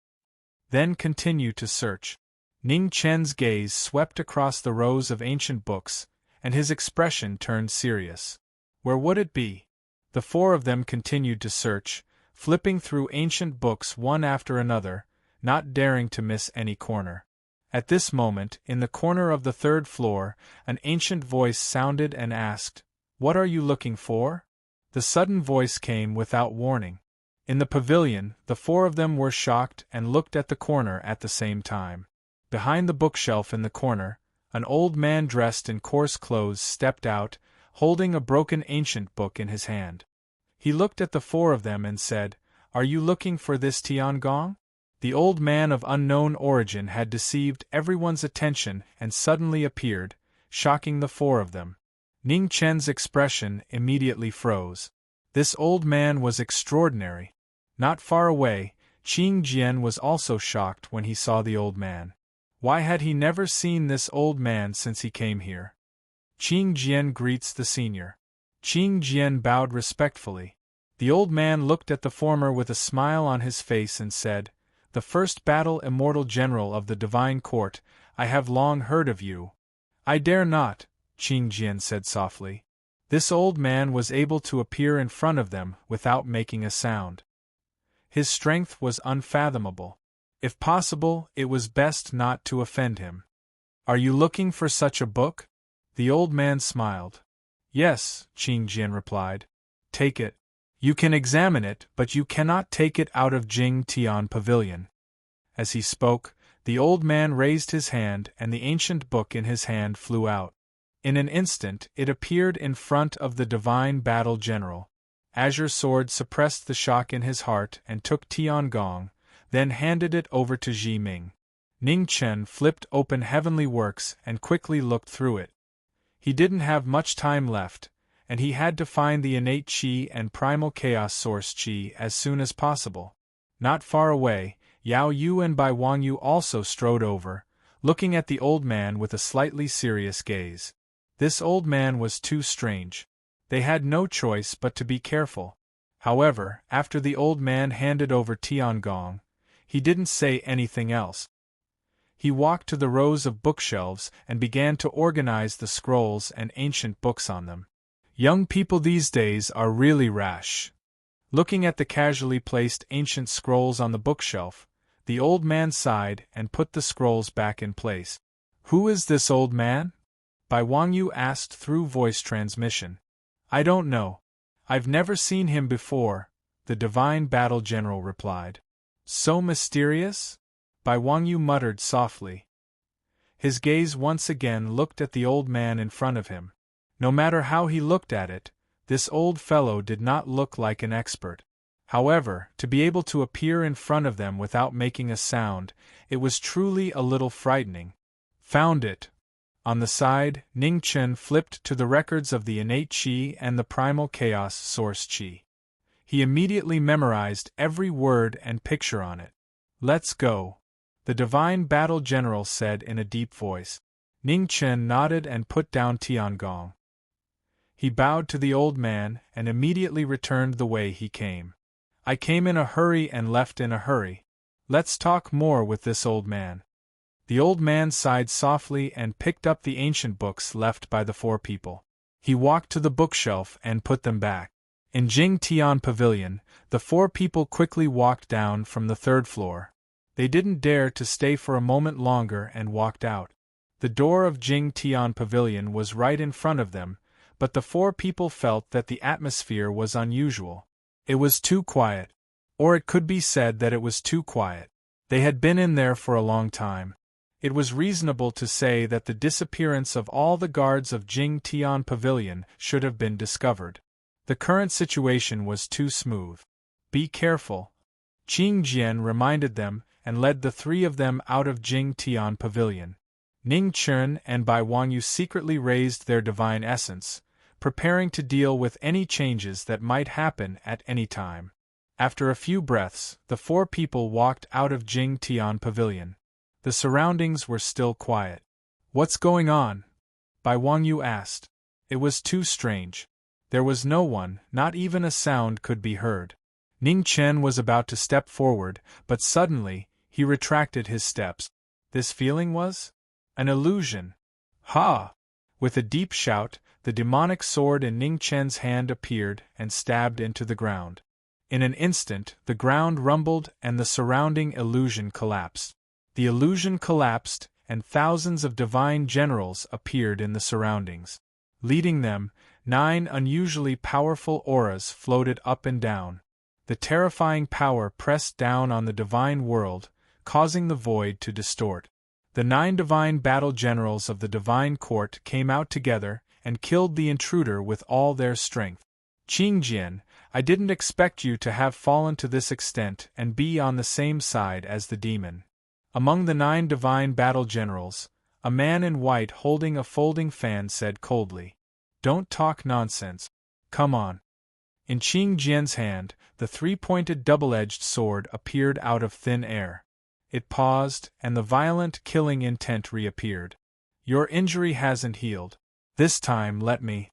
S1: Then continue to search. Ning Chen's gaze swept across the rows of ancient books, and his expression turned serious. Where would it be? The 4 of them continued to search, flipping through ancient books one after another, not daring to miss any corner. At this moment, in the corner of the 3rd floor, an ancient voice sounded and asked, "What are you looking for?" The sudden voice came without warning. In the pavilion, the 4 of them were shocked and looked at the corner at the same time. Behind the bookshelf in the corner, an old man dressed in coarse clothes stepped out, holding a broken ancient book in his hand. He looked at the 4 of them and said, "Are you looking for this Tiangong?" The old man of unknown origin had deceived everyone's attention and suddenly appeared, shocking the 4 of them. Ning Chen's expression immediately froze. This old man was extraordinary. Not far away, Qing Jian was also shocked when he saw the old man. Why had he never seen this old man since he came here? Qing Jian greets the senior. Qing Jian bowed respectfully. The old man looked at the former with a smile on his face and said, "The first battle immortal general of the divine court, I have long heard of you. I dare not, Qing Jian said softly. This old man was able to appear in front of them without making a sound. His strength was unfathomable. If possible, it was best not to offend him. Are you looking for such a book? The old man smiled. Yes, Qing Jian replied. Take it. You can examine it, but you cannot take it out of Jing Tian Pavilion. As he spoke, the old man raised his hand and the ancient book in his hand flew out. In an instant it appeared in front of the divine battle general. Azure Sword suppressed the shock in his heart and took Tiangong, then handed it over to Ji Ming. Ning Chen flipped open Heavenly Works and quickly looked through it. He didn't have much time left, and he had to find the innate Qi and primal chaos source Qi as soon as possible. Not far away, Yao Yu and Bai Wangyu also strode over, looking at the old man with a slightly serious gaze. This old man was too strange. They had no choice but to be careful. However, after the old man handed over Tiangong, he didn't say anything else. He walked to the rows of bookshelves and began to organize the scrolls and ancient books on them. Young people these days are really rash. Looking at the casually placed ancient scrolls on the bookshelf, the old man sighed and put the scrolls back in place. Who is this old man? Bai Wangyu asked through voice transmission. I don't know. I've never seen him before, the divine battle general replied. So mysterious? Bai Wangyu muttered softly. His gaze once again looked at the old man in front of him. No matter how he looked at it, this old fellow did not look like an expert. However, to be able to appear in front of them without making a sound, it was truly a little frightening. Found it. On the side, Ning Chen flipped to the records of the innate Qi and the primal chaos source Qi. He immediately memorized every word and picture on it. Let's go, the divine battle general said in a deep voice. Ning Chen nodded and put down Tiangong. He bowed to the old man and immediately returned the way he came. I came in a hurry and left in a hurry. Let's talk more with this old man. The old man sighed softly and picked up the ancient books left by the four people. He walked to the bookshelf and put them back. In Jing Tian Pavilion, the four people quickly walked down from the third floor. They didn't dare to stay for a moment longer and walked out. The door of Jing Tian Pavilion was right in front of them, but the four people felt that the atmosphere was unusual. It was too quiet. Or it could be said that it was too quiet. They had been in there for a long time. It was reasonable to say that the disappearance of all the guards of Jing Tian Pavilion should have been discovered. The current situation was too smooth. Be careful. Qing Jian reminded them and led the three of them out of Jing Tian Pavilion. Ning Chen and Bai Wangyu secretly raised their divine essence, preparing to deal with any changes that might happen at any time. After a few breaths, the four people walked out of Jing Tian Pavilion. The surroundings were still quiet. What's going on? Bai Wangyu asked. It was too strange. There was no one, not even a sound could be heard. Ning Chen was about to step forward, but suddenly, he retracted his steps. This feeling was an illusion. Ha! With a deep shout, the demonic sword in Ning Chen's hand appeared and stabbed into the ground. In an instant, the ground rumbled and the surrounding illusion collapsed. The illusion collapsed, and thousands of divine generals appeared in the surroundings. Leading them, 9 unusually powerful auras floated up and down. The terrifying power pressed down on the divine world, causing the void to distort. The 9 divine battle generals of the divine court came out together and killed the intruder with all their strength. Qing Jian, I didn't expect you to have fallen to this extent and be on the same side as the demon. Among the 9 divine battle generals, a man in white holding a folding fan said coldly, Don't talk nonsense. Come on. In Qing Jian's hand, the 3-pointed double-edged sword appeared out of thin air. It paused, and the violent killing intent reappeared. Your injury hasn't healed. This time let me.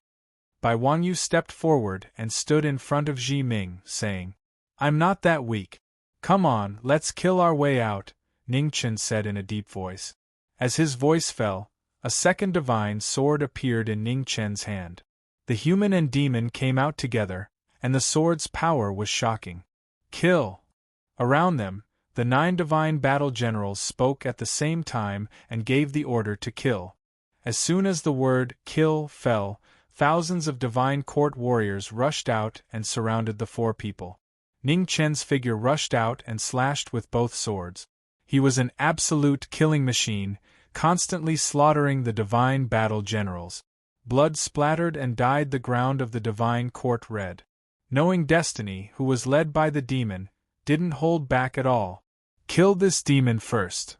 S1: Bai Wangyu stepped forward and stood in front of Ji Ming, saying, I'm not that weak. Come on, let's kill our way out, Ning Chen said in a deep voice. As his voice fell, a second divine sword appeared in Ning Chen's hand. The human and demon came out together, and the sword's power was shocking. Kill! Around them, the 9 divine battle generals spoke at the same time and gave the order to kill. As soon as the word kill fell, thousands of divine court warriors rushed out and surrounded the 4 people. Ning Chen's figure rushed out and slashed with both swords. He was an absolute killing machine, constantly slaughtering the divine battle generals. Blood splattered and dyed the ground of the divine court red. Knowing Destiny, who was led by the demon, didn't hold back at all. Kill this demon first.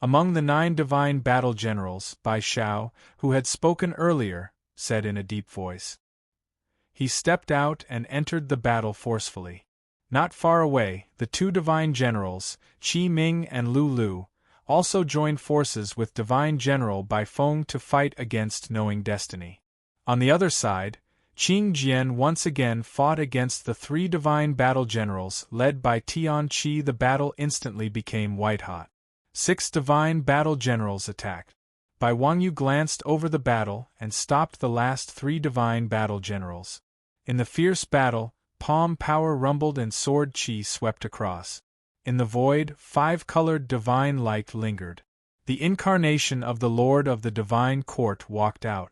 S1: Among the 9 divine battle generals, Bai Shao, who had spoken earlier, said in a deep voice. He stepped out and entered the battle forcefully. Not far away, the 2 divine generals, Qi Ming and Lu Lu, also joined forces with Divine General Bai Feng to fight against Knowing Destiny. On the other side, Qing Jian once again fought against the 3 divine battle generals led by Tian Qi. The battle instantly became white-hot. 6 divine battle generals attacked. Bai Wangyu glanced over the battle and stopped the last 3 divine battle generals. In the fierce battle, palm power rumbled and sword qi swept across. In the void, 5-colored divine light lingered. The incarnation of the Lord of the Divine Court walked out.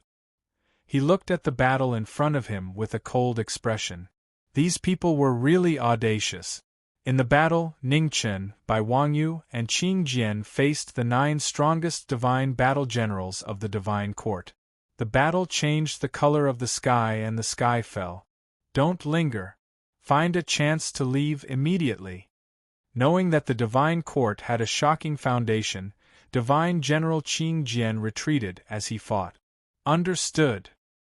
S1: He looked at the battle in front of him with a cold expression. These people were really audacious. In the battle, Ning Chen, Bai Wangyu, and Qing Jian faced the 9 strongest divine battle generals of the Divine Court. The battle changed the color of the sky and the sky fell. Don't linger. Find a chance to leave immediately. Knowing that the Divine Court had a shocking foundation, Divine General Qing Jian retreated as he fought. Understood.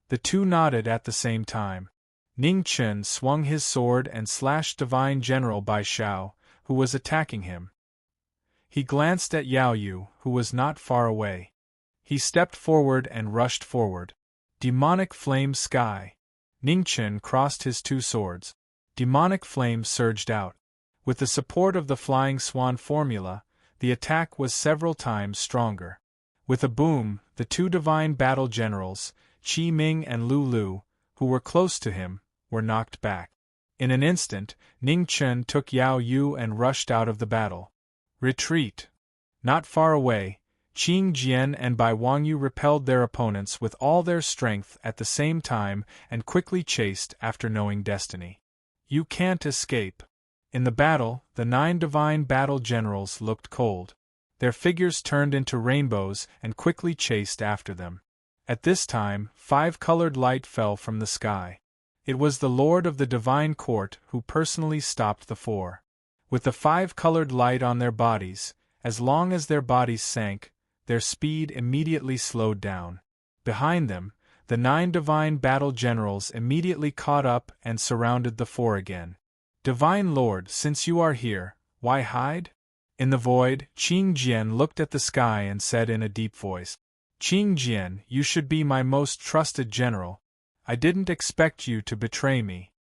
S1: The 2 nodded at the same time. Ning Chen swung his sword and slashed Divine General Bai Shao, who was attacking him. He glanced at Yao Yu, who was not far away. He stepped forward and rushed forward. Demonic flame sky. Ning Chen crossed his 2 swords. Demonic flame surged out. With the support of the Flying Swan formula, the attack was several times stronger. With a boom, the 2 divine battle generals, Qi Ming and Lu Lu, who were close to him, were knocked back. In an instant, Ning Chen took Yao Yu and rushed out of the battle. Retreat. Not far away, Qing Jian and Bai Wangyu repelled their opponents with all their strength at the same time and quickly chased after Knowing Destiny. You can't escape. In the battle, the 9 divine battle generals looked cold. Their figures turned into rainbows and quickly chased after them. At this time, 5-colored light fell from the sky. It was the Lord of the Divine Court who personally stopped the 4. With the 5-colored light on their bodies, as long as their bodies sank, their speed immediately slowed down. Behind them, the 9 divine battle generals immediately caught up and surrounded the 4 again. Divine Lord, since you are here, why hide? In the void, Qing Jian looked at the sky and said in a deep voice, Qing Jian, you should be my most trusted general. I didn't expect you to betray me.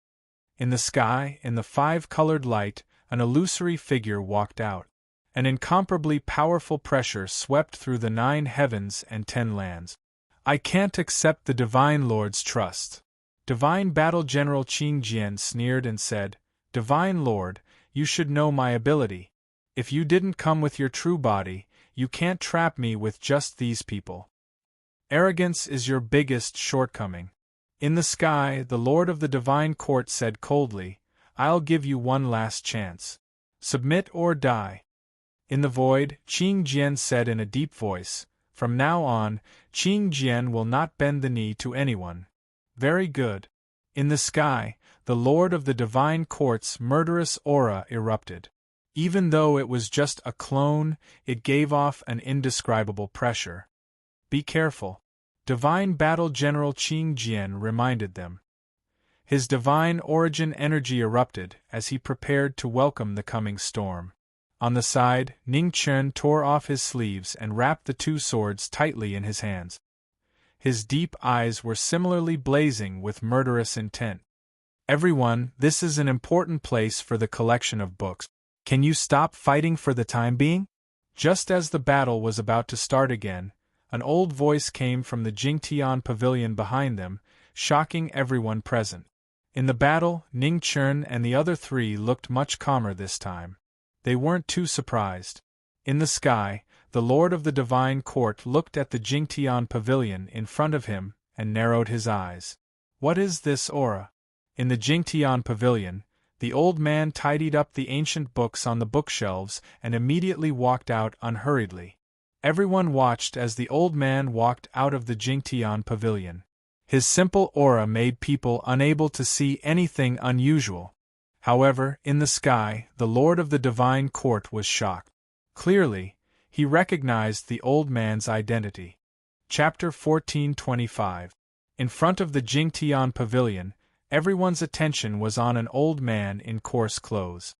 S1: In the sky, in the 5-colored light, an illusory figure walked out. An incomparably powerful pressure swept through the 9 heavens and 10 lands. I can't accept the Divine Lord's trust. Divine Battle General Qing Jian sneered and said, Divine Lord, you should know my ability. If you didn't come with your true body, you can't trap me with just these people. Arrogance is your biggest shortcoming. In the sky, the Lord of the Divine Court said coldly, I'll give you one last chance. Submit or die. In the void, Qing Jian said in a deep voice, From now on, Qing Jian will not bend the knee to anyone. Very good. In the sky, the Lord of the Divine Court's murderous aura erupted. Even though it was just a clone, it gave off an indescribable pressure. Be careful. Divine Battle General Qing Jian reminded them. His divine origin energy erupted as he prepared to welcome the coming storm. On the side, Ning Chen tore off his sleeves and wrapped the 2 swords tightly in his hands. His deep eyes were similarly blazing with murderous intent. Everyone, this is an important place for the collection of books. Can you stop fighting for the time being? Just as the battle was about to start again, an old voice came from the Jingtian pavilion behind them, shocking everyone present. In the battle, Ning Chun and the other three looked much calmer this time. They weren't too surprised. In the sky, the Lord of the Divine Court looked at the Jingtian pavilion in front of him and narrowed his eyes. What is this aura? In the Jingtian pavilion, the old man tidied up the ancient books on the bookshelves and immediately walked out unhurriedly. Everyone watched as the old man walked out of the Jingtian pavilion. His simple aura made people unable to see anything unusual. However, in the sky, the Lord of the Divine Court was shocked. Clearly, he recognized the old man's identity. Chapter 1425. In front of the Jingtian pavilion, everyone's attention was on an old man in coarse clothes.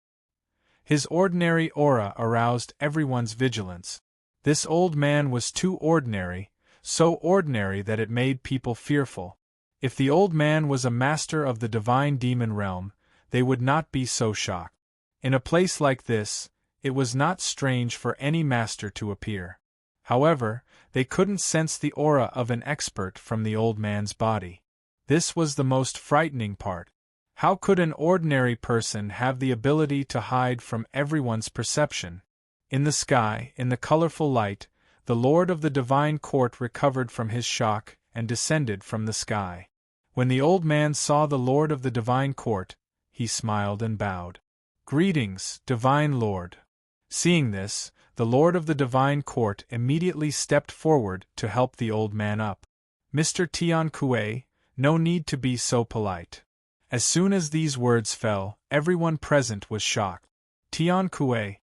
S1: His ordinary aura aroused everyone's vigilance. This old man was too ordinary, so ordinary that it made people fearful. If the old man was a master of the divine demon realm, they would not be so shocked. In a place like this, it was not strange for any master to appear. However, they couldn't sense the aura of an expert from the old man's body. This was the most frightening part. How could an ordinary person have the ability to hide from everyone's perception? In the sky, in the colorful light, the Lord of the Divine Court recovered from his shock and descended from the sky. When the old man saw the Lord of the Divine Court, he smiled and bowed. "Greetings, Divine Lord." Seeing this, the Lord of the Divine Court immediately stepped forward to help the old man up. "Mr. Tian Kuei, no need to be so polite." As soon as these words fell, everyone present was shocked. Tian Kuei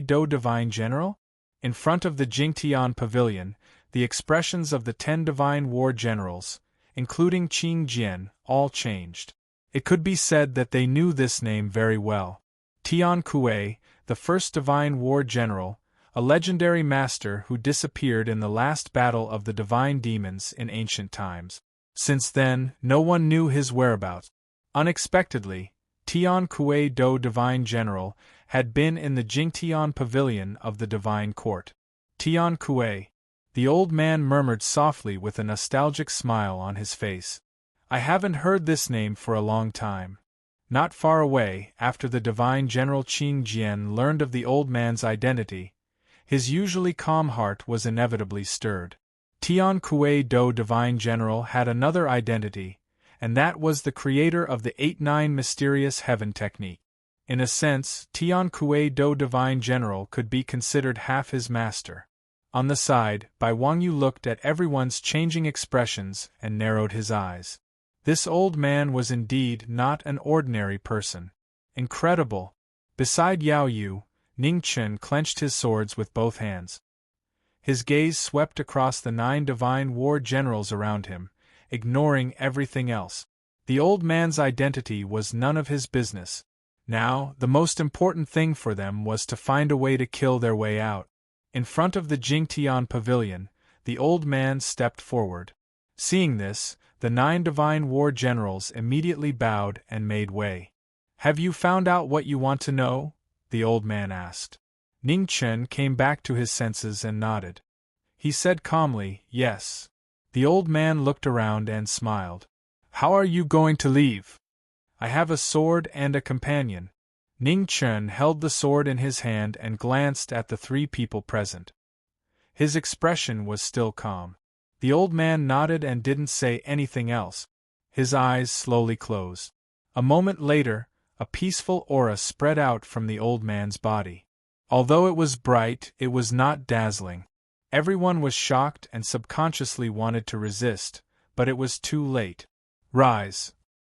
S1: do Divine General? In front of the Jingtian pavilion, the expressions of the 10 divine war generals, including Qing Jian, all changed. It could be said that they knew this name very well. Tian Kuei, the first divine war general, a legendary master who disappeared in the last battle of the divine demons in ancient times. Since then, no one knew his whereabouts. Unexpectedly, Tian Kuei do Divine General had been in the Jingtian pavilion of the Divine Court. Tian Kuei, the old man murmured softly with a nostalgic smile on his face. I haven't heard this name for a long time. Not far away, after the Divine General Qing Jian learned of the old man's identity, his usually calm heart was inevitably stirred. Tian Kuei do Divine General had another identity, and that was the creator of the 8-9 mysterious heaven technique. In a sense, Tian Kuei do Divine General could be considered half his master. On the side, Bai Wangyu looked at everyone's changing expressions and narrowed his eyes. This old man was indeed not an ordinary person. Incredible! Beside Yao Yu, Ning Chun clenched his swords with both hands. His gaze swept across the 9 divine war generals around him, ignoring everything else. The old man's identity was none of his business. Now, the most important thing for them was to find a way to kill their way out. In front of the Jingtian pavilion, the old man stepped forward. Seeing this, the 9 divine war generals immediately bowed and made way. Have you found out what you want to know? The old man asked. Ning Chun came back to his senses and nodded. He said calmly, yes. The old man looked around and smiled. How are you going to leave? I have a sword and a companion. Ning Chun held the sword in his hand and glanced at the 3 people present. His expression was still calm. The old man nodded and didn't say anything else. His eyes slowly closed. A moment later, a peaceful aura spread out from the old man's body. Although it was bright, it was not dazzling. Everyone was shocked and subconsciously wanted to resist, but it was too late. Rise,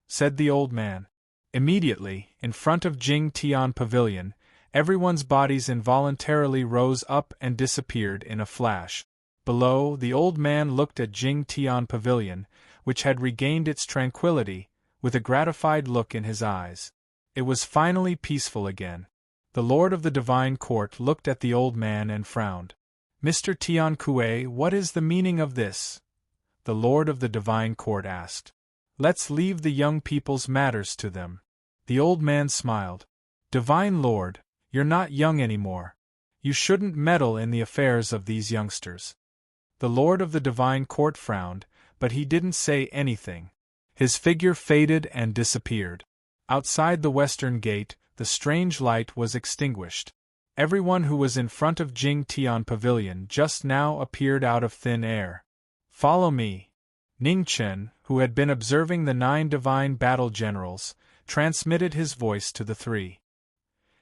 S1: said the old man. Immediately, in front of Jingtian Pavilion, everyone's bodies involuntarily rose up and disappeared in a flash. Below, the old man looked at Jingtian Pavilion, which had regained its tranquility, with a gratified look in his eyes. It was finally peaceful again. The Lord of the Divine Court looked at the old man and frowned. Mr. Tian Kuei, what is the meaning of this? The Lord of the Divine Court asked. Let's leave the young people's matters to them. The old man smiled. Divine Lord, you're not young anymore. You shouldn't meddle in the affairs of these youngsters. The lord of the divine court frowned, but he didn't say anything. His figure faded and disappeared. Outside the western gate, the strange light was extinguished. Everyone who was in front of Jing Tian Pavilion just now appeared out of thin air. Follow me. Ning Chen, who had been observing the 9 divine battle generals, transmitted his voice to the 3.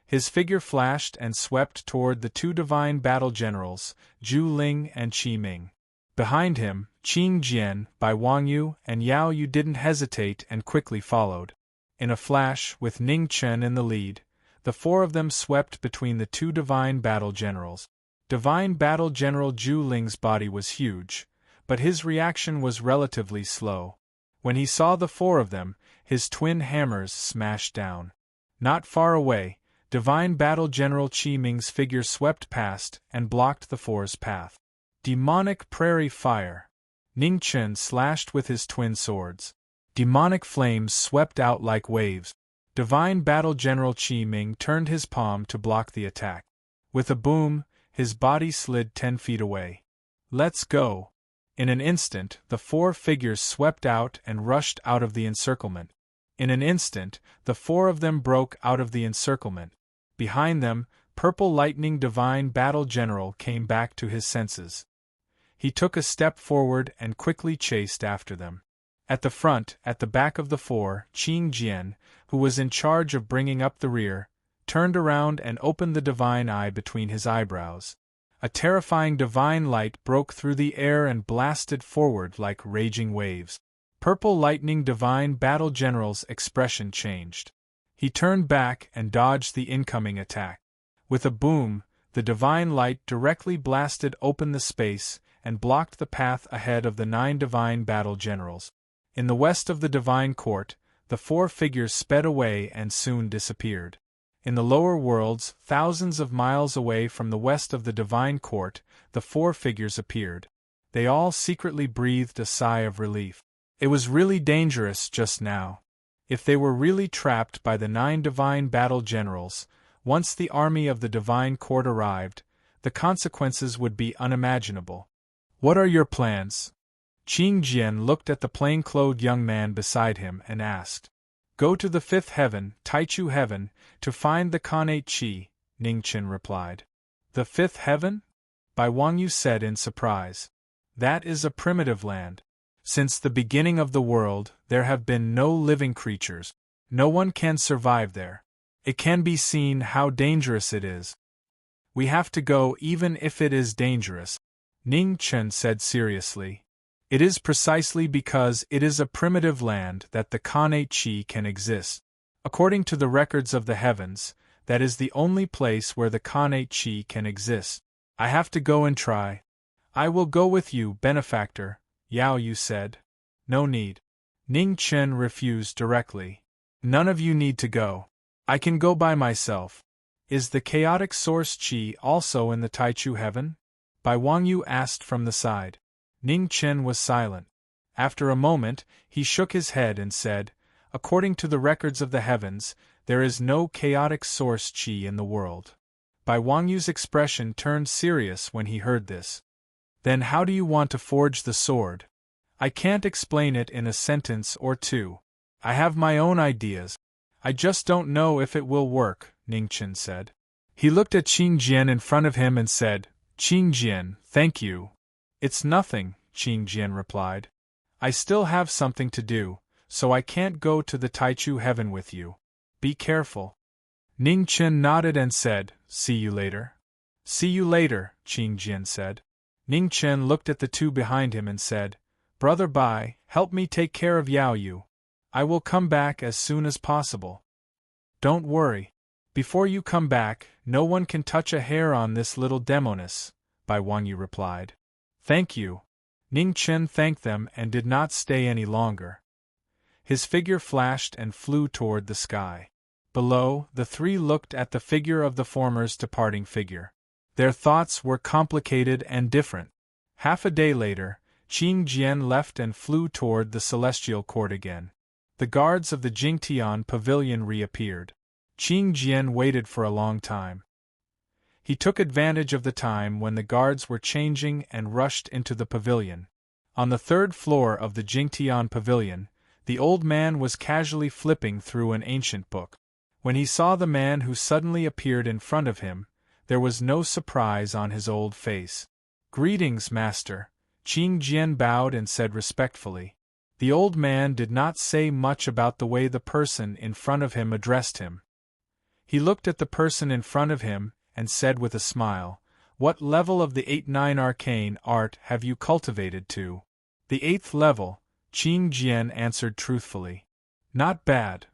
S1: His figure flashed and swept toward the 2 divine battle generals, Zhu Ling and Qi Ming. Behind him, Qing Jian, Bai Wangyu, and Yao Yu didn't hesitate and quickly followed. In a flash, with Ning Chen in the lead, the 4 of them swept between the 2 divine battle generals. Divine battle general Zhu Ling's body was huge, but his reaction was relatively slow. When he saw the 4 of them, his twin hammers smashed down. Not far away, divine battle general Qi Ming's figure swept past and blocked the 4's path. Demonic prairie fire. Ning Chen slashed with his twin swords. Demonic flames swept out like waves. Divine battle general Qi Ming turned his palm to block the attack. With a boom, his body slid 10 feet away. Let's go. In an instant, the 4 figures swept out and rushed out of the encirclement. In an instant, the 4 of them broke out of the encirclement. Behind them, Purple Lightning Divine Battle General came back to his senses. He took a step forward and quickly chased after them. At the front, at the back of the 4, Qing Jian, who was in charge of bringing up the rear, turned around and opened the divine eye between his eyebrows. A terrifying divine light broke through the air and blasted forward like raging waves. Purple Lightning Divine Battle General's expression changed. He turned back and dodged the incoming attack. With a boom, the divine light directly blasted open the space and blocked the path ahead of the 9 divine battle generals. In the west of the divine court, the 4 figures sped away and soon disappeared. In the lower worlds, thousands of miles away from the west of the divine court, the 4 figures appeared. They all secretly breathed a sigh of relief. It was really dangerous just now. If they were really trapped by the 9 divine battle generals, once the army of the divine court arrived, the consequences would be unimaginable. What are your plans? Qing Jian looked at the plain-clothed young man beside him and asked. Go to the 5th heaven, Taichu heaven, to find the Khanate Qi, Ning Chen replied. The 5th heaven? Bai Wangyu said in surprise. That is a primitive land. Since the beginning of the world, there have been no living creatures. No one can survive there. It can be seen how dangerous it is. We have to go even if it is dangerous, Ning Chen said seriously. It is precisely because it is a primitive land that the Khanate Qi can exist. According to the records of the heavens, that is the only place where the Khanate Qi can exist. I have to go and try. I will go with you, benefactor, Yao Yu said. No need. Ning Chen refused directly. None of you need to go. I can go by myself. Is the chaotic source Qi also in the Taichu heaven? Bai Wangyu asked from the side. Ning Chen was silent. After a moment, he shook his head and said, According to the records of the heavens, there is no chaotic source Qi in the world. Bai Wangyu's expression turned serious when he heard this. Then how do you want to forge the sword? I can't explain it in a sentence or two. I have my own ideas. I just don't know if it will work, Ning Chen said. He looked at Qing Jian in front of him and said, Qing Jian, thank you. It's nothing, Qing Jian replied. I still have something to do, so I can't go to the Taichu heaven with you. Be careful. Ning Chen nodded and said, See you later. See you later, Qing Jian said. Ning Chen looked at the 2 behind him and said, Brother Bai, help me take care of Yao Yu. I will come back as soon as possible. Don't worry. Before you come back, no one can touch a hair on this little demoness, Bai Wangyu replied. Thank you. Ning Chen thanked them and did not stay any longer. His figure flashed and flew toward the sky. Below, the 3 looked at the figure of the former's departing figure. Their thoughts were complicated and different. Half a day later, Qing Jian left and flew toward the celestial court again. The guards of the Jingtian pavilion reappeared. Qing Jian waited for a long time. He took advantage of the time when the guards were changing and rushed into the pavilion. On the third floor of the Jingtian pavilion, the old man was casually flipping through an ancient book. When he saw the man who suddenly appeared in front of him, there was no surprise on his old face. "Greetings, master," Qing Jian bowed and said respectfully. The old man did not say much about the way the person in front of him addressed him. He looked at the person in front of him and said with a smile, "What level of the 8-9 arcane art have you cultivated to?" "The 8th level," Qing Jian answered truthfully. "Not bad."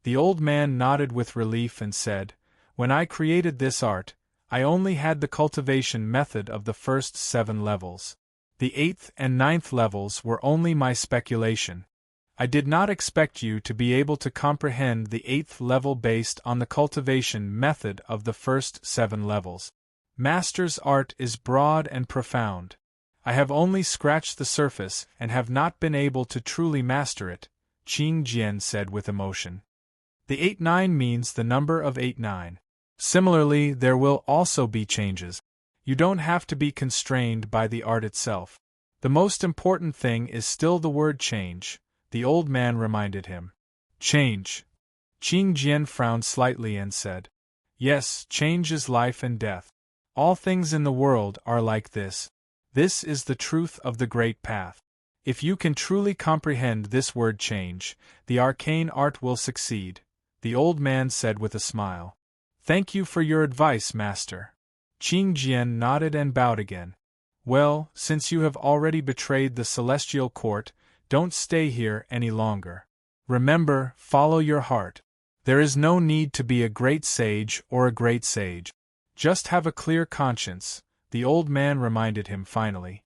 S1: The old man nodded with relief and said, "When I created this art, I only had the cultivation method of the first 7 levels. The 8th and 9th levels were only my speculation. I did not expect you to be able to comprehend the 8th level based on the cultivation method of the first 7 levels. Master's art is broad and profound. I have only scratched the surface and have not been able to truly master it," Qing Jian said with emotion. The 8-9 means the number of 8-9. Similarly, there will also be changes. You don't have to be constrained by the art itself. The most important thing is still the word change, the old man reminded him. "Change." Qing Jian frowned slightly and said, "Yes, change is life and death. All things in the world are like this. This is the truth of the great path. If you can truly comprehend this word change, the arcane art will succeed," the old man said with a smile. "Thank you for your advice, master." Qing Jian nodded and bowed again. "Well, since you have already betrayed the celestial court, don't stay here any longer. Remember, follow your heart. There is no need to be a great sage or a great sage. Just have a clear conscience," the old man reminded him finally.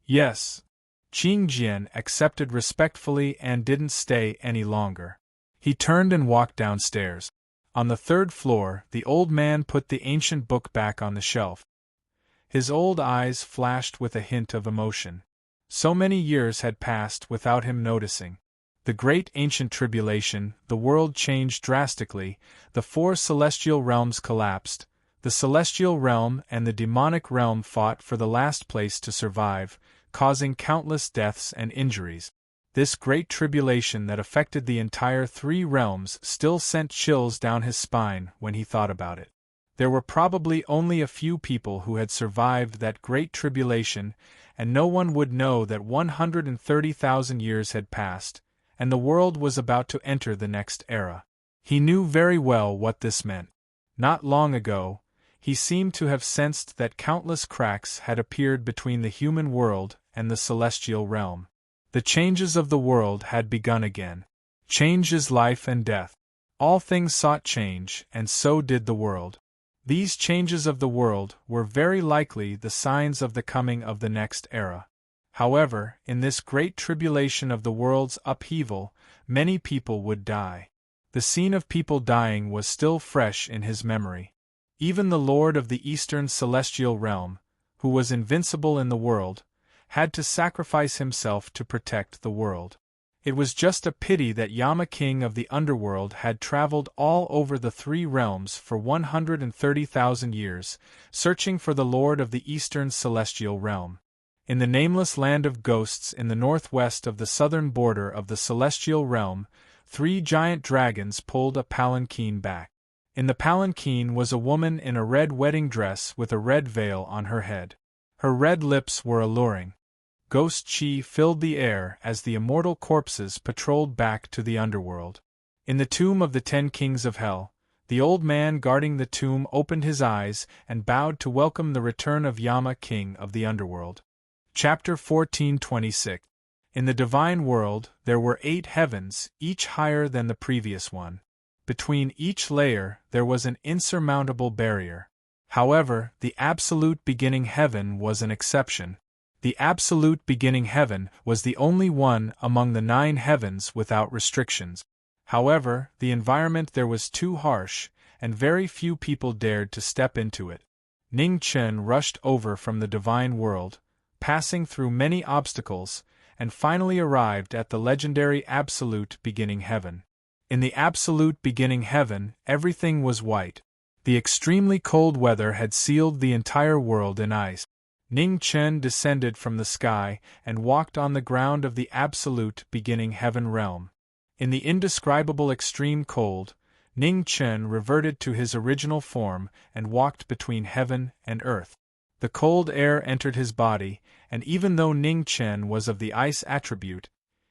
S1: "Yes." Qing Jian accepted respectfully and didn't stay any longer. He turned and walked downstairs. On the 3rd floor, the old man put the ancient book back on the shelf. His old eyes flashed with a hint of emotion. So many years had passed without him noticing. The great ancient tribulation, the world changed drastically, the 4 celestial realms collapsed, the celestial realm and the demonic realm fought for the last place to survive, causing countless deaths and injuries. This great tribulation that affected the entire 3 realms still sent chills down his spine when he thought about it. There were probably only a few people who had survived that great tribulation, and no one would know that 130,000 years had passed, and the world was about to enter the next era. He knew very well what this meant. Not long ago, he seemed to have sensed that countless cracks had appeared between the human world and the celestial realm. The changes of the world had begun again. Change is life and death. All things sought change, and so did the world. These changes of the world were very likely the signs of the coming of the next era. However, in this great tribulation of the world's upheaval, many people would die. The scene of people dying was still fresh in his memory. Even the Lord of the Eastern Celestial Realm, who was invincible in the world, had to sacrifice himself to protect the world. It was just a pity that Yama, king of the underworld, had traveled all over the 3 realms for 130,000 years, searching for the Lord of the Eastern Celestial Realm. In the nameless land of ghosts in the northwest of the southern border of the Celestial Realm, 3 giant dragons pulled a palanquin back. In the palanquin was a woman in a red wedding dress with a red veil on her head. Her red lips were alluring. Ghost chi filled the air as the immortal corpses patrolled back to the underworld. In the tomb of the 10 kings of hell, the old man guarding the tomb opened his eyes and bowed to welcome the return of Yama, king of the underworld. Chapter 1426. In the divine world, there were 8 heavens, each higher than the previous one. Between each layer, there was an insurmountable barrier. However, the absolute beginning heaven was an exception. The absolute beginning heaven was the only one among the 9 heavens without restrictions. However, the environment there was too harsh, and very few people dared to step into it. Ning Chen rushed over from the divine world, passing through many obstacles, and finally arrived at the legendary absolute beginning heaven. In the absolute beginning heaven, everything was white. The extremely cold weather had sealed the entire world in ice. Ning Chen descended from the sky and walked on the ground of the absolute beginning heaven realm. In the indescribable extreme cold, Ning Chen reverted to his original form and walked between heaven and earth. The cold air entered his body, and even though Ning Chen was of the ice attribute,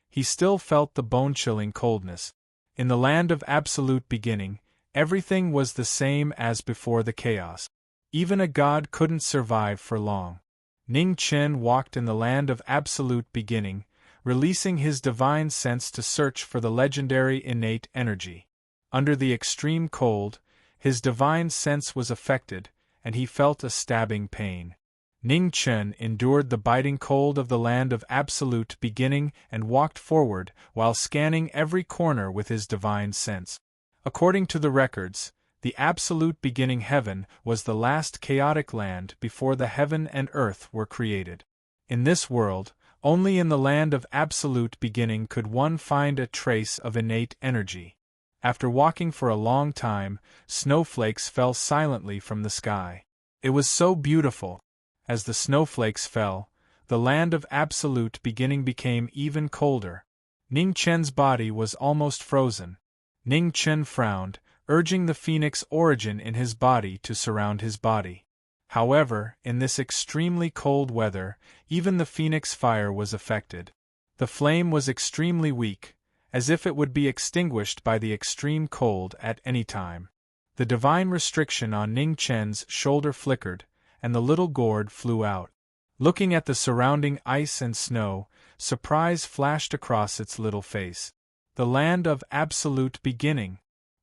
S1: he still felt the bone-chilling coldness. In the land of absolute beginning, everything was the same as before the chaos. Even a god couldn't survive for long. Ning Chen walked in the land of absolute beginning, releasing his divine sense to search for the legendary innate energy. Under the extreme cold, his divine sense was affected, and he felt a stabbing pain. Ning Chen endured the biting cold of the land of absolute beginning and walked forward while scanning every corner with his divine sense. According to the records, the absolute beginning heaven was the last chaotic land before the heaven and earth were created. In this world, only in the land of absolute beginning could one find a trace of innate energy. After walking for a long time, snowflakes fell silently from the sky. It was so beautiful. As the snowflakes fell, the land of absolute beginning became even colder. Ning Chen's body was almost frozen. Ning Chen frowned, urging the phoenix origin in his body to surround his body. However, in this extremely cold weather, even the phoenix fire was affected. The flame was extremely weak, as if it would be extinguished by the extreme cold at any time. The divine restriction on Ning Chen's shoulder flickered, and the little gourd flew out. Looking at the surrounding ice and snow, surprise flashed across its little face. The land of absolute beginning.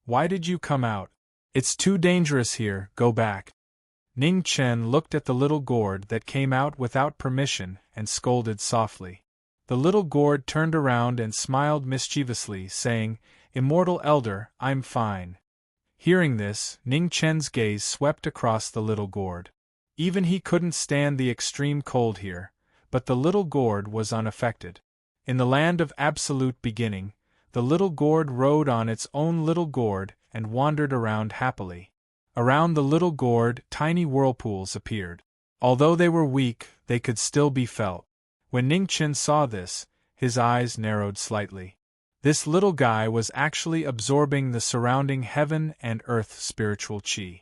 S1: Why did you come out? It's too dangerous here, go back. Ning Chen looked at the little gourd that came out without permission and scolded softly. The little gourd turned around and smiled mischievously, saying, "Immortal Elder, I'm fine." Hearing this, Ning Chen's gaze swept across the little gourd. Even he couldn't stand the extreme cold here, but the little gourd was unaffected. In the land of absolute beginning, the little gourd rode on its own little gourd and wandered around happily. Around the little gourd, tiny whirlpools appeared. Although they were weak, they could still be felt. When Ning Chen saw this, his eyes narrowed slightly. This little guy was actually absorbing the surrounding heaven and earth spiritual qi.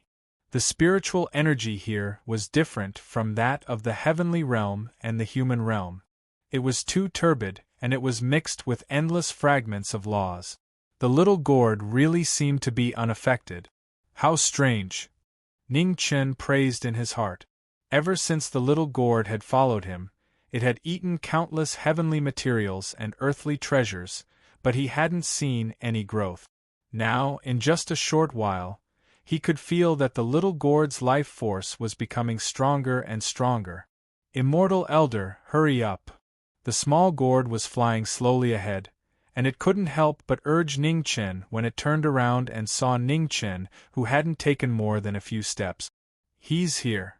S1: The spiritual energy here was different from that of the heavenly realm and the human realm. It was too turbid, and it was mixed with endless fragments of laws. The little gourd really seemed to be unaffected. How strange! Ning Chen praised in his heart. Ever since the little gourd had followed him, it had eaten countless heavenly materials and earthly treasures, but he hadn't seen any growth. Now, in just a short while, he could feel that the little gourd's life force was becoming stronger and stronger. Immortal Elder, hurry up! The small gourd was flying slowly ahead, and it couldn't help but urge Ning Chen when it turned around and saw Ning Chen, who hadn't taken more than a few steps. He's here.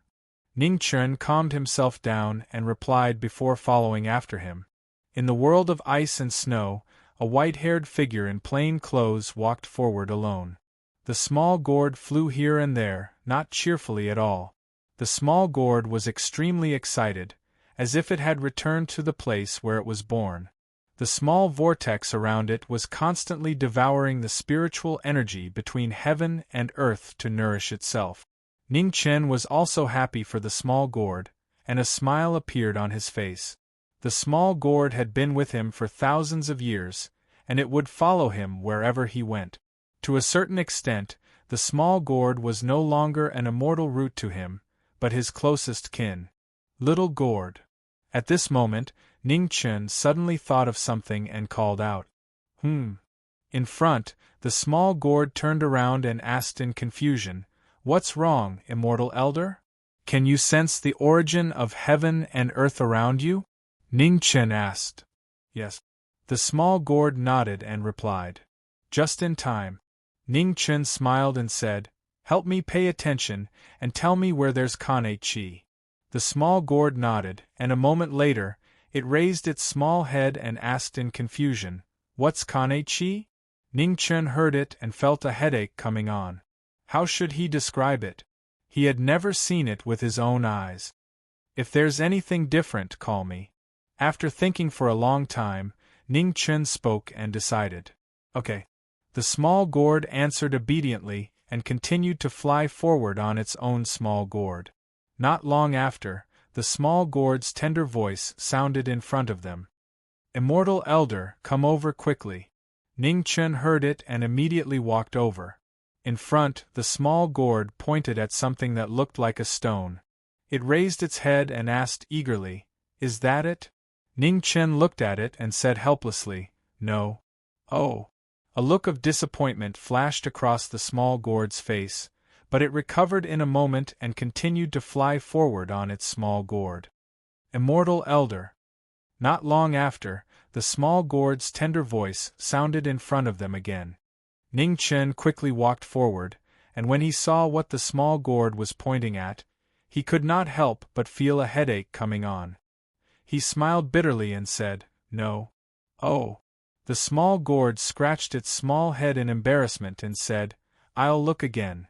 S1: Ning Chen calmed himself down and replied before following after him. In the world of ice and snow, a white-haired figure in plain clothes walked forward alone. The small gourd flew here and there, not cheerfully at all. The small gourd was extremely excited, as if it had returned to the place where it was born. The small vortex around it was constantly devouring the spiritual energy between heaven and earth to nourish itself. Ning Chen was also happy for the small gourd, and a smile appeared on his face. The small gourd had been with him for thousands of years, and it would follow him wherever he went. To a certain extent, the small gourd was no longer an immortal root to him, but his closest kin. Little gourd. At this moment, Ning Chen suddenly thought of something and called out, In front, the small gourd turned around and asked in confusion, "What's wrong, Immortal Elder? Can you sense the origin of heaven and earth around you?" Ning Chen asked. "Yes." The small gourd nodded and replied. "Just in time." Ning Chen smiled and said, "Help me pay attention, and tell me where there's Kane Chi." The small gourd nodded, and a moment later, it raised its small head and asked in confusion, "What's Kane Chi?" Ning Chen heard it and felt a headache coming on. How should he describe it? He had never seen it with his own eyes. If there's anything different, call me. After thinking for a long time, Ning Chen spoke and decided. Okay. The small gourd answered obediently and continued to fly forward on its own small gourd. Not long after, the small gourd's tender voice sounded in front of them. Immortal Elder, come over quickly. Ning Chen heard it and immediately walked over. In front, the small gourd pointed at something that looked like a stone. It raised its head and asked eagerly, "Is that it?" Ning Chen looked at it and said helplessly, "No." "Oh." A look of disappointment flashed across the small gourd's face, but it recovered in a moment and continued to fly forward on its small gourd. Immortal Elder. Not long after, the small gourd's tender voice sounded in front of them again. Ning Chen quickly walked forward, and when he saw what the small gourd was pointing at, he could not help but feel a headache coming on. He smiled bitterly and said, "No." "Oh." The small gourd scratched its small head in embarrassment and said, "I'll look again."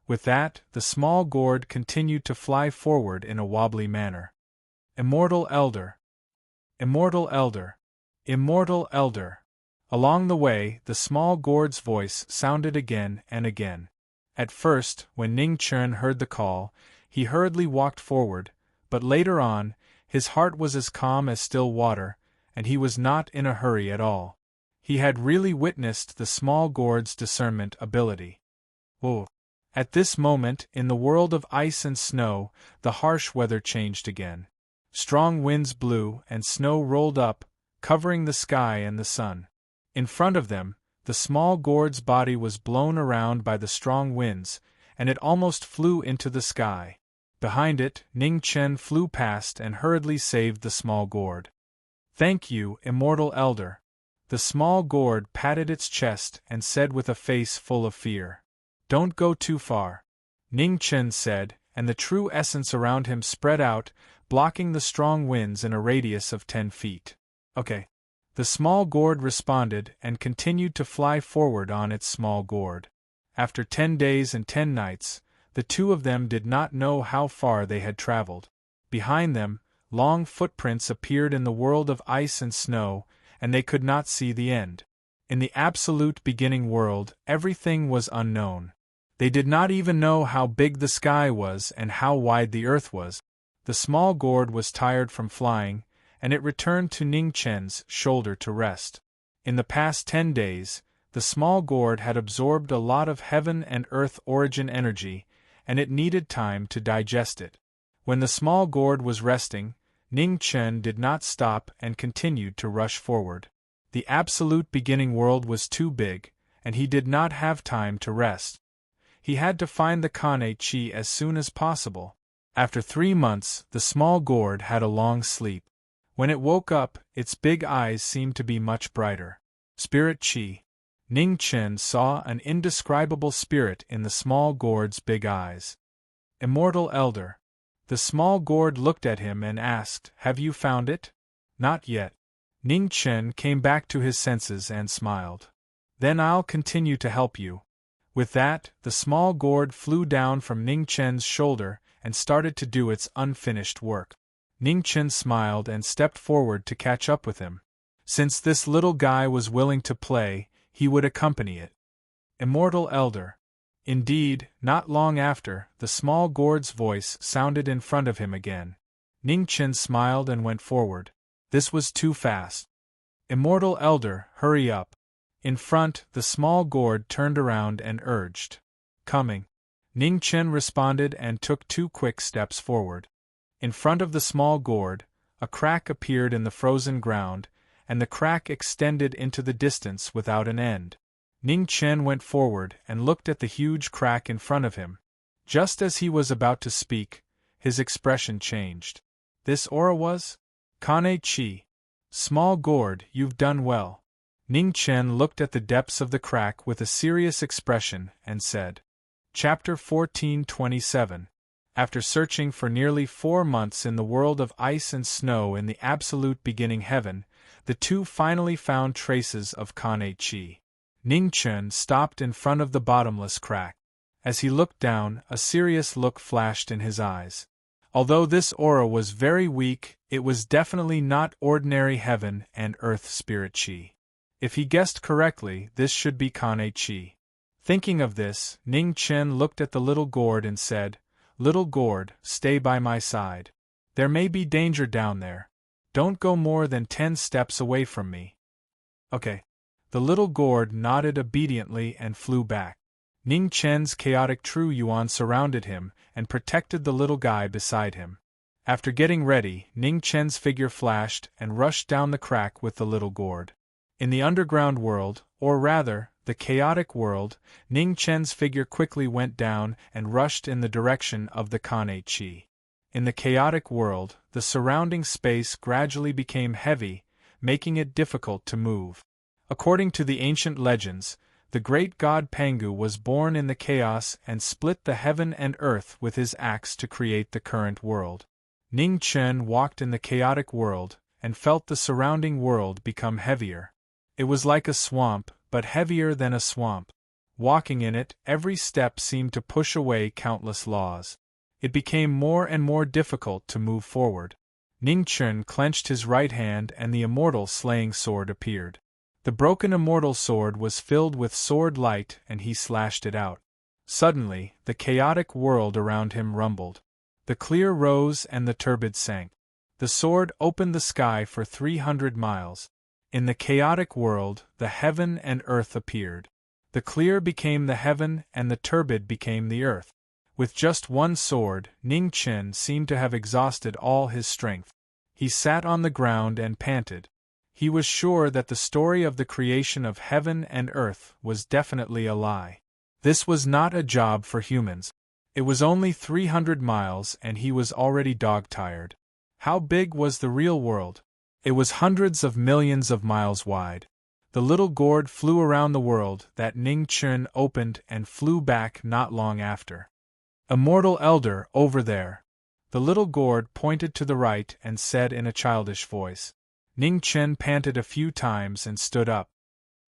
S1: With that, the small gourd continued to fly forward in a wobbly manner. Immortal Elder. Immortal Elder. Immortal Elder. Along the way, the small gourd's voice sounded again and again. At first, when Ning Chen heard the call, he hurriedly walked forward, but later on, his heart was as calm as still water, and he was not in a hurry at all. He had really witnessed the small gourd's discernment ability. Whoa! At this moment, in the world of ice and snow, the harsh weather changed again. Strong winds blew and snow rolled up, covering the sky and the sun. In front of them, the small gourd's body was blown around by the strong winds, and it almost flew into the sky. Behind it, Ning Chen flew past and hurriedly saved the small gourd. "Thank you, Immortal Elder." The small gourd patted its chest and said with a face full of fear. "Don't go too far," Ning Chen said, and the true essence around him spread out, blocking the strong winds in a radius of 10 feet. "Okay." The small gourd responded and continued to fly forward on its small gourd. After 10 days and 10 nights, the two of them did not know how far they had traveled. Behind them, long footprints appeared in the world of ice and snow, and they could not see the end. In the absolute beginning world, everything was unknown. They did not even know how big the sky was and how wide the earth was. The small gourd was tired from flying, and it returned to Ning Chen's shoulder to rest. In the past 10 days, the small gourd had absorbed a lot of heaven and earth origin energy, and it needed time to digest it. When the small gourd was resting, Ning Chen did not stop and continued to rush forward. The absolute beginning world was too big, and he did not have time to rest. He had to find the Kane Chi as soon as possible. After 3 months, the small gourd had a long sleep. When it woke up, its big eyes seemed to be much brighter. Spirit Chi. Ning Chen saw an indescribable spirit in the small gourd's big eyes. Immortal Elder. The small gourd looked at him and asked, "Have you found it?" "Not yet." Ning Chen came back to his senses and smiled. "Then I'll continue to help you." With that, the small gourd flew down from Ning Chen's shoulder and started to do its unfinished work. Ning Chen smiled and stepped forward to catch up with him. Since this little guy was willing to play, he would accompany it. Immortal Elder. Indeed, not long after, the small gourd's voice sounded in front of him again. Ning Chen smiled and went forward. This was too fast. Immortal Elder, hurry up. In front, the small gourd turned around and urged. Coming. Ning Chen responded and took 2 quick steps forward. In front of the small gourd, a crack appeared in the frozen ground, and the crack extended into the distance without an end. Ning Chen went forward and looked at the huge crack in front of him. Just as he was about to speak, his expression changed. This aura was? Kane Chi. Small gourd, you've done well. Ning Chen looked at the depths of the crack with a serious expression and said. Chapter 1427. After searching for nearly 4 months in the world of ice and snow in the absolute beginning heaven, the two finally found traces of Kane Chi. Ning Chen stopped in front of the bottomless crack. As he looked down, a serious look flashed in his eyes. Although this aura was very weak, it was definitely not ordinary heaven and earth spirit chi. If he guessed correctly, this should be Kane chi. Thinking of this, Ning Chen looked at the little gourd and said, "Little gourd, stay by my side. There may be danger down there. Don't go more than 10 steps away from me." Okay. The little gourd nodded obediently and flew back. Ning Chen's chaotic True Yuan surrounded him and protected the little guy beside him. After getting ready, Ning Chen's figure flashed and rushed down the crack with the little gourd. In the underground world, or rather, the chaotic world, Ning Chen's figure quickly went down and rushed in the direction of the Kane Chi. In the chaotic world, the surrounding space gradually became heavy, making it difficult to move. According to the ancient legends, the great god Pangu was born in the chaos and split the heaven and earth with his axe to create the current world. Ning Chen walked in the chaotic world and felt the surrounding world become heavier. It was like a swamp, but heavier than a swamp. Walking in it, every step seemed to push away countless laws. It became more and more difficult to move forward. Ning Chen clenched his right hand and the immortal slaying sword appeared. The broken immortal sword was filled with sword light and he slashed it out. Suddenly, the chaotic world around him rumbled. The clear rose and the turbid sank. The sword opened the sky for 300 miles. In the chaotic world, the heaven and earth appeared. The clear became the heaven and the turbid became the earth. With just one sword, Ning Chen seemed to have exhausted all his strength. He sat on the ground and panted. He was sure that the story of the creation of heaven and earth was definitely a lie. This was not a job for humans. It was only 300 miles and he was already dog-tired. How big was the real world? It was hundreds of millions of miles wide. The little gourd flew around the world that Ning Chen opened and flew back not long after. "Immortal Elder, over there." The little gourd pointed to the right and said in a childish voice. Ning Chen panted a few times and stood up.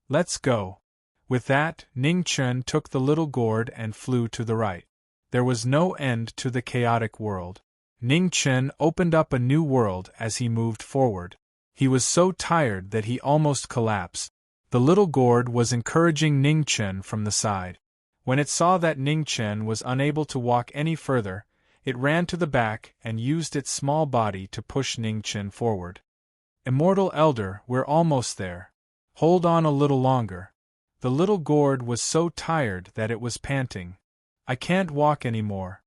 S1: "Let's go." With that, Ning Chen took the little gourd and flew to the right. There was no end to the chaotic world. Ning Chen opened up a new world as he moved forward. He was so tired that he almost collapsed. The little gourd was encouraging Ning Chen from the side. When it saw that Ning Chen was unable to walk any further, it ran to the back and used its small body to push Ning Chen forward. "Immortal Elder, we're almost there. Hold on a little longer." The little gourd was so tired that it was panting. "I can't walk anymore,"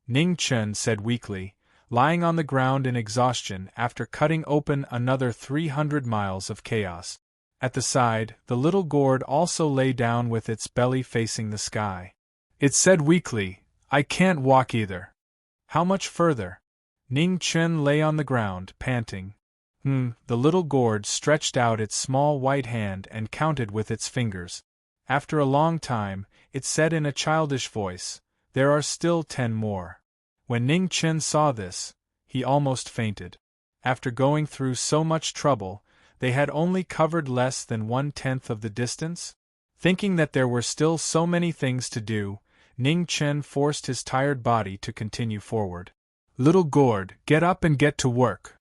S1: Ning Chen said weakly, lying on the ground in exhaustion after cutting open another 300 miles of chaos. At the side, the little gourd also lay down with its belly facing the sky. It said weakly, "I can't walk either." "How much further?" Ning Chen lay on the ground, panting. The little gourd stretched out its small white hand and counted with its fingers. After a long time, it said in a childish voice, "There are still 10 more." When Ning Chen saw this, he almost fainted. After going through so much trouble, they had only covered less than 1/10 of the distance? Thinking that there were still so many things to do, Ning Chen forced his tired body to continue forward. "Little gourd, get up and get to work."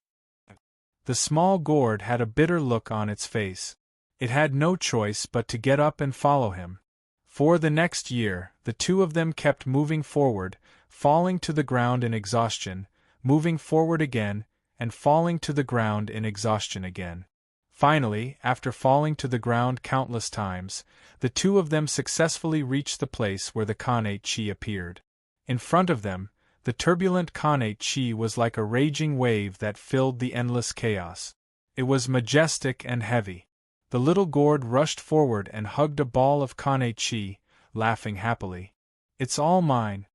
S1: The small gourd had a bitter look on its face. It had no choice but to get up and follow him. For the next year, the two of them kept moving forward, falling to the ground in exhaustion, moving forward again, and falling to the ground in exhaustion again. Finally, after falling to the ground countless times, the two of them successfully reached the place where the Kane Chi appeared. In front of them, the turbulent Kane Chi was like a raging wave that filled the endless chaos. It was majestic and heavy. The little gourd rushed forward and hugged a ball of Kane Chi, laughing happily. "It's all mine.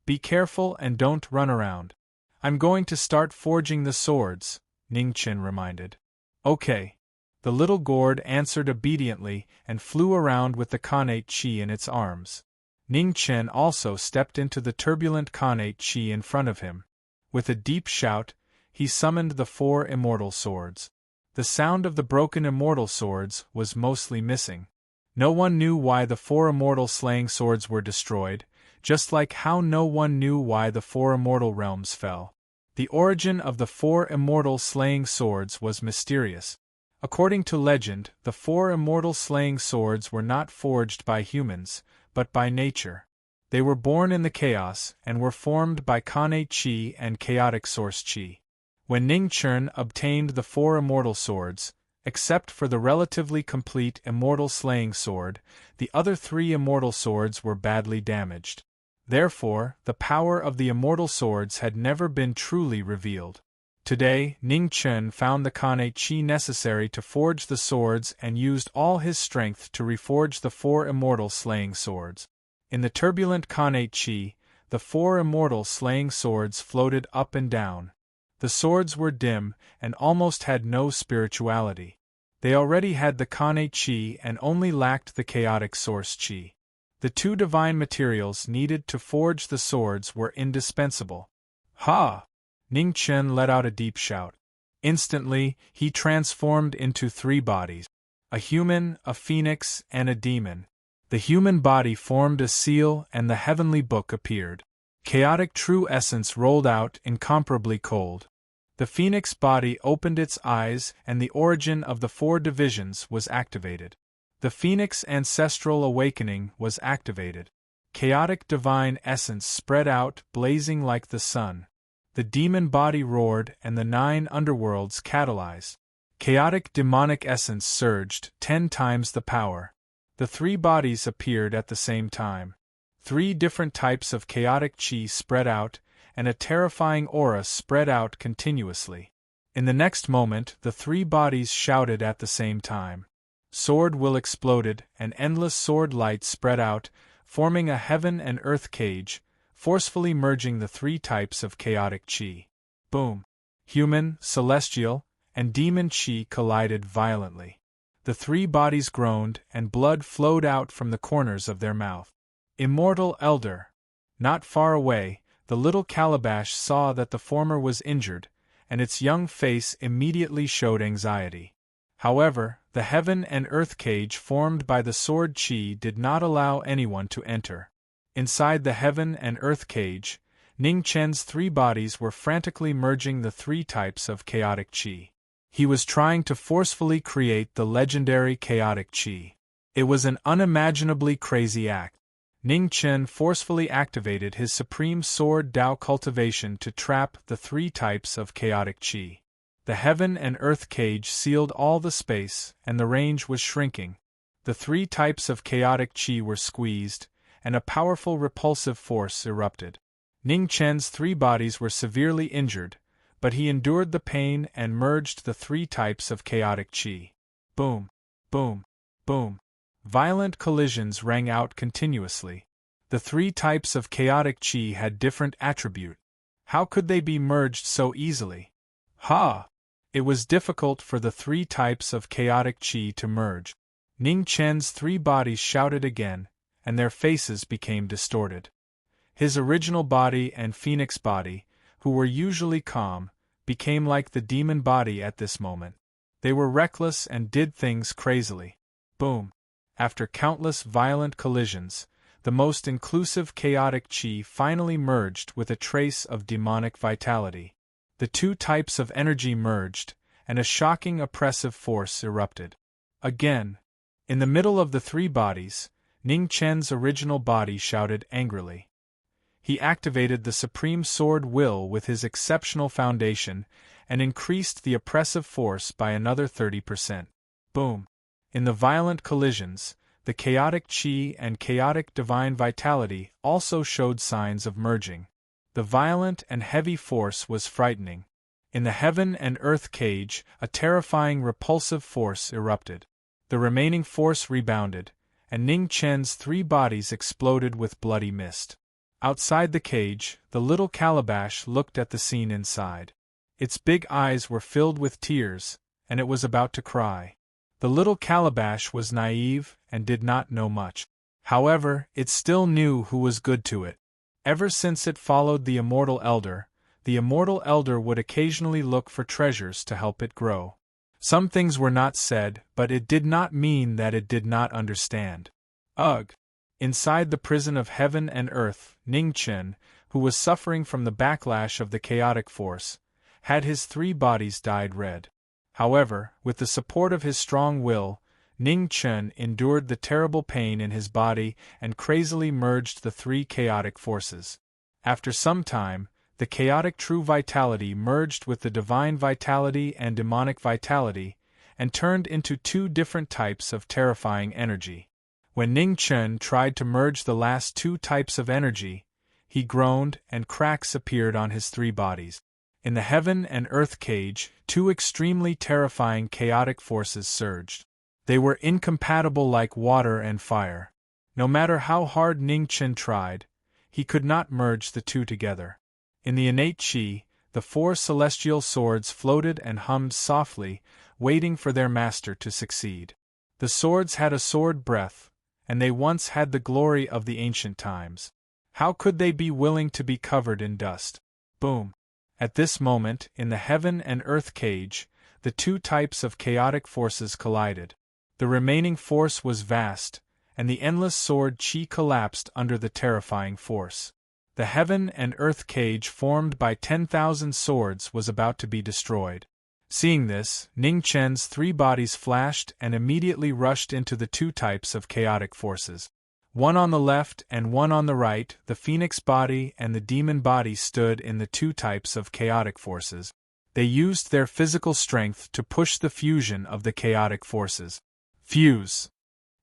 S1: Be careful and don't run around." "I'm going to start forging the swords," Ning Chen reminded. "Okay." The little gourd answered obediently and flew around with the Kane Chi in its arms. Ning Chen also stepped into the turbulent Kane Chi in front of him. With a deep shout, he summoned the 4 immortal swords. The sound of the broken immortal swords was mostly missing. No one knew why the 4 immortal slaying swords were destroyed, just like how no one knew why the 4 immortal realms fell. The origin of the 4 immortal slaying swords was mysterious. According to legend, the 4 immortal slaying swords were not forged by humans, but by nature. They were born in the chaos and were formed by Kane Chi and chaotic source Chi. When Ning Chen obtained the 4 immortal swords, except for the relatively complete immortal slaying sword, the other 3 immortal swords were badly damaged. Therefore, the power of the immortal swords had never been truly revealed. Today, Ning Chen found the Kane Chi necessary to forge the swords and used all his strength to reforge the 4 immortal slaying swords. In the turbulent Kane Chi, the 4 immortal slaying swords floated up and down. The swords were dim and almost had no spirituality. They already had the Kane Chi and only lacked the chaotic source Chi. The 2 divine materials needed to forge the swords were indispensable. Ha! Ning Chen let out a deep shout. Instantly, he transformed into 3 bodies: a human, a phoenix, and a demon. The human body formed a seal and the heavenly book appeared. Chaotic true essence rolled out, incomparably cold. The phoenix body opened its eyes and the origin of the 4 divisions was activated. The phoenix ancestral awakening was activated. Chaotic divine essence spread out, blazing like the sun. The demon body roared and the 9 underworlds catalyzed. Chaotic demonic essence surged, 10 times the power. The 3 bodies appeared at the same time. 3 different types of chaotic chi spread out, and a terrifying aura spread out continuously. In the next moment, the 3 bodies shouted at the same time. Sword will exploded, and endless sword light spread out, forming a heaven and earth cage, forcefully merging the 3 types of chaotic chi. Boom! Human, celestial, and demon chi collided violently. The 3 bodies groaned, and blood flowed out from the corners of their mouth. Immortal Elder! Not far away, the little calabash saw that the former was injured, and its young face immediately showed anxiety. However, the heaven and earth cage formed by the sword chi did not allow anyone to enter. Inside the heaven and earth cage, Ning Chen's 3 bodies were frantically merging the 3 types of chaotic chi. He was trying to forcefully create the legendary chaotic chi. It was an unimaginably crazy act. Ning Chen forcefully activated his supreme sword Dao cultivation to trap the 3 types of chaotic chi. The heaven and earth cage sealed all the space, and the range was shrinking. The 3 types of chaotic chi were squeezed, and a powerful repulsive force erupted. Ning Chen's 3 bodies were severely injured, but he endured the pain and merged the 3 types of chaotic chi. Boom! Boom! Boom! Violent collisions rang out continuously. The 3 types of chaotic chi had different attributes. How could they be merged so easily? Ha! It was difficult for the 3 types of chaotic chi to merge. Ning Chen's 3 bodies shouted again, and their faces became distorted. His original body and phoenix body, who were usually calm, became like the demon body at this moment. They were reckless and did things crazily. Boom! After countless violent collisions, the most inclusive chaotic chi finally merged with a trace of demonic vitality. The 2 types of energy merged, and a shocking oppressive force erupted. Again, in the middle of the 3 bodies, Ning Chen's original body shouted angrily. He activated the supreme sword will with his exceptional foundation and increased the oppressive force by another 30%. Boom! In the violent collisions, the chaotic chi and chaotic divine vitality also showed signs of merging. The violent and heavy force was frightening. In the heaven and earth cage, a terrifying repulsive force erupted. The remaining force rebounded, and Ning Chen's 3 bodies exploded with bloody mist. Outside the cage, the little calabash looked at the scene inside. Its big eyes were filled with tears, and it was about to cry. The little calabash was naive and did not know much. However, it still knew who was good to it. Ever since it followed the immortal elder would occasionally look for treasures to help it grow. Some things were not said, but it did not mean that it did not understand. Ugh! Inside the prison of heaven and earth, Ning Chen, who was suffering from the backlash of the chaotic force, had his 3 bodies dyed red. However, with the support of his strong will, Ning Chen endured the terrible pain in his body and crazily merged the 3 chaotic forces. After some time, the chaotic true vitality merged with the divine vitality and demonic vitality, and turned into 2 different types of terrifying energy. When Ning Chen tried to merge the last 2 types of energy, he groaned and cracks appeared on his 3 bodies. In the heaven and earth cage, 2 extremely terrifying chaotic forces surged. They were incompatible like water and fire. No matter how hard Ning Chen tried, he could not merge the 2 together. In the innate chi, the 4 celestial swords floated and hummed softly, waiting for their master to succeed. The swords had a sword breath, and they once had the glory of the ancient times. How could they be willing to be covered in dust? Boom! At this moment, in the heaven and earth cage, the 2 types of chaotic forces collided. The remaining force was vast, and the endless sword chi collapsed under the terrifying force. The heaven and earth cage formed by 10,000 swords was about to be destroyed. Seeing this, Ning Chen's 3 bodies flashed and immediately rushed into the 2 types of chaotic forces. One on the left and one on the right, the phoenix body and the demon body stood in the 2 types of chaotic forces. They used their physical strength to push the fusion of the chaotic forces. Fuse!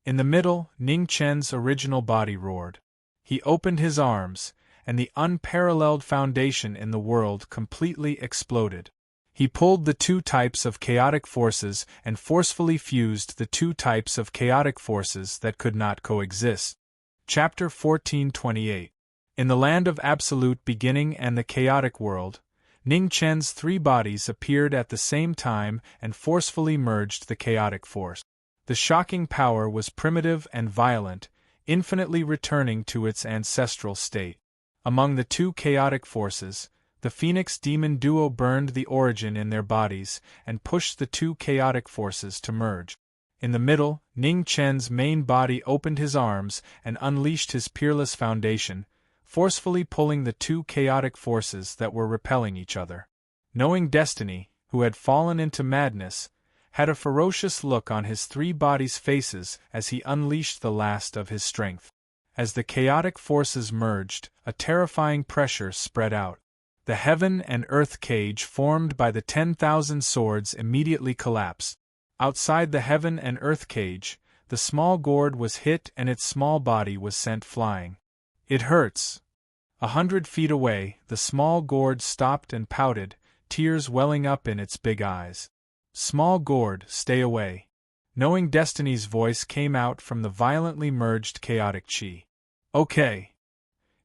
S1: In the middle, Ning Chen's original body roared. He opened his arms, and the unparalleled foundation in the world completely exploded. He pulled the 2 types of chaotic forces and forcefully fused the 2 types of chaotic forces that could not coexist. Chapter 1428. In the land of absolute beginning and the chaotic world, Ning Chen's 3 bodies appeared at the same time and forcefully merged the chaotic force. The shocking power was primitive and violent, infinitely returning to its ancestral state. Among the 2 chaotic forces, the Phoenix Demon duo burned the origin in their bodies and pushed the 2 chaotic forces to merge. In the middle, Ning Chen's main body opened his arms and unleashed his peerless foundation, forcefully pulling the 2 chaotic forces that were repelling each other. Knowing Destiny, who had fallen into madness, had a ferocious look on his 3 bodies' faces as he unleashed the last of his strength. As the chaotic forces merged, a terrifying pressure spread out. The heaven and earth cage formed by the 10,000 swords immediately collapsed. Outside the heaven and earth cage, the small gourd was hit and its small body was sent flying. It hurts. 100 feet away, the small gourd stopped and pouted, tears welling up in its big eyes. Small gourd, stay away. Knowing Destiny's voice came out from the violently merged chaotic chi. Okay.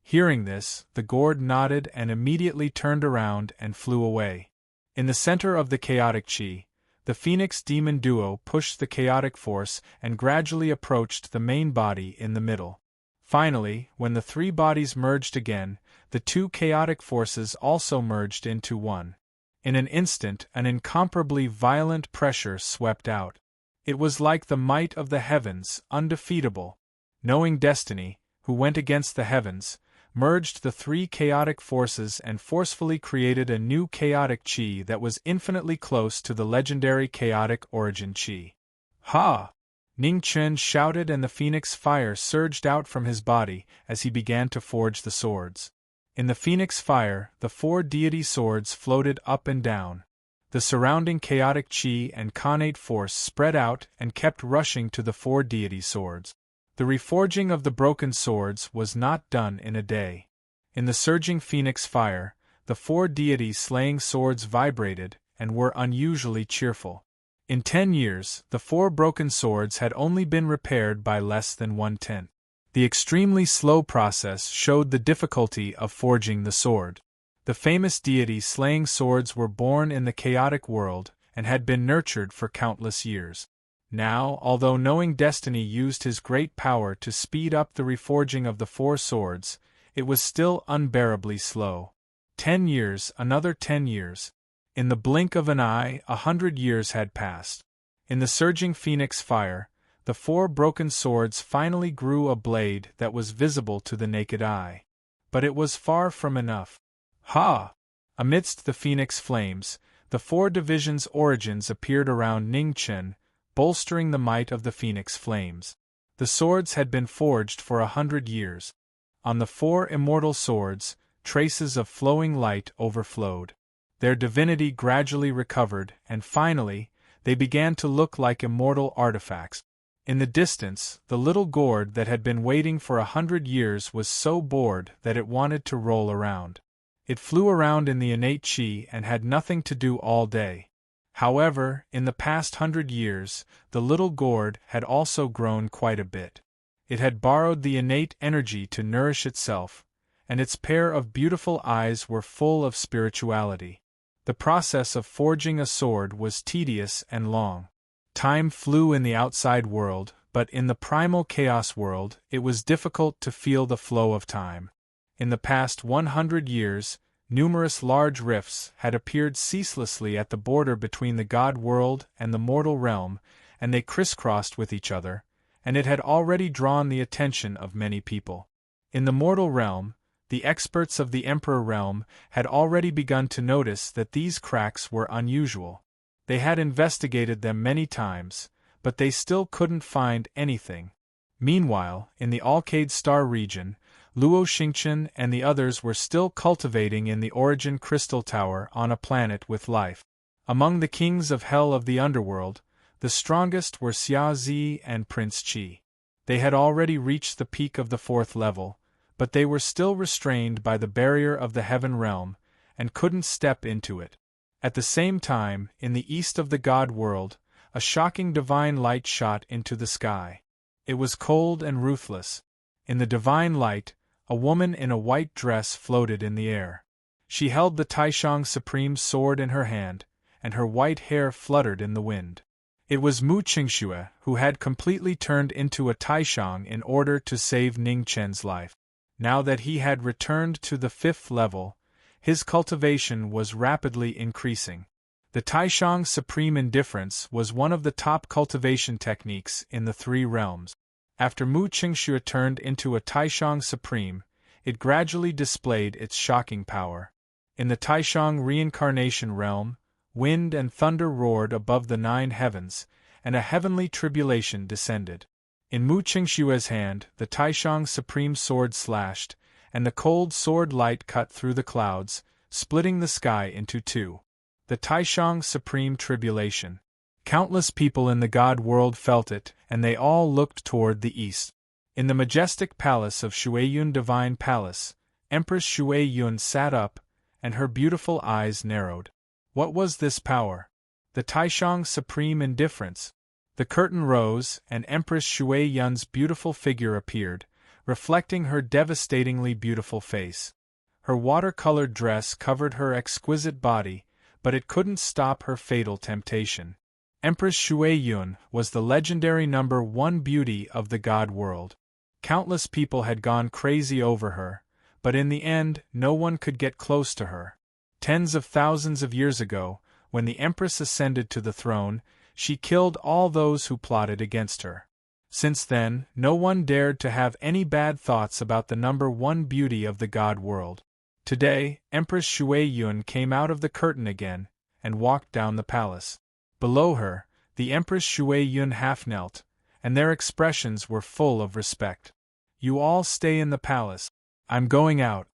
S1: Hearing this, the gourd nodded and immediately turned around and flew away. In the center of the chaotic chi, the Phoenix Demon duo pushed the chaotic force and gradually approached the main body in the middle. Finally, when the 3 bodies merged again, the 2 chaotic forces also merged into one. In an instant, an incomparably violent pressure swept out. It was like the might of the heavens, undefeatable. Knowing Destiny, who went against the heavens, merged the 3 chaotic forces and forcefully created a new chaotic chi that was infinitely close to the legendary chaotic origin chi. Ha! Ning Chen shouted and the phoenix fire surged out from his body as he began to forge the swords. In the phoenix fire, the 4 deity swords floated up and down. The surrounding chaotic chi and connate force spread out and kept rushing to the 4 deity swords. The reforging of the broken swords was not done in a day. In the surging phoenix fire, the 4 deities slaying swords vibrated and were unusually cheerful. In 10 years, the 4 broken swords had only been repaired by less than 1/10. The extremely slow process showed the difficulty of forging the sword. The famous deities slaying swords were born in the chaotic world and had been nurtured for countless years. Now, although Knowing Destiny used his great power to speed up the reforging of the 4 swords, it was still unbearably slow. 10 years, another 10 years. In the blink of an eye, 100 years had passed. In the surging phoenix fire, the 4 broken swords finally grew a blade that was visible to the naked eye. But it was far from enough. Ha! Amidst the phoenix flames, the 4 divisions' origins appeared around Ningchen, bolstering the might of the phoenix flames. The swords had been forged for 100 years. On the 4 immortal swords, traces of flowing light overflowed. Their divinity gradually recovered, and finally, they began to look like immortal artifacts. In the distance, the little gourd that had been waiting for 100 years was so bored that it wanted to roll around. It flew around in the innate chi and had nothing to do all day. However, in the past 100 years, the little gourd had also grown quite a bit. It had borrowed the innate energy to nourish itself, and its pair of beautiful eyes were full of spirituality. The process of forging a sword was tedious and long. Time flew in the outside world, but in the primal chaos world, it was difficult to feel the flow of time. In the past 100 years, numerous large rifts had appeared ceaselessly at the border between the god world and the mortal realm, and they crisscrossed with each other, and it had already drawn the attention of many people. In the mortal realm, the experts of the Emperor realm had already begun to notice that these cracks were unusual. They had investigated them many times, but they still couldn't find anything. Meanwhile, in the Alcade Star region, Luo Xingchen and the others were still cultivating in the Origin Crystal Tower on a planet with life. Among the kings of hell of the underworld, the strongest were Xia Zi and Prince Qi. They had already reached the peak of the 4th level, but they were still restrained by the barrier of the heaven realm, and couldn't step into it. At the same time, in the east of the god world, a shocking divine light shot into the sky. It was cold and ruthless. In the divine light, a woman in a white dress floated in the air. She held the Taishang Supreme sword in her hand, and her white hair fluttered in the wind. It was Mu Qingxue who had completely turned into a Taishang in order to save Ningchen's life. Now that he had returned to the 5th level, his cultivation was rapidly increasing. The Taishang Supreme Indifference was one of the top cultivation techniques in the 3 realms. After Mu Qingxue turned into a Taishang Supreme, it gradually displayed its shocking power. In the Taishang Reincarnation realm, wind and thunder roared above the 9 heavens, and a heavenly tribulation descended. In Mu Qingxue's hand, the Taishang Supreme sword slashed, and the cold sword light cut through the clouds, splitting the sky into 2. The Taishang Supreme Tribulation. Countless people in the god world felt it, and they all looked toward the east. In the majestic palace of Shueyun Divine Palace, Empress Shueyun sat up, and her beautiful eyes narrowed. What was this power? The Taishang Supreme Indifference. The curtain rose, and Empress Shueyun's beautiful figure appeared, reflecting her devastatingly beautiful face. Her watercolored dress covered her exquisite body, but it couldn't stop her fatal temptation. Empress Shueyun was the legendary number 1 beauty of the god world. Countless people had gone crazy over her, but in the end no one could get close to her. Tens of thousands of years ago, when the Empress ascended to the throne, she killed all those who plotted against her. Since then, no one dared to have any bad thoughts about the number 1 beauty of the god world. Today, Empress Shueyun came out of the curtain again, and walked down the palace. Below her, the Empress Shueyun half knelt, and their expressions were full of respect. "You all stay in the palace. I'm going out."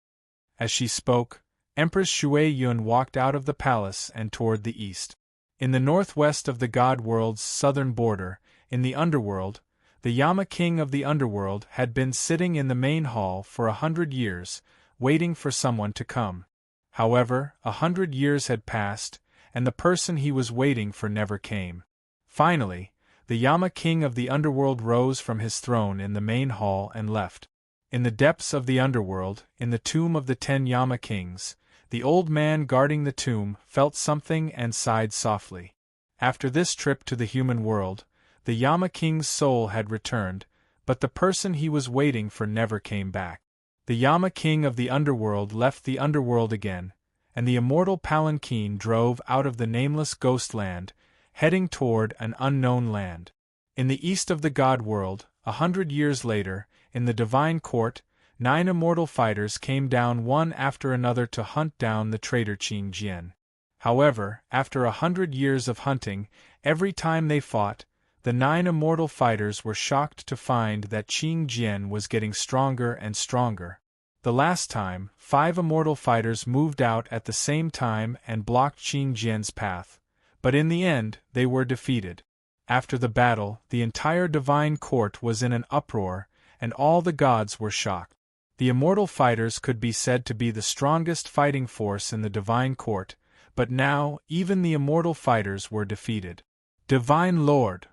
S1: As she spoke, Empress Shueyun walked out of the palace and toward the east. In the northwest of the god world's southern border, in the underworld, the Yama king of the underworld had been sitting in the main hall for 100 years, waiting for someone to come. However, 100 years had passed, and the person he was waiting for never came. Finally, the Yama king of the underworld rose from his throne in the main hall and left. In the depths of the underworld, in the tomb of the 10 Yama kings, the old man guarding the tomb felt something and sighed softly. After this trip to the human world, the Yama king's soul had returned, but the person he was waiting for never came back. The Yama king of the underworld left the underworld again, and the immortal palanquin drove out of the nameless ghost land, heading toward an unknown land. In the east of the God world, 100 years later, in the divine court, 9 immortal fighters came down one after another to hunt down the traitor Qing Jian. However, after 100 years of hunting, every time they fought, the 9 immortal fighters were shocked to find that Qing Jian was getting stronger and stronger. The last time, 5 immortal fighters moved out at the same time and blocked Qing Jian's path, but in the end, they were defeated. After the battle, the entire divine court was in an uproar, and all the gods were shocked. The immortal fighters could be said to be the strongest fighting force in the divine court, but now, even the immortal fighters were defeated. Divine Lord!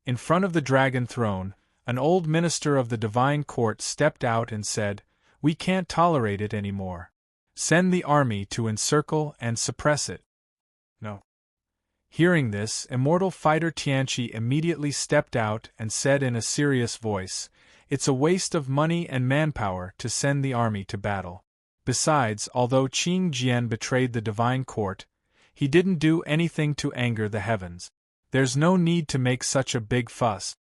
S1: In front of the dragon throne, an old minister of the divine court stepped out and said, "We can't tolerate it anymore. Send the army to encircle and suppress it." No. Hearing this, immortal fighter Tianqi immediately stepped out and said in a serious voice, "It's a waste of money and manpower to send the army to battle. Besides, although Qing Jian betrayed the divine court, he didn't do anything to anger the heavens. There's no need to make such a big fuss.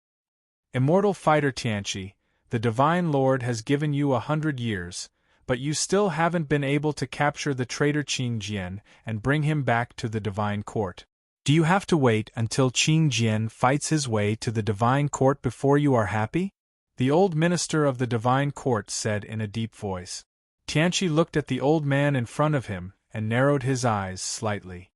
S1: Immortal fighter Tianqi, the divine lord has given you 100 years, but you still haven't been able to capture the traitor Qing Jian and bring him back to the divine court. Do you have to wait until Qing Jian fights his way to the divine court before you are happy?" The old minister of the divine court said in a deep voice. Tianqi looked at the old man in front of him and narrowed his eyes slightly.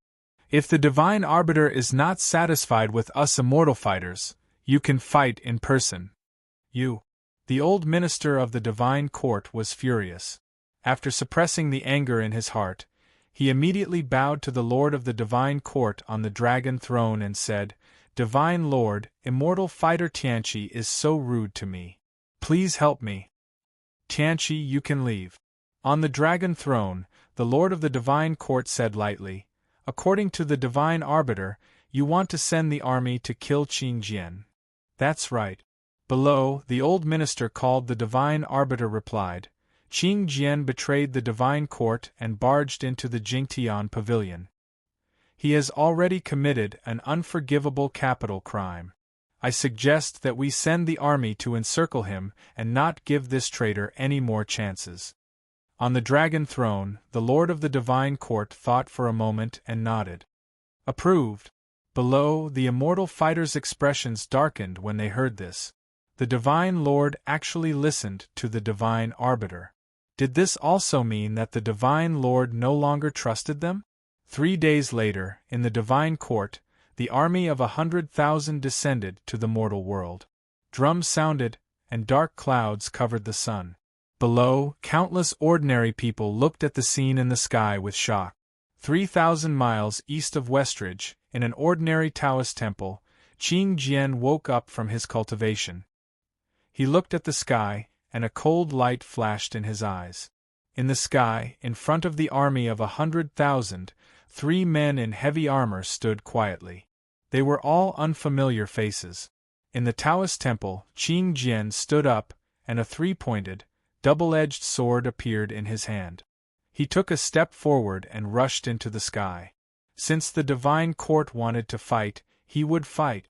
S1: "If the divine arbiter is not satisfied with us immortal fighters, you can fight in person. You." The old minister of the divine court was furious. After suppressing the anger in his heart, he immediately bowed to the lord of the divine court on the dragon throne and said, "Divine Lord, immortal fighter Tianqi is so rude to me. Please help me." "Tianqi, you can leave." On the dragon throne, the lord of the divine court said lightly, "According to the divine arbiter, you want to send the army to kill Qing Jian." "That's right." Below, the old minister called the divine arbiter replied, "Qing Jian betrayed the divine court and barged into the Jingtian pavilion. He has already committed an unforgivable capital crime. I suggest that we send the army to encircle him and not give this traitor any more chances." On the dragon throne, the lord of the divine court thought for a moment and nodded. "Approved." Below, the immortal fighters' expressions darkened when they heard this. The divine lord actually listened to the divine arbiter. Did this also mean that the divine lord no longer trusted them? 3 days later, in the divine court, the army of 100,000 descended to the mortal world. Drums sounded, and dark clouds covered the sun. Below, countless ordinary people looked at the scene in the sky with shock. 3,000 miles east of Westridge, in an ordinary Taoist temple, Qing Jian woke up from his cultivation. He looked at the sky, and a cold light flashed in his eyes. In the sky, in front of the army of 100,000, 3 men in heavy armor stood quietly. They were all unfamiliar faces. In the Taoist temple, Qing Jian stood up, and a 3-pointed, double-edged sword appeared in his hand. He took a step forward and rushed into the sky. Since the divine court wanted to fight, he would fight.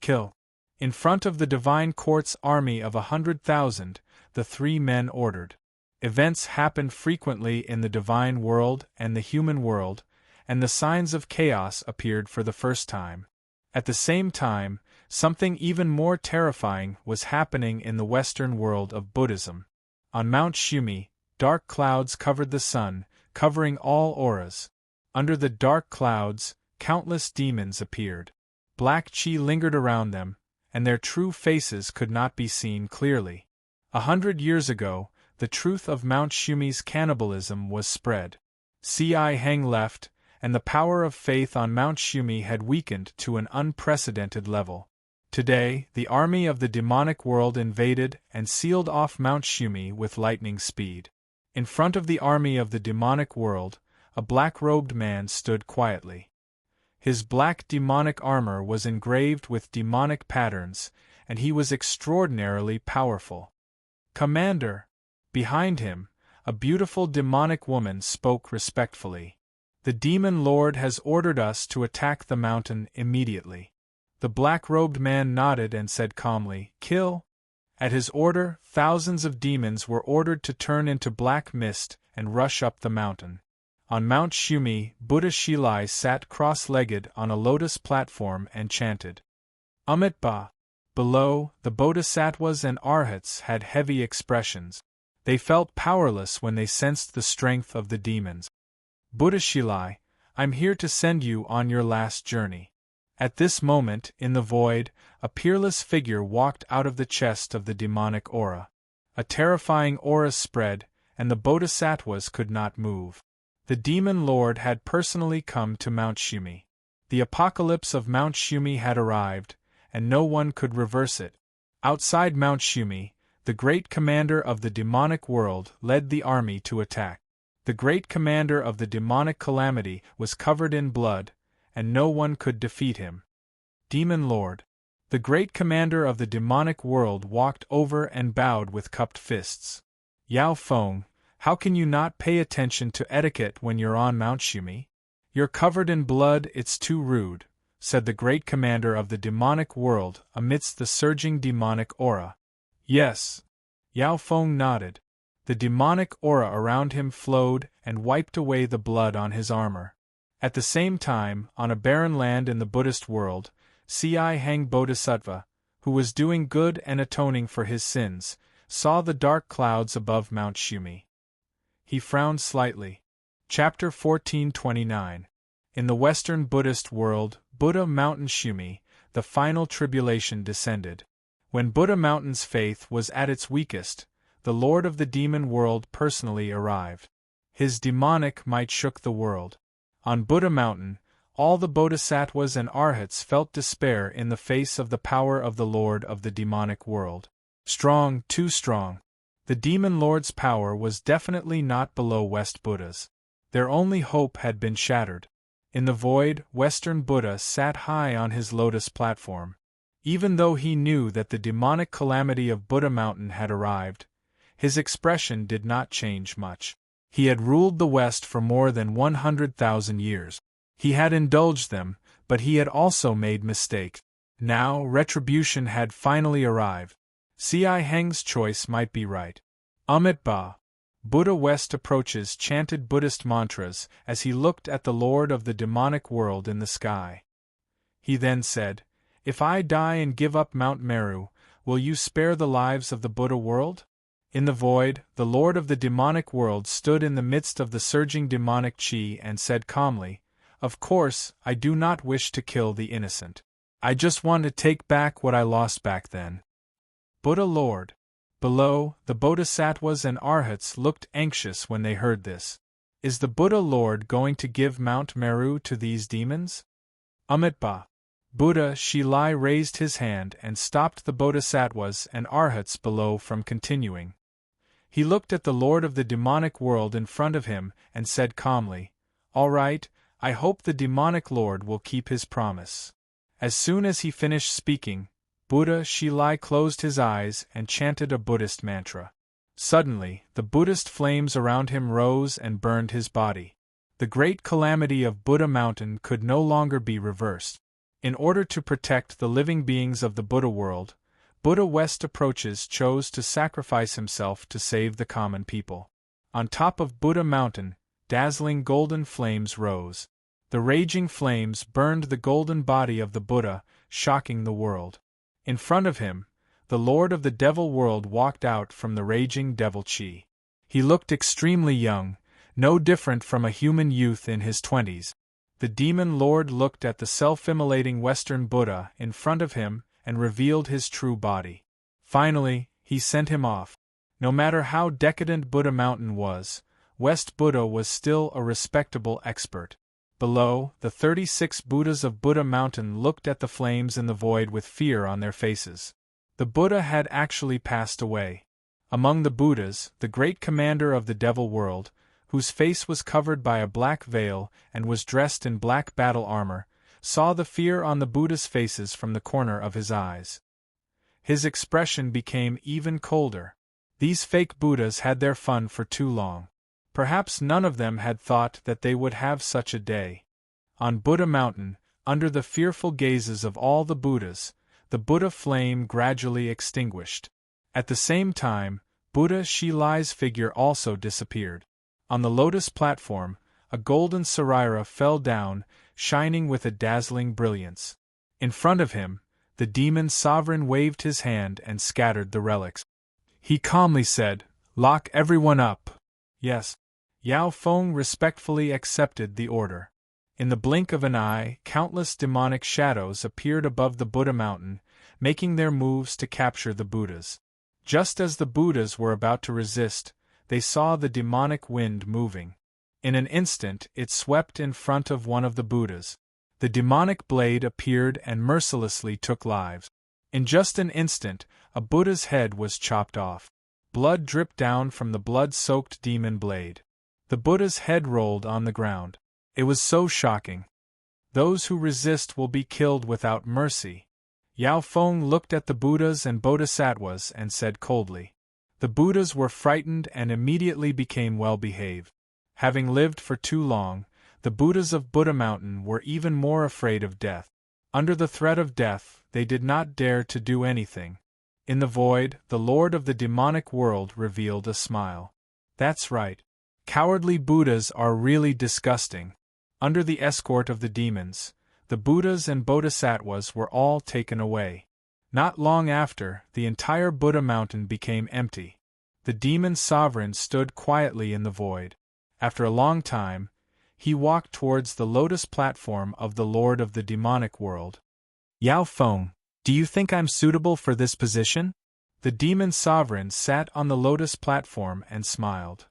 S1: Kill. In front of the divine court's army of 100,000, the 3 men ordered. Events happened frequently in the divine world and the human world, and the signs of chaos appeared for the first time. At the same time, something even more terrifying was happening in the Western world of Buddhism. On Mount Shumi, dark clouds covered the sun, covering all auras. Under the dark clouds, countless demons appeared. Black qi lingered around them, and their true faces could not be seen clearly. 100 years ago, the truth of Mount Shumi's cannibalism was spread. Ci Heng left, and the power of faith on Mount Shumi had weakened to an unprecedented level. Today, the army of the demonic world invaded and sealed off Mount Shumi with lightning speed. In front of the army of the demonic world, a black-robed man stood quietly. His black demonic armor was engraved with demonic patterns, and he was extraordinarily powerful. "Commander!" Behind him, a beautiful demonic woman spoke respectfully. "The demon lord has ordered us to attack the mountain immediately." The black-robed man nodded and said calmly, "Kill." At his order, thousands of demons were ordered to turn into black mist and rush up the mountain. On Mount Shumi, Buddha Shilai sat cross-legged on a lotus platform and chanted. Amitabha. Below, the bodhisattvas and arhats had heavy expressions. They felt powerless when they sensed the strength of the demons. Buddha Shilai, I'm here to send you on your last journey. At this moment, in the void, a peerless figure walked out of the chest of the demonic aura. A terrifying aura spread, and the bodhisattvas could not move. The demon lord had personally come to Mount Shumi. The apocalypse of Mount Shumi had arrived, and no one could reverse it. Outside Mount Shumi, the great commander of the demonic world led the army to attack. The great commander of the demonic calamity was covered in blood, and no one could defeat him. Demon Lord. The great commander of the demonic world walked over and bowed with cupped fists. Yao Feng, how can you not pay attention to etiquette when you're on Mount Shumi? You're covered in blood, it's too rude, said the great commander of the demonic world amidst the surging demonic aura. Yes. Yao Feng nodded. The demonic aura around him flowed and wiped away the blood on his armor. At the same time, on a barren land in the Buddhist world, Ci Hang Bodhisattva, who was doing good and atoning for his sins, saw the dark clouds above Mount Shumi. He frowned slightly. Chapter 1429. In the Western Buddhist world, Buddha Mountain Shumi, the final tribulation descended. When Buddha Mountain's faith was at its weakest, the Lord of the demon world personally arrived. His demonic might shook the world. On Buddha Mountain, all the bodhisattvas and arhats felt despair in the face of the power of the Lord of the demonic world. Strong, too strong. The demon lord's power was definitely not below West Buddha's. Their only hope had been shattered. In the void, Western Buddha sat high on his lotus platform. Even though he knew that the demonic calamity of Buddha Mountain had arrived, his expression did not change much. He had ruled the West for more than 100,000 years. He had indulged them, but he had also made mistakes. Now, retribution had finally arrived. Ci Hang's choice might be right. Amitabha. Buddha West approaches chanted Buddhist mantras as he looked at the Lord of the demonic world in the sky. He then said, "If I die and give up Mount Meru, will you spare the lives of the Buddha world?" In the void, the Lord of the demonic world stood in the midst of the surging demonic chi and said calmly, "Of course, I do not wish to kill the innocent. I just want to take back what I lost back then." Buddha Lord. Below, the bodhisattvas and arhats looked anxious when they heard this. Is the Buddha Lord going to give Mount Meru to these demons? Amitabha. Buddha Shilai raised his hand and stopped the bodhisattvas and arhats below from continuing. He looked at the Lord of the demonic world in front of him and said calmly, "All right, I hope the demonic lord will keep his promise." As soon as he finished speaking, Buddha Shilai closed his eyes and chanted a Buddhist mantra. Suddenly, the Buddhist flames around him rose and burned his body. The great calamity of Buddha Mountain could no longer be reversed. In order to protect the living beings of the Buddha world, Buddha West approaches chose to sacrifice himself to save the common people. On top of Buddha Mountain, dazzling golden flames rose. The raging flames burned the golden body of the Buddha, shocking the world. In front of him, the Lord of the Devil world walked out from the raging devil chi. He looked extremely young, no different from a human youth in his 20s. The demon lord looked at the self-immolating Western Buddha in front of him and revealed his true body. Finally, he sent him off. No matter how decadent Buddha Mountain was, West Buddha was still a respectable expert. Below, the 36 Buddhas of Buddha Mountain looked at the flames in the void with fear on their faces. The Buddha had actually passed away. Among the Buddhas, the great commander of the devil world, whose face was covered by a black veil and was dressed in black battle armor, saw the fear on the Buddha's faces from the corner of his eyes. His expression became even colder. These fake Buddhas had their fun for too long. Perhaps none of them had thought that they would have such a day. On Buddha Mountain, Under the fearful gazes of all the Buddhas, the Buddha flame gradually extinguished. At the same time, Buddha Shilai's figure also disappeared. On the lotus platform, a golden sarira fell down, shining with a dazzling brilliance. In front of him, the demon sovereign waved his hand and scattered the relics. He calmly said, "Lock everyone up." Yes. Yao Feng respectfully accepted the order. In the blink of an eye, countless demonic shadows appeared above the Buddha mountain, making their moves to capture the Buddhas. Just as the Buddhas were about to resist, they saw the demonic wind moving. In an instant it swept in front of one of the Buddhas. The demonic blade appeared and mercilessly took lives. In just an instant, a Buddha's head was chopped off. Blood dripped down from the blood-soaked demon blade. The Buddha's head rolled on the ground. It was so shocking. Those who resist will be killed without mercy. Yao Feng looked at the Buddhas and Bodhisattvas and said coldly. The Buddhas were frightened and immediately became well-behaved. Having lived for too long, the Buddhas of Buddha Mountain were even more afraid of death. Under the threat of death, they did not dare to do anything. In the void, the Lord of the demonic world revealed a smile. That's right. Cowardly Buddhas are really disgusting. Under the escort of the demons, the Buddhas and Bodhisattvas were all taken away. Not long after, the entire Buddha mountain became empty. The demon sovereign stood quietly in the void. After a long time, he walked towards the lotus platform of the Lord of the demonic world. Yao Feng, do you think I'm suitable for this position? The demon sovereign sat on the lotus platform and smiled.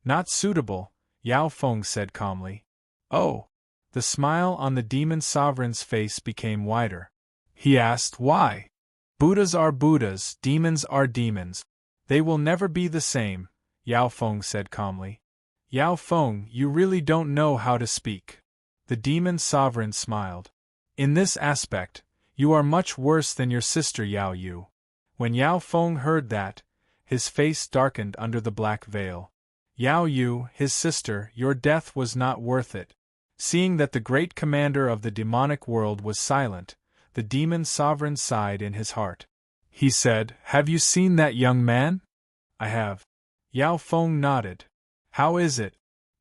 S1: Not suitable, Yao Feng said calmly. Oh! The smile on the demon sovereign's face became wider. He asked why. Buddhas are Buddhas, demons are demons. They will never be the same, Yao Feng said calmly. Yao Feng, you really don't know how to speak. The demon sovereign smiled. In this aspect, you are much worse than your sister Yao Yu. When Yao Feng heard that, his face darkened under the black veil. Yao Yu, his sister, your death was not worth it. Seeing that the great commander of the demonic world was silent, the demon sovereign sighed in his heart. He said, "Have you seen that young man?" "I have." Yao Feng nodded. "How is it?"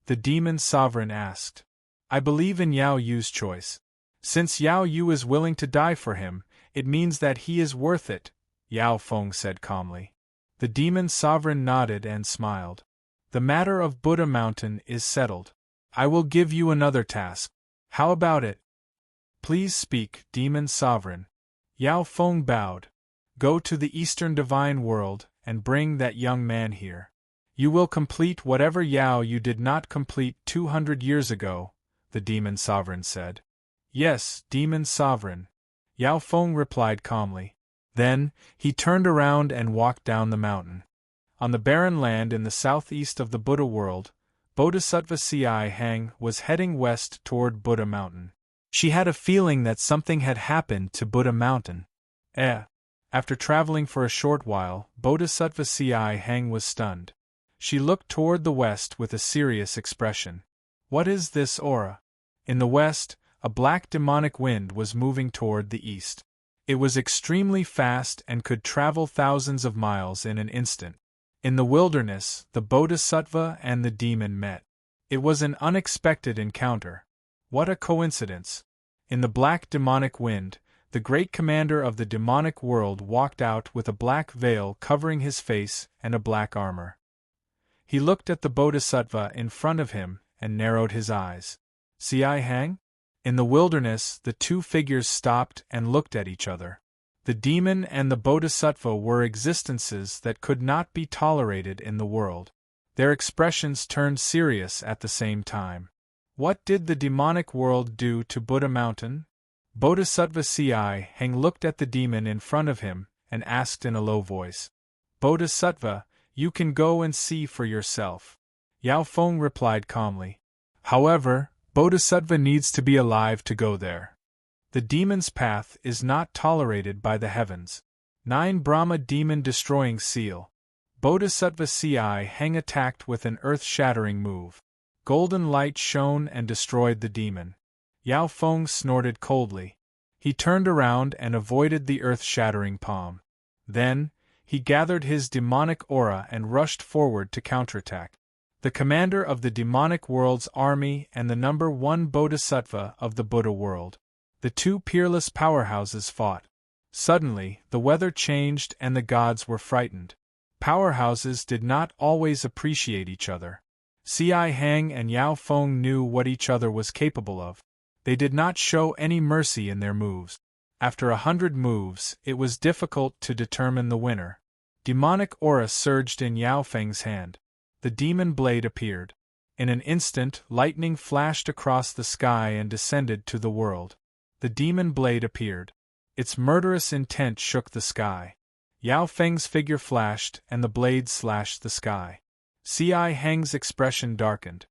S1: the demon sovereign asked. "I believe in Yao Yu's choice. Since Yao Yu is willing to die for him, it means that he is worth it," Yao Feng said calmly. The demon sovereign nodded and smiled. "The matter of Buddha Mountain is settled. I will give you another task. How about it?" "Please speak, demon sovereign." Yao Feng bowed. "Go to the Eastern Divine World, and bring that young man here. You will complete whatever Yao Yu did not complete 200 years ago," the demon sovereign said. "Yes, demon sovereign," Yao Feng replied calmly. Then, he turned around and walked down the mountain. On the barren land in the southeast of the Buddha world, Bodhisattva Ci Hang was heading west toward Buddha Mountain. She had a feeling that something had happened to Buddha Mountain. After traveling for a short while, Bodhisattva Ci Hang was stunned. She looked toward the west with a serious expression. What is this aura? In the west, a black demonic wind was moving toward the east. It was extremely fast and could travel thousands of miles in an instant. In the wilderness, the Bodhisattva and the demon met. It was an unexpected encounter. What a coincidence! In the black demonic wind, the great commander of the demonic world walked out with a black veil covering his face and a black armor. He looked at the Bodhisattva in front of him and narrowed his eyes. Ci Hang? In the wilderness, the two figures stopped and looked at each other. The demon and the Bodhisattva were existences that could not be tolerated in the world. Their expressions turned serious at the same time. What did the demonic world do to Buddha Mountain? Bodhisattva Ci Hang looked at the demon in front of him and asked in a low voice. Bodhisattva, you can go and see for yourself. Yao Feng replied calmly. However, Bodhisattva needs to be alive to go there. The demon's path is not tolerated by the heavens. 9 Brahma demon destroying seal. Bodhisattva Ci Hang attacked with an earth-shattering move. Golden light shone and destroyed the demon. Yao Feng snorted coldly. He turned around and avoided the earth-shattering palm. Then, he gathered his demonic aura and rushed forward to counterattack. The commander of the demonic world's army and the number 1 bodhisattva of the Buddha world. The two peerless powerhouses fought. Suddenly, the weather changed and the gods were frightened. Powerhouses did not always appreciate each other. Cai Hang and Yao Feng knew what each other was capable of. They did not show any mercy in their moves. After 100 moves, it was difficult to determine the winner. Demonic aura surged in Yao Feng's hand. The demon blade appeared. In an instant, lightning flashed across the sky and descended to the world. The demon blade appeared. Its murderous intent shook the sky. Yao Feng's figure flashed and the blade slashed the sky. Cai Hang's expression darkened.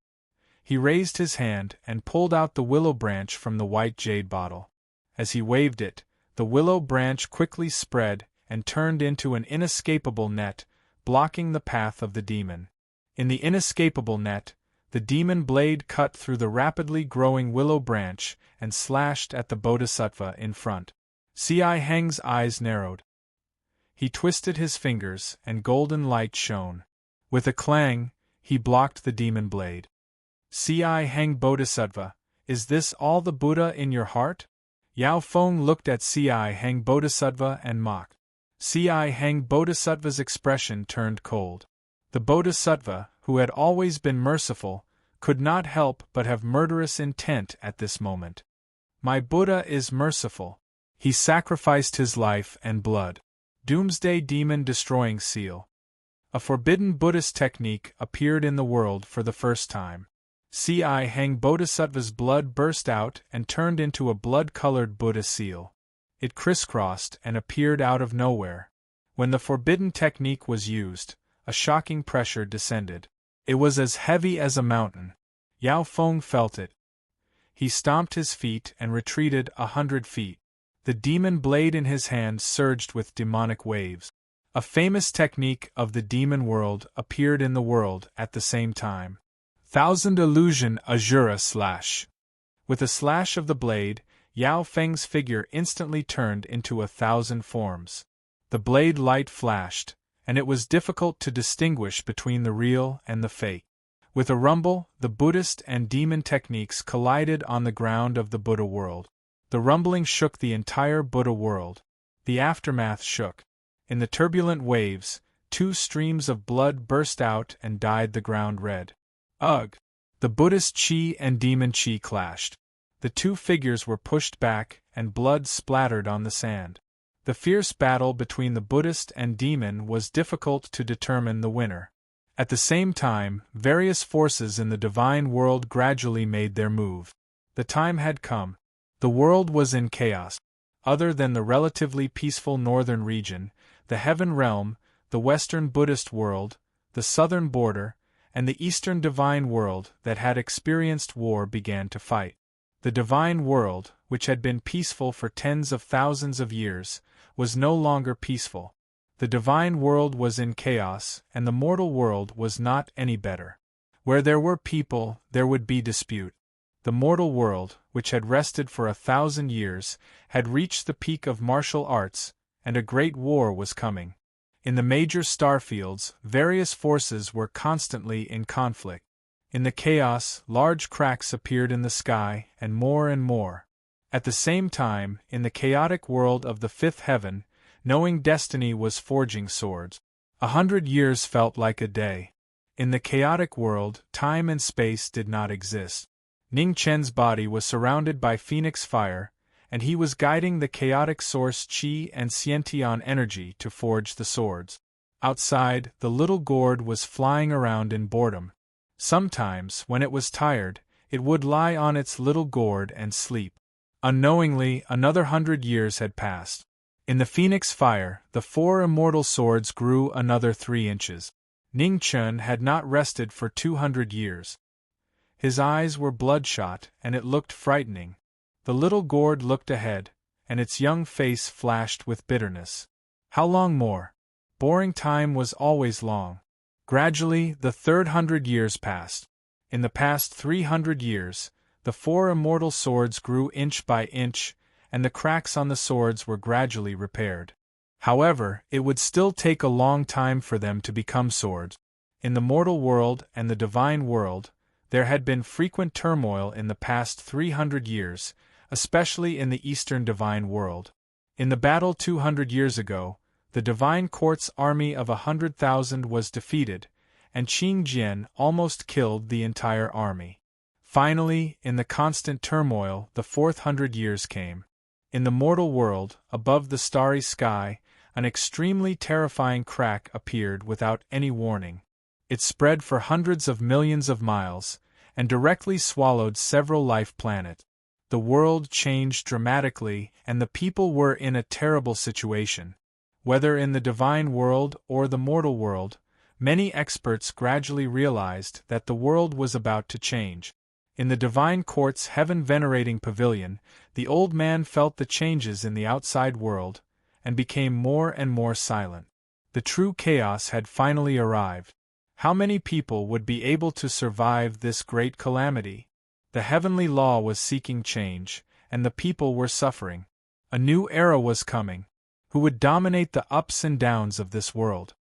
S1: He raised his hand and pulled out the willow branch from the white jade bottle. As he waved it, the willow branch quickly spread and turned into an inescapable net, blocking the path of the demon. In the inescapable net, the demon blade cut through the rapidly growing willow branch and slashed at the bodhisattva in front. Cai Hang's eyes narrowed. He twisted his fingers and golden light shone. With a clang, he blocked the demon blade. Cai Hang Bodhisattva, is this all the Buddha in your heart? Yao Feng looked at Cai Hang Bodhisattva and mocked. Cai Hang Bodhisattva's expression turned cold. The Bodhisattva, who had always been merciful, could not help but have murderous intent at this moment. My Buddha is merciful. He sacrificed his life and blood. Doomsday Demon Destroying Seal. A forbidden Buddhist technique appeared in the world for the first time. Cai Hang Bodhisattva's blood burst out and turned into a blood-colored Buddha seal. It crisscrossed and appeared out of nowhere. When the forbidden technique was used, a shocking pressure descended. It was as heavy as a mountain. Yao Feng felt it. He stomped his feet and retreated 100 feet. The demon blade in his hand surged with demonic waves. A famous technique of the demon world appeared in the world at the same time. Thousand Illusion Azura Slash. With a slash of the blade, Yao Feng's figure instantly turned into 1,000 forms. The blade light flashed, and it was difficult to distinguish between the real and the fake. With a rumble, the Buddhist and demon techniques collided on the ground of the Buddha world. The rumbling shook the entire Buddha world. The aftermath shook. In the turbulent waves, 2 streams of blood burst out and dyed the ground red. Ugh! The Buddhist chi and demon chi clashed. The 2 figures were pushed back, and blood splattered on the sand. The fierce battle between the Buddhist and demon was difficult to determine the winner. At the same time, various forces in the divine world gradually made their move. The time had come. The world was in chaos. Other than the relatively peaceful northern region, the heaven realm, the western Buddhist world, the southern border, and the eastern divine world that had experienced war began to fight. The divine world, which had been peaceful for tens of thousands of years, was no longer peaceful. The divine world was in chaos, and the mortal world was not any better. Where there were people, there would be dispute. The mortal world, which had rested for 1,000 years, had reached the peak of martial arts, and a great war was coming. In the major starfields, various forces were constantly in conflict. In the chaos, large cracks appeared in the sky, and more. At the same time, in the chaotic world of the 5th heaven, knowing destiny was forging swords. 100 years felt like a day. In the chaotic world, time and space did not exist. Ning Chen's body was surrounded by phoenix fire, and he was guiding the chaotic source Qi and Xiantian energy to forge the swords. Outside, the little gourd was flying around in boredom. Sometimes, when it was tired, it would lie on its little gourd and sleep. Unknowingly, another 100 years had passed. In the phoenix fire, the 4 immortal swords grew another 3 inches. Ning Chen had not rested for 200 years. His eyes were bloodshot, and it looked frightening. The little gourd looked ahead, and its young face flashed with bitterness. How long more? Boring time was always long. Gradually, the 3rd 100 years passed. In the past 300 years, The 4 immortal swords grew inch by inch, and the cracks on the swords were gradually repaired. However, it would still take a long time for them to become swords. In the mortal world and the divine world, there had been frequent turmoil in the past 300 years, especially in the eastern divine world. In the battle 200 years ago, the divine court's army of 100,000 was defeated, and Qing Jian almost killed the entire army. Finally, in the constant turmoil, the 400 years came. In the mortal world, above the starry sky, an extremely terrifying crack appeared without any warning. It spread for hundreds of millions of miles, and directly swallowed several life planets. The world changed dramatically, and the people were in a terrible situation. Whether in the divine world or the mortal world, many experts gradually realized that the world was about to change. In the divine court's heaven-venerating pavilion, the old man felt the changes in the outside world, and became more and more silent. The true chaos had finally arrived. How many people would be able to survive this great calamity? The heavenly law was seeking change, and the people were suffering. A new era was coming. Who would dominate the ups and downs of this world?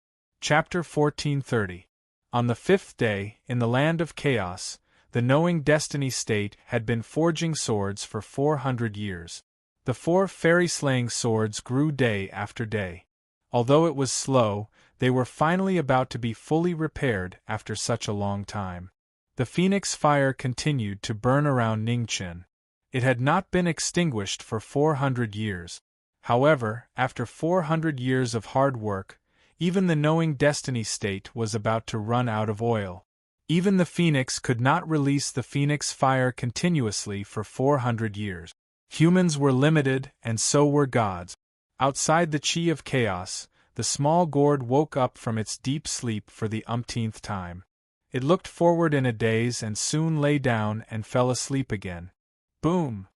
S1: Chapter 1430. On the 5th day, in the land of chaos, the knowing destiny state had been forging swords for 400 years. The 4 fairy-slaying swords grew day after day. Although it was slow, they were finally about to be fully repaired after such a long time. The phoenix fire continued to burn around Ningchen. It had not been extinguished for 400 years. However, after 400 years of hard work, even the knowing destiny state was about to run out of oil. Even the phoenix could not release the phoenix fire continuously for 400 years. Humans were limited, and so were gods. Outside the Chi of Chaos, the small gourd woke up from its deep sleep for the umpteenth time. It looked forward in a daze and soon lay down and fell asleep again. Boom!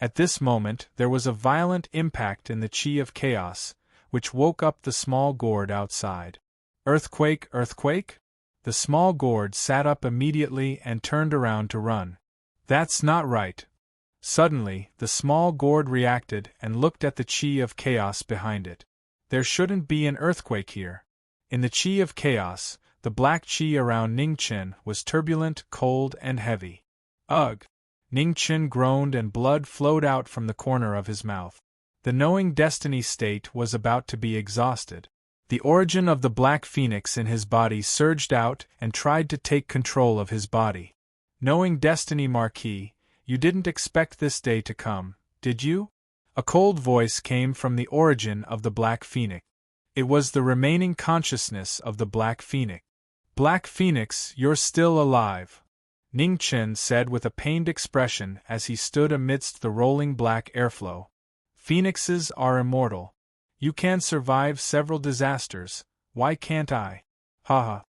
S1: At this moment there was a violent impact in the Chi of Chaos, which woke up the small gourd outside. Earthquake, earthquake? The small gourd sat up immediately and turned around to run. That's not right. Suddenly, the small gourd reacted and looked at the Chi of Chaos behind it. There shouldn't be an earthquake here. In the Chi of Chaos, the black Chi around Ningchen was turbulent, cold, and heavy. Ugh! Ningchen groaned and blood flowed out from the corner of his mouth. The knowing destiny state was about to be exhausted. The origin of the black phoenix in his body surged out and tried to take control of his body. Knowing destiny Marquis, you didn't expect this day to come, did you? A cold voice came from the origin of the black phoenix. It was the remaining consciousness of the black phoenix. Black Phoenix, you're still alive, Ningchen said with a pained expression as he stood amidst the rolling black airflow. Phoenixes are immortal. You can survive several disasters, why can't I? Haha.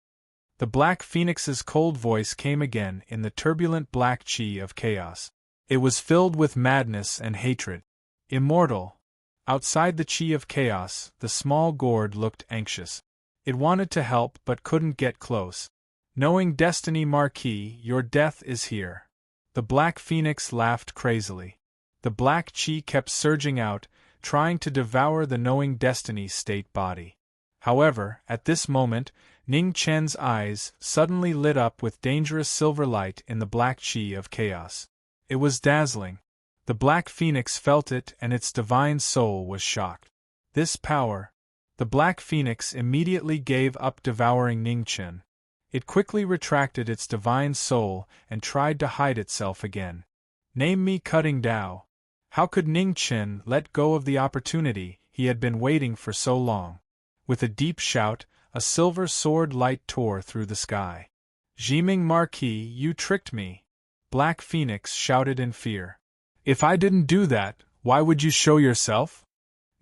S1: The black phoenix's cold voice came again in the turbulent black Chi of Chaos. It was filled with madness and hatred. Immortal. Outside the Chi of Chaos, the small gourd looked anxious. It wanted to help but couldn't get close. Knowing destiny Marquis, your death is here. The black phoenix laughed crazily. The black Chi kept surging out, trying to devour the knowing destiny state body. However, at this moment, Ning Chen's eyes suddenly lit up with dangerous silver light in the black Chi of Chaos. It was dazzling. The black phoenix felt it and its divine soul was shocked. This power. The black phoenix immediately gave up devouring Ningchen. It quickly retracted its divine soul and tried to hide itself again. Name me Cutting Dao. How could Ningchen let go of the opportunity he had been waiting for so long? With a deep shout, a silver sword light tore through the sky. Jiming Marquis, you tricked me! Black Phoenix shouted in fear. If I didn't do that, why would you show yourself?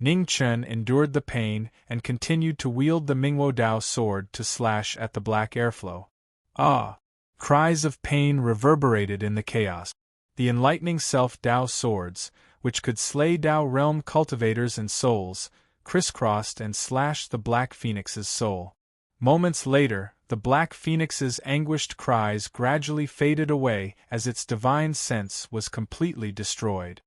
S1: Ningchen endured the pain and continued to wield the Mingwo Dao sword to slash at the black airflow. Ah! Cries of pain reverberated in the chaos. The enlightening self-Dao swords, which could slay Dao realm cultivators and souls, crisscrossed and slashed the black phoenix's soul. Moments later, the Black Phoenix's anguished cries gradually faded away as its divine sense was completely destroyed.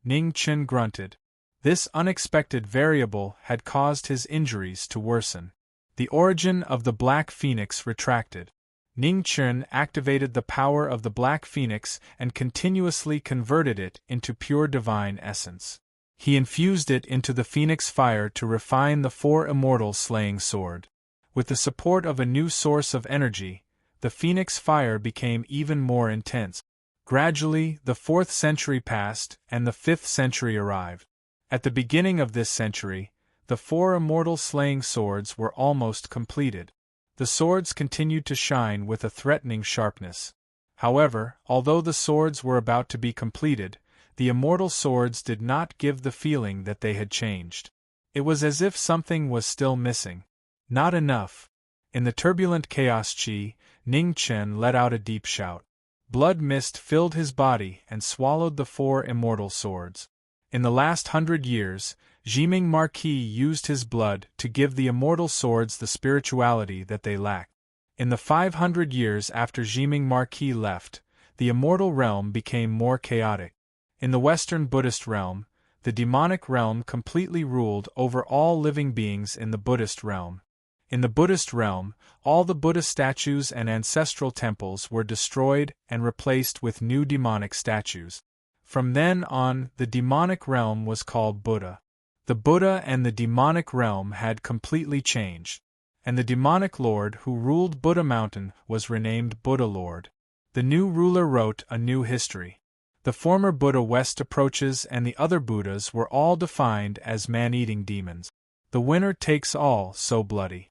S1: Ning Chen grunted. This unexpected variable had caused his injuries to worsen. The origin of the Black Phoenix retracted. Ning Chen activated the power of the Black Phoenix and continuously converted it into pure divine essence. He infused it into the Phoenix fire to refine the four immortal slaying sword. With the support of a new source of energy, the Phoenix fire became even more intense. Gradually, the 4th century passed and the 5th century arrived. At the beginning of this century, the four immortal slaying swords were almost completed. The swords continued to shine with a threatening sharpness. However, although the swords were about to be completed, the immortal swords did not give the feeling that they had changed. It was as if something was still missing. Not enough. In the turbulent chaos chi, Ning Chen let out a deep shout. Blood mist filled his body and swallowed the four immortal swords. In the last 100 years, Jiming Marquis used his blood to give the immortal swords the spirituality that they lacked. In the 500 years after Jiming Marquis left, the immortal realm became more chaotic. In the Western Buddhist realm, the demonic realm completely ruled over all living beings in the Buddhist realm. In the Buddhist realm, all the Buddha statues and ancestral temples were destroyed and replaced with new demonic statues. From then on, the demonic realm was called Buddha. The Buddha and the demonic realm had completely changed, and the demonic lord who ruled Buddha Mountain was renamed Buddha Lord. The new ruler wrote a new history. The former Buddha West approaches and the other Buddhas were all defined as man-eating demons. The winner takes all, so bloody.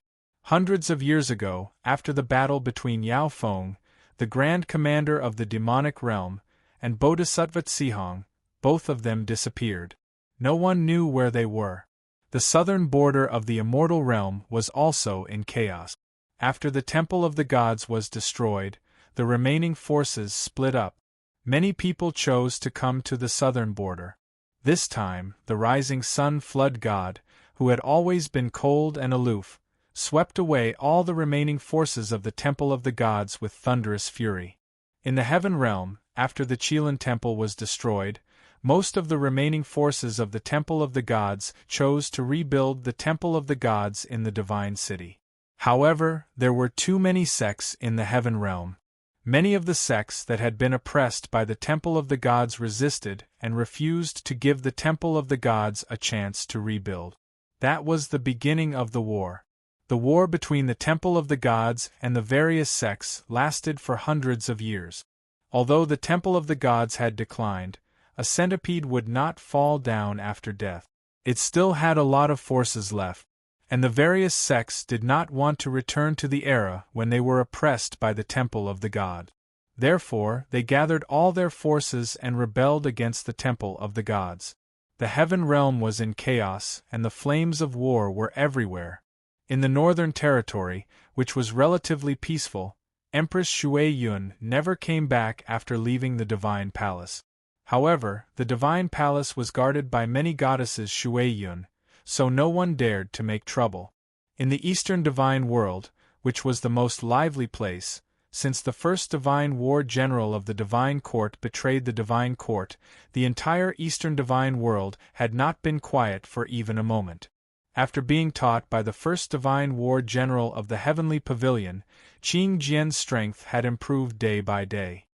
S1: Hundreds of years ago, after the battle between Yao Feng, the Grand Commander of the demonic realm, and Bodhisattva Tsihong, both of them disappeared. No one knew where they were. The southern border of the immortal realm was also in chaos. After the Temple of the Gods was destroyed, the remaining forces split up. Many people chose to come to the southern border. This time, the rising sun flood god, who had always been cold and aloof, swept away all the remaining forces of the Temple of the Gods with thunderous fury. In the heaven realm, after the Qilin Temple was destroyed, most of the remaining forces of the Temple of the Gods chose to rebuild the Temple of the Gods in the Divine City. However, there were too many sects in the heaven realm. Many of the sects that had been oppressed by the Temple of the Gods resisted and refused to give the Temple of the Gods a chance to rebuild. That was the beginning of the war. The war between the Temple of the Gods and the various sects lasted for hundreds of years. Although the Temple of the Gods had declined, a centipede would not fall down after death. It still had a lot of forces left, and the various sects did not want to return to the era when they were oppressed by the Temple of the God. Therefore, they gathered all their forces and rebelled against the Temple of the Gods. The heaven realm was in chaos, and the flames of war were everywhere. In the Northern Territory, which was relatively peaceful, Empress Shui Yun never came back after leaving the Divine Palace. However, the Divine Palace was guarded by many goddesses Shui Yun, so no one dared to make trouble. In the Eastern Divine World, which was the most lively place, since the first Divine War General of the Divine Court betrayed the Divine Court, the entire Eastern Divine World had not been quiet for even a moment. After being taught by the first Divine War General of the Heavenly Pavilion, Qing Jian's strength had improved day by day.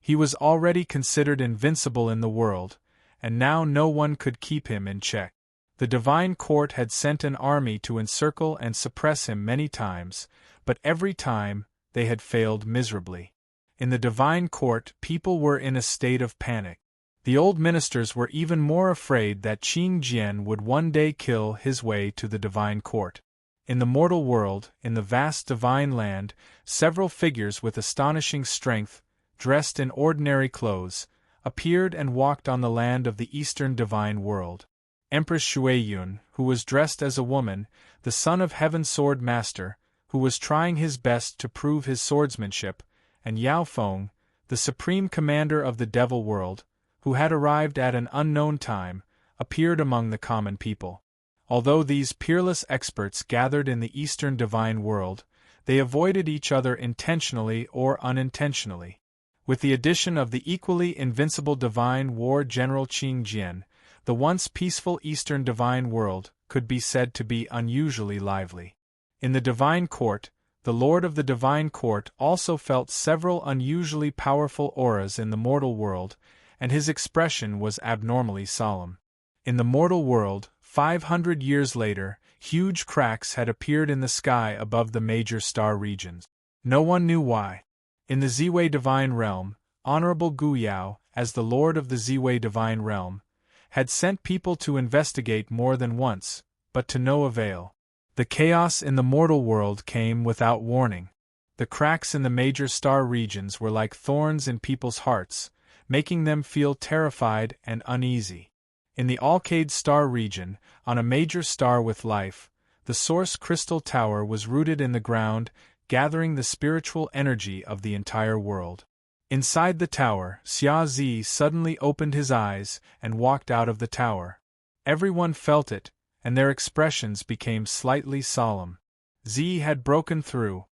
S1: He was already considered invincible in the world, and now no one could keep him in check. The Divine Court had sent an army to encircle and suppress him many times, but every time, they had failed miserably. In the Divine Court, people were in a state of panic. The old ministers were even more afraid that Qing Jian would one day kill his way to the Divine Court. In the mortal world, in the vast divine land, several figures with astonishing strength, dressed in ordinary clothes, appeared and walked on the land of the Eastern Divine World. Empress Shui Yun, who was dressed as a woman, the son of Heaven Sword Master, who was trying his best to prove his swordsmanship, and Yao Feng, the supreme commander of the Devil World, who had arrived at an unknown time, appeared among the common people. Although these peerless experts gathered in the Eastern Divine World, They avoided each other intentionally or unintentionally. With the addition of the equally invincible divine war general Qing Jian, the once peaceful Eastern divine world could be said to be unusually lively. In the divine court, the Lord of the Divine Court also felt several unusually powerful auras in the mortal world, and his expression was abnormally solemn. In the mortal world, 500 years later, huge cracks had appeared in the sky above the major star regions. No one knew why. In the Ziwei Divine Realm, Honorable Gu Yao, as the Lord of the Ziwei Divine Realm, had sent people to investigate more than once, but to no avail. The chaos in the mortal world came without warning. The cracks in the major star regions were like thorns in people's hearts, making them feel terrified and uneasy. In the Alcade star region, on a major star with life, the Source Crystal Tower was rooted in the ground, gathering the spiritual energy of the entire world. Inside the tower, Xia Zi suddenly opened his eyes and walked out of the tower. Everyone felt it, and their expressions became slightly solemn. Zi had broken through.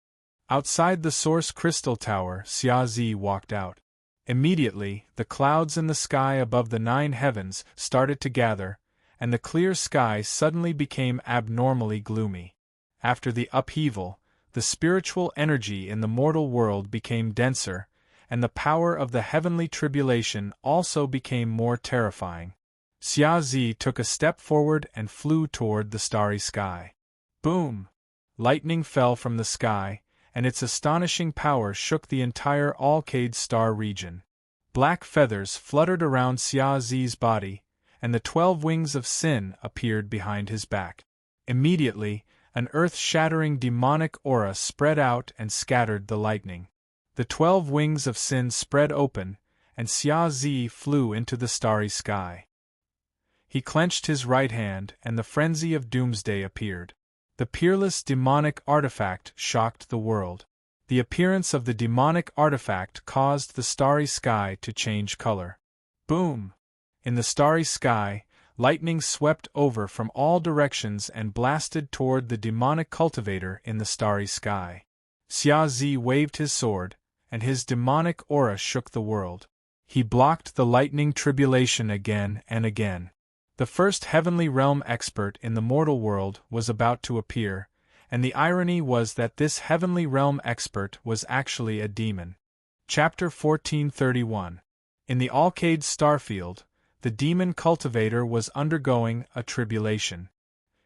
S1: Outside the Source Crystal Tower, Xia Zi walked out. Immediately, the clouds in the sky above the 9 heavens started to gather, and the clear sky suddenly became abnormally gloomy. After the upheaval, the spiritual energy in the mortal world became denser, and the power of the heavenly tribulation also became more terrifying. Xia Zi took a step forward and flew toward the starry sky. Boom! Lightning fell from the sky, and its astonishing power shook the entire Alcade star region. Black feathers fluttered around Xia Zi's body, and the 12 wings of sin appeared behind his back. Immediately, an earth-shattering demonic aura spread out and scattered the lightning. The 12 wings of sin spread open, and Xia Zi flew into the starry sky. He clenched his right hand, and the frenzy of doomsday appeared. The peerless demonic artifact shocked the world. The appearance of the demonic artifact caused the starry sky to change color. Boom! In the starry sky, lightning swept over from all directions and blasted toward the demonic cultivator in the starry sky. Xia Zi waved his sword, and his demonic aura shook the world. He blocked the lightning tribulation again and again. The first heavenly realm expert in the mortal world was about to appear, and the irony was that this heavenly realm expert was actually a demon. Chapter 1431. In the Alcade starfield, the demon cultivator was undergoing a tribulation.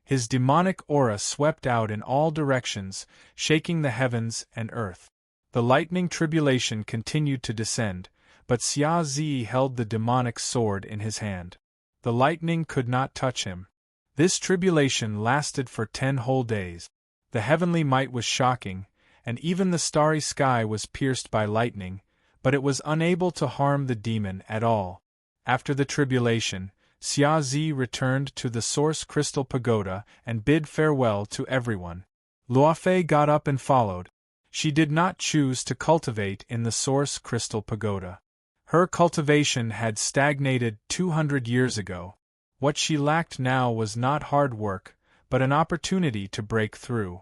S1: His demonic aura swept out in all directions, shaking the heavens and earth. The lightning tribulation continued to descend, but Xia Zi held the demonic sword in his hand. The lightning could not touch him. This tribulation lasted for 10 whole days. The heavenly might was shocking, and even the starry sky was pierced by lightning, but it was unable to harm the demon at all. After the tribulation, Xia Zi returned to the Source Crystal Pagoda and bid farewell to everyone. Luofei got up and followed. She did not choose to cultivate in the Source Crystal Pagoda. Her cultivation had stagnated 200 years ago. What she lacked now was not hard work, but an opportunity to break through.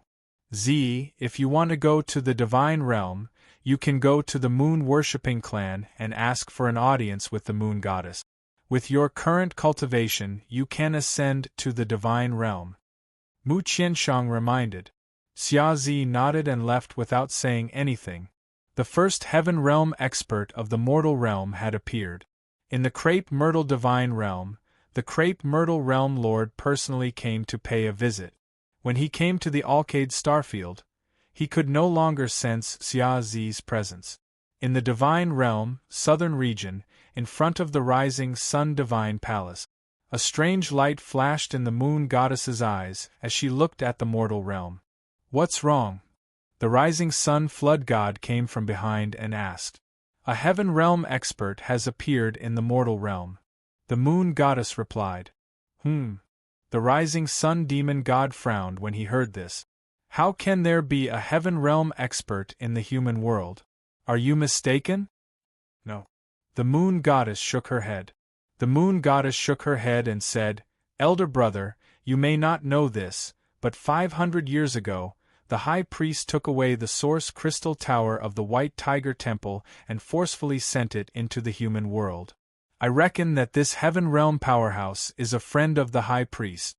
S1: Z, if you want to go to the divine realm, you can go to the moon-worshipping clan and ask for an audience with the moon goddess. With your current cultivation, you can ascend to the divine realm. Mu Qianshang reminded. Xia Zi nodded and left without saying anything. The first heaven realm expert of the mortal realm had appeared. In the Crepe Myrtle divine realm, the Crepe Myrtle realm lord personally came to pay a visit. When he came to the Alcade starfield, he could no longer sense Xia Zi's presence. In the divine realm, southern region, in front of the rising sun divine palace, a strange light flashed in the moon goddess's eyes as she looked at the mortal realm. "What's wrong?" The rising sun flood god came from behind and asked. "A heaven realm expert has appeared in the mortal realm." The moon goddess replied. The rising sun demon god frowned when he heard this. "How can there be a heaven realm expert in the human world? Are you mistaken?" "No." The moon goddess shook her head. The moon goddess shook her head and said, "Elder brother, you may not know this, but 500 years ago, the high priest took away the source crystal tower of the White Tiger Temple and forcefully sent it into the human world. I reckon that this Heaven Realm powerhouse is a friend of the high priest.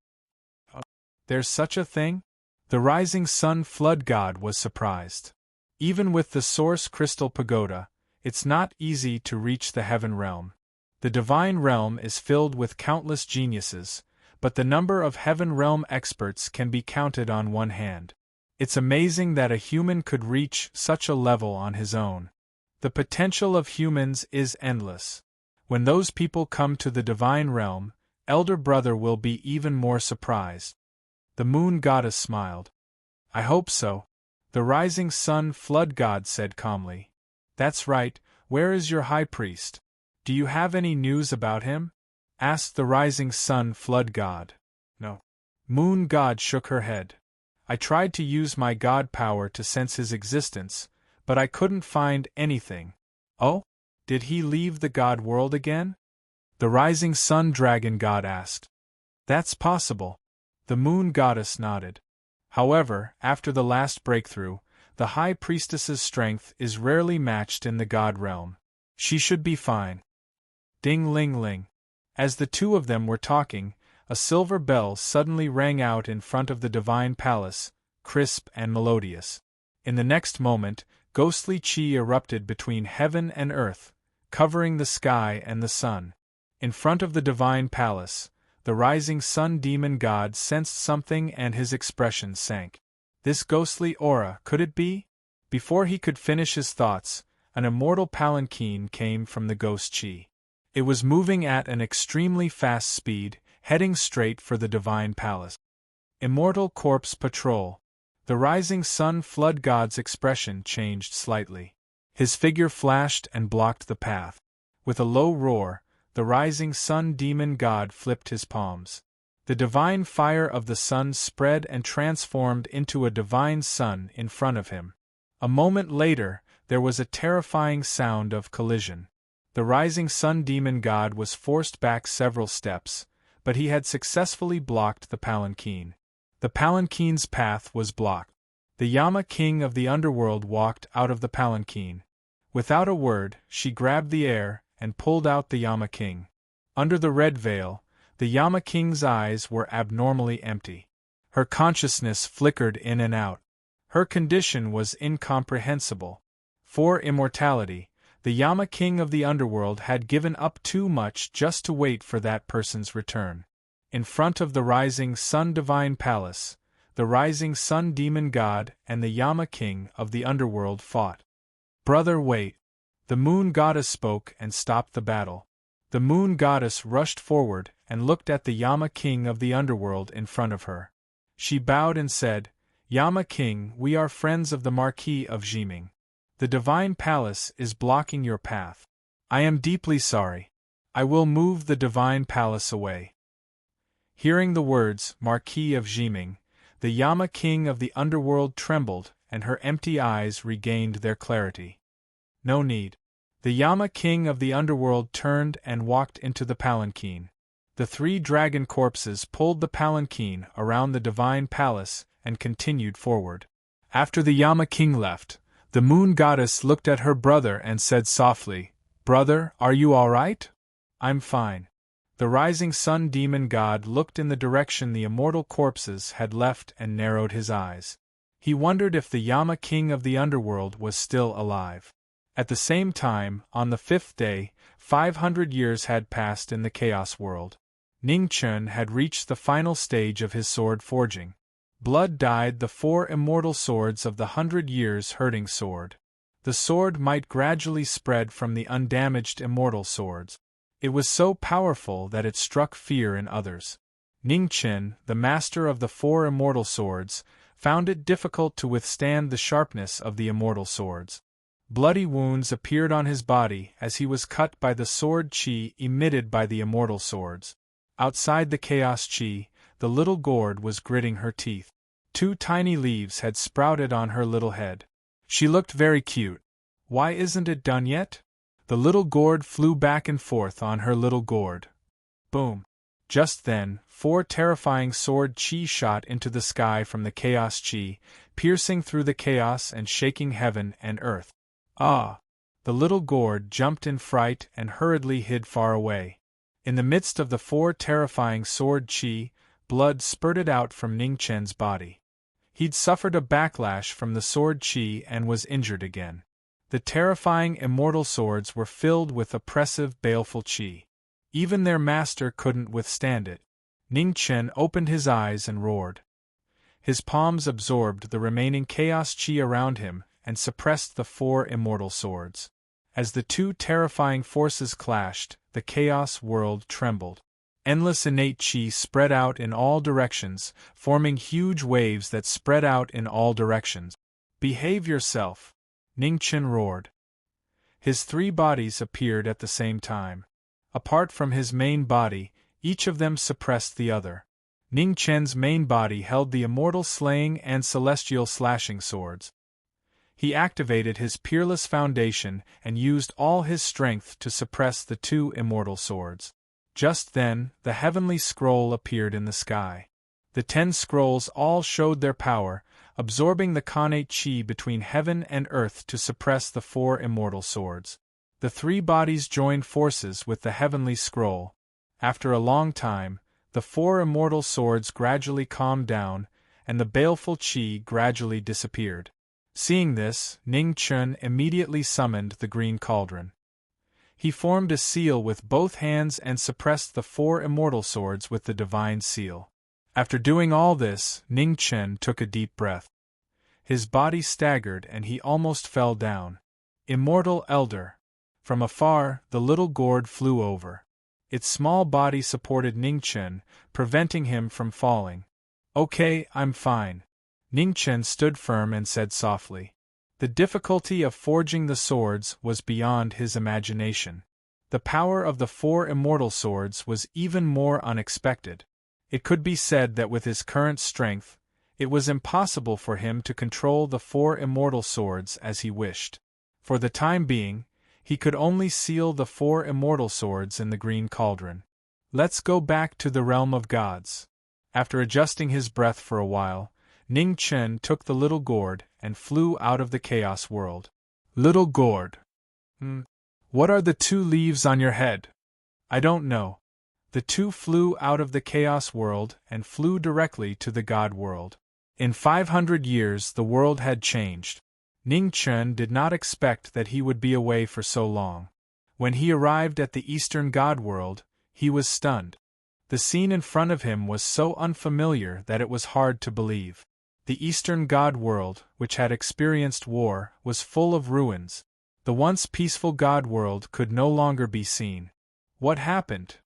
S1: There's such a thing? The rising sun flood god was surprised. Even with the source crystal pagoda, it's not easy to reach the Heaven Realm. The divine realm is filled with countless geniuses, but the number of Heaven Realm experts can be counted on one hand. It's amazing that a human could reach such a level on his own. The potential of humans is endless. When those people come to the divine realm, Elder Brother will be even more surprised. The moon goddess smiled. I hope so. The rising sun flood god said calmly. That's right, where is your high priest? Do you have any news about him? Asked the rising sun flood god. No. Moon god shook her head. I tried to use my god power to sense his existence, but I couldn't find anything. Oh? Did he leave the god world again? The rising sun dragon god asked. That's possible. The moon goddess nodded. However, after the last breakthrough, the high priestess's strength is rarely matched in the god realm. She should be fine. Ding-ling-ling. As the two of them were talking, a silver bell suddenly rang out in front of the divine palace, crisp and melodious. In the next moment, ghostly chi erupted between heaven and earth, covering the sky and the sun. In front of the divine palace, the rising sun demon god sensed something and his expression sank. This ghostly aura, could it be? Before he could finish his thoughts, an immortal palanquin came from the ghost chi. It was moving at an extremely fast speed, heading straight for the divine palace. Immortal Corpse Patrol. The rising sun flood god's expression changed slightly. His figure flashed and blocked the path. With a low roar, the rising sun demon god flipped his palms. The divine fire of the sun spread and transformed into a divine sun in front of him. A moment later, there was a terrifying sound of collision. The rising sun demon god was forced back several steps, but he had successfully blocked the palanquin. The palanquin's path was blocked. The Yama king of the underworld walked out of the palanquin. Without a word, she grabbed the air and pulled out the Yama king. Under the red veil, the Yama king's eyes were abnormally empty. Her consciousness flickered in and out. Her condition was incomprehensible. For immortality, the Yama king of the underworld had given up too much just to wait for that person's return. In front of the rising sun divine palace, the rising sun demon god and the Yama king of the underworld fought. Brother, wait. The moon goddess spoke and stopped the battle. The moon goddess rushed forward and looked at the Yama king of the underworld in front of her. She bowed and said, Yama king, we are friends of the Marquis of Jiming. The divine palace is blocking your path. I am deeply sorry. I will move the divine palace away. Hearing the words, Marquis of Jiming, the Yama king of the underworld trembled and her empty eyes regained their clarity. No need. The Yama king of the underworld turned and walked into the palanquin. The three dragon corpses pulled the palanquin around the divine palace and continued forward. After the Yama king left, the moon goddess looked at her brother and said softly, Brother, are you all right? I'm fine. The rising sun demon god looked in the direction the immortal corpses had left and narrowed his eyes. He wondered if the Yama king of the underworld was still alive. At the same time, on the fifth day, 500 years had passed in the Chaos World. Ning Chun had reached the final stage of his sword forging. Blood dyed the 4 immortal swords of the 100 Years Hurting Sword. The sword might gradually spread from the undamaged immortal swords. It was so powerful that it struck fear in others. Ning Chun, the master of the 4 immortal swords, found it difficult to withstand the sharpness of the immortal swords. Bloody wounds appeared on his body as he was cut by the sword chi emitted by the immortal swords. Outside the chaos chi, the little gourd was gritting her teeth. 2 tiny leaves had sprouted on her little head. She looked very cute. Why isn't it done yet? The little gourd flew back and forth on her little gourd. Boom! Just then, 4 terrifying sword chi shot into the sky from the chaos chi, piercing through the chaos and shaking heaven and earth. Ah! The little gourd jumped in fright and hurriedly hid far away. In the midst of the four terrifying sword chi, blood spurted out from Ning Chen's body. He'd suffered a backlash from the sword chi and was injured again. The terrifying immortal swords were filled with oppressive, baleful chi. Even their master couldn't withstand it. Ning Chen opened his eyes and roared. His palms absorbed the remaining chaos chi around him and suppressed the four immortal swords. As the two terrifying forces clashed, the chaos world trembled. Endless innate chi spread out in all directions, forming huge waves that spread out in all directions. "Behave yourself!" Ning Chen roared. His three bodies appeared at the same time. Apart from his main body, each of them suppressed the other. Ning Chen's main body held the immortal slaying and celestial slashing swords. He activated his peerless foundation and used all his strength to suppress the two immortal swords. Just then, the heavenly scroll appeared in the sky. The 10 scrolls all showed their power, absorbing the connate chi between heaven and earth to suppress the four immortal swords. The three bodies joined forces with the heavenly scroll. After a long time, the four immortal swords gradually calmed down, and the baleful chi gradually disappeared. Seeing this, Ning Chen immediately summoned the green cauldron. He formed a seal with both hands and suppressed the four immortal swords with the divine seal. After doing all this, Ning Chen took a deep breath. His body staggered and he almost fell down. Immortal Elder. From afar, the little gourd flew over. Its small body supported Ning Chen, preventing him from falling. "Okay, I'm fine." Ning Chen stood firm and said softly. The difficulty of forging the swords was beyond his imagination. The power of the four immortal swords was even more unexpected. It could be said that with his current strength, it was impossible for him to control the four immortal swords as he wished. For the time being, he could only seal the four immortal swords in the green cauldron. Let's go back to the realm of gods. After adjusting his breath for a while, Ning Chen took the little gourd and flew out of the chaos world. Little gourd. What are the 2 leaves on your head? I don't know. The 2 flew out of the chaos world and flew directly to the god world. In 500 years the world had changed. Ning Chen did not expect that he would be away for so long. When he arrived at the eastern god world, he was stunned. The scene in front of him was so unfamiliar that it was hard to believe. The eastern god world, which had experienced war, was full of ruins. The once peaceful god world could no longer be seen. What happened?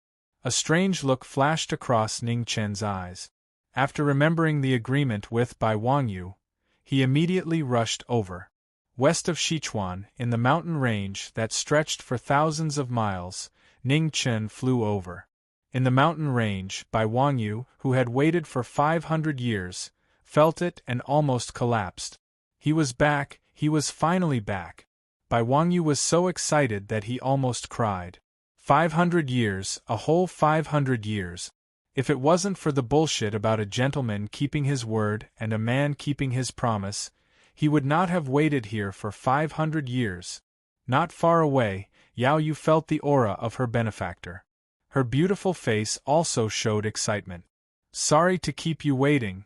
S1: A strange look flashed across Ning Chen's eyes. After remembering the agreement with Bai Wangyu, he immediately rushed over. West of Sichuan, in the mountain range that stretched for thousands of miles, Ning Chen flew over. In the mountain range, Bai Wangyu, who had waited for 500 years, felt it and almost collapsed. He was back, he was finally back. Bai Wangyu was so excited that he almost cried. 500 years, a whole 500 years. If it wasn't for the bullshit about a gentleman keeping his word and a man keeping his promise, he would not have waited here for 500 years. Not far away, Yao Yu felt the aura of her benefactor. Her beautiful face also showed excitement. "Sorry to keep you waiting."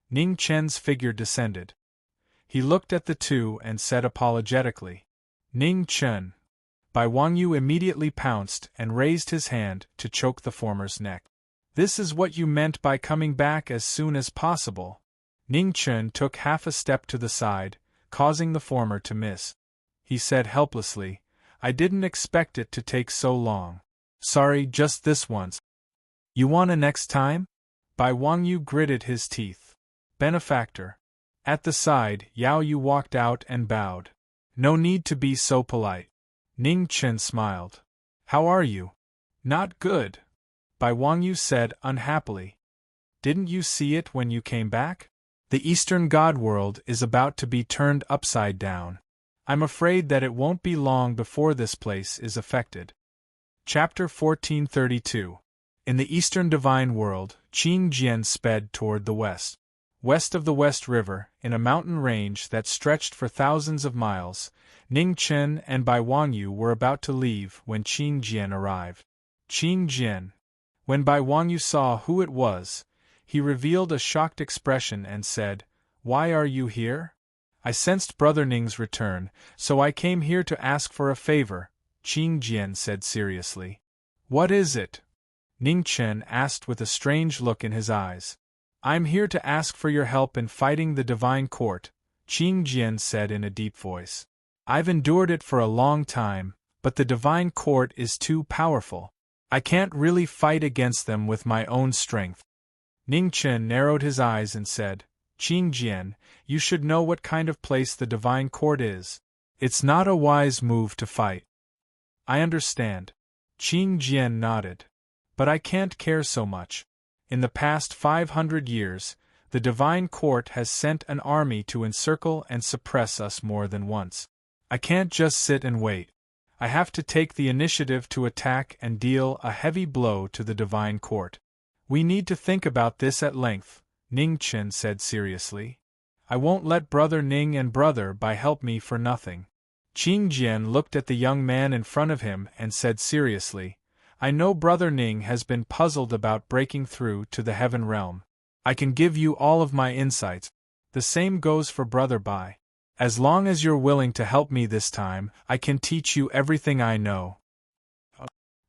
S1: Ning Chen's figure descended. He looked at the two and said apologetically, "Ning Chen." Bai Wangyu immediately pounced and raised his hand to choke the former's neck. "This is what you meant by coming back as soon as possible." Ning Chen took half a step to the side, causing the former to miss. He said helplessly, "I didn't expect it to take so long. Sorry, just this once." "You wanna next time?" Bai Wangyu gritted his teeth. "Benefactor." At the side, Yao Yu walked out and bowed. "No need to be so polite." Ning Chen smiled. "How are you?" "Not good," Bai Wangyu said unhappily. "Didn't you see it when you came back? The Eastern God world is about to be turned upside down. I'm afraid that it won't be long before this place is affected." Chapter 1432. In the Eastern Divine World, Qing Jian sped toward the west. West of the West River, in a mountain range that stretched for thousands of miles, Ning Chen and Bai Wangyu were about to leave when Qing Jian arrived. Qing Jian. When Bai Wangyu saw who it was, he revealed a shocked expression and said, "Why are you here?" "I sensed Brother Ning's return, so I came here to ask for a favor," Qing Jian said seriously. "What is it?" Ning Chen asked with a strange look in his eyes. "I'm here to ask for your help in fighting the Divine Court," Qing Jian said in a deep voice. "I've endured it for a long time, but the Divine Court is too powerful. I can't really fight against them with my own strength." Ning Chen narrowed his eyes and said, "Qing Jian, you should know what kind of place the Divine Court is. It's not a wise move to fight." "I understand." Qing Jian nodded. "But I can't care so much. In the past 500 years, the Divine Court has sent an army to encircle and suppress us more than once. I can't just sit and wait. I have to take the initiative to attack and deal a heavy blow to the Divine Court. We need to think about this at length," Ning Chen said seriously. "I won't let Brother Ning and Brother Bai help me for nothing." Qing Jian looked at the young man in front of him and said seriously, "I know Brother Ning has been puzzled about breaking through to the Heaven Realm. I can give you all of my insights. The same goes for Brother Bai. As long as you're willing to help me this time, I can teach you everything I know."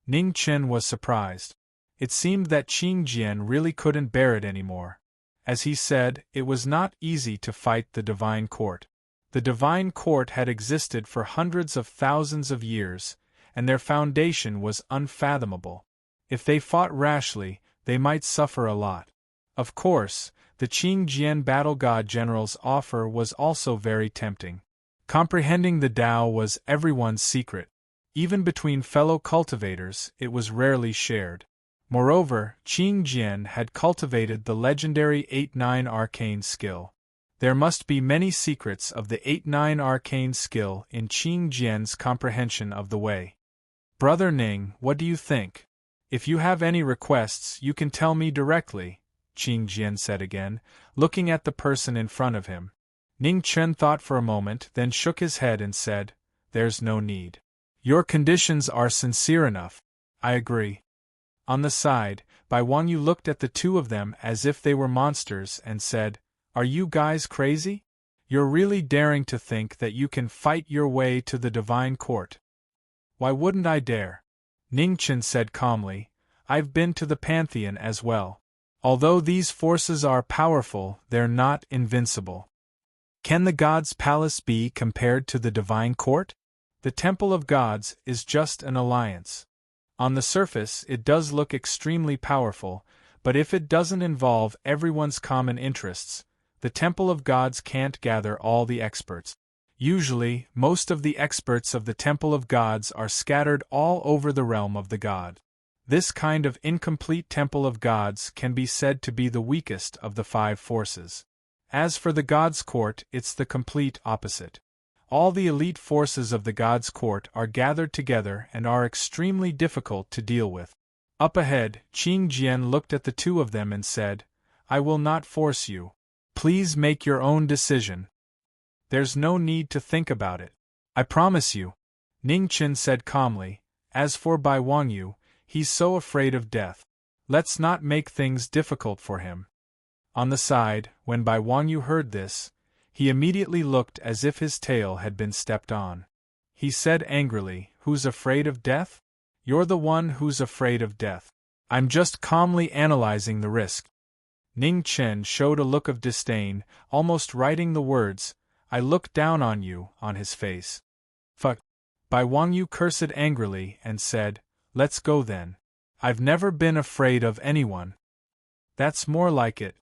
S1: Ning Chen was surprised. It seemed that Qing Jian really couldn't bear it anymore. As he said, it was not easy to fight the Divine Court. The Divine Court had existed for hundreds of thousands of years, and their foundation was unfathomable. If they fought rashly, they might suffer a lot. Of course, the Qing Jian Battle God General's offer was also very tempting. Comprehending the Tao was everyone's secret. Even between fellow cultivators, it was rarely shared. Moreover, Qing Jian had cultivated the legendary 8-9 arcane skill. There must be many secrets of the 8-9 arcane skill in Qing Jian's comprehension of the way. "Brother Ning, what do you think? If you have any requests, you can tell me directly," Qing Jian said again, looking at the person in front of him. Ning Chen thought for a moment, then shook his head and said, "There's no need. Your conditions are sincere enough. I agree." On the side, Bai Wangyu looked at the two of them as if they were monsters and said, "Are you guys crazy? You're really daring to think that you can fight your way to the Divine Court." "Why wouldn't I dare?" Ning Chen said calmly. "I've been to the Pantheon as well. Although these forces are powerful, they're not invincible. Can the God's Palace be compared to the Divine Court? The Temple of Gods is just an alliance. On the surface, it does look extremely powerful, but if it doesn't involve everyone's common interests, the Temple of Gods can't gather all the experts. Usually, most of the experts of the Temple of Gods are scattered all over the realm of the god. This kind of incomplete Temple of Gods can be said to be the weakest of the 5 forces. As for the God's Court, it's the complete opposite. All the elite forces of the God's Court are gathered together and are extremely difficult to deal with. Up ahead, Qing Jian looked at the two of them and said, "I will not force you. Please make your own decision. There's no need to think about it. I promise you," Ning Chen said calmly. "As for Bai Wangyu, he's so afraid of death. Let's not make things difficult for him." On the side, when Bai Wangyu heard this, he immediately looked as if his tail had been stepped on. He said angrily, "Who's afraid of death? You're the one who's afraid of death. I'm just calmly analyzing the risk." Ning Chen showed a look of disdain, almost writing the words, "I look down on you," on his face. "Fuck." Bai Wangyu cursed angrily and said, "Let's go then. I've never been afraid of anyone." "That's more like it."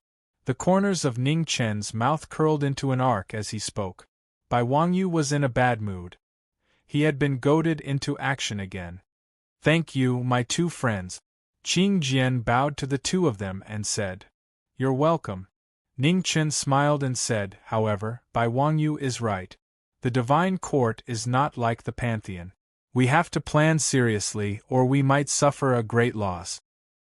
S1: The corners of Ning Chen's mouth curled into an arc as he spoke. Bai Wangyu was in a bad mood. He had been goaded into action again. "Thank you, my two friends." Qing Jian bowed to the two of them and said, "You're welcome." Ning Chen smiled and said, "However, Bai Wangyu is right. The Divine Court is not like the Pantheon. We have to plan seriously or we might suffer a great loss."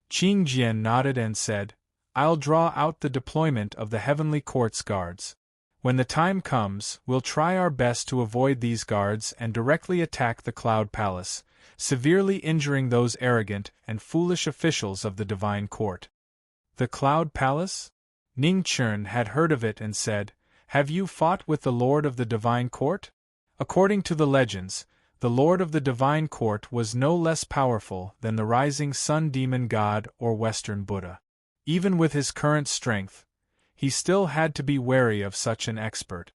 S1: Qing Jian nodded and said, I'll draw out the deployment of the heavenly court's guards. When the time comes, we'll try our best to avoid these guards and directly attack the Cloud Palace, severely injuring those arrogant and foolish officials of the Divine Court. The Cloud Palace? Ning Chun had heard of it and said, "Have you fought with the Lord of the Divine Court?" According to the legends, the Lord of the Divine Court was no less powerful than the rising sun demon god or Western Buddha. Even with his current strength, he still had to be wary of such an expert.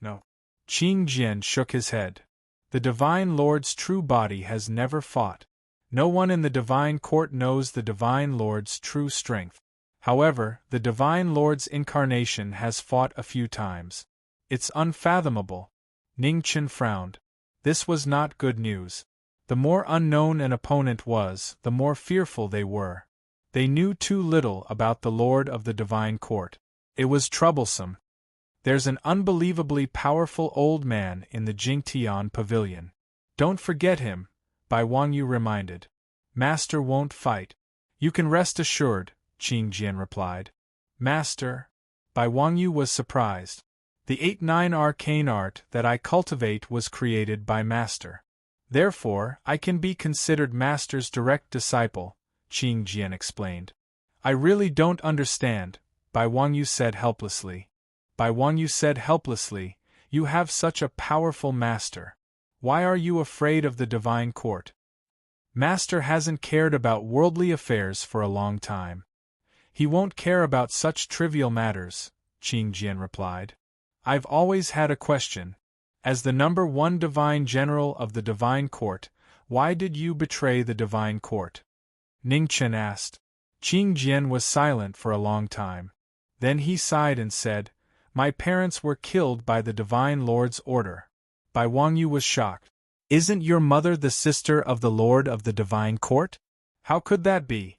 S1: No. Qing Jian shook his head. The Divine Lord's true body has never fought. No one in the Divine Court knows the Divine Lord's true strength. However, the Divine Lord's incarnation has fought a few times. It's unfathomable. Ning Chen frowned. This was not good news. The more unknown an opponent was, the more fearful they were. They knew too little about the Lord of the Divine Court. It was troublesome. There's an unbelievably powerful old man in the Jingtian pavilion. Don't forget him, Bai Wangyu reminded. Master won't fight. You can rest assured, Qing Jian replied. Master? Bai Wangyu was surprised. The 8-9 arcane art that I cultivate was created by Master. Therefore, I can be considered Master's direct disciple, Qing Jian explained. I really don't understand, Bai Wangyu said helplessly. Bai Wangyu said helplessly, you have such a powerful master. Why are you afraid of the Divine Court? Master hasn't cared about worldly affairs for a long time. He won't care about such trivial matters, Qing Jian replied. I've always had a question. As the #1 Divine General of the Divine Court, why did you betray the Divine Court? Ning Chen asked. Qing Jian was silent for a long time. Then he sighed and said, My parents were killed by the Divine Lord's order. Bai Wangyu was shocked. Isn't your mother the sister of the Lord of the Divine Court? How could that be?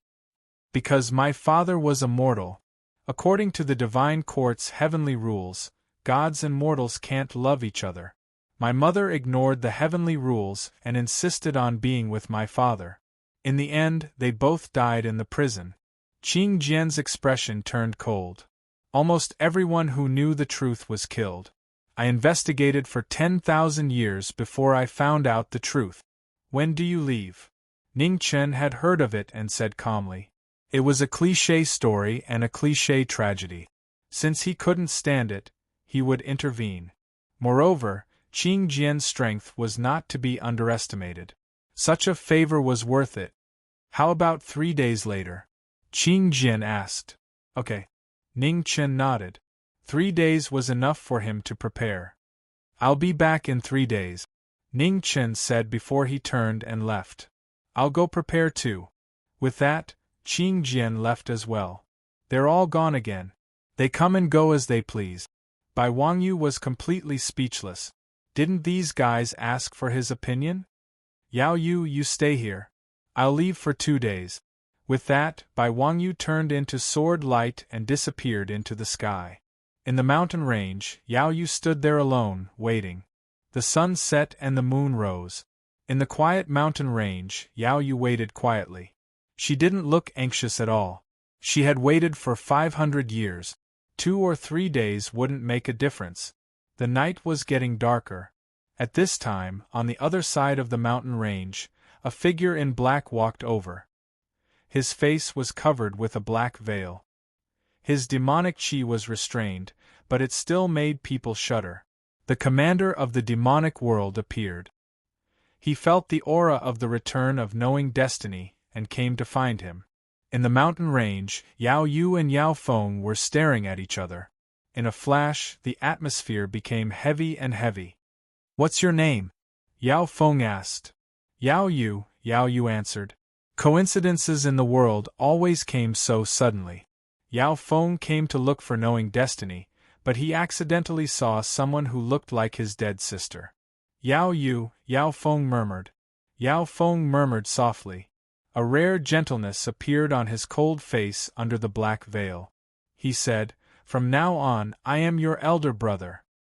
S1: Because my father was a mortal. According to the Divine Court's heavenly rules, gods and mortals can't love each other. My mother ignored the heavenly rules and insisted on being with my father. In the end, they both died in the prison. Qing Jian's expression turned cold. Almost everyone who knew the truth was killed. I investigated for 10,000 years before I found out the truth. When do you leave? Ning Chen had heard of it and said calmly. It was a cliché story and a cliché tragedy. Since he couldn't stand it, he would intervene. Moreover, Qing Jian's strength was not to be underestimated. Such a favor was worth it. How about 3 days later? Qing Jian asked. Okay. Ning Chen nodded. 3 days was enough for him to prepare. I'll be back in 3 days, Ning Chen said before he turned and left. I'll go prepare too. With that, Qing Jian left as well. They're all gone again. They come and go as they please. Bai Wangyu was completely speechless. Didn't these guys ask for his opinion? Yao Yu, you stay here. I'll leave for 2 days. With that, Bai Wangyu turned into sword light and disappeared into the sky. In the mountain range, Yao Yu stood there alone, waiting. The sun set and the moon rose. In the quiet mountain range, Yao Yu waited quietly. She didn't look anxious at all. She had waited for 500 years. 2 or 3 days wouldn't make a difference. The night was getting darker. At this time, on the other side of the mountain range, a figure in black walked over. His face was covered with a black veil. His demonic chi was restrained, but it still made people shudder. The commander of the demonic world appeared. He felt the aura of the return of knowing destiny, and came to find him. In the mountain range, Yao Yu and Yao Feng were staring at each other. In a flash, the atmosphere became heavy and heavy. What's your name? Yao Feng asked. Yao Yu answered. Coincidences in the world always came so suddenly. Yao Feng came to look for knowing destiny, but he accidentally saw someone who looked like his dead sister. Yao Feng murmured. Yao Feng murmured softly. A rare gentleness appeared on his cold face under the black veil. He said, From now on, I am your elder brother.